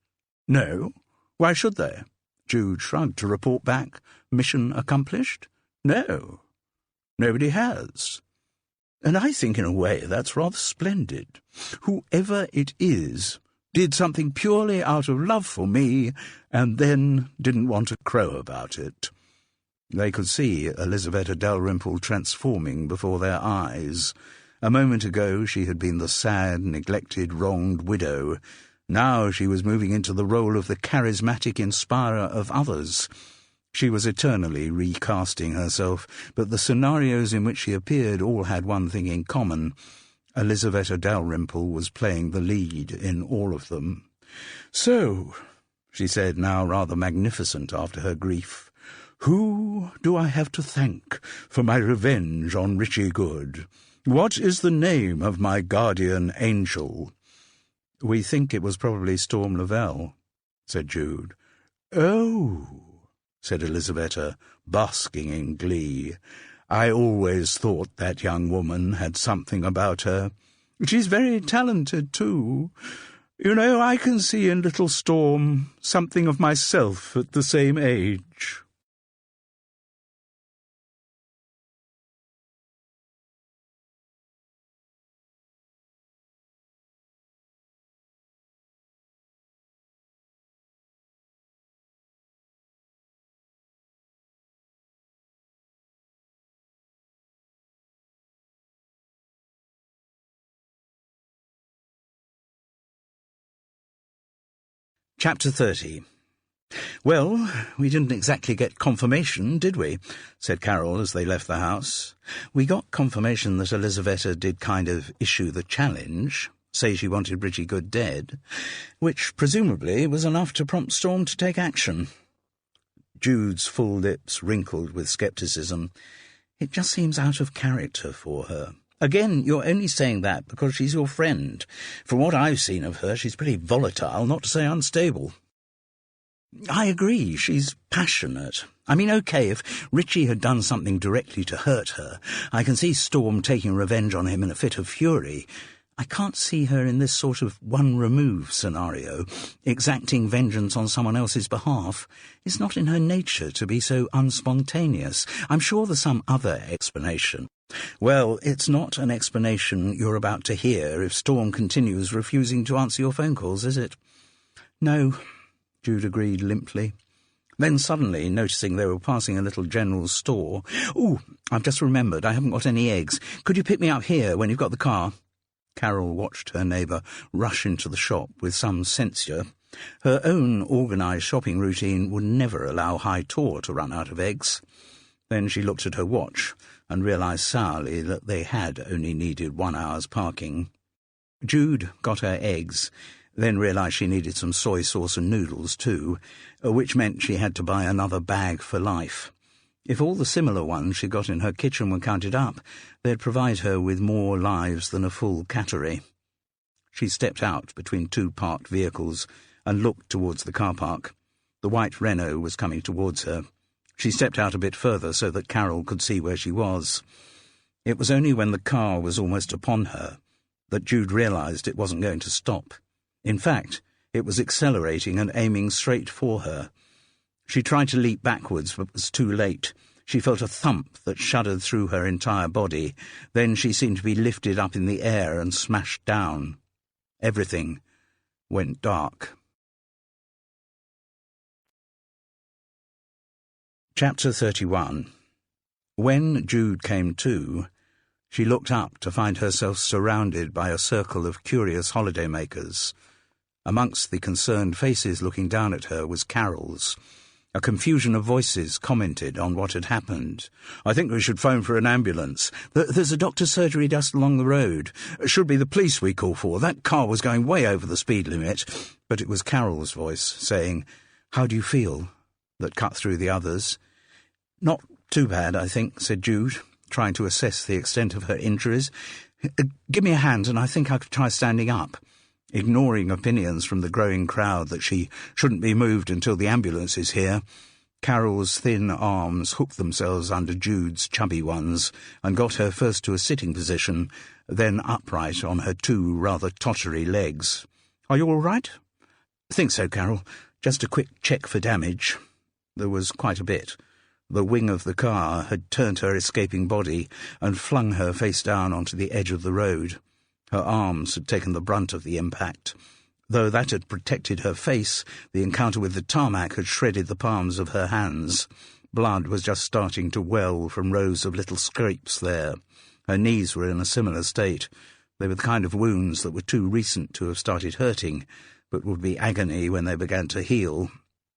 [SPEAKER 3] "No. Why should they?"
[SPEAKER 2] Jude shrugged to report back, "Mission accomplished?"
[SPEAKER 3] "No. Nobody has. And I think in a way that's rather splendid. Whoever it is did something purely out of love for me and then didn't want to crow about it."
[SPEAKER 2] They could see Elizaveta Dalrymple transforming before their eyes. A moment ago she had been the sad, neglected, wronged widow. Now she was moving into the role of the charismatic inspirer of others. She was eternally recasting herself, but the scenarios in which she appeared all had one thing in common. Elizaveta Dalrymple was playing the lead in all of them.
[SPEAKER 3] "So,"
[SPEAKER 2] she said, now rather magnificent after her grief,
[SPEAKER 3] "who do I have to thank for my revenge on Richie Good? What is the name of my guardian angel?"
[SPEAKER 2] "We think it was probably Storm Lavelle," said Jude.
[SPEAKER 3] "Oh,"
[SPEAKER 2] said Elizaveta, basking in glee. "I always thought that young woman had something about her.
[SPEAKER 3] She's very talented, too. You know, I can see in little Storm something of myself at the same age."
[SPEAKER 2] Chapter 30. "Well, we didn't exactly get confirmation, did we?" said Carol as they left the house. "We got confirmation that Elizaveta did kind of issue the challenge, say she wanted Richie Good dead, which presumably was enough to prompt Storm to take action." Jude's full lips wrinkled with scepticism. "It just seems out of character for her. Again, you're only saying that because she's your friend. From what I've seen of her, she's pretty volatile, not to say unstable." "I agree, she's passionate. I mean, okay, if Richie had done something directly to hurt her, I can see Storm taking revenge on him in a fit of fury. I can't see her in this sort of one-remove scenario, exacting vengeance on someone else's behalf. It's not in her nature to be so unspontaneous. I'm sure there's some other explanation." "Well, it's not an explanation you're about to hear if Storm continues refusing to answer your phone calls, is it?" "No," Jude agreed limply. Then suddenly, noticing they were passing a little general store, "Ooh, I've just remembered, I haven't got any eggs. Could you pick me up here when you've got the car?" Carol watched her neighbour rush into the shop with some censure. Her own organised shopping routine would never allow High Tor to run out of eggs. Then she looked at her watch and realised sourly that they had only needed 1 hour's parking. Jude got her eggs, then realised she needed some soy sauce and noodles too, which meant she had to buy another bag for life. If all the similar ones she got in her kitchen were counted up, they'd provide her with more lives than a full cattery. She stepped out between two parked vehicles and looked towards the car park. The white Renault was coming towards her. She stepped out a bit further so that Carol could see where she was. It was only when the car was almost upon her that Jude realised it wasn't going to stop. In fact, it was accelerating and aiming straight for her. She tried to leap backwards, but was too late. She felt a thump that shuddered through her entire body. Then she seemed to be lifted up in the air and smashed down. Everything went dark. Chapter 31. When Jude came to, she looked up to find herself surrounded by a circle of curious holidaymakers. Amongst the concerned faces looking down at her was Carol's. A confusion of voices commented on what had happened. "I think we should phone for an ambulance. There's a doctor's surgery just along the road. Should be the police we call for. That car was going way over the speed limit." But it was Carol's voice saying, "How do you feel?" that cut through the others. "Not too bad, I think," said Jude, trying to assess the extent of her injuries. "Give me a hand and I think I could try standing up." Ignoring opinions from the growing crowd that she shouldn't be moved until the ambulance is here, Carol's thin arms hooked themselves under Jude's chubby ones and got her first to a sitting position, then upright on her two rather tottery legs. "Are you all right?" "Think so, Carol. Just a quick check for damage." There was quite a bit. The wing of the car had turned her escaping body and flung her face down onto the edge of the road. Her arms had taken the brunt of the impact. Though that had protected her face, the encounter with the tarmac had shredded the palms of her hands. Blood was just starting to well from rows of little scrapes there. Her knees were in a similar state. They were the kind of wounds that were too recent to have started hurting, but would be agony when they began to heal.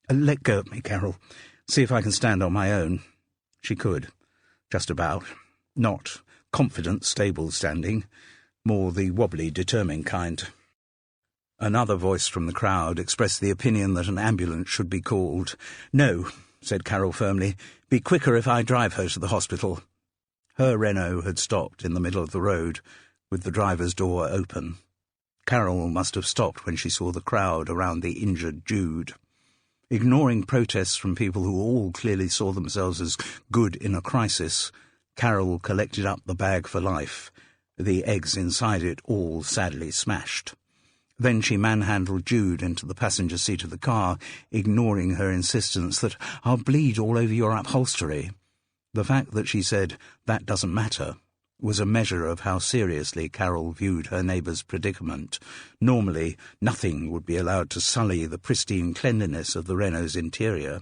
[SPEAKER 2] "Let go of me, Carol. See if I can stand on my own." She could. Just about. Not confident, stable standing. More the wobbly, determined kind. Another voice from the crowd expressed the opinion that an ambulance should be called. "No," said Carol firmly. "Be quicker if I drive her to the hospital." Her Renault had stopped in the middle of the road, with the driver's door open. Carol must have stopped when she saw the crowd around the injured Jude. Ignoring protests from people who all clearly saw themselves as good in a crisis, Carol collected up the bag for life, the eggs inside it all sadly smashed. Then she manhandled Jude into the passenger seat of the car, ignoring her insistence that "I'll bleed all over your upholstery." The fact that she said, "That doesn't matter," was a measure of how seriously Carol viewed her neighbour's predicament. Normally, nothing would be allowed to sully the pristine cleanliness of the Renault's interior.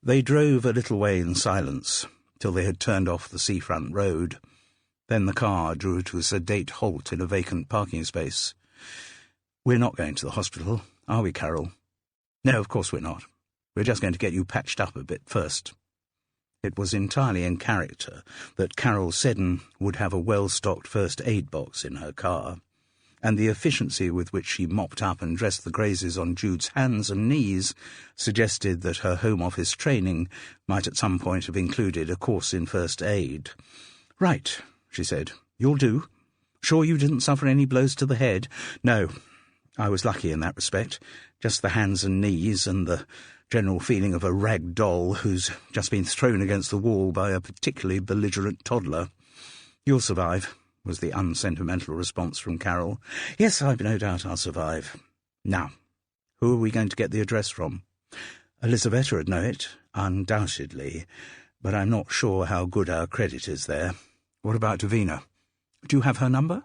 [SPEAKER 2] They drove a little way in silence, till they had turned off the seafront road. Then the car drew to a sedate halt in a vacant parking space. "We're not going to the hospital, are we, Carol?" "No, of course we're not. We're just going to get you patched up a bit first." It was entirely in character that Carol Seddon would have a well-stocked first aid box in her car, and the efficiency with which she mopped up and dressed the grazes on Jude's hands and knees suggested that her Home Office training might at some point have included a course in first aid. "Right," she said. "You'll do. Sure you didn't suffer any blows to the head?" "No. I was lucky in that respect. Just the hands and knees and the general feeling of a rag doll who's just been thrown against the wall by a particularly belligerent toddler." "You'll survive," was the unsentimental response from Carol. "Yes, I've no doubt I'll survive. Now, who are we going to get the address from?" "Elizaveta would know it, undoubtedly, but I'm not sure how good our credit is there." "What about Davina? Do you have her number?"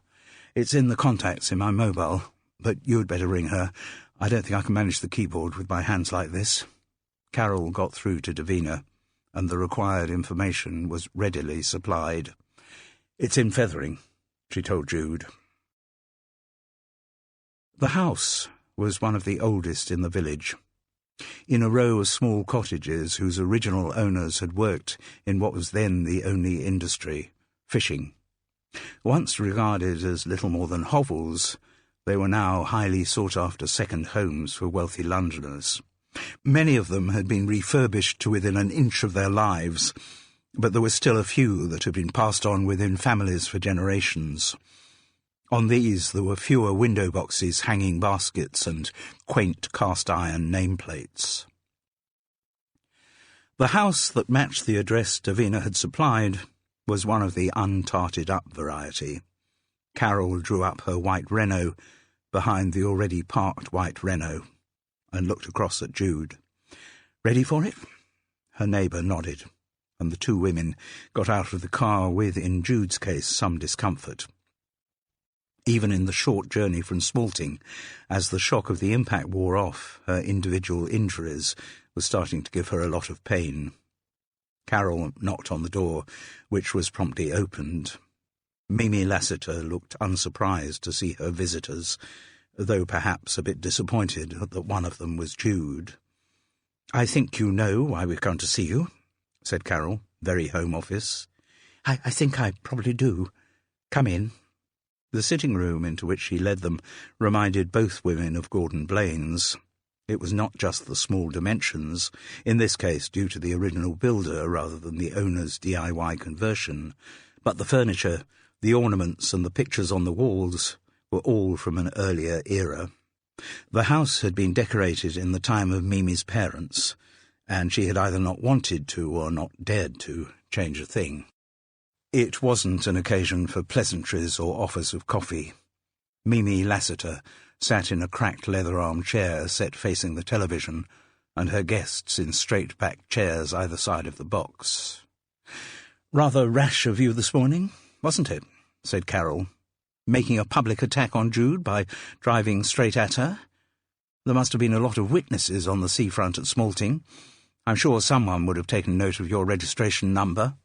[SPEAKER 2] "It's in the contacts in my mobile, but you'd better ring her. I don't think I can manage the keyboard with my hands like this." Carol got through to Davina, and the required information was readily supplied. "It's in Fethering," she told Jude. The house was one of the oldest in the village, in a row of small cottages whose original owners had worked in what was then the only industry, fishing. Once regarded as little more than hovels, they were now highly sought-after second homes for wealthy Londoners. Many of them had been refurbished to within an inch of their lives, but there were still a few that had been passed on within families for generations. On these there were fewer window boxes, hanging baskets, and quaint cast-iron nameplates. The house that matched the address Davina had supplied was one of the untarted-up variety. Carol drew up her white Renault behind the already parked white Renault and looked across at Jude. "Ready for it?" Her neighbour nodded, and the two women got out of the car with, in Jude's case, some discomfort. Even in the short journey from Smalting, as the shock of the impact wore off, her individual injuries were starting to give her a lot of pain. Carol knocked on the door, which was promptly opened. Mimi Lassiter looked unsurprised to see her visitors, though perhaps a bit disappointed that one of them was Jude. "I think you know why we've come to see you," said Carol, very Home Office. I think I probably do. Come in." The sitting room into which she led them reminded both women of Gordon Blaine's. It was not just the small dimensions, in this case due to the original builder rather than the owner's DIY conversion, but the furniture, the ornaments and the pictures on the walls were all from an earlier era. The house had been decorated in the time of Mimi's parents, and she had either not wanted to or not dared to change a thing. It wasn't an occasion for pleasantries or offers of coffee. Mimi Lassiter sat in a cracked leather armchair set facing the television, and her guests in straight-backed chairs either side of the box. "Rather rash of you this morning, wasn't it?" said Carol. "Making a public attack on Jude by driving straight at her? There must have been a lot of witnesses on the seafront at Smalting. I'm sure someone would have taken note of your registration number."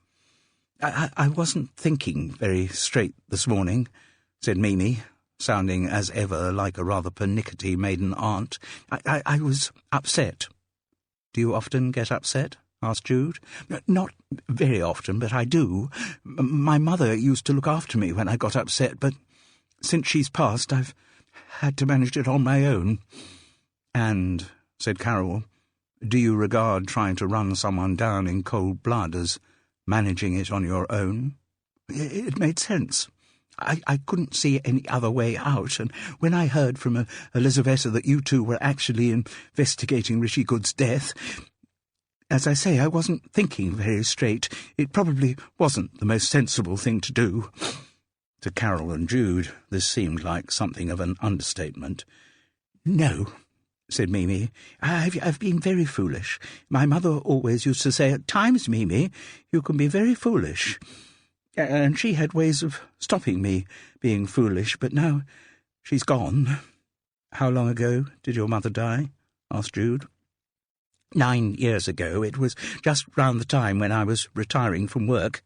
[SPEAKER 2] I wasn't thinking very straight this morning," said Mimi, sounding as ever like a rather pernickety maiden aunt. I was upset." "Do you often get upset?" asked Jude. "Not very often, but I do. My mother used to look after me when I got upset, but since she's passed, I've had to manage it on my own." "And," said Carol, "do you regard trying to run someone down in cold blood as managing it on your own?" It made sense. I couldn't see any other way out, and when I heard from Elizaveta that you two were actually investigating Rishi Good's death, as I say, I wasn't thinking very straight. It probably wasn't the most sensible thing to do. To Carol and Jude, this seemed like something of an understatement. "No," said Mimi. I've been very foolish. My mother always used to say, 'At times, Mimi, you can be very foolish.' And she had ways of stopping me being foolish, but now she's gone." "How long ago did your mother die?" asked Jude. 9 years ago. It was just round the time when I was retiring from work."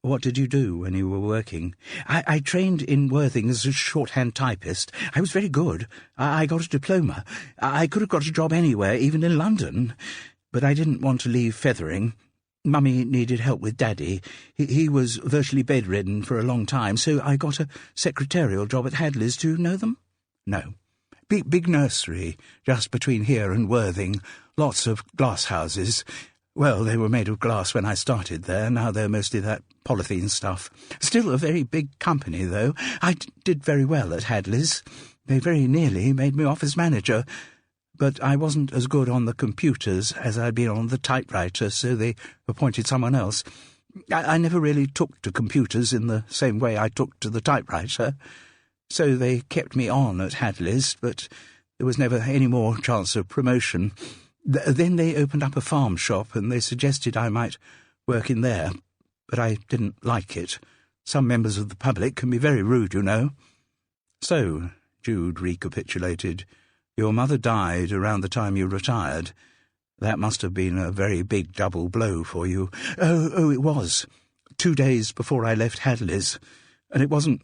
[SPEAKER 2] "What did you do when you were working?" I trained in Worthing as a shorthand typist. I was very good. I got a diploma. I could have got a job anywhere, even in London. But I didn't want to leave Fethering. Mummy needed help with Daddy. He was virtually bedridden for a long time, so I got a secretarial job at Hadley's. Do you know them?" "No." Big nursery, just between here and Worthing. Lots of glass houses. Well, they were made of glass when I started there. Now they're mostly that polythene stuff. Still a very big company, though. I did very well at Hadley's. They very nearly made me office manager. But I wasn't as good on the computers as I'd been on the typewriter, so they appointed someone else. I never really took to computers in the same way I took to the typewriter. So they kept me on at Hadley's, but there was never any more chance of promotion. Then they opened up a farm shop, and they suggested I might work in there, but I didn't like it. Some members of the public can be very rude, you know." "So," Jude recapitulated, "your mother died around the time you retired. That must have been a very big double blow for you." Oh, it was. 2 days before I left Hadley's, and it wasn't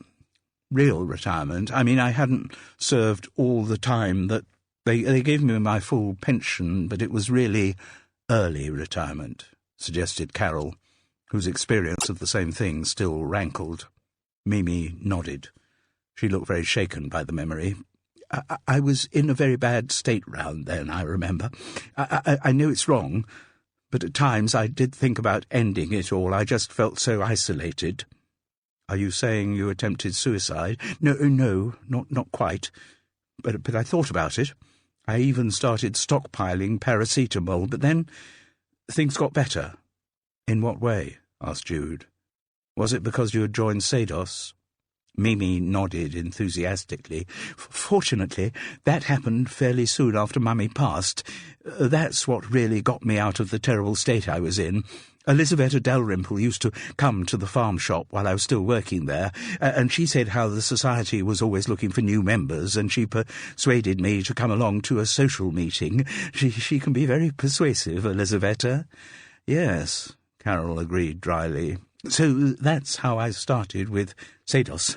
[SPEAKER 2] real retirement. I mean, I hadn't served all the time that they gave me my full pension, but it was really early retirement," suggested Carol, whose experience of the same thing still rankled. Mimi nodded. She looked very shaken by the memory. I was in a very bad state round then, I remember. I know it's wrong, but at times I did think about ending it all. I just felt so isolated." "Are you saying you attempted suicide?" No, not quite. But I thought about it. I even started stockpiling paracetamol, but then things got better." "In what way?" asked Jude. Was it because you had joined Sados? Mimi nodded enthusiastically. Fortunately, that happened fairly soon after Mummy passed. That's what really got me out of the terrible state I was in. Elizabeth Dalrymple used to come to the farm shop while I was still working there, and she said how the society was always looking for new members, and she persuaded me to come along to a social meeting. She can be very persuasive, Elizabeth. Yes, Carol agreed dryly. So that's how I started with Sados,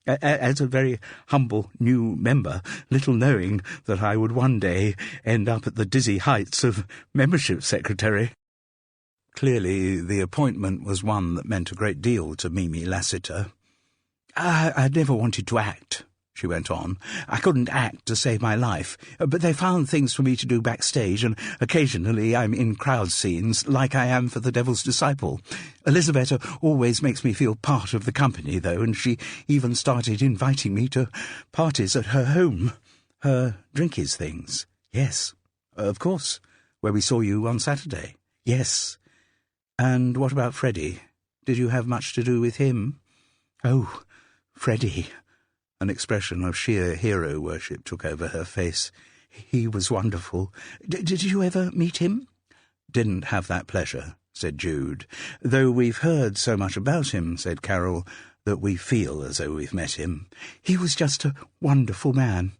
[SPEAKER 2] as a very humble new member, little knowing that I would one day end up at the dizzy heights of membership secretary. Clearly the appointment was one that meant a great deal to Mimi Lassiter. I'd never wanted to act, she went on. I couldn't act to save my life, but they found things for me to do backstage, and occasionally I'm in crowd scenes, like I am for The Devil's Disciple. Elizabeth always makes me feel part of the company, though, and she even started inviting me to parties at her home. Her drinkies things. Yes, of course, where we saw you on Saturday. Yes. And what about Freddie? Did you have much to do with him? Oh, Freddie. An expression of sheer hero worship took over her face. He was wonderful. Did you ever meet him? Didn't have that pleasure, said Jude. Though we've heard so much about him, said Carol, that we feel as though we've met him. He was just a wonderful man.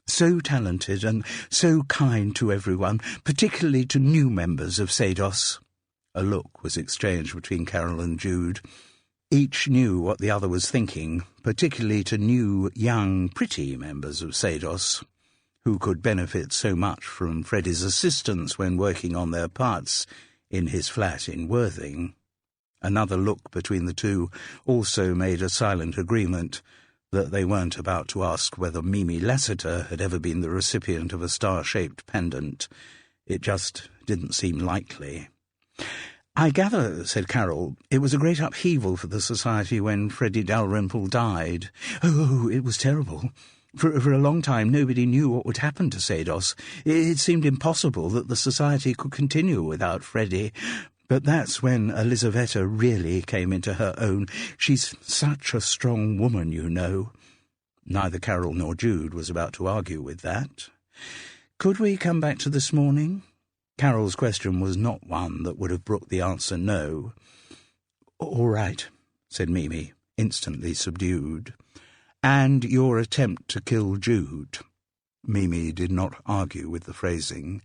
[SPEAKER 2] So talented and so kind to everyone, particularly to new members of Sados. A look was exchanged between Carol and Jude. Each knew what the other was thinking, particularly to new, young, pretty members of Sados, who could benefit so much from Freddie's assistance when working on their parts in his flat in Worthing. Another look between the two also made a silent agreement that they weren't about to ask whether Mimi Lassiter had ever been the recipient of a star-shaped pendant. It just didn't seem likely. I gather, said Carol, it was a great upheaval for the society when Freddie Dalrymple died. Oh, it was terrible. For a long time nobody knew what would happen to Sados. It seemed impossible that the society could continue without Freddie. But that's when Elizaveta really came into her own. She's such a strong woman, you know. Neither Carol nor Jude was about to argue with that. Could we come back to this morning? Carol's question was not one that would have brooked the answer no. All right, said Mimi, instantly subdued. And your attempt to kill Jude. Mimi did not argue with the phrasing.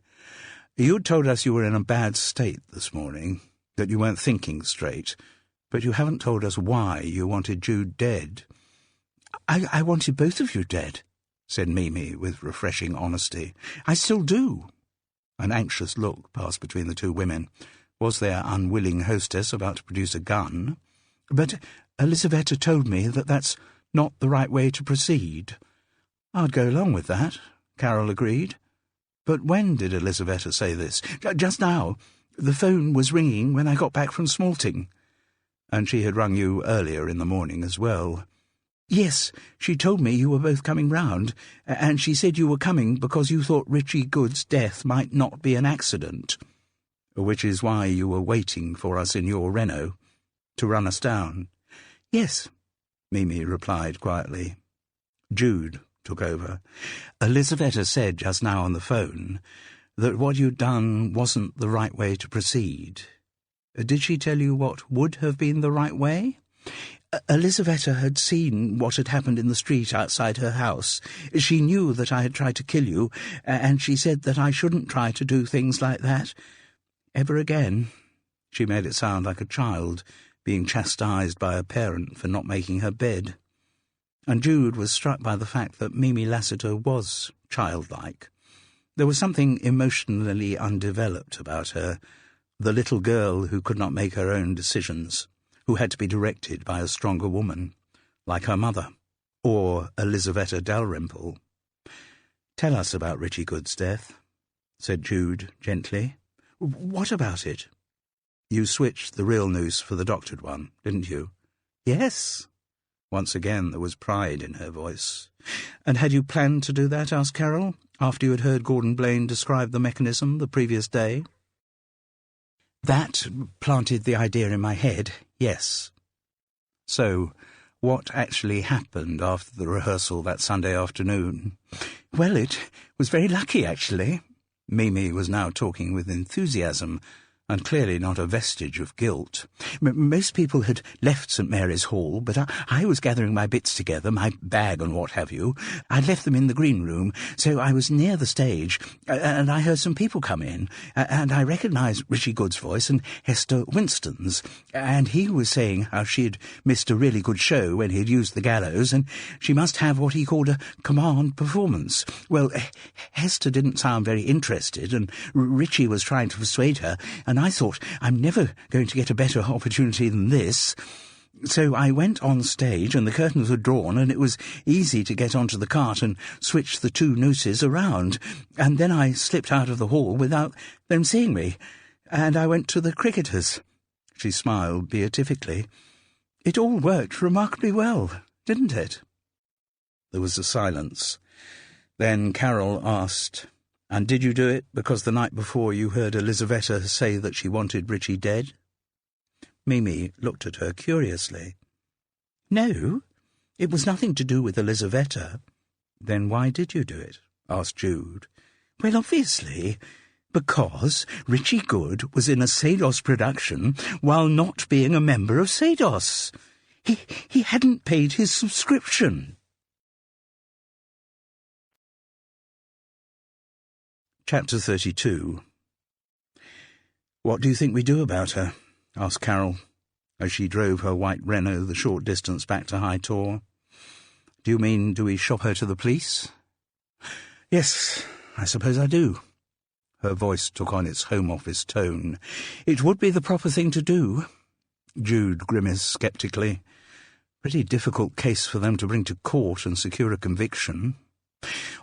[SPEAKER 2] You told us you were in a bad state this morning, that you weren't thinking straight, but you haven't told us why you wanted Jude dead. I wanted both of you dead, said Mimi with refreshing honesty. I still do. An anxious look passed between the two women. Was their unwilling hostess about to produce a gun? But Elizaveta told me that that's not the right way to proceed. I'd go along with that, Carol agreed. But when did Elizaveta say this? Just now. The phone was ringing when I got back from Smalting. And she had rung you earlier in the morning as well. Yes, she told me you were both coming round, and she said you were coming because you thought Richie Good's death might not be an accident. Which is why you were waiting for us in your Renault, to run us down. Yes, Mimi replied quietly. Jude took over. Elizaveta said just now on the phone that what you'd done wasn't the right way to proceed. Did she tell you what would have been the right way? Elizaveta had seen what had happened in the street outside her house. She knew that I had tried to kill you, and she said that I shouldn't try to do things like that ever again. She made it sound like a child being chastised by a parent for not making her bed. And Jude was struck by the fact that Mimi Lassiter was childlike. There was something emotionally undeveloped about her, the little girl who could not make her own decisions, who had to be directed by a stronger woman, like her mother, or Elizaveta Dalrymple. Tell us about Richie Good's death, said Jude gently. What about it? You switched the real noose for the doctored one, didn't you? Yes. Once again there was pride in her voice. And had you planned to do that, asked Carol, after you had heard Gordon Blaine describe the mechanism the previous day? That planted the idea in my head, yes. So, what actually happened after the rehearsal that Sunday afternoon?
[SPEAKER 1] Well, it was very lucky, actually.
[SPEAKER 2] Mimi was now talking with enthusiasm, and clearly not a vestige of guilt.
[SPEAKER 1] Most people had left St. Mary's Hall, but I was gathering my bits together, my bag and what have you. I'd left them in the green room, so I was near the stage, and I heard some people come in, and I recognised Richie Good's voice and Hester Winston's, and he was saying how she'd missed a really good show when he'd used the gallows, and she must have what he called a command performance. Well, Hester didn't sound very interested, and Richie was trying to persuade her, and I thought, I'm never going to get a better opportunity than this. So I went on stage, and the curtains were drawn, and it was easy to get onto the cart and switch the two nooses around, and then I slipped out of the hall without them seeing me, and I went to the cricketers.
[SPEAKER 2] She smiled beatifically.
[SPEAKER 1] It all worked remarkably well, didn't it?
[SPEAKER 2] There was a silence. Then Carol asked, "And did you do it because the night before you heard Elizaveta say that she wanted Richie dead?" Mimi looked at her curiously.
[SPEAKER 1] No, it was nothing to do with Elizaveta.
[SPEAKER 2] Then why did you do it? Asked Jude.
[SPEAKER 1] Well, obviously, because Richie Good was in a Sados production while not being a member of Sados. He hadn't paid his subscription.
[SPEAKER 2] Chapter 32. "What do you think we do about her?" asked Carol, as she drove her white Renault the short distance back to High Tor. "Do you mean, do we shop her to the police?"
[SPEAKER 1] Yes, I suppose I do.
[SPEAKER 2] Her voice took on its Home Office tone.
[SPEAKER 1] It would be the proper thing to do.
[SPEAKER 2] Jude grimaced sceptically. Pretty difficult case for them to bring to court and secure a conviction.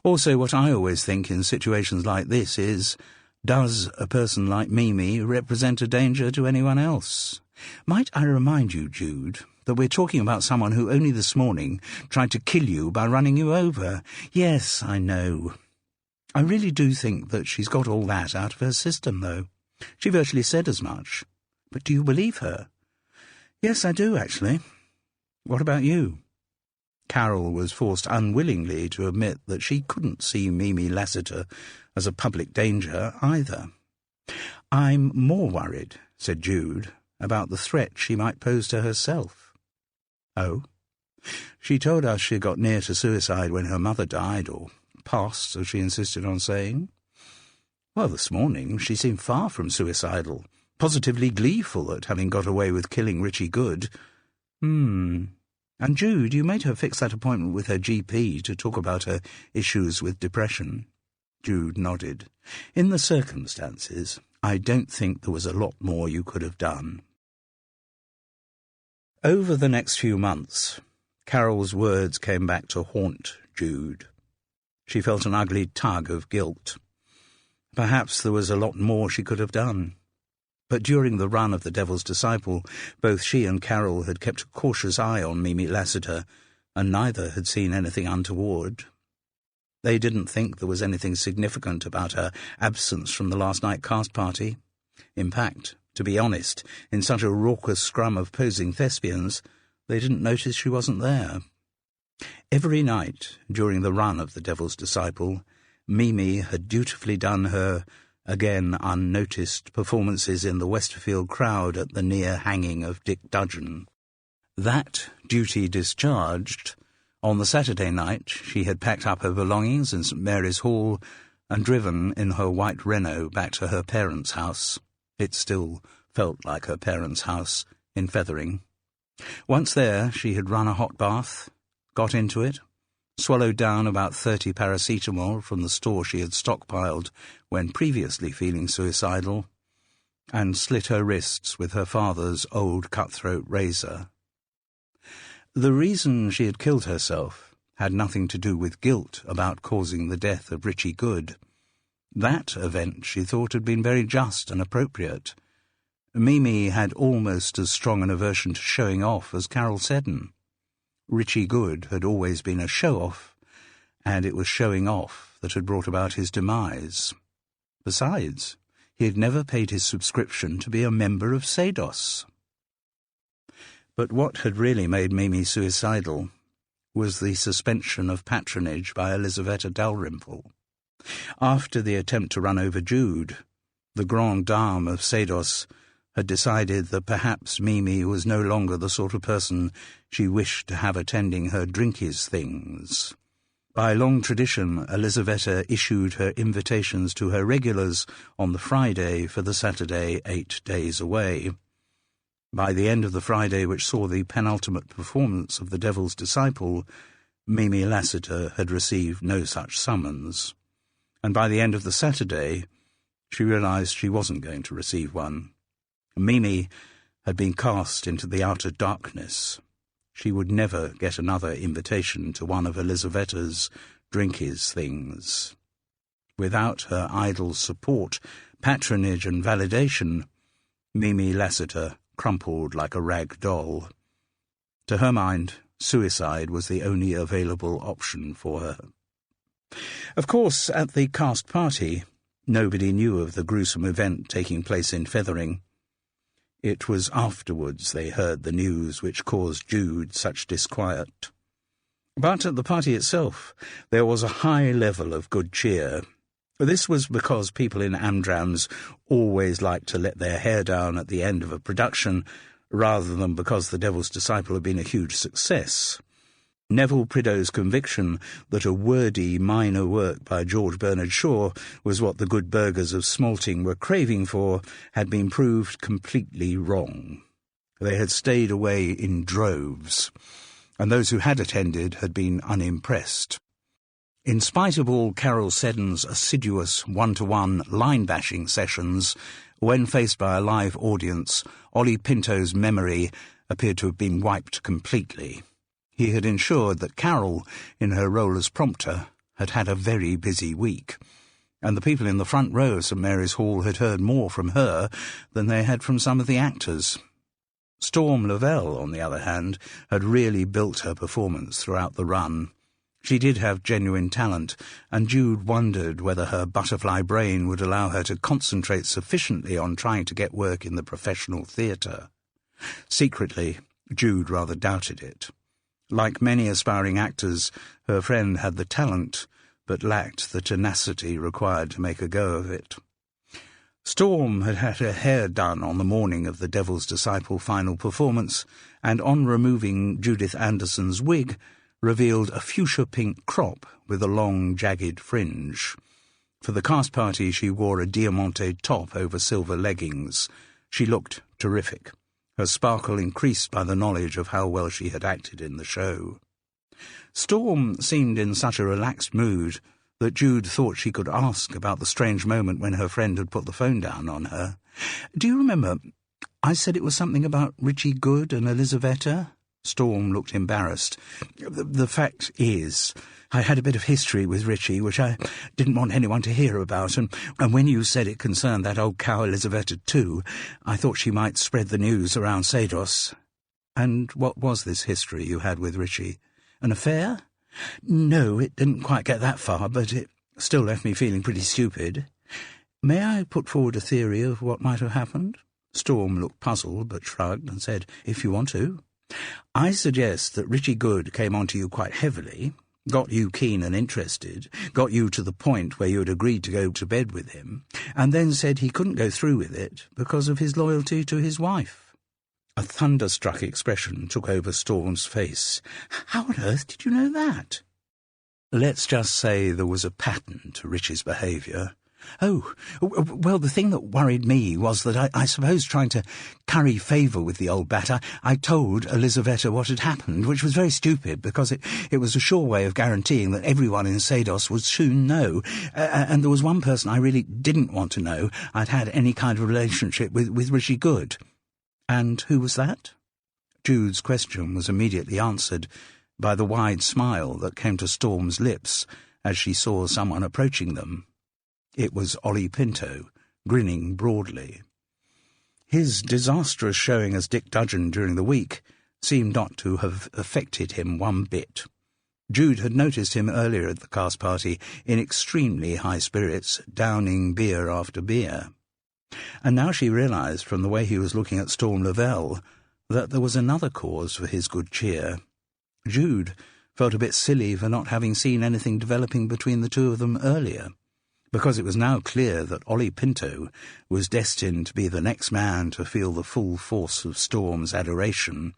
[SPEAKER 2] Also, what I always think in situations like this is, does a person like Mimi represent a danger to anyone else? Might I remind you, Jude, that we're talking about someone who only this morning tried to kill you by running you over?
[SPEAKER 1] Yes, I know.
[SPEAKER 2] I really do think that she's got all that out of her system, though. She virtually said as much. But do you believe her?
[SPEAKER 1] Yes, I do, actually.
[SPEAKER 2] What about you? Carol was forced unwillingly to admit that she couldn't see Mimi Lassiter as a public danger either.
[SPEAKER 1] I'm more worried,
[SPEAKER 2] said Jude, about the threat she might pose to herself.
[SPEAKER 1] Oh?
[SPEAKER 2] She told us she got near to suicide when her mother died, or passed, as she insisted on saying. Well, this morning she seemed far from suicidal, positively gleeful at having got away with killing Richie Good. And, Jude, you made her fix that appointment with her GP to talk about her issues with depression. Jude nodded. In the circumstances, I don't think there was a lot more you could have done. Over the next few months, Carol's words came back to haunt Jude. She felt an ugly tug of guilt. Perhaps there was a lot more she could have done. But during the run of The Devil's Disciple, both she and Carol had kept a cautious eye on Mimi Lassiter, and neither had seen anything untoward. They didn't think there was anything significant about her absence from the last night cast party. In fact, to be honest, in such a raucous scrum of posing thespians, they didn't notice she wasn't there. Every night, during the run of The Devil's Disciple, Mimi had dutifully done her, again unnoticed, performances in the Westerfield crowd at the near hanging of Dick Dudgeon. That duty discharged, on the Saturday night she had packed up her belongings in St. Mary's Hall and driven in her white Renault back to her parents' house. It still felt like her parents' house in Fethering. Once there, she had run a hot bath, got into it, swallowed down about 30 paracetamol from the store she had stockpiled when previously feeling suicidal, and slit her wrists with her father's old cutthroat razor. The reason she had killed herself had nothing to do with guilt about causing the death of Richie Good. That event, she thought, had been very just and appropriate. Mimi had almost as strong an aversion to showing off as Carol Seddon. Richie Good had always been a show-off, and it was showing off that had brought about his demise. Besides, he had never paid his subscription to be a member of Sados. But what had really made Mimi suicidal was the suspension of patronage by Elisaveta Dalrymple. After the attempt to run over Jude, the grande dame of Seidos had decided that perhaps Mimi was no longer the sort of person she wished to have attending her drinkies things. By long tradition, Elisaveta issued her invitations to her regulars on the Friday for the Saturday 8 days away. By the end of the Friday, which saw the penultimate performance of The Devil's Disciple, Mimi Lassiter had received no such summons. And by the end of the Saturday, she realized she wasn't going to receive one. Mimi had been cast into the outer darkness. She would never get another invitation to one of Elisaveta's drinkies things. Without her idol's support, patronage and validation, Mimi Lassiter crumpled like a rag doll. To her mind, suicide was the only available option for her. Of course, at the cast party, nobody knew of the gruesome event taking place in Fethering. It was afterwards they heard the news which caused Jude such disquiet. But at the party itself, there was a high level of good cheer. This was because people in Amdrams always liked to let their hair down at the end of a production, rather than because The Devil's Disciple had been a huge success. Neville Prideaux's conviction that a wordy minor work by George Bernard Shaw was what the good burghers of Smalting were craving for had been proved completely wrong. They had stayed away in droves, and those who had attended had been unimpressed. In spite of all Carol Seddon's assiduous one-to-one line-bashing sessions, when faced by a live audience, Ollie Pinto's memory appeared to have been wiped completely. He had ensured that Carol, in her role as prompter, had had a very busy week, and the people in the front row of St Mary's Hall had heard more from her than they had from some of the actors. Storm Lavelle, on the other hand, had really built her performance throughout the run. She did have genuine talent, and Jude wondered whether her butterfly brain would allow her to concentrate sufficiently on trying to get work in the professional theatre. Secretly, Jude rather doubted it. Like many aspiring actors, her friend had the talent, but lacked the tenacity required to make a go of it. Storm had had her hair done on the morning of The Devil's Disciple final performance, and on removing Judith Anderson's wig, revealed a fuchsia-pink crop with a long, jagged fringe. For the cast party, she wore a diamante top over silver leggings. She looked terrific. Her sparkle increased by the knowledge of how well she had acted in the show. Storm seemed in such a relaxed mood that Jude thought she could ask about the strange moment when her friend had put the phone down on her. "Do you remember, I said it was something about Richie Good and Elisaveta?" Storm looked embarrassed. The fact is, I had a bit of history with Richie, which I didn't want anyone to hear about, and when you said it concerned that old cow Elisaveta too, I thought she might spread the news around Seidos." "And what was this history you had with Richie? An affair?" "No, it didn't quite get that far, but it still left me feeling pretty stupid." "May I put forward a theory of what might have happened?" Storm looked puzzled, but shrugged and said, "If you want to." "I suggest that Richie Good came onto you quite heavily, got you keen and interested, got you to the point where you had agreed to go to bed with him, and then said he couldn't go through with it because of his loyalty to his wife." A thunderstruck expression took over Storm's face. "How on earth did you know that?" "Let's just say there was a pattern to Richie's behaviour." "Oh, well, the thing that worried me was that I suppose trying to curry favour with the old bat, I told Elisaveta what had happened, which was very stupid because it was a sure way of guaranteeing that everyone in Seidos would soon know, and there was one person I really didn't want to know I'd had any kind of relationship with Richie Good." "And who was that?" Jude's question was immediately answered by the wide smile that came to Storm's lips as she saw someone approaching them. It was Ollie Pinto, grinning broadly. His disastrous showing as Dick Dudgeon during the week seemed not to have affected him one bit. Jude had noticed him earlier at the cast party in extremely high spirits, downing beer after beer. And now she realized from the way he was looking at Storm Lavelle that there was another cause for his good cheer. Jude felt a bit silly for not having seen anything developing between the two of them earlier, because it was now clear that Ollie Pinto was destined to be the next man to feel the full force of Storm's adoration.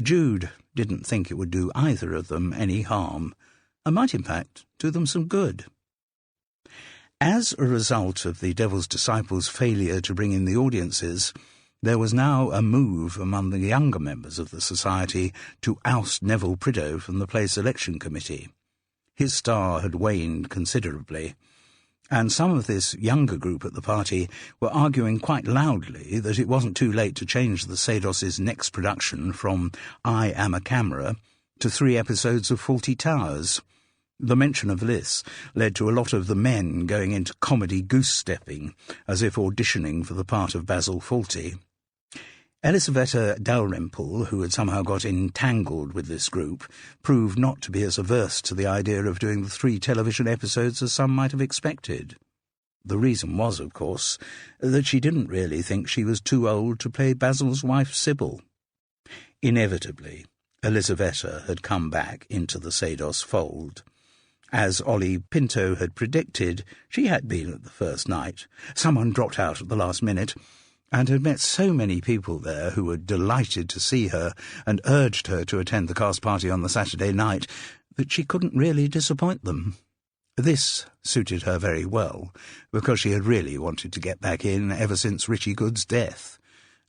[SPEAKER 2] Jude didn't think it would do either of them any harm, and might in fact do them some good. As a result of the Devil's Disciples' failure to bring in the audiences, there was now a move among the younger members of the society to oust Neville Prideaux from the place election committee. His star had waned considerably, and some of this younger group at the party were arguing quite loudly that it wasn't too late to change the Sados's next production from I Am a Camera to 3 episodes of Fawlty Towers. The mention of this led to a lot of the men going into comedy goose-stepping, as if auditioning for the part of Basil Fawlty. Elisabetta Dalrymple, who had somehow got entangled with this group, proved not to be as averse to the idea of doing the 3 television episodes as some might have expected. The reason was, of course, that she didn't really think she was too old to play Basil's wife Sybil. Inevitably, Elisabetta had come back into the Sados fold. As Ollie Pinto had predicted, she had been at the first night. Someone dropped out at the last minute, and had met so many people there who were delighted to see her and urged her to attend the cast party on the Saturday night that she couldn't really disappoint them. This suited her very well, because she had really wanted to get back in ever since Richie Good's death.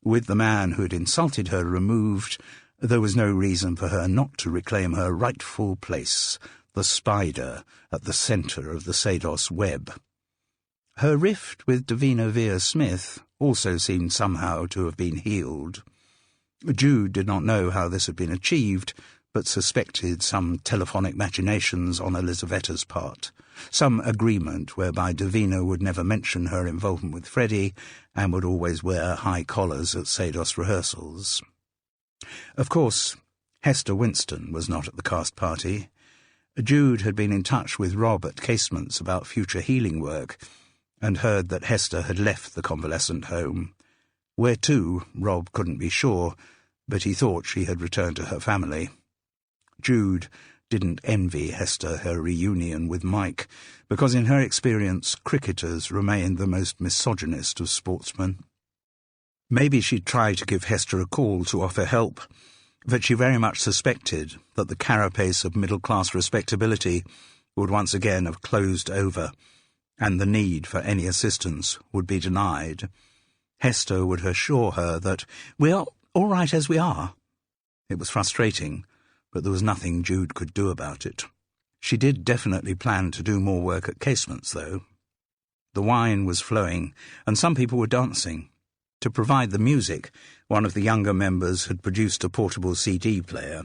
[SPEAKER 2] With the man who had insulted her removed, there was no reason for her not to reclaim her rightful place, the spider at the centre of the Sados web. Her rift with Davina Vere-Smith also seemed somehow to have been healed. Jude did not know how this had been achieved, but suspected some telephonic machinations on Elisabetta's part, some agreement whereby Davina would never mention her involvement with Freddie and would always wear high collars at Sados rehearsals. Of course, Hester Winston was not at the cast party. Jude had been in touch with Rob at Casements about future healing work, and heard that Hester had left the convalescent home. Where to, Rob couldn't be sure, but he thought she had returned to her family. Jude didn't envy Hester her reunion with Mike, because in her experience cricketers remained the most misogynist of sportsmen. Maybe she'd try to give Hester a call to offer help, but she very much suspected that the carapace of middle-class respectability would once again have closed over, and the need for any assistance would be denied. Hester would assure her that we're all right as we are. It was frustrating, but there was nothing Jude could do about it. She did definitely plan to do more work at Casements, though. The wine was flowing, and some people were dancing. To provide the music, one of the younger members had produced a portable CD player.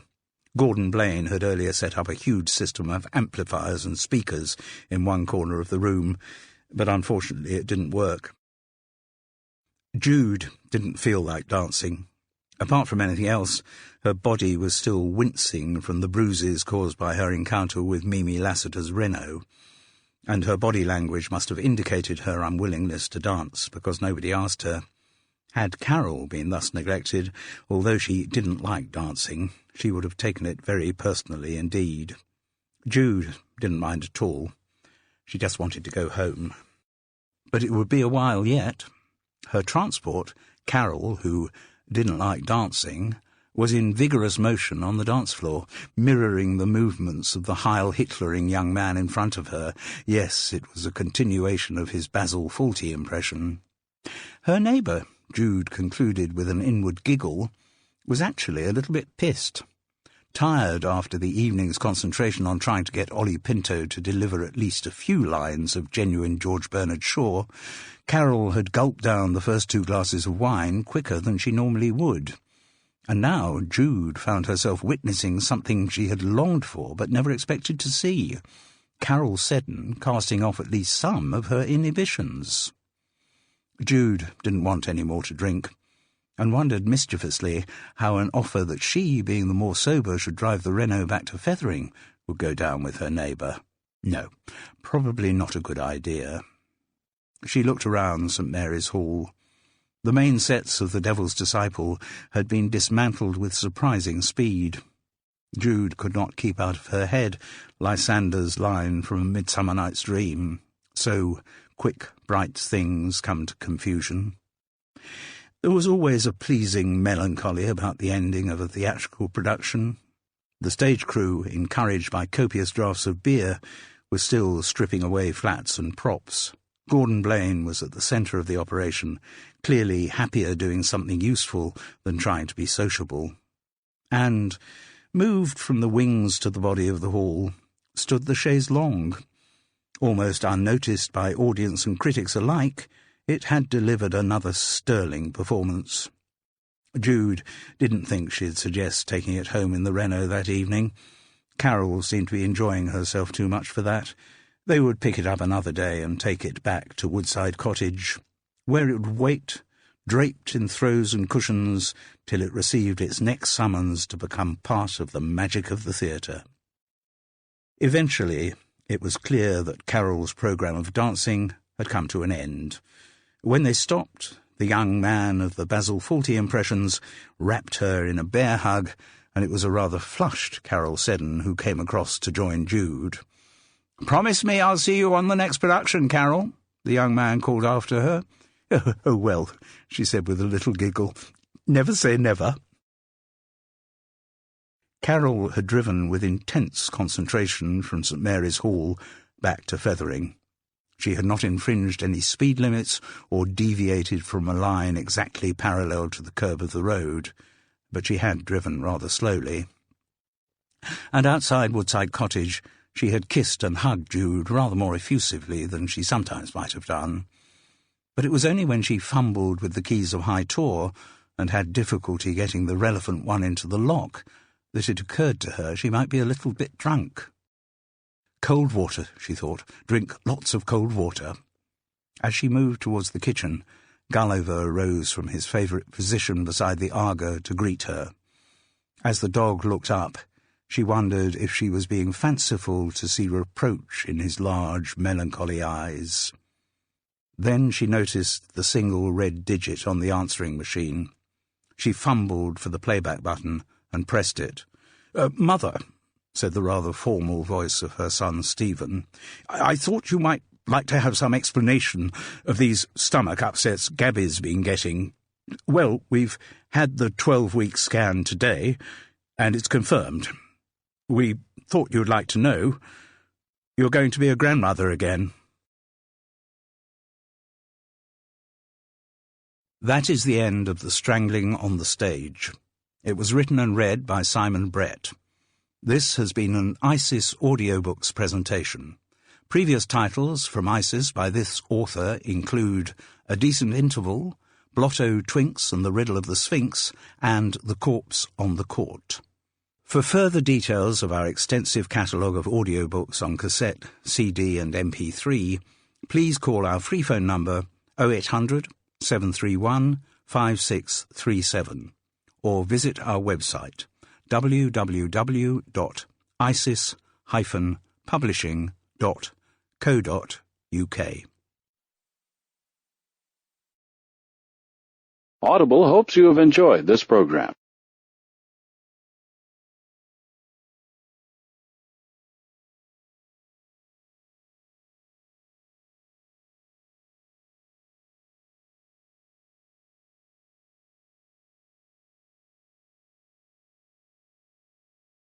[SPEAKER 2] Gordon Blaine had earlier set up a huge system of amplifiers and speakers in one corner of the room, but unfortunately it didn't work. Jude didn't feel like dancing. Apart from anything else, her body was still wincing from the bruises caused by her encounter with Mimi Lassiter's Renault, and her body language must have indicated her unwillingness to dance because nobody asked her. Had Carol been thus neglected, although she didn't like dancing, she would have taken it very personally indeed. Jude didn't mind at all. She just wanted to go home. But it would be a while yet. Her transport, Carol, who didn't like dancing, was in vigorous motion on the dance floor, mirroring the movements of the Heil Hitlering young man in front of her. Yes, it was a continuation of his Basil Fawlty impression. Her neighbour, Jude concluded with an inward giggle, was actually a little bit pissed. Tired after the evening's concentration on trying to get Ollie Pinto to deliver at least a few lines of genuine George Bernard Shaw, Carol had gulped down the first 2 glasses of wine quicker than she normally would. And now Jude found herself witnessing something she had longed for but never expected to see. Carol Seddon casting off at least some of her inhibitions. Jude didn't want any more to drink, and wondered mischievously how an offer that she, being the more sober, should drive the Renault back to Fethering would go down with her neighbour. No, probably not a good idea. She looked around St. Mary's Hall. The main sets of the Devil's Disciple had been dismantled with surprising speed. Jude could not keep out of her head Lysander's line from A Midsummer Night's Dream, "So quick, bright things come to confusion." There was always a pleasing melancholy about the ending of a theatrical production. The stage crew, encouraged by copious draughts of beer, was still stripping away flats and props. Gordon Blaine was at the centre of the operation, clearly happier doing something useful than trying to be sociable. And, moved from the wings to the body of the hall, stood the chaise longue. Almost unnoticed by audience and critics alike, it had delivered another sterling performance. Jude didn't think she'd suggest taking it home in the Renault that evening. Carol seemed to be enjoying herself too much for that. They would pick it up another day and take it back to Woodside Cottage, where it would wait, draped in throws and cushions, till it received its next summons to become part of the magic of the theatre. Eventually, it was clear that Carol's programme of dancing had come to an end. When they stopped, the young man of the Basil Fawlty impressions wrapped her in a bear hug, and it was a rather flushed Carol Seddon who came across to join Jude. "Promise me I'll see you on the next production, Carol," the young man called after her. "Oh, well," she said with a little giggle. "Never say never." Carol had driven with intense concentration from St. Mary's Hall back to Fethering. She had not infringed any speed limits or deviated from a line exactly parallel to the curve of the road, but she had driven rather slowly. And outside Woodside Cottage she had kissed and hugged Jude rather more effusively than she sometimes might have done. But it was only when she fumbled with the keys of High Tor and had difficulty getting the relevant one into the lock that it occurred to her she might be a little bit drunk. Cold water, she thought. Drink lots of cold water. As she moved towards the kitchen, Gulliver rose from his favourite position beside the Arga to greet her. As the dog looked up, she wondered if she was being fanciful to see reproach in his large, melancholy eyes. Then she noticed the single red digit on the answering machine. She fumbled for the playback button and pressed it. "Mother," said the rather formal voice of her son Stephen, I thought you might like to have some explanation of these stomach upsets Gabby's been getting. Well, we've had the 12-week scan today, and it's confirmed. We thought you'd like to know. You're going to be a grandmother again." That is the end of The Strangling on the Stage. It was written and read by Simon Brett. This has been an ISIS Audiobooks presentation. Previous titles from ISIS by this author include A Decent Interval, Blotto, Twinks and the Riddle of the Sphinx, and The Corpse on the Court. For further details of our extensive catalogue of audiobooks on cassette, CD and MP3, please call our free phone number 0800 731 5637 or visit our website www.isis-publishing.co.uk.
[SPEAKER 4] Audible hopes you have enjoyed this program.